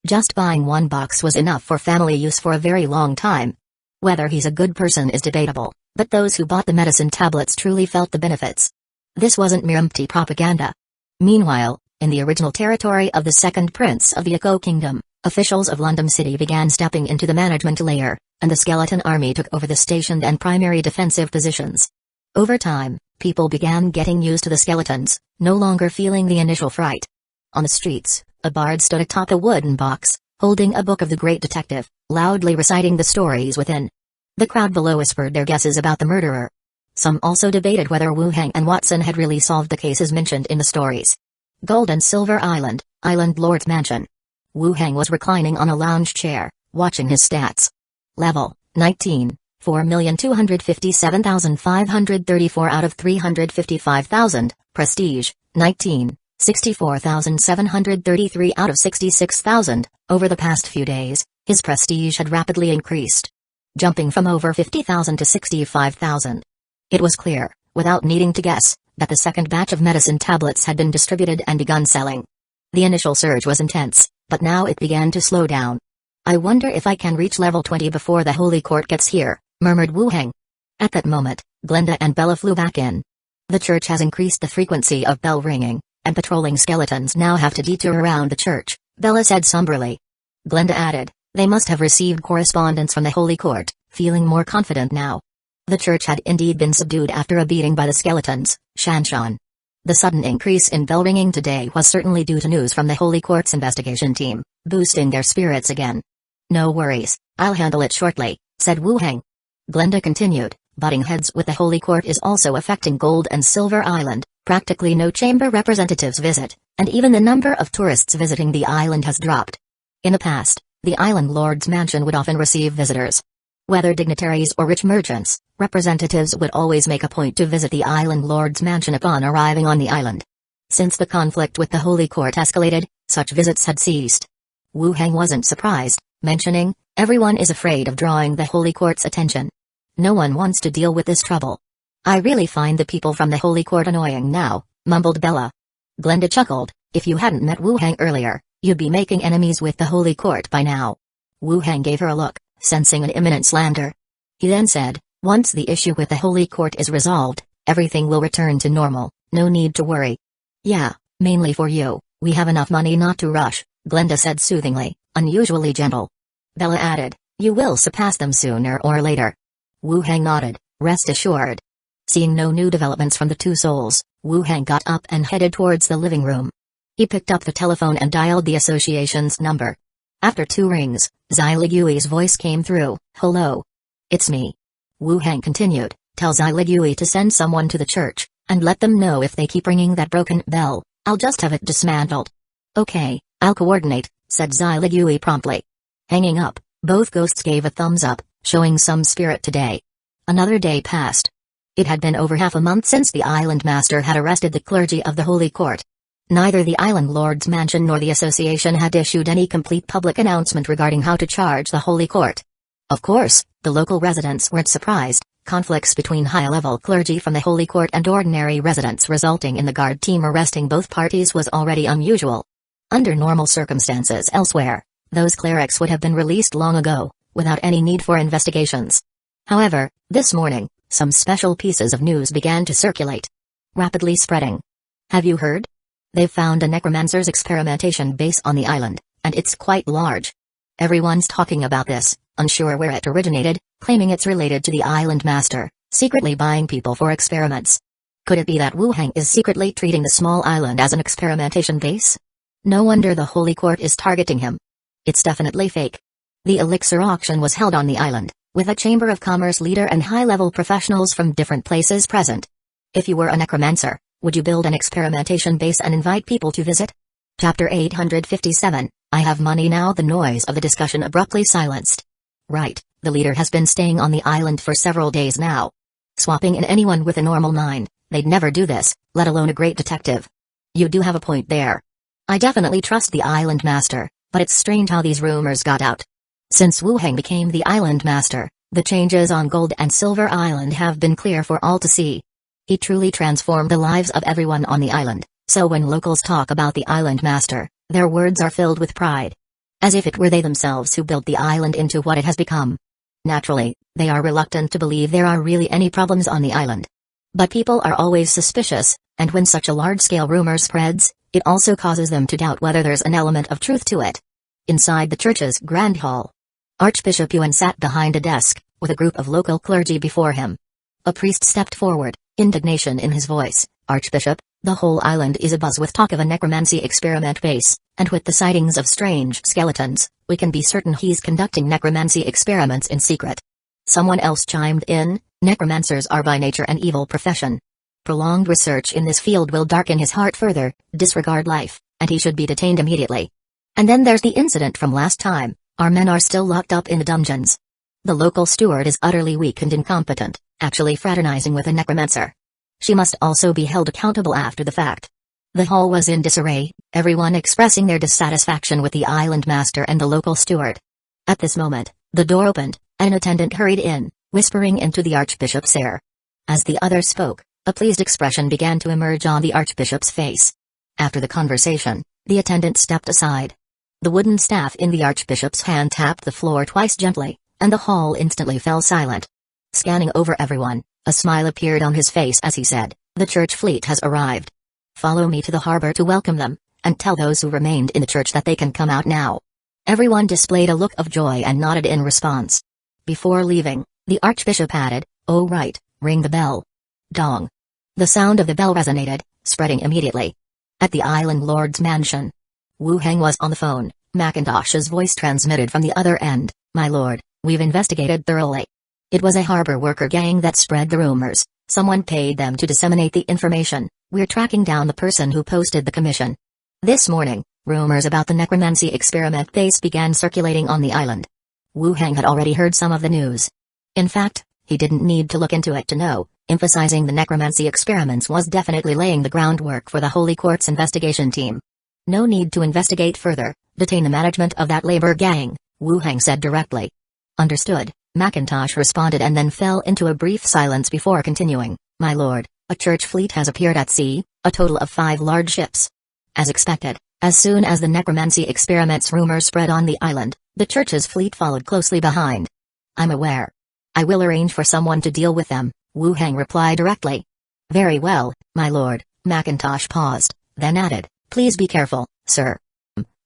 Just buying one box was enough for family use for a very long time. Whether he's a good person is debatable, but those who bought the medicine tablets truly felt the benefits. This wasn't mere empty propaganda. Meanwhile, in the original territory of the second prince of the Hueco kingdom, officials of London City began stepping into the management layer, and the skeleton army took over the stationed and primary defensive positions. Over time, people began getting used to the skeletons, no longer feeling the initial fright. On the streets, A bard stood atop a wooden box, holding a book of the great detective, loudly reciting the stories within. The crowd below whispered their guesses about the murderer. Some also debated whether Wu Hang and Watson had really solved the cases mentioned in the stories. Gold and Silver Island, Island Lord's Mansion. Wu Hang was reclining on a lounge chair, watching his stats. Level, 19, 4,257,534 out of 355,000, Prestige, 19, 64,733 out of 66,000. Over the past few days, his prestige had rapidly increased, jumping from over 50,000 to 65,000. It was clear, without needing to guess, that the second batch of medicine tablets had been distributed and begun selling. The initial surge was intense, but now it began to slow down. I wonder if I can reach level 20 before the Holy Court gets here, murmured Wu Hang. At that moment, Glenda and Bella flew back in. The church has increased the frequency of bell ringing, and patrolling skeletons now have to detour around the church, Bella said somberly. Glenda added, they must have received correspondence from the Holy Court, feeling more confident now. The church had indeed been subdued after a beating by the skeletons, Shanshan. The sudden increase in bell ringing today was certainly due to news from the Holy Court's investigation team, boosting their spirits again. No worries, I'll handle it shortly, said Wu Hang. Glenda continued, butting heads with the Holy Court is also affecting Gold and Silver Island. Practically no chamber representatives visit, and even the number of tourists visiting the island has dropped. In the past, the island lord's mansion would often receive visitors. Whether dignitaries or rich merchants, representatives would always make a point to visit the island lord's mansion upon arriving on the island. Since the conflict with the Holy Court escalated, such visits had ceased. Wu Hang wasn't surprised, mentioning, everyone is afraid of drawing the Holy Court's attention. No one wants to deal with this trouble. I really find the people from the Holy Court annoying now, mumbled Bella. Glenda chuckled, if you hadn't met Wu Hang earlier, you'd be making enemies with the Holy Court by now. Wu Hang gave her a look, sensing an imminent slander. He then said, once the issue with the Holy Court is resolved, everything will return to normal, no need to worry. Yeah, mainly for you, we have enough money not to rush, Glenda said soothingly, unusually gentle. Bella added, you will surpass them sooner or later. Wu Hang nodded, rest assured. Seeing no new developments from the two souls, Wu Hang got up and headed towards the living room. He picked up the telephone and dialed the association's number. After 2 rings, Zyligui's voice came through, hello. It's me. Wu Hang continued, tell Zyligui to send someone to the church, and let them know if they keep ringing that broken bell, I'll just have it dismantled. Okay, I'll coordinate, said Zyligui promptly. Hanging up, both ghosts gave a thumbs up, showing some spirit today. Another day passed. It had been over half a month since the Island Master had arrested the clergy of the Holy Court. Neither the Island Lord's Mansion nor the Association had issued any complete public announcement regarding how to charge the Holy Court. Of course, the local residents weren't surprised, conflicts between high-level clergy from the Holy Court and ordinary residents resulting in the guard team arresting both parties was already unusual. Under normal circumstances elsewhere, those clerics would have been released long ago, without any need for investigations. However, this morning, some special pieces of news began to circulate. Rapidly spreading. Have you heard? They've found a Necromancer's experimentation base on the island, and it's quite large. Everyone's talking about this, unsure where it originated, claiming it's related to the Island Master, secretly buying people for experiments. Could it be that Wu Hang is secretly treating the small island as an experimentation base? No wonder the Holy Court is targeting him. It's definitely fake. The elixir auction was held on the island, with a Chamber of Commerce leader and high-level professionals from different places present. If you were a necromancer, would you build an experimentation base and invite people to visit? Chapter 857, I have money now. The noise of the discussion abruptly silenced. Right, the leader has been staying on the island for several days now. Swapping in anyone with a normal mind, they'd never do this, let alone a great detective. You do have a point there. I definitely trust the Island Master, but it's strange how these rumors got out. Since Wu Hang became the Island Master, the changes on Gold and Silver Island have been clear for all to see. He truly transformed the lives of everyone on the island, so when locals talk about the Island Master, their words are filled with pride. As if it were they themselves who built the island into what it has become. Naturally, they are reluctant to believe there are really any problems on the island. But people are always suspicious, and when such a large-scale rumor spreads, it also causes them to doubt whether there's an element of truth to it. Inside the church's grand hall, Archbishop Yuan sat behind a desk, with a group of local clergy before him. A priest stepped forward, indignation in his voice. Archbishop, the whole island is abuzz with talk of a necromancy experiment base. And with the sightings of strange skeletons, we can be certain he's conducting necromancy experiments in secret. Someone else chimed in, necromancers are by nature an evil profession. Prolonged research in this field will darken his heart further, disregard life, and he should be detained immediately. And then there's the incident from last time, our men are still locked up in the dungeons. The local steward is utterly weak and incompetent, actually fraternizing with a necromancer. She must also be held accountable after the fact. The hall was in disarray, everyone expressing their dissatisfaction with the island master and the local steward. At this moment, the door opened, and an attendant hurried in, whispering into the archbishop's ear. As the other spoke, a pleased expression began to emerge on the archbishop's face. After the conversation, the attendant stepped aside. The wooden staff in the archbishop's hand tapped the floor twice gently, and the hall instantly fell silent. Scanning over everyone, a smile appeared on his face as he said, "The church fleet has arrived. Follow me to the harbor to welcome them, and tell those who remained in the church that they can come out now." Everyone displayed a look of joy and nodded in response. Before leaving, the archbishop added, "Oh right, ring the bell." Dong. The sound of the bell resonated, spreading immediately. At the island lord's mansion. Wu Heng was on the phone, Macintosh's voice transmitted from the other end, "My lord, we've investigated thoroughly. It was a harbor worker gang that spread the rumors. Someone paid them to disseminate the information. We're tracking down the person who posted the commission." This morning, rumors about the necromancy experiment base began circulating on the island. Wu Heng had already heard some of the news. In fact, he didn't need to look into it to know, emphasizing the necromancy experiments was definitely laying the groundwork for the Holy Court's investigation team. "No need to investigate further, detain the management of that labor gang," Wu Heng said directly. "Understood," Macintosh responded and then fell into a brief silence before continuing, "My lord, a church fleet has appeared at sea, a total of 5 large ships. As expected, as soon as the necromancy experiments rumors spread on the island, the church's fleet followed closely behind." "I'm aware. I will arrange for someone to deal with them," Wu Heng replied directly. "Very well, my lord," Macintosh paused, then added, "Please be careful, sir."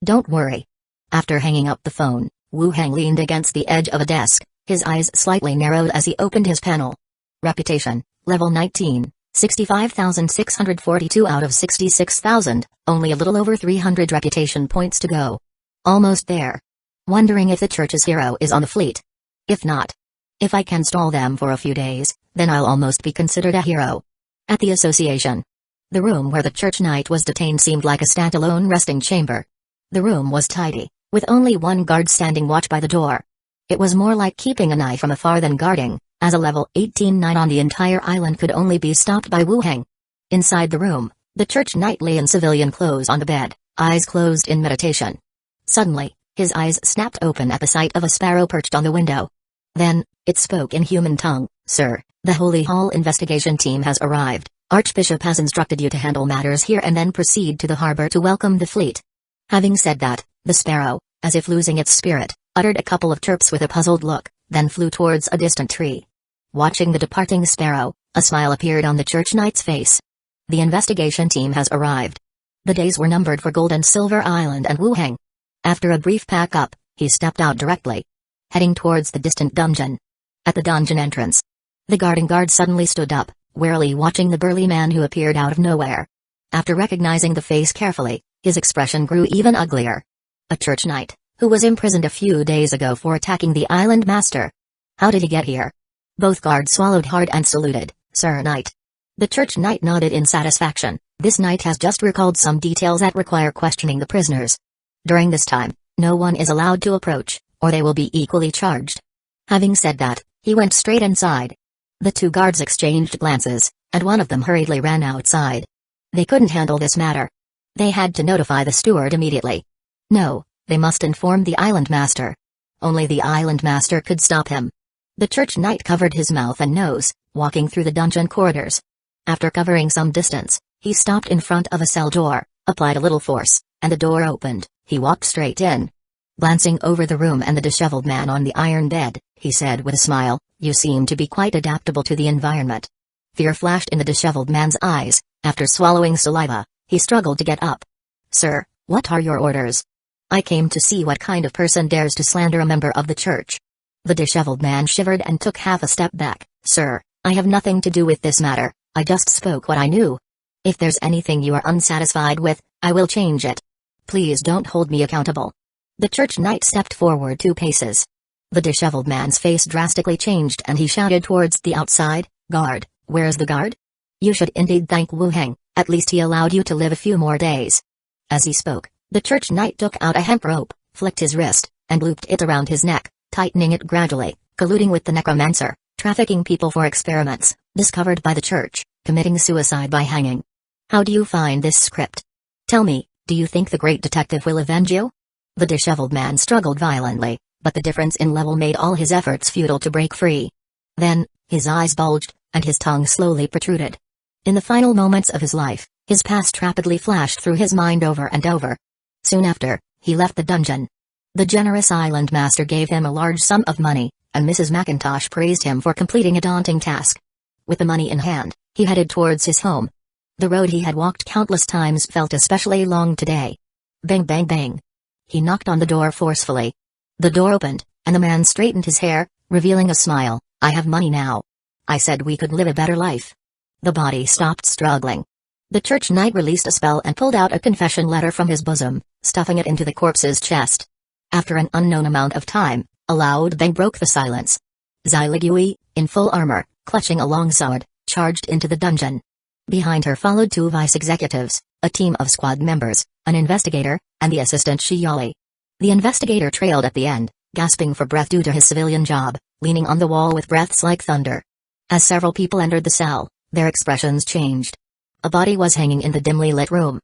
"Don't worry." After hanging up the phone, Wu Heng leaned against the edge of a desk, his eyes slightly narrowed as he opened his panel. Reputation, level 19, 65,642 out of 66,000, only a little over 300 reputation points to go. Almost there. Wondering if the church's hero is on the fleet. If not. If I can stall them for a few days, then I'll almost be considered a hero. At the association. The room where the church knight was detained seemed like a standalone resting chamber. The room was tidy, with only one guard standing watch by the door. It was more like keeping an eye from afar than guarding, as a level 18-9 on the entire island could only be stopped by Wu Heng. Inside the room, the church knight lay in civilian clothes on the bed, eyes closed in meditation. Suddenly, his eyes snapped open at the sight of a sparrow perched on the window. Then, it spoke in human tongue, "Sir, the Holy Hall investigation team has arrived. Archbishop has instructed you to handle matters here and then proceed to the harbor to welcome the fleet." Having said that, the sparrow, as if losing its spirit, uttered a couple of chirps with a puzzled look, then flew towards a distant tree. Watching the departing sparrow, a smile appeared on the church knight's face. The investigation team has arrived. The days were numbered for Gold and Silver Island and Wu Heng. After a brief pack-up, he stepped out directly, heading towards the distant dungeon. At the dungeon entrance, the guarding guard suddenly stood up, warily watching the burly man who appeared out of nowhere. After recognizing the face carefully, his expression grew even uglier. A church knight, who was imprisoned a few days ago for attacking the island master. How did he get here? Both guards swallowed hard and saluted, "Sir Knight." The church knight nodded in satisfaction. This knight has just recalled some details that require questioning the prisoners. During this time, no one is allowed to approach, or they will be equally charged. Having said that, he went straight inside. The 2 guards exchanged glances, and one of them hurriedly ran outside. They couldn't handle this matter. They had to notify the steward immediately. No, they must inform the island master. Only the island master could stop him. The church knight covered his mouth and nose, walking through the dungeon corridors. After covering some distance, he stopped in front of a cell door, applied a little force, and the door opened. He walked straight in. Glancing over the room and the disheveled man on the iron bed, he said with a smile, "You seem to be quite adaptable to the environment." Fear flashed in the disheveled man's eyes. After swallowing saliva, he struggled to get up. "Sir, what are your orders?" "I came to see what kind of person dares to slander a member of the church." The disheveled man shivered and took half a step back. "Sir, I have nothing to do with this matter, I just spoke what I knew. If there's anything you are unsatisfied with, I will change it." Please don't hold me accountable." The church knight stepped forward 2 paces. The disheveled man's face drastically changed and he shouted towards the outside, "Guard, where's the guard? You should indeed thank Wu Heng, at least he allowed you to live a few more days." As he spoke, the church knight took out a hemp rope, flicked his wrist, and looped it around his neck, tightening it gradually, colluding with the necromancer, trafficking people for experiments, discovered by the church, committing suicide by hanging. "How do you find this script? Tell me, do you think the great detective will avenge you?" The disheveled man struggled violently, but the difference in level made all his efforts futile to break free. Then, his eyes bulged, and his tongue slowly protruded. In the final moments of his life, his past rapidly flashed through his mind over and over. Soon after, he left the dungeon. The generous island master gave him a large sum of money, and Mrs. McIntosh praised him for completing a daunting task. With the money in hand, he headed towards his home. The road he had walked countless times felt especially long today. Bang bang bang. He knocked on the door forcefully. The door opened, and the man straightened his hair, revealing a smile. "I have money now. I said we could live a better life." The body stopped struggling. The church knight released a spell and pulled out a confession letter from his bosom, stuffing it into the corpse's chest. After an unknown amount of time, a loud bang broke the silence. Zai Ligui, in full armor, clutching a long sword, charged into the dungeon. Behind her followed 2 vice executives, a team of squad members, an investigator, and the assistant Shiyali. The investigator trailed at the end, gasping for breath due to his civilian job, leaning on the wall with breaths like thunder. As several people entered the cell, their expressions changed. A body was hanging in the dimly lit room.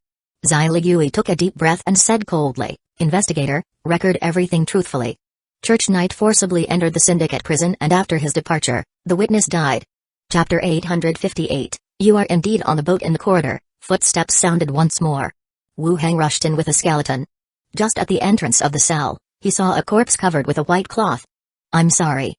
Zai Ligui took a deep breath and said coldly, "Investigator, record everything truthfully." Church Knight forcibly entered the syndicate prison and after his departure, the witness died. Chapter 858, You are indeed on the boat in the corridor. Footsteps sounded once more. Wu Heng rushed in with a skeleton. Just at the entrance of the cell, he saw a corpse covered with a white cloth. "I'm sorry."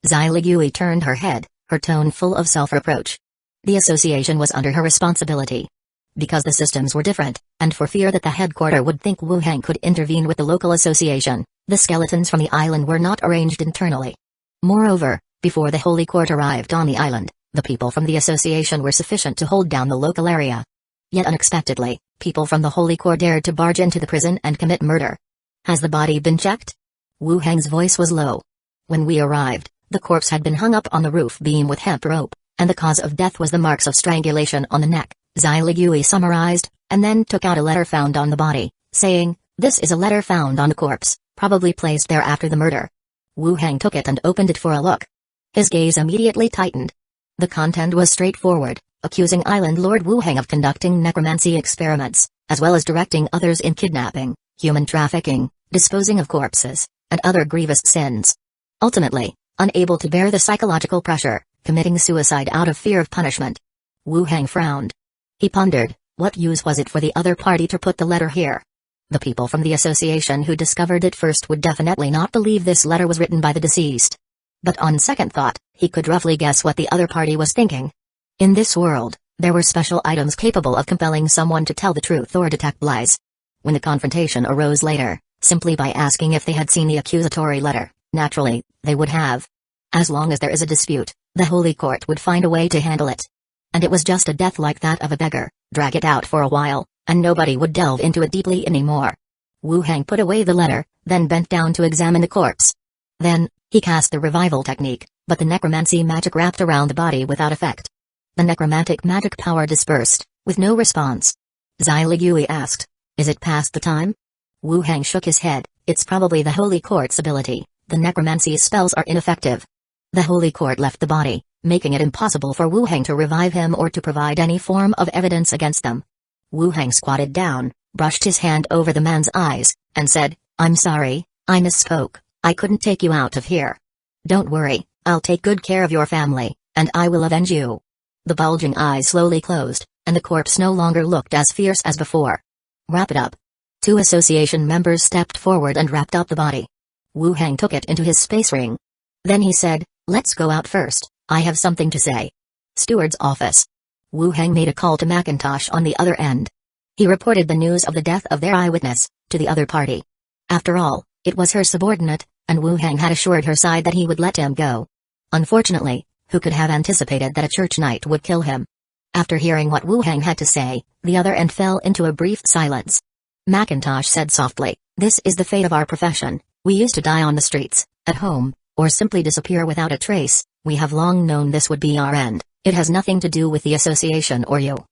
Zai Ligui turned her head, her tone full of self-reproach. The association was under her responsibility. Because the systems were different, and for fear that the headquarter would think Wu Heng could intervene with the local association, the skeletons from the island were not arranged internally. Moreover, before the Holy Court arrived on the island, the people from the association were sufficient to hold down the local area. Yet unexpectedly, people from the Holy Court dared to barge into the prison and commit murder. "Has the body been checked?" Wu Heng's voice was low. "When we arrived, the corpse had been hung up on the roof beam with hemp rope, and the cause of death was the marks of strangulation on the neck," Zai Ligui summarized, and then took out a letter found on the body, saying, "This is a letter found on the corpse, probably placed there after the murder." Wu Heng took it and opened it for a look. His gaze immediately tightened. The content was straightforward, accusing Island Lord Wu Heng of conducting necromancy experiments, as well as directing others in kidnapping, human trafficking, disposing of corpses, and other grievous sins. Ultimately, unable to bear the psychological pressure, committing suicide out of fear of punishment. Wu Heng frowned. He pondered, what use was it for the other party to put the letter here? The people from the association who discovered it first would definitely not believe this letter was written by the deceased. But on second thought, he could roughly guess what the other party was thinking. In this world, there were special items capable of compelling someone to tell the truth or detect lies. When the confrontation arose later, simply by asking if they had seen the accusatory letter, naturally, they would have. As long as there is a dispute, the Holy Court would find a way to handle it. And it was just a death like that of a beggar, drag it out for a while, and nobody would delve into it deeply anymore. Wu Heng put away the letter, then bent down to examine the corpse. Then, he cast the revival technique, but the necromancy magic wrapped around the body without effect. The necromantic magic power dispersed, with no response. Zai Ligui asked, "Is it past the time?" Wu Heng shook his head. "It's probably the Holy Court's ability. The necromancy spells are ineffective." The Holy Court left the body, making it impossible for Wu Heng to revive him or to provide any form of evidence against them. Wu Heng squatted down, brushed his hand over the man's eyes, and said, "I'm sorry, I misspoke. I couldn't take you out of here. Don't worry, I'll take good care of your family, and I will avenge you." The bulging eyes slowly closed, and the corpse no longer looked as fierce as before. "Wrap it up." 2 association members stepped forward and wrapped up the body. Wu Heng took it into his space ring. Then he said, "Let's go out first, I have something to say." Steward's office. Wu Heng made a call to McIntosh on the other end. He reported the news of the death of their eyewitness to the other party. After all, it was her subordinate, and Wu Heng had assured her side that he would let him go. Unfortunately, who could have anticipated that a church knight would kill him? After hearing what Wu Heng had to say, the other end fell into a brief silence. Macintosh said softly, "This is the fate of our profession. We used to die on the streets, at home, or simply disappear without a trace. We have long known this would be our end. It has nothing to do with the association or you.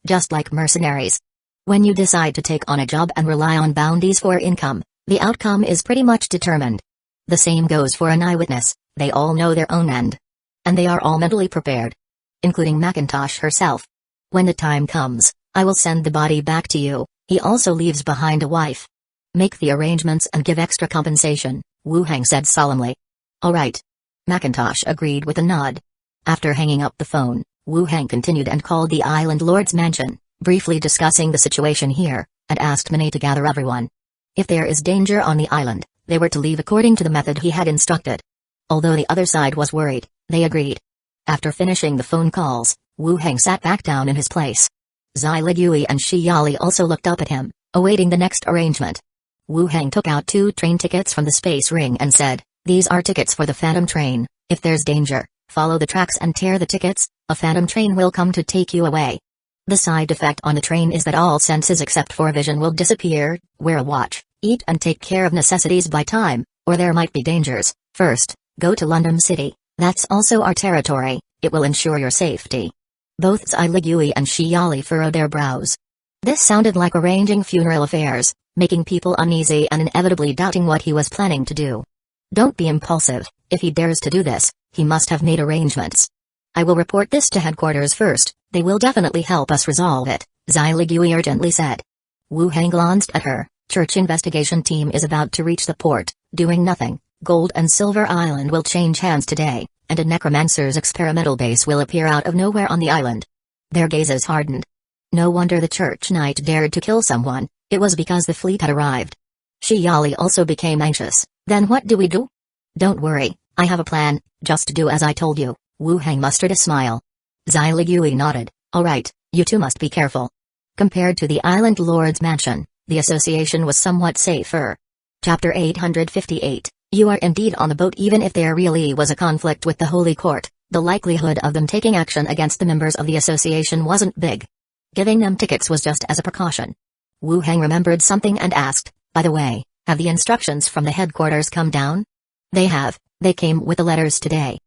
Just like mercenaries. When you decide to take on a job and rely on bounties for income, the outcome is pretty much determined. The same goes for an eyewitness, they all know their own end. And they are all mentally prepared. Including Macintosh herself. When the time comes, I will send the body back to you. He also leaves behind a wife. Make the arrangements and give extra compensation," Wu Heng said solemnly. "All right." Macintosh agreed with a nod. After hanging up the phone, Wu Heng continued and called the Island Lord's mansion, briefly discussing the situation here, and asked Minnie to gather everyone. If there is danger on the island, they were to leave according to the method he had instructed. Although the other side was worried, they agreed. After finishing the phone calls, Wu Heng sat back down in his place. Zai Ligui and Shi Yali also looked up at him, awaiting the next arrangement. Wu Heng took out 2 train tickets from the space ring and said, "These are tickets for the Phantom train. If there's danger, follow the tracks and tear the tickets. A Phantom train will come to take you away. The side effect on the train is that all senses except for vision will disappear. Wear a watch, eat and take care of necessities by time, or there might be dangers. First, go to London City. That's also our territory. It will ensure your safety." Both Zai Ligui and Shi Yali furrowed their brows. This sounded like arranging funeral affairs, making people uneasy and inevitably doubting what he was planning to do. Don't be impulsive. If he dares to do this, he must have made arrangements. I will report this to headquarters first. They will definitely help us resolve it, Zai Ligui urgently said. Wu Heng glanced at her. Church investigation team is about to reach the port, doing nothing. Gold and Silver Island will change hands today, and a Necromancer's experimental base will appear out of nowhere on the island. Their gazes hardened. No wonder the church knight dared to kill someone. It was because the fleet had arrived. Shi Yali also became anxious. Then what do we do? Don't worry, I have a plan. Just do as I told you. Wu Heng mustered a smile. Zai Ligui nodded. All right, you two must be careful. Compared to the Island Lord's mansion, the association was somewhat safer. Chapter 858. You are indeed on the boat. Even if there really was a conflict with the Holy Court, the likelihood of them taking action against the members of the association wasn't big. Giving them tickets was just as a precaution. Wu Heng remembered something and asked, by the way, have the instructions from the headquarters come down? They have. They came with the letters today.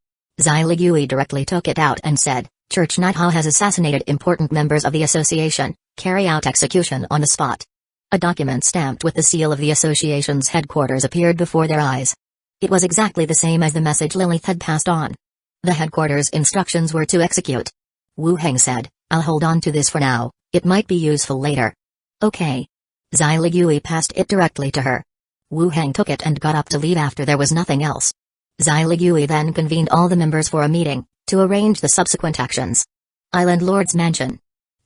Zai Ligui directly took it out and said, Church Knight Ha has assassinated important members of the association. Carry out execution on the spot. A document stamped with the seal of the association's headquarters appeared before their eyes. It was exactly the same as the message Lilith had passed on. The headquarters' instructions were to execute. Wu Heng said, I'll hold on to this for now, it might be useful later. Okay. Zai Ligui passed it directly to her. Wu Heng took it and got up to leave after there was nothing else. Zai Ligui then convened all the members for a meeting, to arrange the subsequent actions. Island Lord's mansion.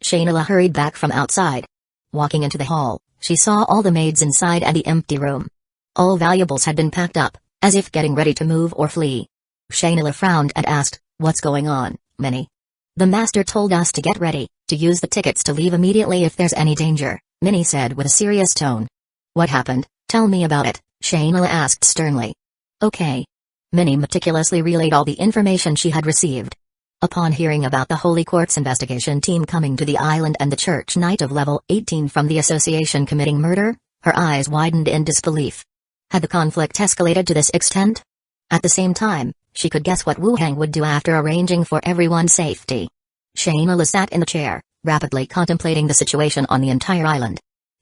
Shainala hurried back from outside. Walking into the hall, she saw all the maids inside and the empty room. All valuables had been packed up, as if getting ready to move or flee. Shainala frowned and asked, What's going on, Minnie? The master told us to get ready, to use the tickets to leave immediately if there's any danger, Minnie said with a serious tone. What happened? Tell me about it, Shainala asked sternly. Okay. Minnie meticulously relayed all the information she had received. Upon hearing about the Holy Court's investigation team coming to the island and the Church Knight of level 18 from the association committing murder, her eyes widened in disbelief. Had the conflict escalated to this extent? At the same time, she could guess what Wu Heng would do after arranging for everyone's safety. Shainala sat in the chair, rapidly contemplating the situation on the entire island.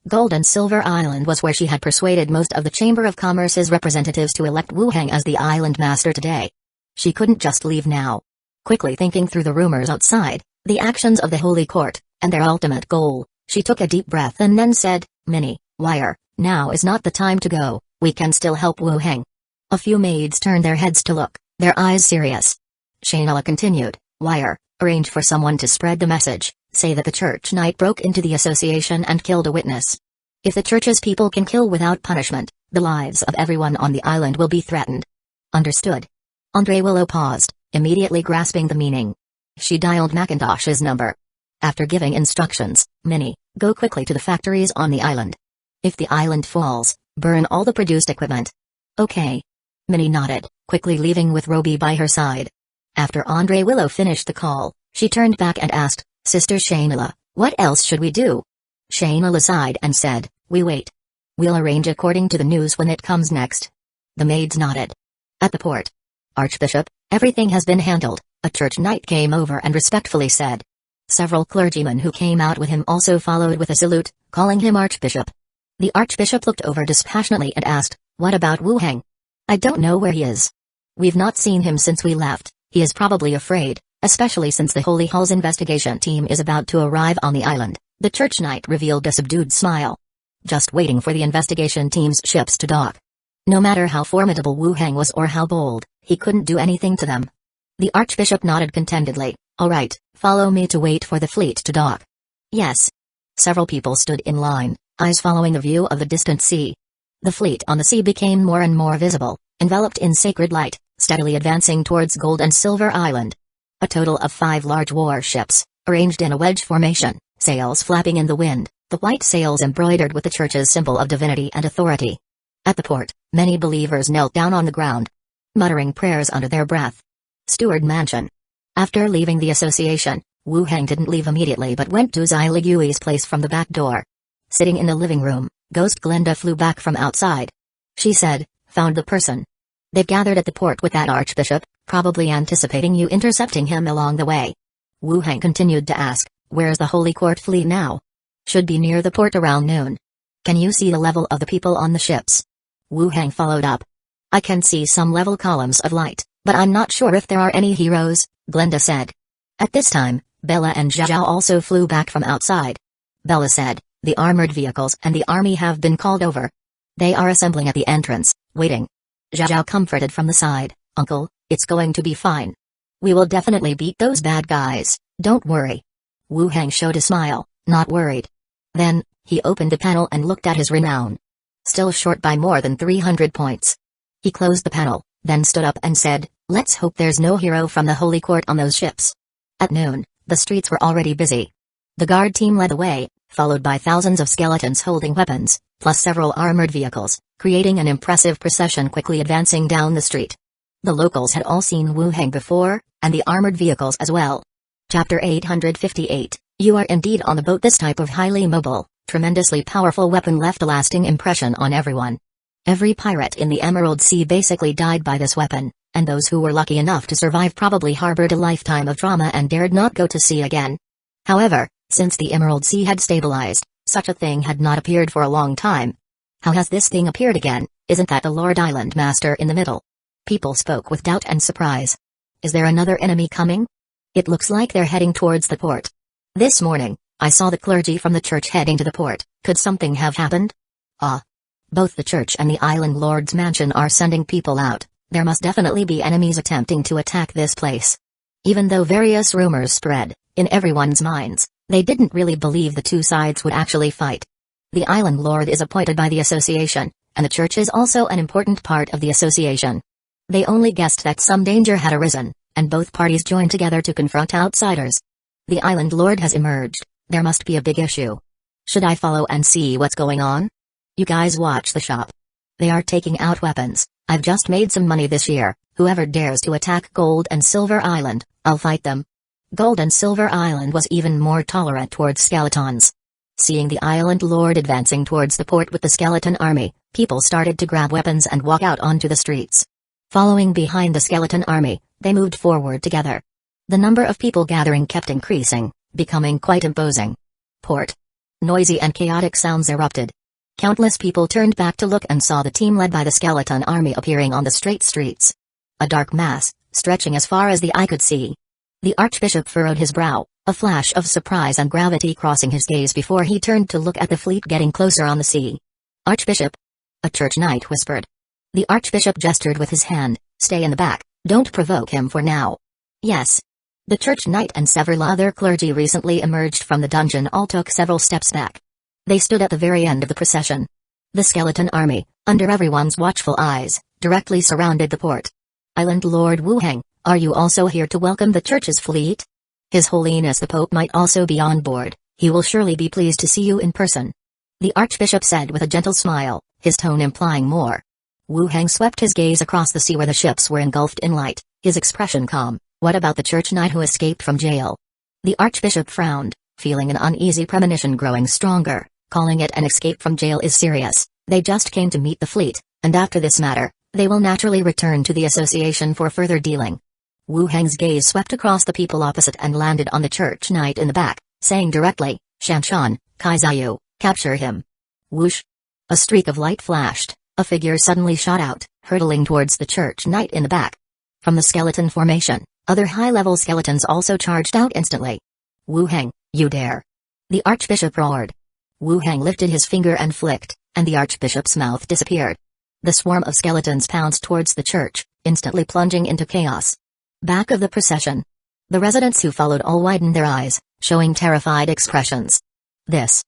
Gold and Silver Island was where she had persuaded most of the Chamber of Commerce's representatives to elect Wu Heng as the island master today. She couldn't just leave now. Quickly thinking through the rumors outside, the actions of the Holy Court, and their ultimate goal, she took a deep breath and then said, Minnie, wire, now is not the time to go, we can still help Wu Heng. A few maids turned their heads to look, their eyes serious. Shainala continued, wire, arrange for someone to spread the message, say that the Church Knight broke into the association and killed a witness. If the Church's people can kill without punishment, the lives of everyone on the island will be threatened. Understood. Andre Willow paused, immediately grasping the meaning. She dialed Macintosh's number. After giving instructions, Minnie, go quickly to the factories on the island. If the island falls, burn all the produced equipment. Okay. Minnie nodded, quickly leaving with Roby by her side. After Andre Willow finished the call, she turned back and asked, Sister Shainala, what else should we do? Shainala sighed and said, We wait. We'll arrange according to the news when it comes next. The maids nodded. At the port. Archbishop, everything has been handled, a church knight came over and respectfully said. Several clergymen who came out with him also followed with a salute, calling him Archbishop. The Archbishop looked over dispassionately and asked, "What about Wu Heng? I don't know where he is. We've not seen him since we left. He is probably afraid, especially since the Holy Hall's investigation team is about to arrive on the island." The church knight revealed a subdued smile. Just waiting for the investigation team's ships to dock. No matter how formidable Wu Heng was or how bold, he couldn't do anything to them. The Archbishop nodded contentedly. "All right, follow me to wait for the fleet to dock." Yes. Several people stood in line, eyes following the view of the distant sea. The fleet on the sea became more and more visible, enveloped in sacred light, steadily advancing towards Gold and Silver Island. A total of 5 large warships, arranged in a wedge formation, sails flapping in the wind, the white sails embroidered with the church's symbol of divinity and authority. At the port, many believers knelt down on the ground, muttering prayers under their breath. Steward Mansion. After leaving the association, Wu Heng didn't leave immediately but went to Zai Ligui's place from the back door. Sitting in the living room, Ghost Glenda flew back from outside. She said, "Found the person. They've gathered at the port with that Archbishop, probably anticipating you intercepting him along the way." Wu Heng continued to ask, "Where's the Holy Court fleet now?" "Should be near the port around noon." "Can you see the level of the people on the ships?" Wu Heng followed up. "I can see some level columns of light, but I'm not sure if there are any heroes," Glenda said. At this time, Bella and Zhao also flew back from outside. Bella said, "The armored vehicles and the army have been called over. They are assembling at the entrance, waiting." Zhao comforted from the side, "Uncle, it's going to be fine. We will definitely beat those bad guys, don't worry." Wu Heng showed a smile, not worried. Then, he opened the panel and looked at his renown. Still short by more than 300 points. He closed the panel, then stood up and said, "Let's hope there's no hero from the Holy Court on those ships." At noon, the streets were already busy. The guard team led the way, followed by thousands of skeletons holding weapons, plus several armored vehicles, creating an impressive procession quickly advancing down the street. The locals had all seen Wu Heng before, and the armored vehicles as well. Chapter 858, You are indeed on the boat. This type of highly mobile, tremendously powerful weapon left a lasting impression on everyone. Every pirate in the Emerald Sea basically died by this weapon, and those who were lucky enough to survive probably harbored a lifetime of trauma and dared not go to sea again. However, since the Emerald Sea had stabilized, such a thing had not appeared for a long time. How has this thing appeared again? Isn't that the Lord Island Master in the middle? People spoke with doubt and surprise. Is there another enemy coming? It looks like they're heading towards the port. This morning, I saw the clergy from the church heading to the port. Could something have happened? Ah. Both the church and the Island Lord's mansion are sending people out. There must definitely be enemies attempting to attack this place. Even though various rumors spread, in everyone's minds, they didn't really believe the two sides would actually fight. The Island Lord is appointed by the association, and the church is also an important part of the association. They only guessed that some danger had arisen, and both parties joined together to confront outsiders. The Island Lord has emerged. There must be a big issue. Should I follow and see what's going on? You guys watch the shop. They are taking out weapons. I've just made some money this year. Whoever dares to attack Gold and Silver Island, I'll fight them. Gold and Silver Island was even more tolerant towards skeletons. Seeing the Island Lord advancing towards the port with the skeleton army, people started to grab weapons and walk out onto the streets. Following behind the skeleton army, they moved forward together. The number of people gathering kept increasing, becoming quite imposing. Port. Noisy and chaotic sounds erupted. Countless people turned back to look and saw the team led by the skeleton army appearing on the straight streets. A dark mass, stretching as far as the eye could see. The Archbishop furrowed his brow, a flash of surprise and gravity crossing his gaze before he turned to look at the fleet getting closer on the sea. "Archbishop?" a church knight whispered. The Archbishop gestured with his hand, "Stay in the back, don't provoke him for now." "Yes." The church knight and several other clergy recently emerged from the dungeon all took several steps back. They stood at the very end of the procession. The skeleton army, under everyone's watchful eyes, directly surrounded the port. "Island Lord Wu Heng, are you also here to welcome the church's fleet? His Holiness the Pope might also be on board. He will surely be pleased to see you in person." The Archbishop said with a gentle smile, his tone implying more. Wu Heng swept his gaze across the sea where the ships were engulfed in light, his expression calm. "What about the church knight who escaped from jail?" The Archbishop frowned, feeling an uneasy premonition growing stronger. Calling it an escape from jail is serious. They just came to meet the fleet, and after this matter, they will naturally return to the association for further dealing. Wu Heng's gaze swept across the people opposite and landed on the church knight in the back, saying directly, Shanshan, Kaizayu, capture him. Whoosh! A streak of light flashed, a figure suddenly shot out, hurtling towards the church knight in the back. From the skeleton formation, other high-level skeletons also charged out instantly. Wu Heng, you dare! The archbishop roared. Wu Heng lifted his finger and flicked, and the archbishop's mouth disappeared. The swarm of skeletons pounced towards the church, instantly plunging into chaos. Back of the procession. The residents who followed all widened their eyes, showing terrified expressions. This.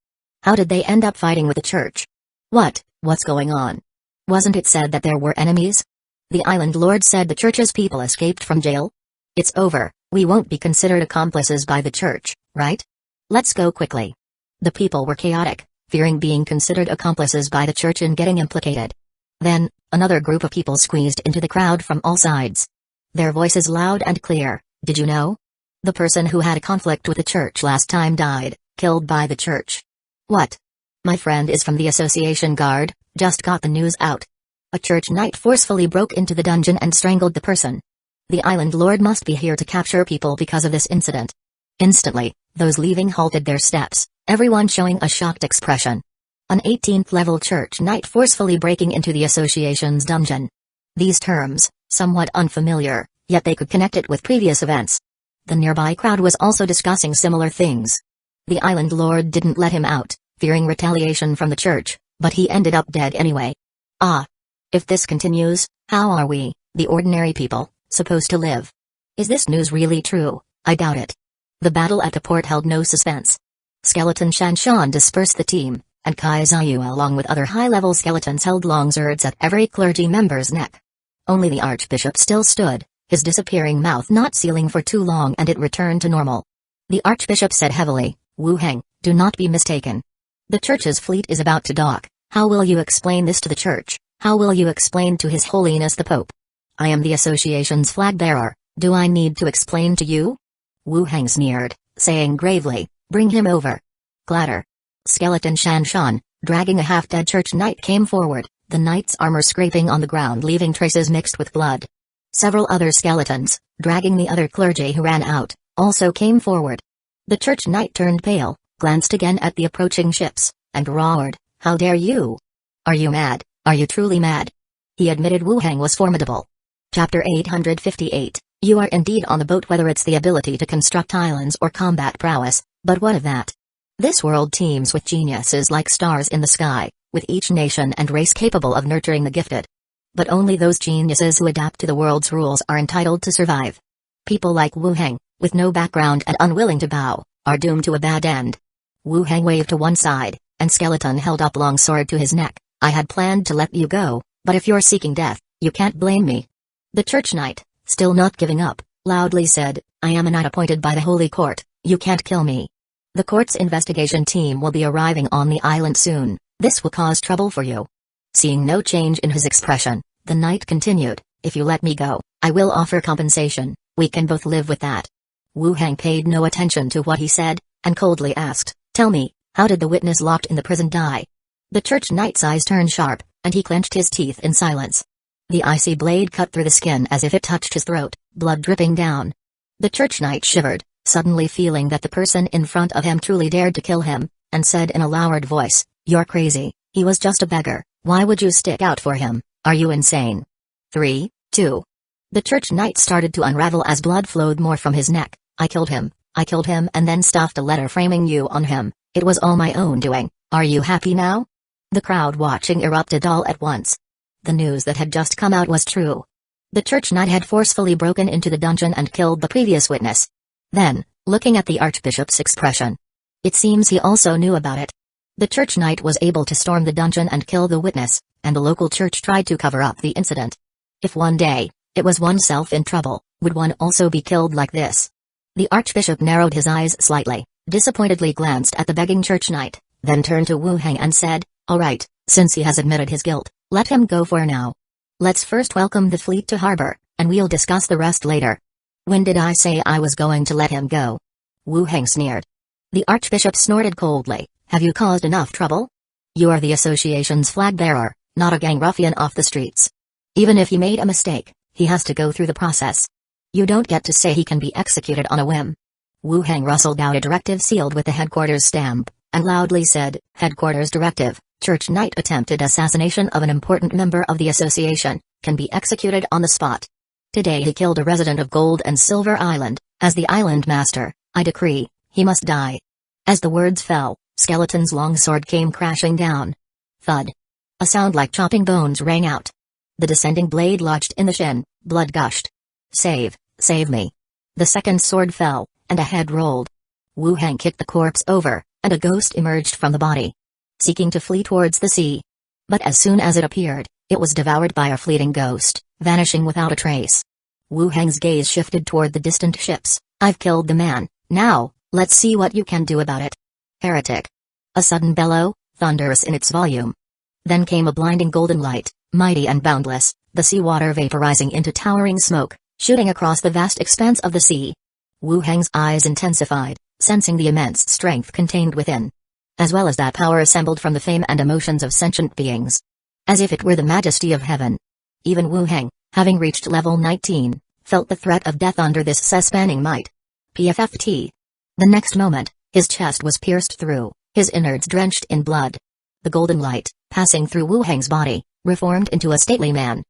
How did they end up fighting with the church? What's going on? Wasn't it said that there were enemies? The island lord said the church's people escaped from jail? It's over, we won't be considered accomplices by the church, right? Let's go quickly. The people were chaotic, fearing being considered accomplices by the church in getting implicated. Then, another group of people squeezed into the crowd from all sides. Their voices loud and clear, did you know? The person who had a conflict with the church last time died, killed by the church. What? My friend is from the association guard, just got the news out. A church knight forcefully broke into the dungeon and strangled the person. The island lord must be here to capture people because of this incident. Instantly, those leaving halted their steps, everyone showing a shocked expression. An 18th level church knight forcefully breaking into the association's dungeon. These terms, somewhat unfamiliar, yet they could connect it with previous events. The nearby crowd was also discussing similar things. The island lord didn't let him out, fearing retaliation from the church, but he ended up dead anyway. Ah! If this continues, how are we, the ordinary people, supposed to live? Is this news really true? I doubt it. The battle at the port held no suspense. Skeleton Shanshan dispersed the team, and Kaizayu along with other high-level skeletons held long swords at every clergy member's neck. Only the archbishop still stood, his disappearing mouth not sealing for too long, and it returned to normal. The archbishop said heavily, Wu Heng, do not be mistaken. The church's fleet is about to dock. How will you explain this to the church? How will you explain to His Holiness the Pope? I am the association's flag bearer, do I need to explain to you? Wu Heng sneered, saying gravely, bring him over. Clatter. Skeleton Shanshan, dragging a half-dead church knight came forward, the knight's armor scraping on the ground leaving traces mixed with blood. Several other skeletons, dragging the other clergy who ran out, also came forward. The church knight turned pale, glanced again at the approaching ships, and roared, how dare you? Are you mad? Are you truly mad? He admitted Wu Heng was formidable. Chapter 858, you are indeed on the boat, whether it's the ability to construct islands or combat prowess, but what of that? This world teems with geniuses like stars in the sky, with each nation and race capable of nurturing the gifted. But only those geniuses who adapt to the world's rules are entitled to survive. People like Wu Heng, with no background and unwilling to bow, are doomed to a bad end. Wu Heng waved to one side, and Skeleton held up long sword to his neck. I had planned to let you go, but if you're seeking death, you can't blame me. The church knight, still not giving up, loudly said, I am a knight appointed by the Holy Court, you can't kill me. The court's investigation team will be arriving on the island soon, this will cause trouble for you. Seeing no change in his expression, the knight continued, if you let me go, I will offer compensation, we can both live with that. Wu Heng paid no attention to what he said, and coldly asked, tell me, how did the witness locked in the prison die? The church knight's eyes turned sharp, and he clenched his teeth in silence. The icy blade cut through the skin as if it touched his throat, blood dripping down. The church knight shivered, suddenly feeling that the person in front of him truly dared to kill him, and said in a lowered voice, you're crazy, he was just a beggar, why would you stick out for him, are you insane? 3, 2. The church knight started to unravel as blood flowed more from his neck. I killed him and then stuffed a letter framing you on him, it was all my own doing, are you happy now? The crowd watching erupted all at once. The news that had just come out was true. The church knight had forcefully broken into the dungeon and killed the previous witness. Then, looking at the archbishop's expression, it seems he also knew about it. The church knight was able to storm the dungeon and kill the witness, and the local church tried to cover up the incident. If one day, it was oneself in trouble, would one also be killed like this? The archbishop narrowed his eyes slightly, disappointedly glanced at the begging church knight, then turned to Wu Heng and said, all right, since he has admitted his guilt, let him go for now. Let's first welcome the fleet to harbor, and we'll discuss the rest later. When did I say I was going to let him go? Wu Heng sneered. The archbishop snorted coldly, Have you caused enough trouble? You are the association's flag bearer, not a gang ruffian off the streets. Even if he made a mistake, he has to go through the process. You don't get to say he can be executed on a whim. Wu Heng rustled out a directive sealed with the headquarters stamp, and loudly said, Headquarters directive, Church Knight attempted assassination of an important member of the association, can be executed on the spot. Today he killed a resident of Gold and Silver Island. As the island master, I decree, he must die. As the words fell, Skeleton's long sword came crashing down. Thud. A sound like chopping bones rang out. The descending blade lodged in the shin, blood gushed. Save me. The second sword fell, and a head rolled. Wu Heng kicked the corpse over, and a ghost emerged from the body, seeking to flee towards the sea. But as soon as it appeared, it was devoured by a fleeting ghost, vanishing without a trace. Wu Heng's gaze shifted toward the distant ships. I've killed the man, now, let's see what you can do about it. Heretic. A sudden bellow, thunderous in its volume. Then came a blinding golden light, mighty and boundless, the seawater vaporizing into towering smoke, shooting across the vast expanse of the sea. Wu Heng's eyes intensified, sensing the immense strength contained within, as well as that power assembled from the fame and emotions of sentient beings. As if it were the majesty of heaven. Even Wu Heng, having reached level 19, felt the threat of death under this sea-spanning might. PFFT. The next moment, his chest was pierced through, his innards drenched in blood. The golden light, passing through Wu Heng's body, reformed into a stately man.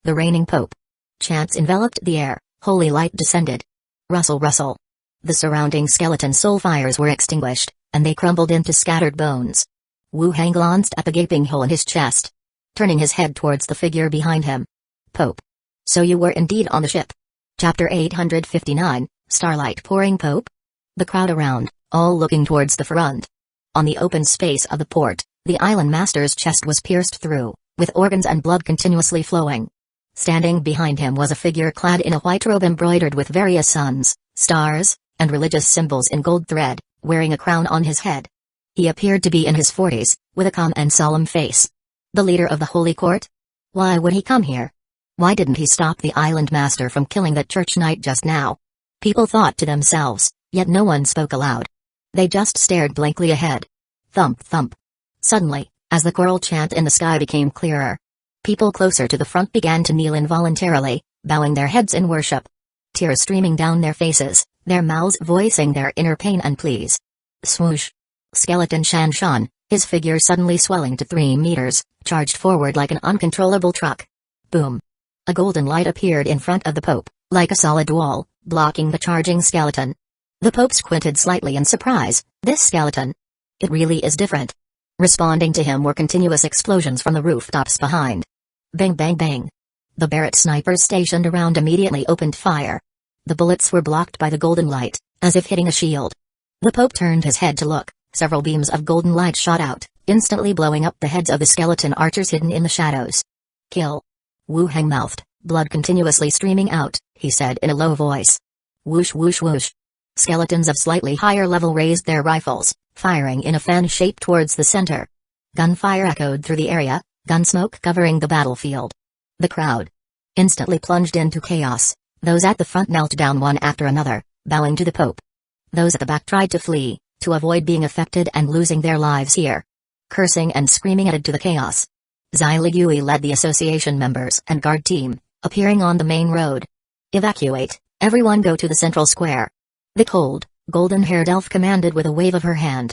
The reigning pope. Chants enveloped the air, holy light descended. Rustle rustle. The surrounding skeleton soul fires were extinguished, and they crumbled into scattered bones. Wu Heng glanced at the gaping hole in his chest, turning his head towards the figure behind him. Pope. So you were indeed on the ship. Chapter 859, Starlight Pouring Pope? The crowd around, all looking towards the front. On the open space of the port, the island master's chest was pierced through, with organs and blood continuously flowing. Standing behind him was a figure clad in a white robe embroidered with various suns, stars, and religious symbols in gold thread, wearing a crown on his head. He appeared to be in his 40s, with a calm and solemn face. The leader of the Holy Court? Why would he come here? Why didn't he stop the island master from killing that church knight just now? People thought to themselves, yet no one spoke aloud. They just stared blankly ahead. Thump thump. Suddenly, as the choral chant in the sky became clearer, people closer to the front began to kneel involuntarily, bowing their heads in worship. Tears streaming down their faces, their mouths voicing their inner pain and pleas. Swoosh. Skeleton Shan Shan, his figure suddenly swelling to 3 meters, charged forward like an uncontrollable truck. Boom. A golden light appeared in front of the Pope, like a solid wall, blocking the charging skeleton. The Pope squinted slightly in surprise. This skeleton? It really is different. Responding to him were continuous explosions from the rooftops behind. Bang bang bang. The Barrett snipers stationed around immediately opened fire. The bullets were blocked by the golden light, as if hitting a shield. The Pope turned his head to look. Several beams of golden light shot out, instantly blowing up the heads of the skeleton archers hidden in the shadows. Kill. Wu Heng mouthed, blood continuously streaming out, he said in a low voice. Whoosh whoosh whoosh. Skeletons of slightly higher level raised their rifles, firing in a fan shape towards the center. Gunfire echoed through the area, gunsmoke covering the battlefield. The crowd instantly plunged into chaos. Those at the front knelt down one after another, bowing to the Pope. Those at the back tried to flee, to avoid being affected and losing their lives here. Cursing and screaming added to the chaos. Xiligui led the association members and guard team, appearing on the main road. Evacuate, everyone go to the central square. The cold, golden-haired elf commanded with a wave of her hand.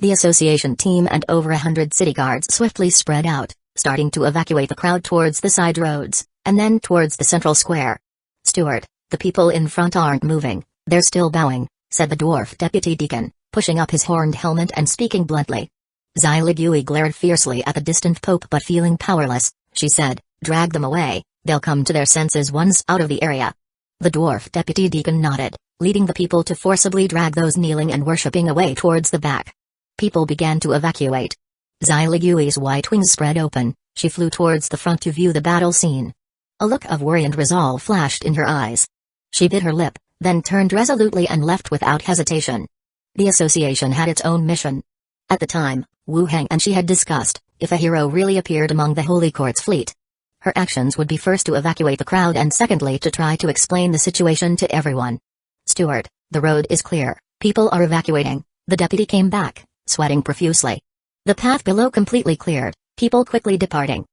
The association team and over 100 city guards swiftly spread out, starting to evacuate the crowd towards the side roads, and then towards the central square. Steward, the people in front aren't moving, they're still bowing, said the dwarf deputy deacon, pushing up his horned helmet and speaking bluntly. Xiligui glared fiercely at the distant Pope but feeling powerless, she said, drag them away, they'll come to their senses once out of the area. The dwarf deputy deacon nodded, leading the people to forcibly drag those kneeling and worshipping away towards the back. People began to evacuate. Xiligui's white wings spread open, she flew towards the front to view the battle scene. A look of worry and resolve flashed in her eyes. She bit her lip, then turned resolutely and left without hesitation. The association had its own mission. At the time, Wu Heng and she had discussed, if a hero really appeared among the Holy Court's fleet, her actions would be first to evacuate the crowd and secondly to try to explain the situation to everyone. Steward, the road is clear, people are evacuating, the deputy came back, sweating profusely. The path below completely cleared, people quickly departing.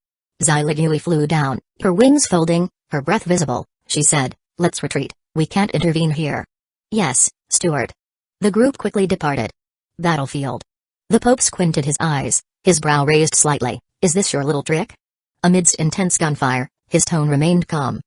Xyligui flew down, her wings folding, her breath visible. She said, "Let's retreat, we can't intervene here." "Yes, steward." The group quickly departed. Battlefield. The Pope squinted his eyes, his brow raised slightly. "Is this your little trick?" Amidst intense gunfire, his tone remained calm.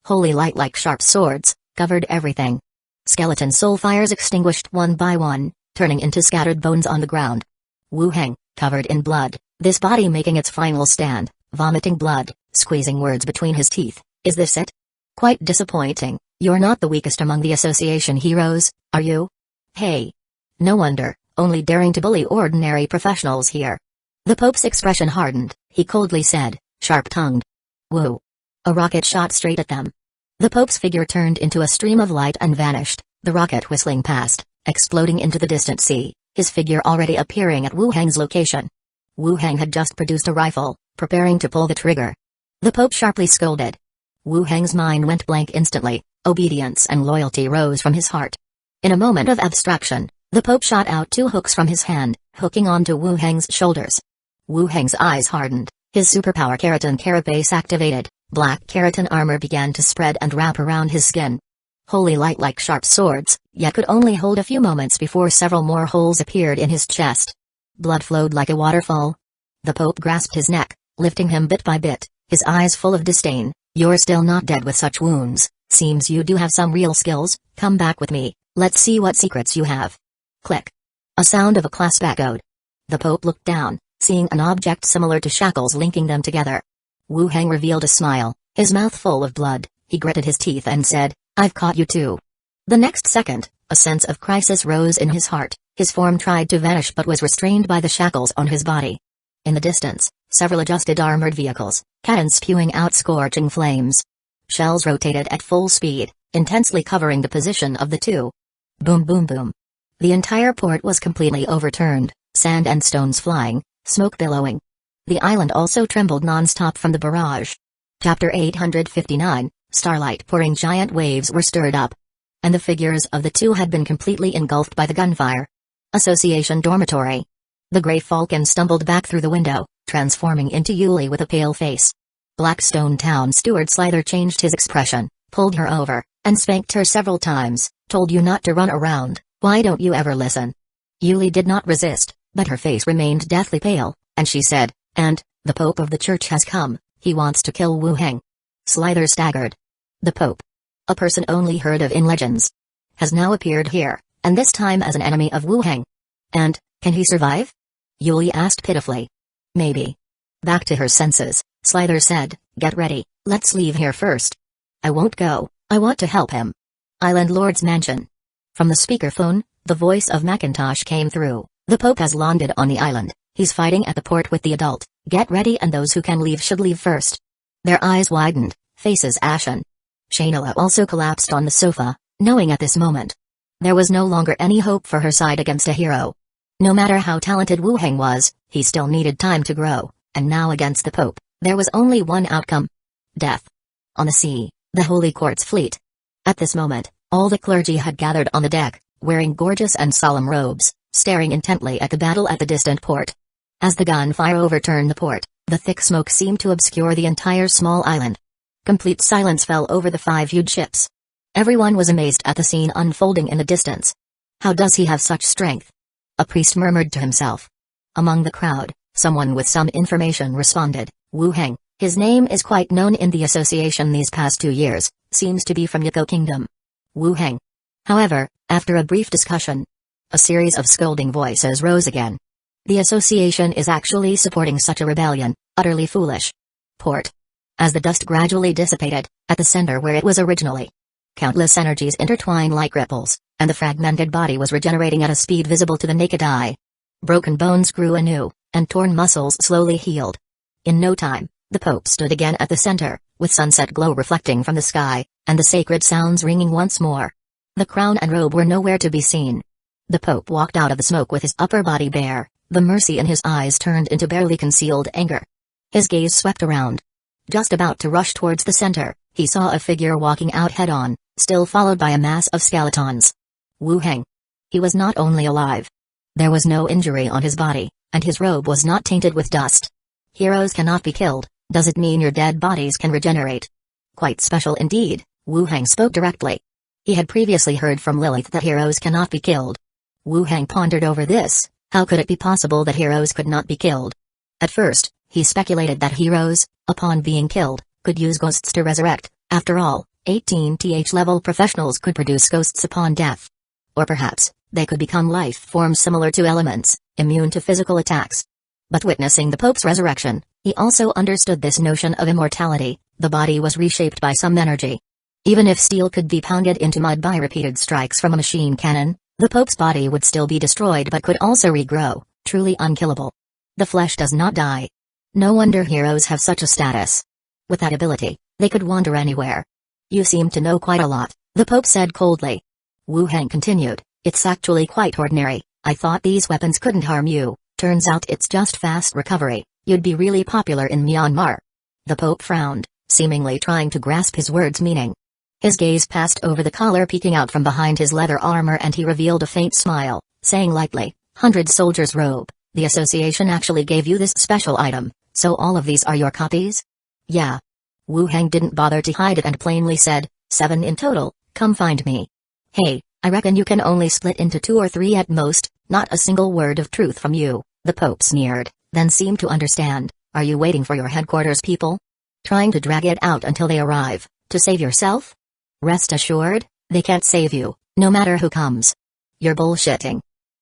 Holy light like sharp swords covered everything. Skeleton soul fires extinguished one by one, turning into scattered bones on the ground. Wu Heng, covered in blood, this body making its final stand, vomiting blood, squeezing words between his teeth. "Is this it? Quite disappointing. You're not the weakest among the association heroes, are you? Hey. No wonder, only daring to bully ordinary professionals here." The Pope's expression hardened, he coldly said, sharp-tongued. "Woo." A rocket shot straight at them. The Pope's figure turned into a stream of light and vanished, the rocket whistling past, exploding into the distant sea, his figure already appearing at Wu Heng's location. Wu Heng had just produced a rifle, preparing to pull the trigger. The Pope sharply scolded. Wu Heng's mind went blank instantly, obedience and loyalty rose from his heart. In a moment of abstraction, the Pope shot out 2 hooks from his hand, hooking onto Wu Heng's shoulders. Wu Heng's eyes hardened, his superpower keratin carapace activated, black keratin armor began to spread and wrap around his skin. Holy light like sharp swords, yet could only hold a few moments before several more holes appeared in his chest. Blood flowed like a waterfall. The Pope grasped his neck, lifting him bit by bit, his eyes full of disdain. "You're still not dead with such wounds, seems you do have some real skills. Come back with me, let's see what secrets you have." Click. A sound of a clasp echoed. The Pope looked down, seeing an object similar to shackles linking them together. Wu Heng revealed a smile, his mouth full of blood. He gritted his teeth and said, "I've caught you too." The next second, a sense of crisis rose in his heart. His form tried to vanish but was restrained by the shackles on his body. In the distance, several adjusted armored vehicles, cannons spewing out scorching flames. Shells rotated at full speed, intensely covering the position of the two. Boom boom boom. The entire port was completely overturned, sand and stones flying, smoke billowing. The island also trembled non-stop from the barrage. Chapter 859, starlight pouring giant waves were stirred up. And the figures of the two had been completely engulfed by the gunfire. Association dormitory. The Grey Falcon stumbled back through the window, transforming into Yuli with a pale face. Blackstone Town Steward Slither changed his expression, pulled her over, and spanked her several times. "Told you not to run around, why don't you ever listen?" Yuli did not resist, but her face remained deathly pale, and she said, "And, the Pope of the Church has come, he wants to kill Wu Heng." Slither staggered. The Pope, a person only heard of in legends, has now appeared here, and this time as an enemy of Wu Heng. And, can he survive? Yuli asked pitifully. Maybe. Back to her senses, Slither said, "Get ready, let's leave here first." "I won't go, I want to help him." Island Lord's Mansion. From the speakerphone, the voice of Macintosh came through. "The Pope has landed on the island, he's fighting at the port with the adult. Get ready and those who can leave should leave first." Their eyes widened, faces ashen. Shayla also collapsed on the sofa, knowing at this moment there was no longer any hope for her side against a hero. No matter how talented Wu Heng was, he still needed time to grow, and now against the Pope, there was only one outcome. Death. On the sea, the Holy Court's fleet. At this moment, all the clergy had gathered on the deck, wearing gorgeous and solemn robes, staring intently at the battle at the distant port. As the gunfire overturned the port, the thick smoke seemed to obscure the entire small island. Complete silence fell over the 5 huge ships. Everyone was amazed at the scene unfolding in the distance. How does he have such strength? A priest murmured to himself. Among the crowd, someone with some information responded, "Wu Heng, his name is quite known in the association these past 2 years, seems to be from Hueco Kingdom." Wu Heng. However, after a brief discussion, a series of scolding voices rose again. The association is actually supporting such a rebellion, utterly foolish. Port. As the dust gradually dissipated, at the center where it was originally, countless energies intertwined like ripples, and the fragmented body was regenerating at a speed visible to the naked eye. Broken bones grew anew, and torn muscles slowly healed. In no time, the Pope stood again at the center, with sunset glow reflecting from the sky, and the sacred sounds ringing once more. The crown and robe were nowhere to be seen. The Pope walked out of the smoke with his upper body bare, the mercy in his eyes turned into barely concealed anger. His gaze swept around. Just about to rush towards the center, he saw a figure walking out head-on, still followed by a mass of skeletons. Wu Heng. He was not only alive. There was no injury on his body, and his robe was not tainted with dust. Heroes cannot be killed. Does it mean your dead bodies can regenerate? Quite special indeed, Wu Hang spoke directly. He had previously heard from Lilith that heroes cannot be killed. Wu Hang pondered over this. How could it be possible that heroes could not be killed? At first, he speculated that heroes, upon being killed, could use ghosts to resurrect. After all, 18th level professionals could produce ghosts upon death. Or perhaps, they could become life forms similar to elements, immune to physical attacks. But witnessing the Pope's resurrection, he also understood this notion of immortality. The body was reshaped by some energy. Even if steel could be pounded into mud by repeated strikes from a machine cannon, the Pope's body would still be destroyed but could also regrow, truly unkillable. The flesh does not die. No wonder heroes have such a status. With that ability, they could wander anywhere. You seem to know quite a lot, the Pope said coldly. Wu Hang continued, it's actually quite ordinary. I thought these weapons couldn't harm you, turns out it's just fast recovery. You'd be really popular in Myanmar. The Pope frowned, seemingly trying to grasp his words' meaning. His gaze passed over the collar peeking out from behind his leather armor and he revealed a faint smile, saying lightly, 100 soldier's robe, the association actually gave you this special item, so all of these are your copies? Yeah. Wu Hang didn't bother to hide it and plainly said, 7 in total, come find me. Hey, I reckon you can only split into 2 or 3 at most, not a single word of truth from you, the Pope sneered, then seemed to understand, are you waiting for your headquarters people? Trying to drag it out until they arrive, to save yourself? Rest assured, they can't save you, no matter who comes. You're bullshitting.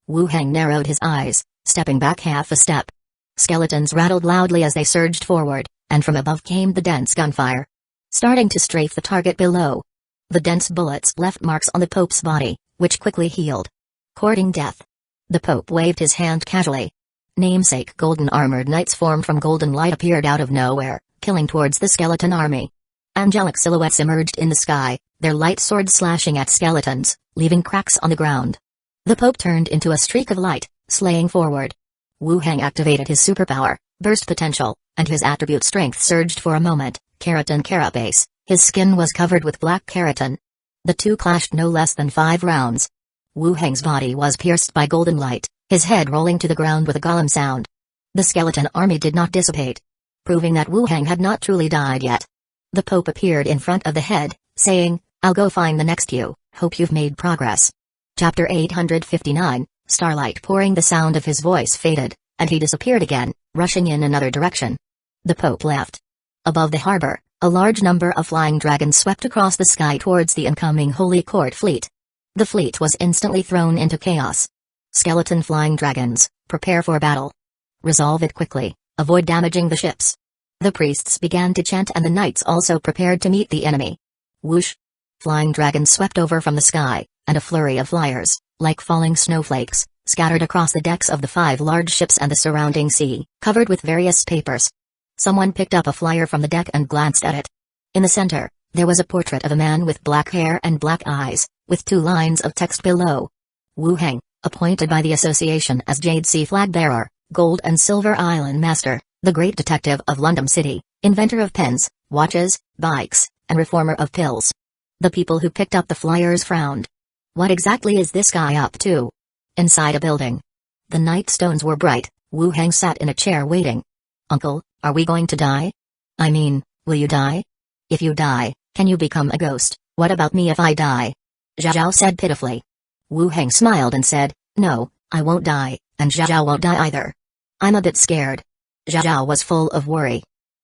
Wu Hang narrowed his eyes, stepping back half a step. Skeletons rattled loudly as they surged forward, and from above came the dense gunfire, starting to strafe the target below. The dense bullets left marks on the Pope's body, which quickly healed. Courting death. The Pope waved his hand casually. Namesake golden armored knights formed from golden light appeared out of nowhere, killing towards the skeleton army. Angelic silhouettes emerged in the sky, their light swords slashing at skeletons, leaving cracks on the ground. The Pope turned into a streak of light, slaying forward. Wu Hang activated his superpower, burst potential, and his attribute strength surged for a moment. Keratin carapace, his skin was covered with black keratin. The two clashed no less than 5 rounds. Wu Hang's body was pierced by golden light, his head rolling to the ground with a golem sound. The skeleton army did not dissipate, proving that Wu Hang had not truly died yet. The Pope appeared in front of the head, saying, I'll go find the next you, hope you've made progress. Chapter 859, starlight pouring. The sound of his voice faded, and he disappeared again, rushing in another direction. The Pope left. Above the harbor, a large number of flying dragons swept across the sky towards the incoming Holy Court fleet. The fleet was instantly thrown into chaos. Skeleton flying dragons, prepare for battle. Resolve it quickly, avoid damaging the ships. The priests began to chant and the knights also prepared to meet the enemy. Whoosh! Flying dragons swept over from the sky, and a flurry of flyers, like falling snowflakes, scattered across the decks of the 5 large ships and the surrounding sea, covered with various papers. Someone picked up a flyer from the deck and glanced at it. In the center, there was a portrait of a man with black hair and black eyes, with 2 lines of text below. Wu Hang, appointed by the association as Jade Sea Flag Bearer, Gold and Silver Island Master, the great detective of London City, inventor of pens, watches, bikes, and reformer of pills. The people who picked up the flyers frowned. What exactly is this guy up to? Inside a building. The night stones were bright. Wu Hang sat in a chair waiting. Uncle, are we going to die? I mean, will you die? If you die, can you become a ghost? What about me if I die? Zhao said pitifully. Wu Hang smiled and said, no, I won't die, and Zhao won't die either. I'm a bit scared. Zhao was full of worry.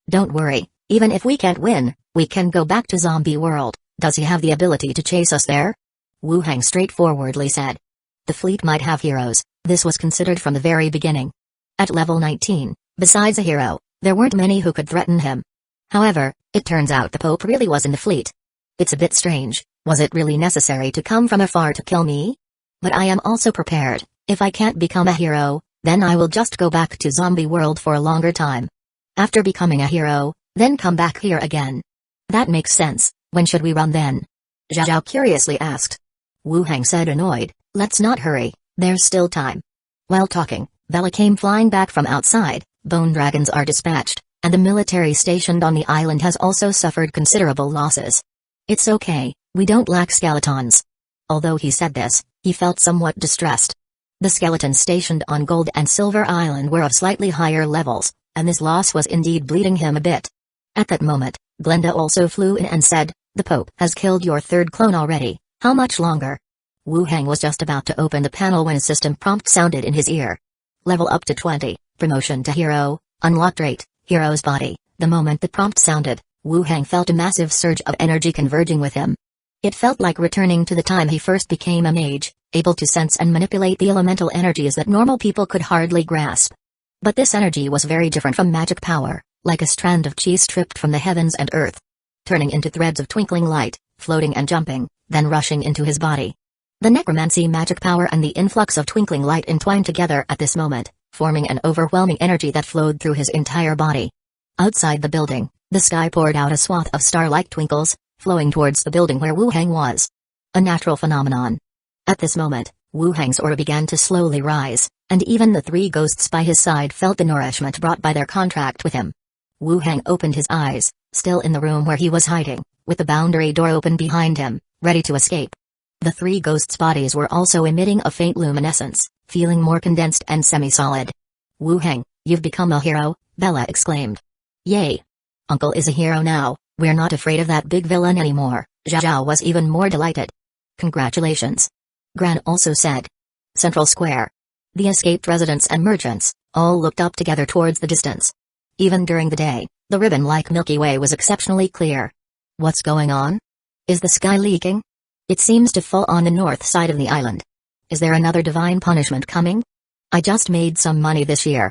Don't worry, even if we can't win, we can go back to zombie world. Does he have the ability to chase us there? Wu Hang straightforwardly said. The fleet might have heroes, this was considered from the very beginning. At level 19, besides a hero, there weren't many who could threaten him. However, it turns out the Pope really was in the fleet. It's a bit strange, was it really necessary to come from afar to kill me? But I am also prepared, if I can't become a hero, then I will just go back to zombie world for a longer time. After becoming a hero, then come back here again. That makes sense. When should we run then? Zhao curiously asked. Wu Hang said annoyed, let's not hurry, there's still time. While talking, Bella came flying back from outside. Bone dragons are dispatched, and the military stationed on the island has also suffered considerable losses. It's okay, we don't lack skeletons. Although he said this, he felt somewhat distressed. The skeletons stationed on Gold and Silver Island were of slightly higher levels, and this loss was indeed bleeding him a bit. At that moment, Glenda also flew in and said, "The Pope has killed your third clone already, how much longer?" Wu Heng was just about to open the panel when a system prompt sounded in his ear. Level up to 20, promotion to hero, unlocked rate, hero's body. The moment the prompt sounded, Wu Heng felt a massive surge of energy converging with him. It felt like returning to the time he first became a mage, able to sense and manipulate the elemental energies that normal people could hardly grasp. But this energy was very different from magic power, like a strand of chi stripped from the heavens and earth, turning into threads of twinkling light, floating and jumping, then rushing into his body. The necromancy magic power and the influx of twinkling light entwined together at this moment, forming an overwhelming energy that flowed through his entire body. Outside the building, the sky poured out a swath of star-like twinkles, flowing towards the building where Wu Heng was. A natural phenomenon. At this moment, Wu Heng's aura began to slowly rise, and even the three ghosts by his side felt the nourishment brought by their contract with him. Wu Heng opened his eyes, still in the room where he was hiding, with the boundary door open behind him, ready to escape. The three ghosts' bodies were also emitting a faint luminescence, feeling more condensed and semi-solid. "Wu Heng, you've become a hero," Bella exclaimed. "Yay! Uncle is a hero now, we're not afraid of that big villain anymore." Zhao was even more delighted. "Congratulations." Gran also said. Central Square. The escaped residents and merchants, all looked up together towards the distance. Even during the day, the ribbon-like Milky Way was exceptionally clear. What's going on? Is the sky leaking? It seems to fall on the north side of the island. Is there another divine punishment coming? I just made some money this year.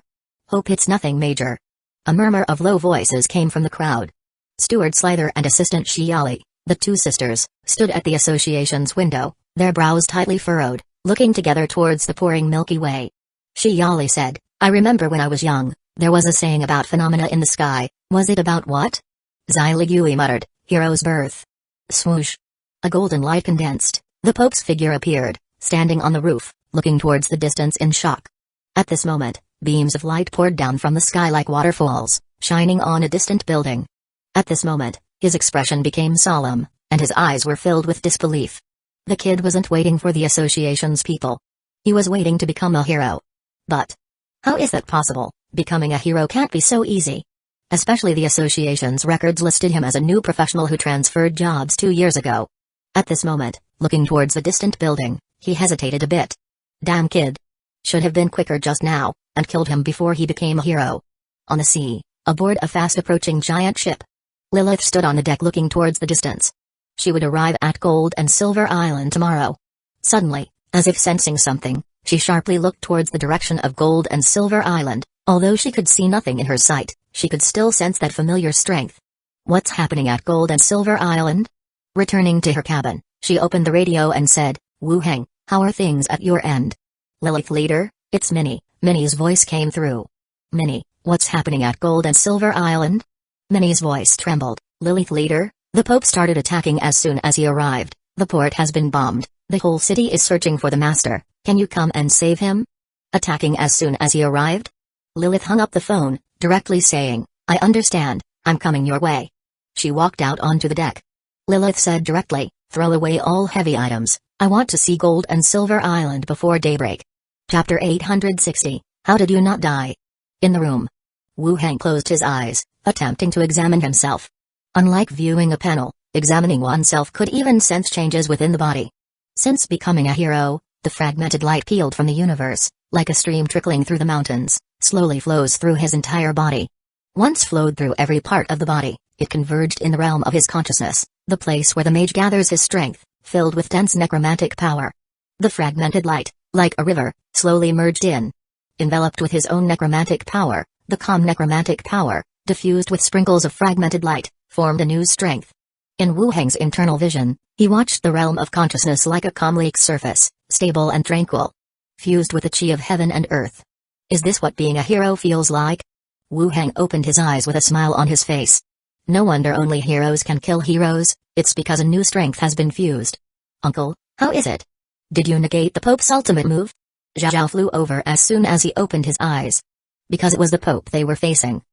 Hope it's nothing major. A murmur of low voices came from the crowd. Steward Slither and assistant Shiali, the two sisters, stood at the association's window, their brows tightly furrowed, looking together towards the pouring Milky Way. Shiali said, "I remember when I was young, there was a saying about phenomena in the sky. Was it about what?" Xiligui muttered, "Hero's birth." Swoosh. A golden light condensed. The Pope's figure appeared, standing on the roof, looking towards the distance in shock. At this moment, beams of light poured down from the sky like waterfalls, shining on a distant building. At this moment, his expression became solemn, and his eyes were filled with disbelief. The kid wasn't waiting for the association's people. He was waiting to become a hero. But how is that possible? Becoming a hero can't be so easy. Especially the association's records listed him as a new professional who transferred jobs 2 years ago. At this moment, looking towards the distant building, he hesitated a bit. Damn kid. Should have been quicker just now, and killed him before he became a hero. On the sea, aboard a fast-approaching giant ship, Lilith stood on the deck looking towards the distance. She would arrive at Gold and Silver Island tomorrow. Suddenly, as if sensing something, she sharply looked towards the direction of Gold and Silver Island. Although she could see nothing in her sight, she could still sense that familiar strength. What's happening at Gold and Silver Island? Returning to her cabin, she opened the radio and said, "Wu Heng, how are things at your end?" "Lilith leader, it's Minnie." Minnie's voice came through. "Minnie, what's happening at Gold and Silver Island?" Minnie's voice trembled. "Lilith leader, the Pope started attacking as soon as he arrived. The port has been bombed, the whole city is searching for the master. Can you come and save him?" "Attacking as soon as he arrived?" Lilith hung up the phone, directly saying, "I understand, I'm coming your way." She walked out onto the deck. Lilith said directly, "Throw away all heavy items, I want to see Gold and Silver Island before daybreak." Chapter 860, How Did You Not Die? In the room, Wu Heng closed his eyes, attempting to examine himself. Unlike viewing a panel, examining oneself could even sense changes within the body. Since becoming a hero, the fragmented light peeled from the universe, like a stream trickling through the mountains, slowly flows through his entire body. Once flowed through every part of the body, it converged in the realm of his consciousness, the place where the mage gathers his strength, filled with dense necromantic power. The fragmented light, like a river, slowly merged in. Enveloped with his own necromantic power, the calm necromantic power, diffused with sprinkles of fragmented light, formed a new strength. In Wu Heng's internal vision, he watched the realm of consciousness like a calm lake's surface, stable and tranquil, fused with the chi of heaven and earth. Is this what being a hero feels like? Wu Heng opened his eyes with a smile on his face. No wonder only heroes can kill heroes, it's because a new strength has been fused. "Uncle, how is it? Did you negate the Pope's ultimate move?" Zhao flew over as soon as he opened his eyes. Because it was the Pope they were facing.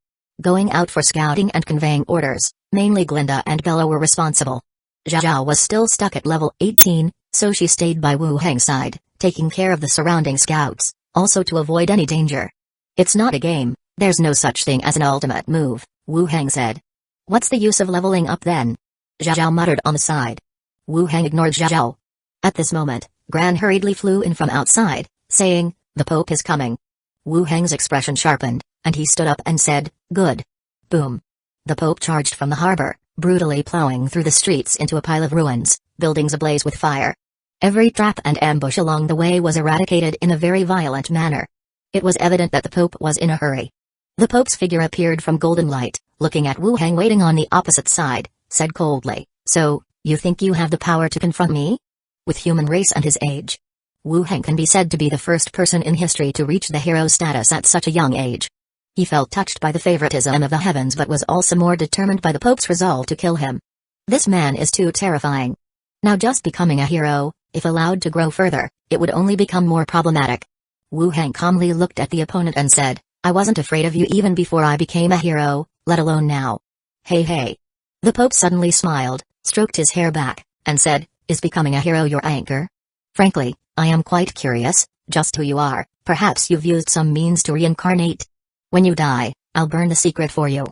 Going out for scouting and conveying orders, mainly Glinda and Bella were responsible. Zhao was still stuck at level 18, so she stayed by Wu Heng's side, taking care of the surrounding scouts, also to avoid any danger. It's not a game, there's no such thing as an ultimate move, Wu Heng said. What's the use of leveling up then? Zhao muttered on the side. Wu Heng ignored Zhao. At this moment, Gran hurriedly flew in from outside, saying, "The Pope is coming." Wu Heng's expression sharpened, and he stood up and said, "Good." Boom. The Pope charged from the harbor, brutally plowing through the streets into a pile of ruins, buildings ablaze with fire. Every trap and ambush along the way was eradicated in a very violent manner. It was evident that the Pope was in a hurry. The Pope's figure appeared from golden light, looking at Wu Heng waiting on the opposite side, said coldly, "So, you think you have the power to confront me?" With human race and his age, Wu Heng can be said to be the first person in history to reach the hero status at such a young age. He felt touched by the favoritism of the heavens but was also more determined by the Pope's resolve to kill him. This man is too terrifying. Now just becoming a hero, if allowed to grow further, it would only become more problematic. Wu Heng calmly looked at the opponent and said, "I wasn't afraid of you even before I became a hero, let alone now." Hey. The Pope suddenly smiled, stroked his hair back, and said, "Is becoming a hero your anchor? Frankly, I am quite curious, just who you are. Perhaps you've used some means to reincarnate. When you die, I'll burn the secret for you."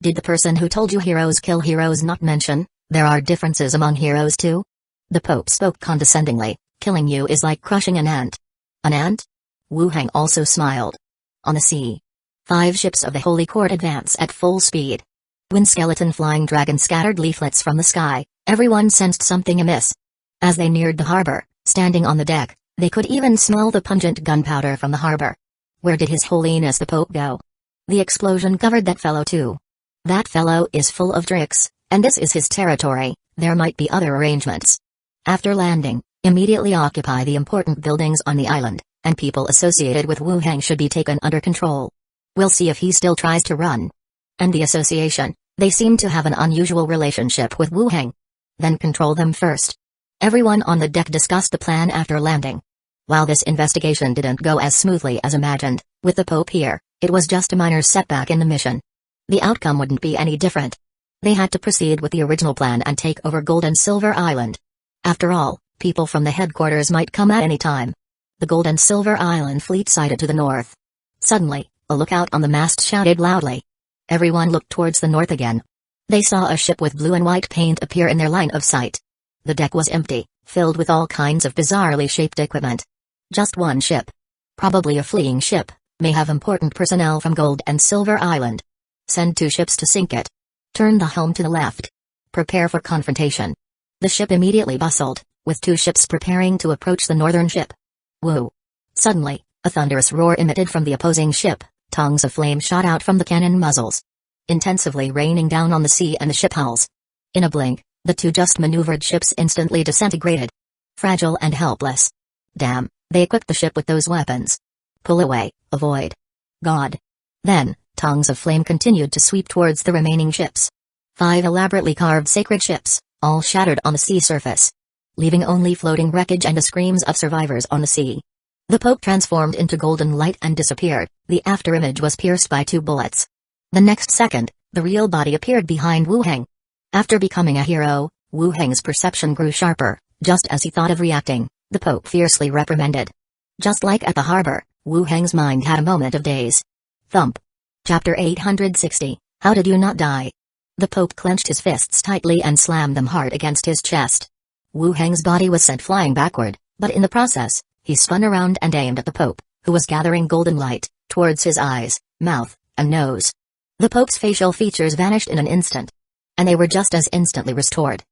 Did the person who told you heroes kill heroes not mention, there are differences among heroes too? The Pope spoke condescendingly, "Killing you is like crushing an ant." An ant? Wu Heng also smiled. On the sea, 5 ships of the Holy Court advance at full speed. When skeleton flying dragon scattered leaflets from the sky, everyone sensed something amiss. As they neared the harbor, standing on the deck, they could even smell the pungent gunpowder from the harbor. Where did His Holiness the Pope go? The explosion covered that fellow too. That fellow is full of tricks, and this is his territory, there might be other arrangements. After landing, immediately occupy the important buildings on the island, and people associated with Wu Heng should be taken under control. We'll see if he still tries to run. And the association, they seem to have an unusual relationship with Wu Heng. Then control them first. Everyone on the deck discussed the plan after landing. While this investigation didn't go as smoothly as imagined, with the Pope here, it was just a minor setback in the mission. The outcome wouldn't be any different. They had to proceed with the original plan and take over Gold and Silver Island. After all, people from the headquarters might come at any time. The Gold and Silver Island fleet sighted to the north. Suddenly, a lookout on the mast shouted loudly. Everyone looked towards the north again. They saw a ship with blue and white paint appear in their line of sight. The deck was empty, filled with all kinds of bizarrely shaped equipment. Just one ship. Probably a fleeing ship, may have important personnel from Gold and Silver Island. Send 2 ships to sink it. Turn the helm to the left. Prepare for confrontation. The ship immediately bustled, with 2 ships preparing to approach the northern ship. Woo! Suddenly, a thunderous roar emitted from the opposing ship, tongues of flame shot out from the cannon muzzles, intensively raining down on the sea and the ship hulls. In a blink, the 2 just maneuvered ships instantly disintegrated. Fragile and helpless. Damn, they equipped the ship with those weapons. Pull away, avoid. God. Then, tongues of flame continued to sweep towards the remaining ships. 5 elaborately carved sacred ships, all shattered on the sea surface, leaving only floating wreckage and the screams of survivors on the sea. The Pope transformed into golden light and disappeared. The afterimage was pierced by 2 bullets. The next second, the real body appeared behind Wu Heng. After becoming a hero, Wu Heng's perception grew sharper. Just as he thought of reacting, the Pope fiercely reprimanded. Just like at the harbor, Wu Heng's mind had a moment of daze. Thump. Chapter 860, How Did You Not Die? The Pope clenched his fists tightly and slammed them hard against his chest. Wu Heng's body was sent flying backward, but in the process, he spun around and aimed at the Pope, who was gathering golden light, towards his eyes, mouth, and nose. The Pope's facial features vanished in an instant. And they were just as instantly restored.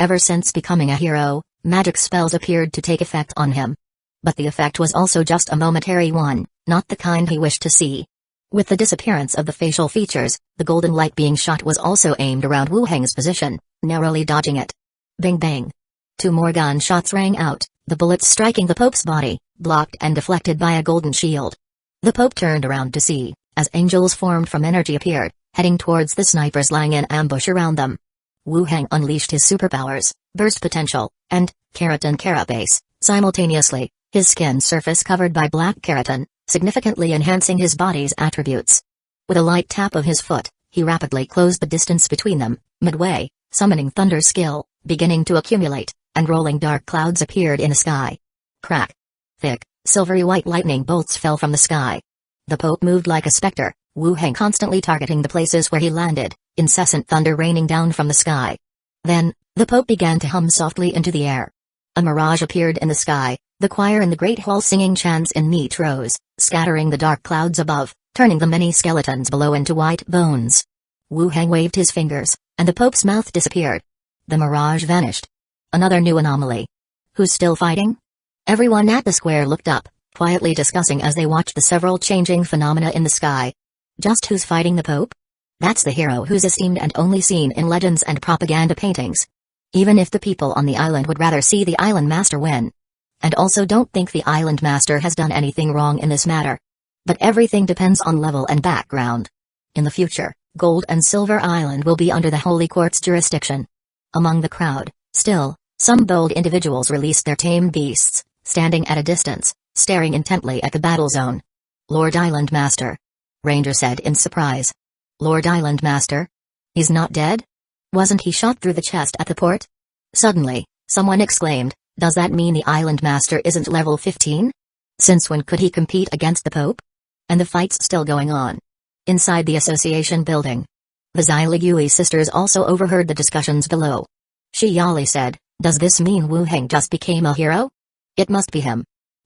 Ever since becoming a hero, magic spells appeared to take effect on him. But the effect was also just a momentary one, not the kind he wished to see. With the disappearance of the facial features, the golden light being shot was also aimed around Wu Heng's position, narrowly dodging it. Bang bang. 2 more gunshots rang out, the bullets striking the Pope's body, blocked and deflected by a golden shield. The Pope turned around to see, as angels formed from energy appeared, heading towards the snipers lying in ambush around them. Wu Heng unleashed his superpowers, burst potential, and keratin carapace, simultaneously, his skin surface covered by black keratin, significantly enhancing his body's attributes. With a light tap of his foot, he rapidly closed the distance between them, midway, summoning thunder skill, beginning to accumulate, and rolling dark clouds appeared in the sky. Crack. Thick, silvery white lightning bolts fell from the sky. The Pope moved like a specter, Wu Heng constantly targeting the places where he landed, incessant thunder raining down from the sky. Then, the Pope began to hum softly into the air. A mirage appeared in the sky, the choir in the great hall singing chants in neat rows, scattering the dark clouds above, turning the many skeletons below into white bones. Wu Heng waved his fingers, and the Pope's mouth disappeared. The mirage vanished. Another new anomaly. Who's still fighting? Everyone at the square looked up, quietly discussing as they watched the several changing phenomena in the sky. Just who's fighting the Pope? That's the hero who's esteemed and only seen in legends and propaganda paintings. Even if the people on the island would rather see the island master win. And also don't think the island master has done anything wrong in this matter. But everything depends on level and background. In the future, Gold and Silver Island will be under the Holy Court's jurisdiction. Among the crowd, still, some bold individuals released their tamed beasts, standing at a distance, staring intently at the battle zone. Lord Island Master. Ranger said in surprise. Lord Island Master? He's not dead? Wasn't he shot through the chest at the port? Suddenly, someone exclaimed, does that mean the Island Master isn't level 15? Since when could he compete against the Pope? And the fight's still going on. Inside the association building. The Xyligui sisters also overheard the discussions below. Shiyali said, does this mean Wu Heng just became a hero? It must be him.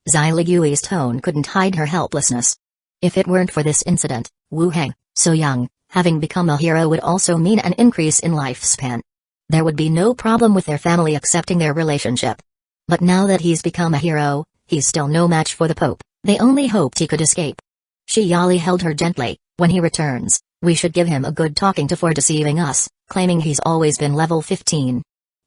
Xyligui's tone couldn't hide her helplessness. If it weren't for this incident, Wu Heng, so young, having become a hero would also mean an increase in lifespan. There would be no problem with their family accepting their relationship. But now that he's become a hero, he's still no match for the Pope. They only hoped he could escape. Shiyali held her gently. When he returns, we should give him a good talking to for deceiving us, claiming he's always been level 15.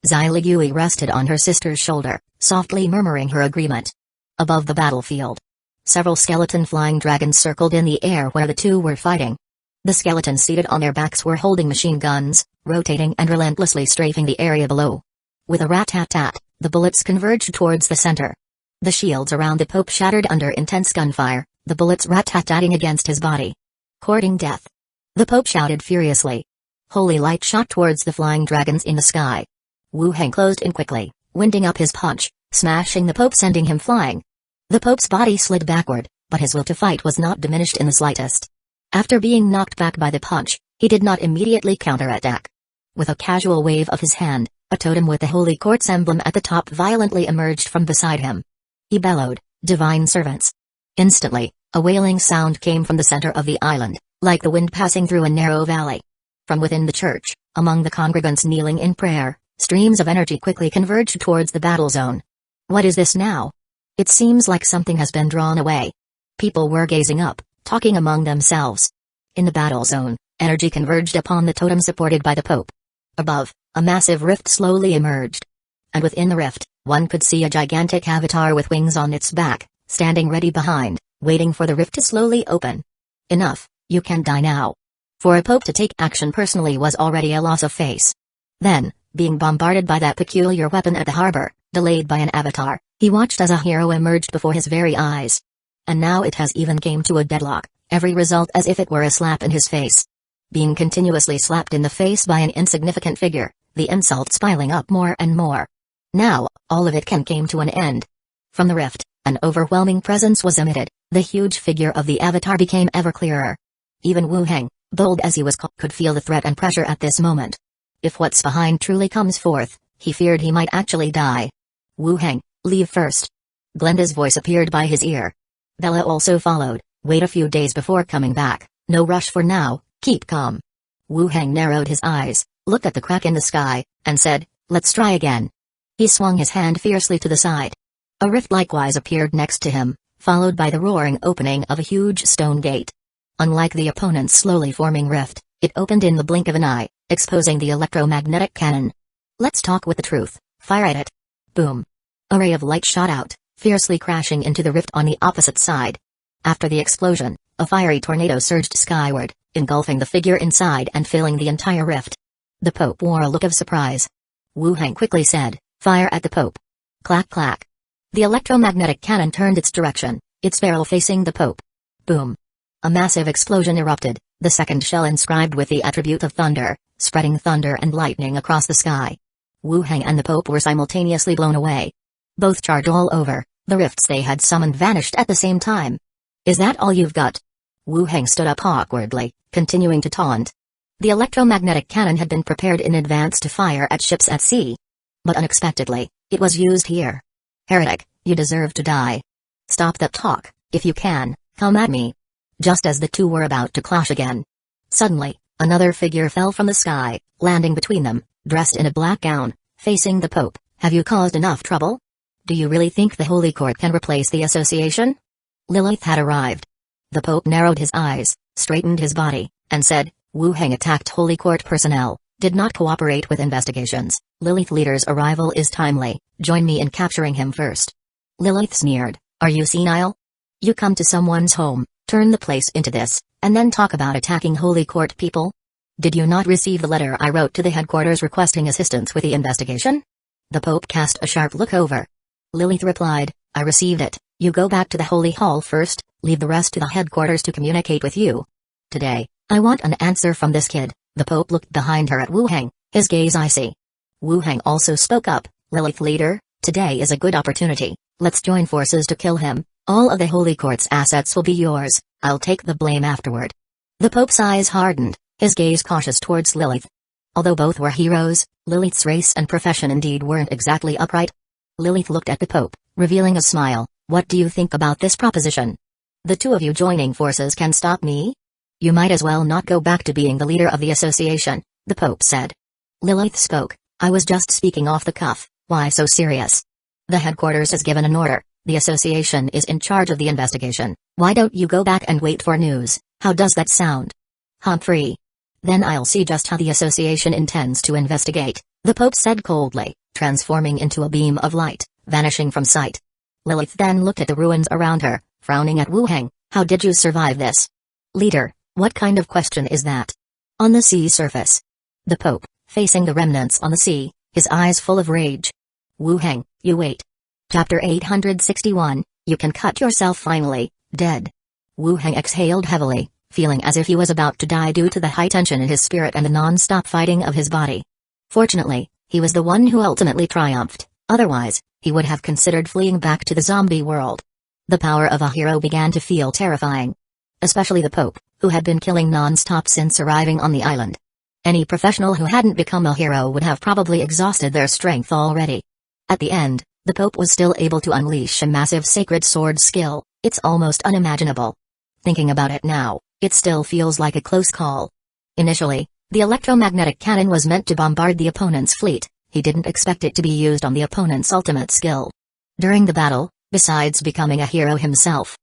Xyligui rested on her sister's shoulder, softly murmuring her agreement. Above the battlefield, several skeleton flying dragons circled in the air where the two were fighting. The skeletons seated on their backs were holding machine guns, rotating and relentlessly strafing the area below. With a rat-tat-tat, the bullets converged towards the center. The shields around the Pope shattered under intense gunfire, the bullets rat-tat-tatting against his body. Courting death. The Pope shouted furiously. Holy light shot towards the flying dragons in the sky. Wu Heng closed in quickly, winding up his punch, smashing the Pope, sending him flying. The Pope's body slid backward, but his will to fight was not diminished in the slightest. After being knocked back by the punch, he did not immediately counterattack. With a casual wave of his hand, a totem with the Holy Court's emblem at the top violently emerged from beside him. He bellowed, "Divine servants!" Instantly, a wailing sound came from the center of the island, like the wind passing through a narrow valley. From within the church, among the congregants kneeling in prayer, streams of energy quickly converged towards the battle zone. What is this now? It seems like something has been drawn away. People were gazing up, talking among themselves. In the battle zone, energy converged upon the totem supported by the Pope. Above, a massive rift slowly emerged. And within the rift, one could see a gigantic avatar with wings on its back, standing ready behind, waiting for the rift to slowly open. Enough, you can die now. For a Pope to take action personally was already a loss of face. Then, being bombarded by that peculiar weapon at the harbor, delayed by an avatar, he watched as a hero emerged before his very eyes. And now it has even came to a deadlock, every result as if it were a slap in his face. Being continuously slapped in the face by an insignificant figure, the insults piling up more and more. Now, all of it came to an end. From the rift, an overwhelming presence was emitted, the huge figure of the avatar became ever clearer. Even Wu Heng, bold as he was, could feel the threat and pressure at this moment. If what's behind truly comes forth, he feared he might actually die. Wu Heng, leave first. Glenda's voice appeared by his ear. Bella also followed, wait a few days before coming back, no rush for now, keep calm. Wu Heng narrowed his eyes, looked at the crack in the sky, and said, let's try again. He swung his hand fiercely to the side. A rift likewise appeared next to him, followed by the roaring opening of a huge stone gate. Unlike the opponent's slowly forming rift, it opened in the blink of an eye, exposing the electromagnetic cannon. Let's talk with the truth, fire at it. Boom. A ray of light shot out, fiercely crashing into the rift on the opposite side. After the explosion, a fiery tornado surged skyward, engulfing the figure inside and filling the entire rift. The Pope wore a look of surprise. Wu Heng quickly said, fire at the Pope. Clack clack. The electromagnetic cannon turned its direction, its barrel facing the Pope. Boom. A massive explosion erupted, the second shell inscribed with the attribute of thunder, spreading thunder and lightning across the sky. Wu Heng and the Pope were simultaneously blown away. Both charred all over, The rifts they had summoned vanished at the same time. Is that all you've got? Wu Heng stood up awkwardly, continuing to taunt. The electromagnetic cannon had been prepared in advance to fire at ships at sea. But unexpectedly, it was used here. Heretic, you deserve to die. Stop that talk, if you can, come at me. Just as the two were about to clash again. Suddenly, another figure fell from the sky, landing between them, dressed in a black gown, facing the Pope. Have you caused enough trouble? Do you really think the Holy Court can replace the association? Lilith had arrived. The Pope narrowed his eyes, straightened his body, and said, Wu Heng attacked Holy Court personnel, did not cooperate with investigations. Lilith leader's arrival is timely, join me in capturing him first. Lilith sneered, are you senile? You come to someone's home, turn the place into this, and then talk about attacking Holy Court people? Did you not receive the letter I wrote to the headquarters requesting assistance with the investigation? The Pope cast a sharp look over. Lilith replied, I received it. You go back to the Holy Hall first, leave the rest to the headquarters to communicate with you. Today, I want an answer from this kid. The Pope looked behind her at Wu Heng, his gaze icy. Wu Heng also spoke up, Lilith leader, today is a good opportunity, let's join forces to kill him, all of the Holy Court's assets will be yours, I'll take the blame afterward. The Pope's eyes hardened, his gaze cautious towards Lilith. Although both were heroes, Lilith's race and profession indeed weren't exactly upright. Lilith looked at the Pope, revealing a smile, what do you think about this proposition? The two of you joining forces can stop me? You might as well not go back to being the leader of the association, the Pope said. Lilith spoke, I was just speaking off the cuff, why so serious? The headquarters has given an order, the association is in charge of the investigation, why don't you go back and wait for news, how does that sound? Humphrey. Then I'll see just how the association intends to investigate, the Pope said coldly, transforming into a beam of light, vanishing from sight. Lilith then looked at the ruins around her, frowning at Wu Heng, how did you survive this? Leader, what kind of question is that? On the sea surface. The Pope, facing the remnants on the sea, his eyes full of rage. Wu Heng, you wait. Chapter 861, you can cut yourself finally, dead. Wu Heng exhaled heavily, feeling as if he was about to die due to the high tension in his spirit and the non-stop fighting of his body. Fortunately, he was the one who ultimately triumphed, otherwise, he would have considered fleeing back to the zombie world. The power of a hero began to feel terrifying. Especially the Pope, who had been killing non-stop since arriving on the island. Any professional who hadn't become a hero would have probably exhausted their strength already. At the end, the Pope was still able to unleash a massive sacred sword skill, it's almost unimaginable. Thinking about it now, it still feels like a close call. Initially, the electromagnetic cannon was meant to bombard the opponent's fleet, he didn't expect it to be used on the opponent's ultimate skill. During the battle, besides becoming a hero himself,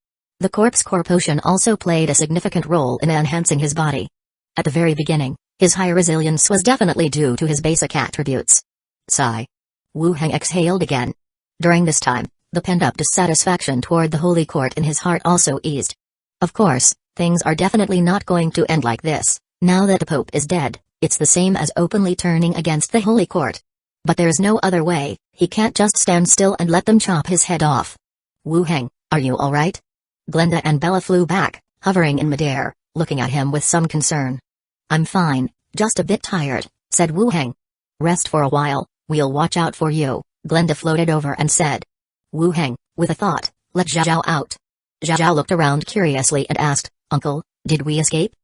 the Corpse Core potion also played a significant role in enhancing his body. At the very beginning, his high resilience was definitely due to his basic attributes. Sigh. Wu Heng exhaled again. During this time, the pent-up dissatisfaction toward the Holy Court in his heart also eased. Of course, things are definitely not going to end like this. Now that the Pope is dead, it's the same as openly turning against the Holy Court. But there's no other way, he can't just stand still and let them chop his head off. Wu Heng, are you alright? Glenda and Bella flew back, hovering in midair, looking at him with some concern. I'm fine, just a bit tired, said Wu Heng. Rest for a while, we'll watch out for you, Glenda floated over and said. Wu Heng, with a thought, let Zhao out. Zhao looked around curiously and asked, Uncle, did we escape?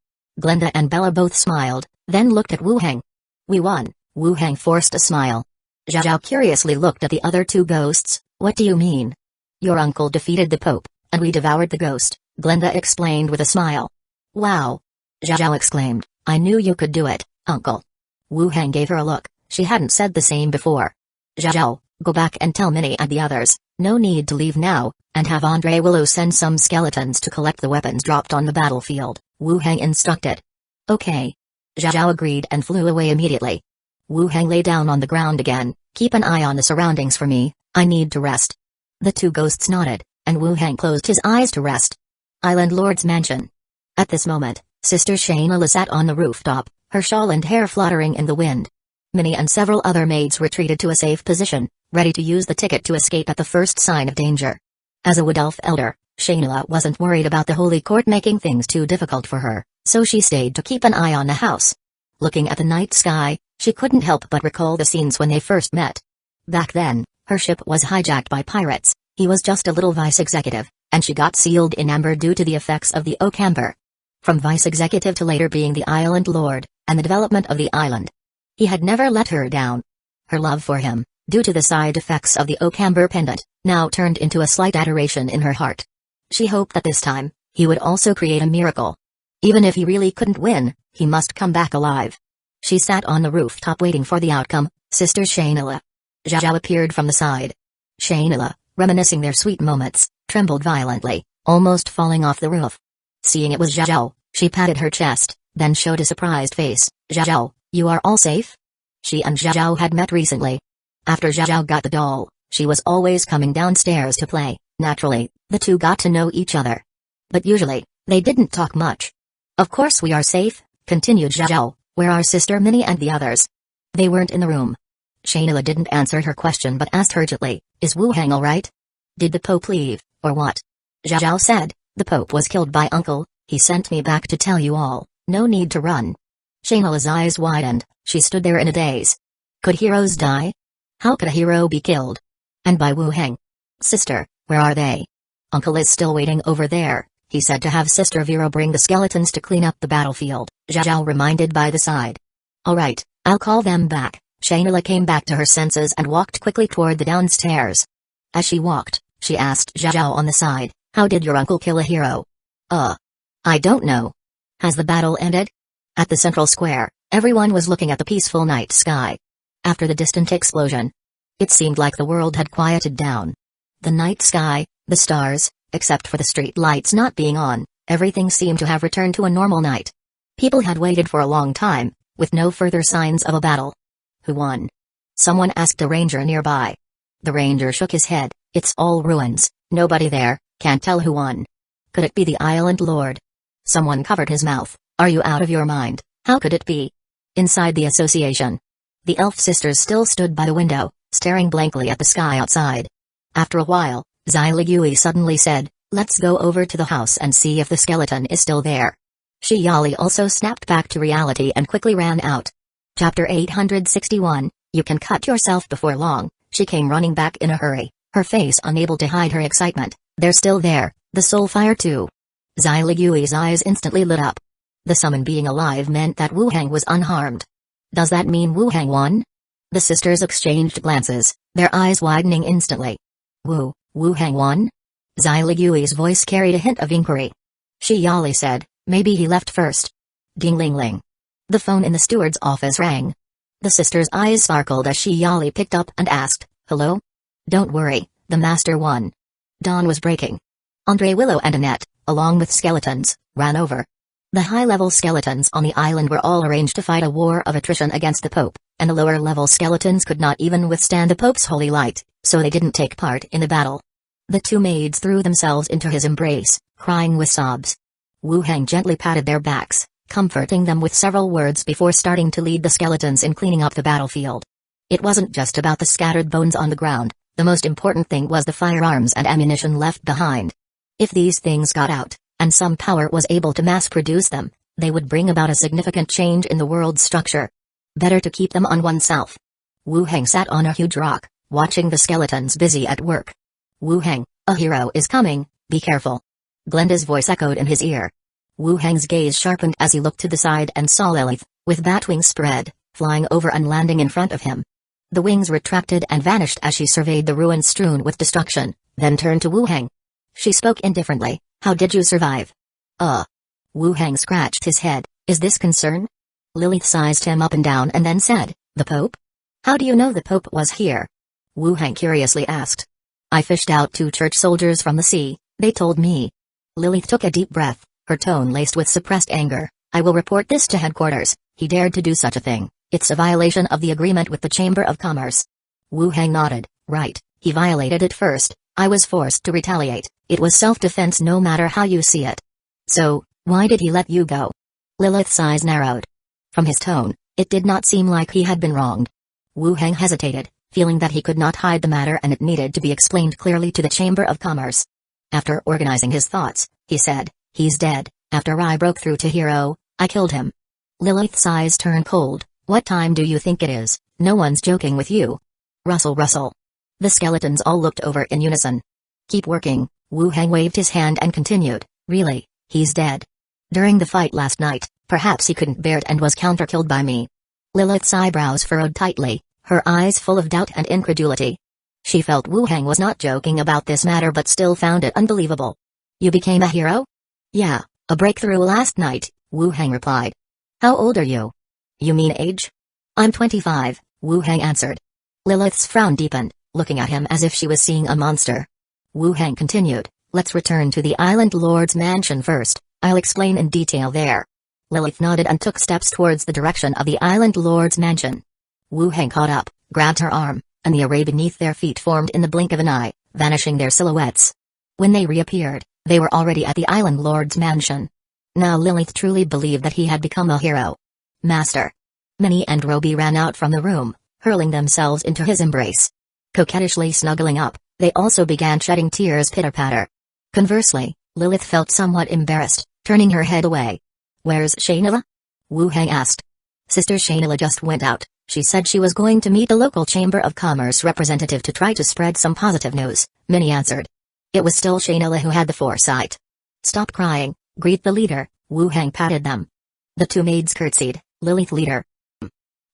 Glenda and Bella both smiled, then looked at Wu Heng. We won, Wu Heng forced a smile. Zhao curiously looked at the other two ghosts, what do you mean? Your uncle defeated the Pope, and we devoured the ghost, Glenda explained with a smile. Wow! Zhao exclaimed, I knew you could do it, uncle. Wu Heng gave her a look, she hadn't said the same before. Zhao, go back and tell Minnie and the others, no need to leave now, and have Andre Willow send some skeletons to collect the weapons dropped on the battlefield, Wu Heng instructed. Okay. Zhao agreed and flew away immediately. Wu Heng lay down on the ground again, keep an eye on the surroundings for me, I need to rest. The two ghosts nodded, and Wu Heng closed his eyes to rest. Island Lord's mansion. At this moment, Sister Shayna sat on the rooftop, her shawl and hair fluttering in the wind. Minnie and several other maids retreated to a safe position, ready to use the ticket to escape at the first sign of danger. As a Wood Elf elder, Shayna wasn't worried about the Holy Court making things too difficult for her, so she stayed to keep an eye on the house. Looking at the night sky, she couldn't help but recall the scenes when they first met. Back then, her ship was hijacked by pirates, He was just a little vice executive, and she got sealed in amber due to the effects of the oak amber. From vice executive to later being the island lord, and the development of the island. He had never let her down. Her love for him, due to the side effects of the oak amber pendant, now turned into a slight adoration in her heart. She hoped that this time, he would also create a miracle. Even if he really couldn't win, he must come back alive. She sat on the rooftop waiting for the outcome. Sister Shainila. Zhao appeared from the side. Shainila, reminiscing their sweet moments, trembled violently, almost falling off the roof. Seeing it was Zhao, she patted her chest, then showed a surprised face. Zhao, you are all safe? She and Zhao had met recently. After Zhao got the doll, she was always coming downstairs to play. Naturally, the two got to know each other. But usually, they didn't talk much. Of course we are safe, continued Zhao. Where are Sister Minnie and the others? They weren't in the room. Shainila didn't answer her question but asked urgently, is Wu Hang alright? Did the Pope leave, or what? Zhao said, the Pope was killed by Uncle, he sent me back to tell you all, no need to run. Shainila's eyes widened, she stood there in a daze. Could heroes die? How could a hero be killed? And by Wu Hang? Sister, where are they? Uncle is still waiting over there, he said to have Sister Vera bring the skeletons to clean up the battlefield, Zhao reminded by the side. Alright, I'll call them back. Shainila came back to her senses and walked quickly toward the downstairs. As she walked, she asked Zhao on the side, how did your uncle kill a hero? I don't know. Has the battle ended? At the central square, everyone was looking at the peaceful night sky. After the distant explosion, it seemed like the world had quieted down. The night sky, the stars, except for the street lights not being on, everything seemed to have returned to a normal night. People had waited for a long time, with no further signs of a battle. Who won? Someone asked a ranger nearby. The ranger shook his head, it's all ruins, nobody there, can't tell who won. Could it be the island lord? Someone covered his mouth, are you out of your mind, how could it be? Inside the association. The elf sisters still stood by the window, staring blankly at the sky outside. After a while, Xiligui suddenly said, let's go over to the house and see if the skeleton is still there. Shiyali also snapped back to reality and quickly ran out. Chapter 861, You can cut yourself before long. She came running back in a hurry, her face unable to hide her excitement. They're still there, the soul fire too. Xiligui's eyes instantly lit up. The summon being alive meant that Wu Hang was unharmed. Does that mean Wu Hang won? The sisters exchanged glances, their eyes widening instantly. Wu Hang won? Xiligui's voice carried a hint of inquiry. Shiyali said, maybe he left first. Ding-ling-ling. The phone in the steward's office rang. The sisters' eyes sparkled as Shiyali picked up and asked, hello? Don't worry, the master won. Dawn was breaking. Andre, Willow and Annette, along with skeletons, ran over. The high-level skeletons on the island were all arranged to fight a war of attrition against the Pope, and the lower-level skeletons could not even withstand the Pope's holy light, so they didn't take part in the battle. The two maids threw themselves into his embrace, crying with sobs. Wu Hang gently patted their backs, comforting them with several words before starting to lead the skeletons in cleaning up the battlefield. It wasn't just about the scattered bones on the ground, the most important thing was the firearms and ammunition left behind. If these things got out, and some power was able to mass-produce them, they would bring about a significant change in the world's structure. Better to keep them on oneself. Wu Hang sat on a huge rock, watching the skeletons busy at work. Wu Hang, a hero is coming, be careful. Glenda's voice echoed in his ear. Wu Hang's gaze sharpened as he looked to the side and saw Lilith, with bat wings spread, flying over and landing in front of him. The wings retracted and vanished as she surveyed the ruins strewn with destruction, then turned to Wu Hang. She spoke indifferently, how did you survive? Wu Hang scratched his head, is this concern? Lilith sized him up and down and then said, the Pope? How do you know the Pope was here? Wu Hang curiously asked. I fished out 2 church soldiers from the sea, they told me. Lilith took a deep breath, her tone laced with suppressed anger. I will report this to headquarters. He dared to do such a thing. It's a violation of the agreement with the Chamber of Commerce. Wu Hang nodded. Right, he violated it first. I was forced to retaliate. It was self-defense no matter how you see it. So, why did he let you go? Lilith's eyes narrowed. From his tone, it did not seem like he had been wronged. Wu Hang hesitated, feeling that he could not hide the matter and it needed to be explained clearly to the Chamber of Commerce. After organizing his thoughts, he said, he's dead. After I broke through to Hero, I killed him. Lilith's eyes turned cold. What time do you think it is? No one's joking with you. Rustle. The skeletons all looked over in unison. Keep working. Wu Heng waved his hand and continued, really, he's dead. During the fight last night, perhaps he couldn't bear it and was counter-killed by me. Lilith's eyebrows furrowed tightly, her eyes full of doubt and incredulity. She felt Wu Heng was not joking about this matter but still found it unbelievable. You became a hero? Yeah, a breakthrough last night, Wu Heng replied. How old are you? You mean age? I'm 25, Wu Heng answered. Lilith's frown deepened, looking at him as if she was seeing a monster. Wu Heng continued, let's return to the Island Lord's mansion first, I'll explain in detail there. Lilith nodded and took steps towards the direction of the Island Lord's mansion. Wu Heng caught up, grabbed her arm, and the array beneath their feet formed in the blink of an eye, vanishing their silhouettes. When they reappeared, they were already at the Island Lord's mansion. Now Lilith truly believed that he had become a hero. Master. Minnie and Roby ran out from the room, hurling themselves into his embrace. Coquettishly snuggling up, they also began shedding tears pitter-patter. Conversely, Lilith felt somewhat embarrassed, turning her head away. Where's Shainila? Wu Heng asked. Sister Shainila just went out, she said she was going to meet a local Chamber of Commerce representative to try to spread some positive news, Minnie answered. It was still Shainila who had the foresight. Stop crying, greet the leader, Wu Heng patted them. The two maids curtsied, Lilith leader.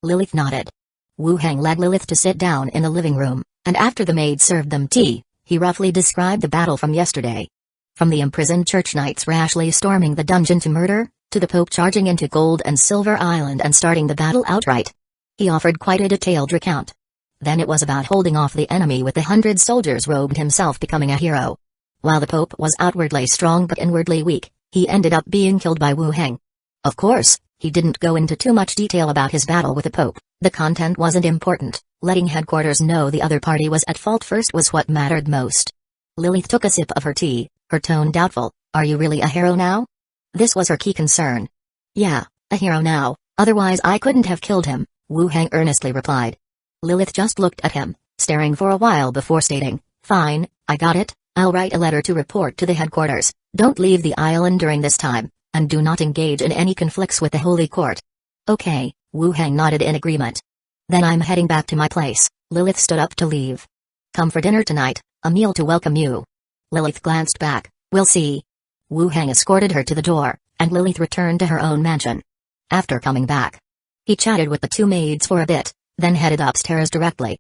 Lilith nodded. Wu Heng led Lilith to sit down in the living room, and after the maid served them tea, he roughly described the battle from yesterday. From the imprisoned church knights rashly storming the dungeon to murder, to the Pope charging into Gold and Silver Island and starting the battle outright. He offered quite a detailed recount. Then it was about holding off the enemy with the 100 soldiers robed himself becoming a hero. While the Pope was outwardly strong but inwardly weak, he ended up being killed by Wu Heng. Of course, he didn't go into too much detail about his battle with the Pope, the content wasn't important, letting headquarters know the other party was at fault first was what mattered most. Lilith took a sip of her tea, her tone doubtful, are you really a hero now? This was her key concern. Yeah, a hero now, otherwise I couldn't have killed him, Wu Heng earnestly replied. Lilith just looked at him, staring for a while before stating, fine, I got it, I'll write a letter to report to the headquarters, don't leave the island during this time, and do not engage in any conflicts with the Holy Court. Okay, Wu Heng nodded in agreement. Then I'm heading back to my place, Lilith stood up to leave. Come for dinner tonight, a meal to welcome you. Lilith glanced back, we'll see. Wu Heng escorted her to the door, and Lilith returned to her own mansion. After coming back, he chatted with the two maids for a bit, then headed upstairs directly.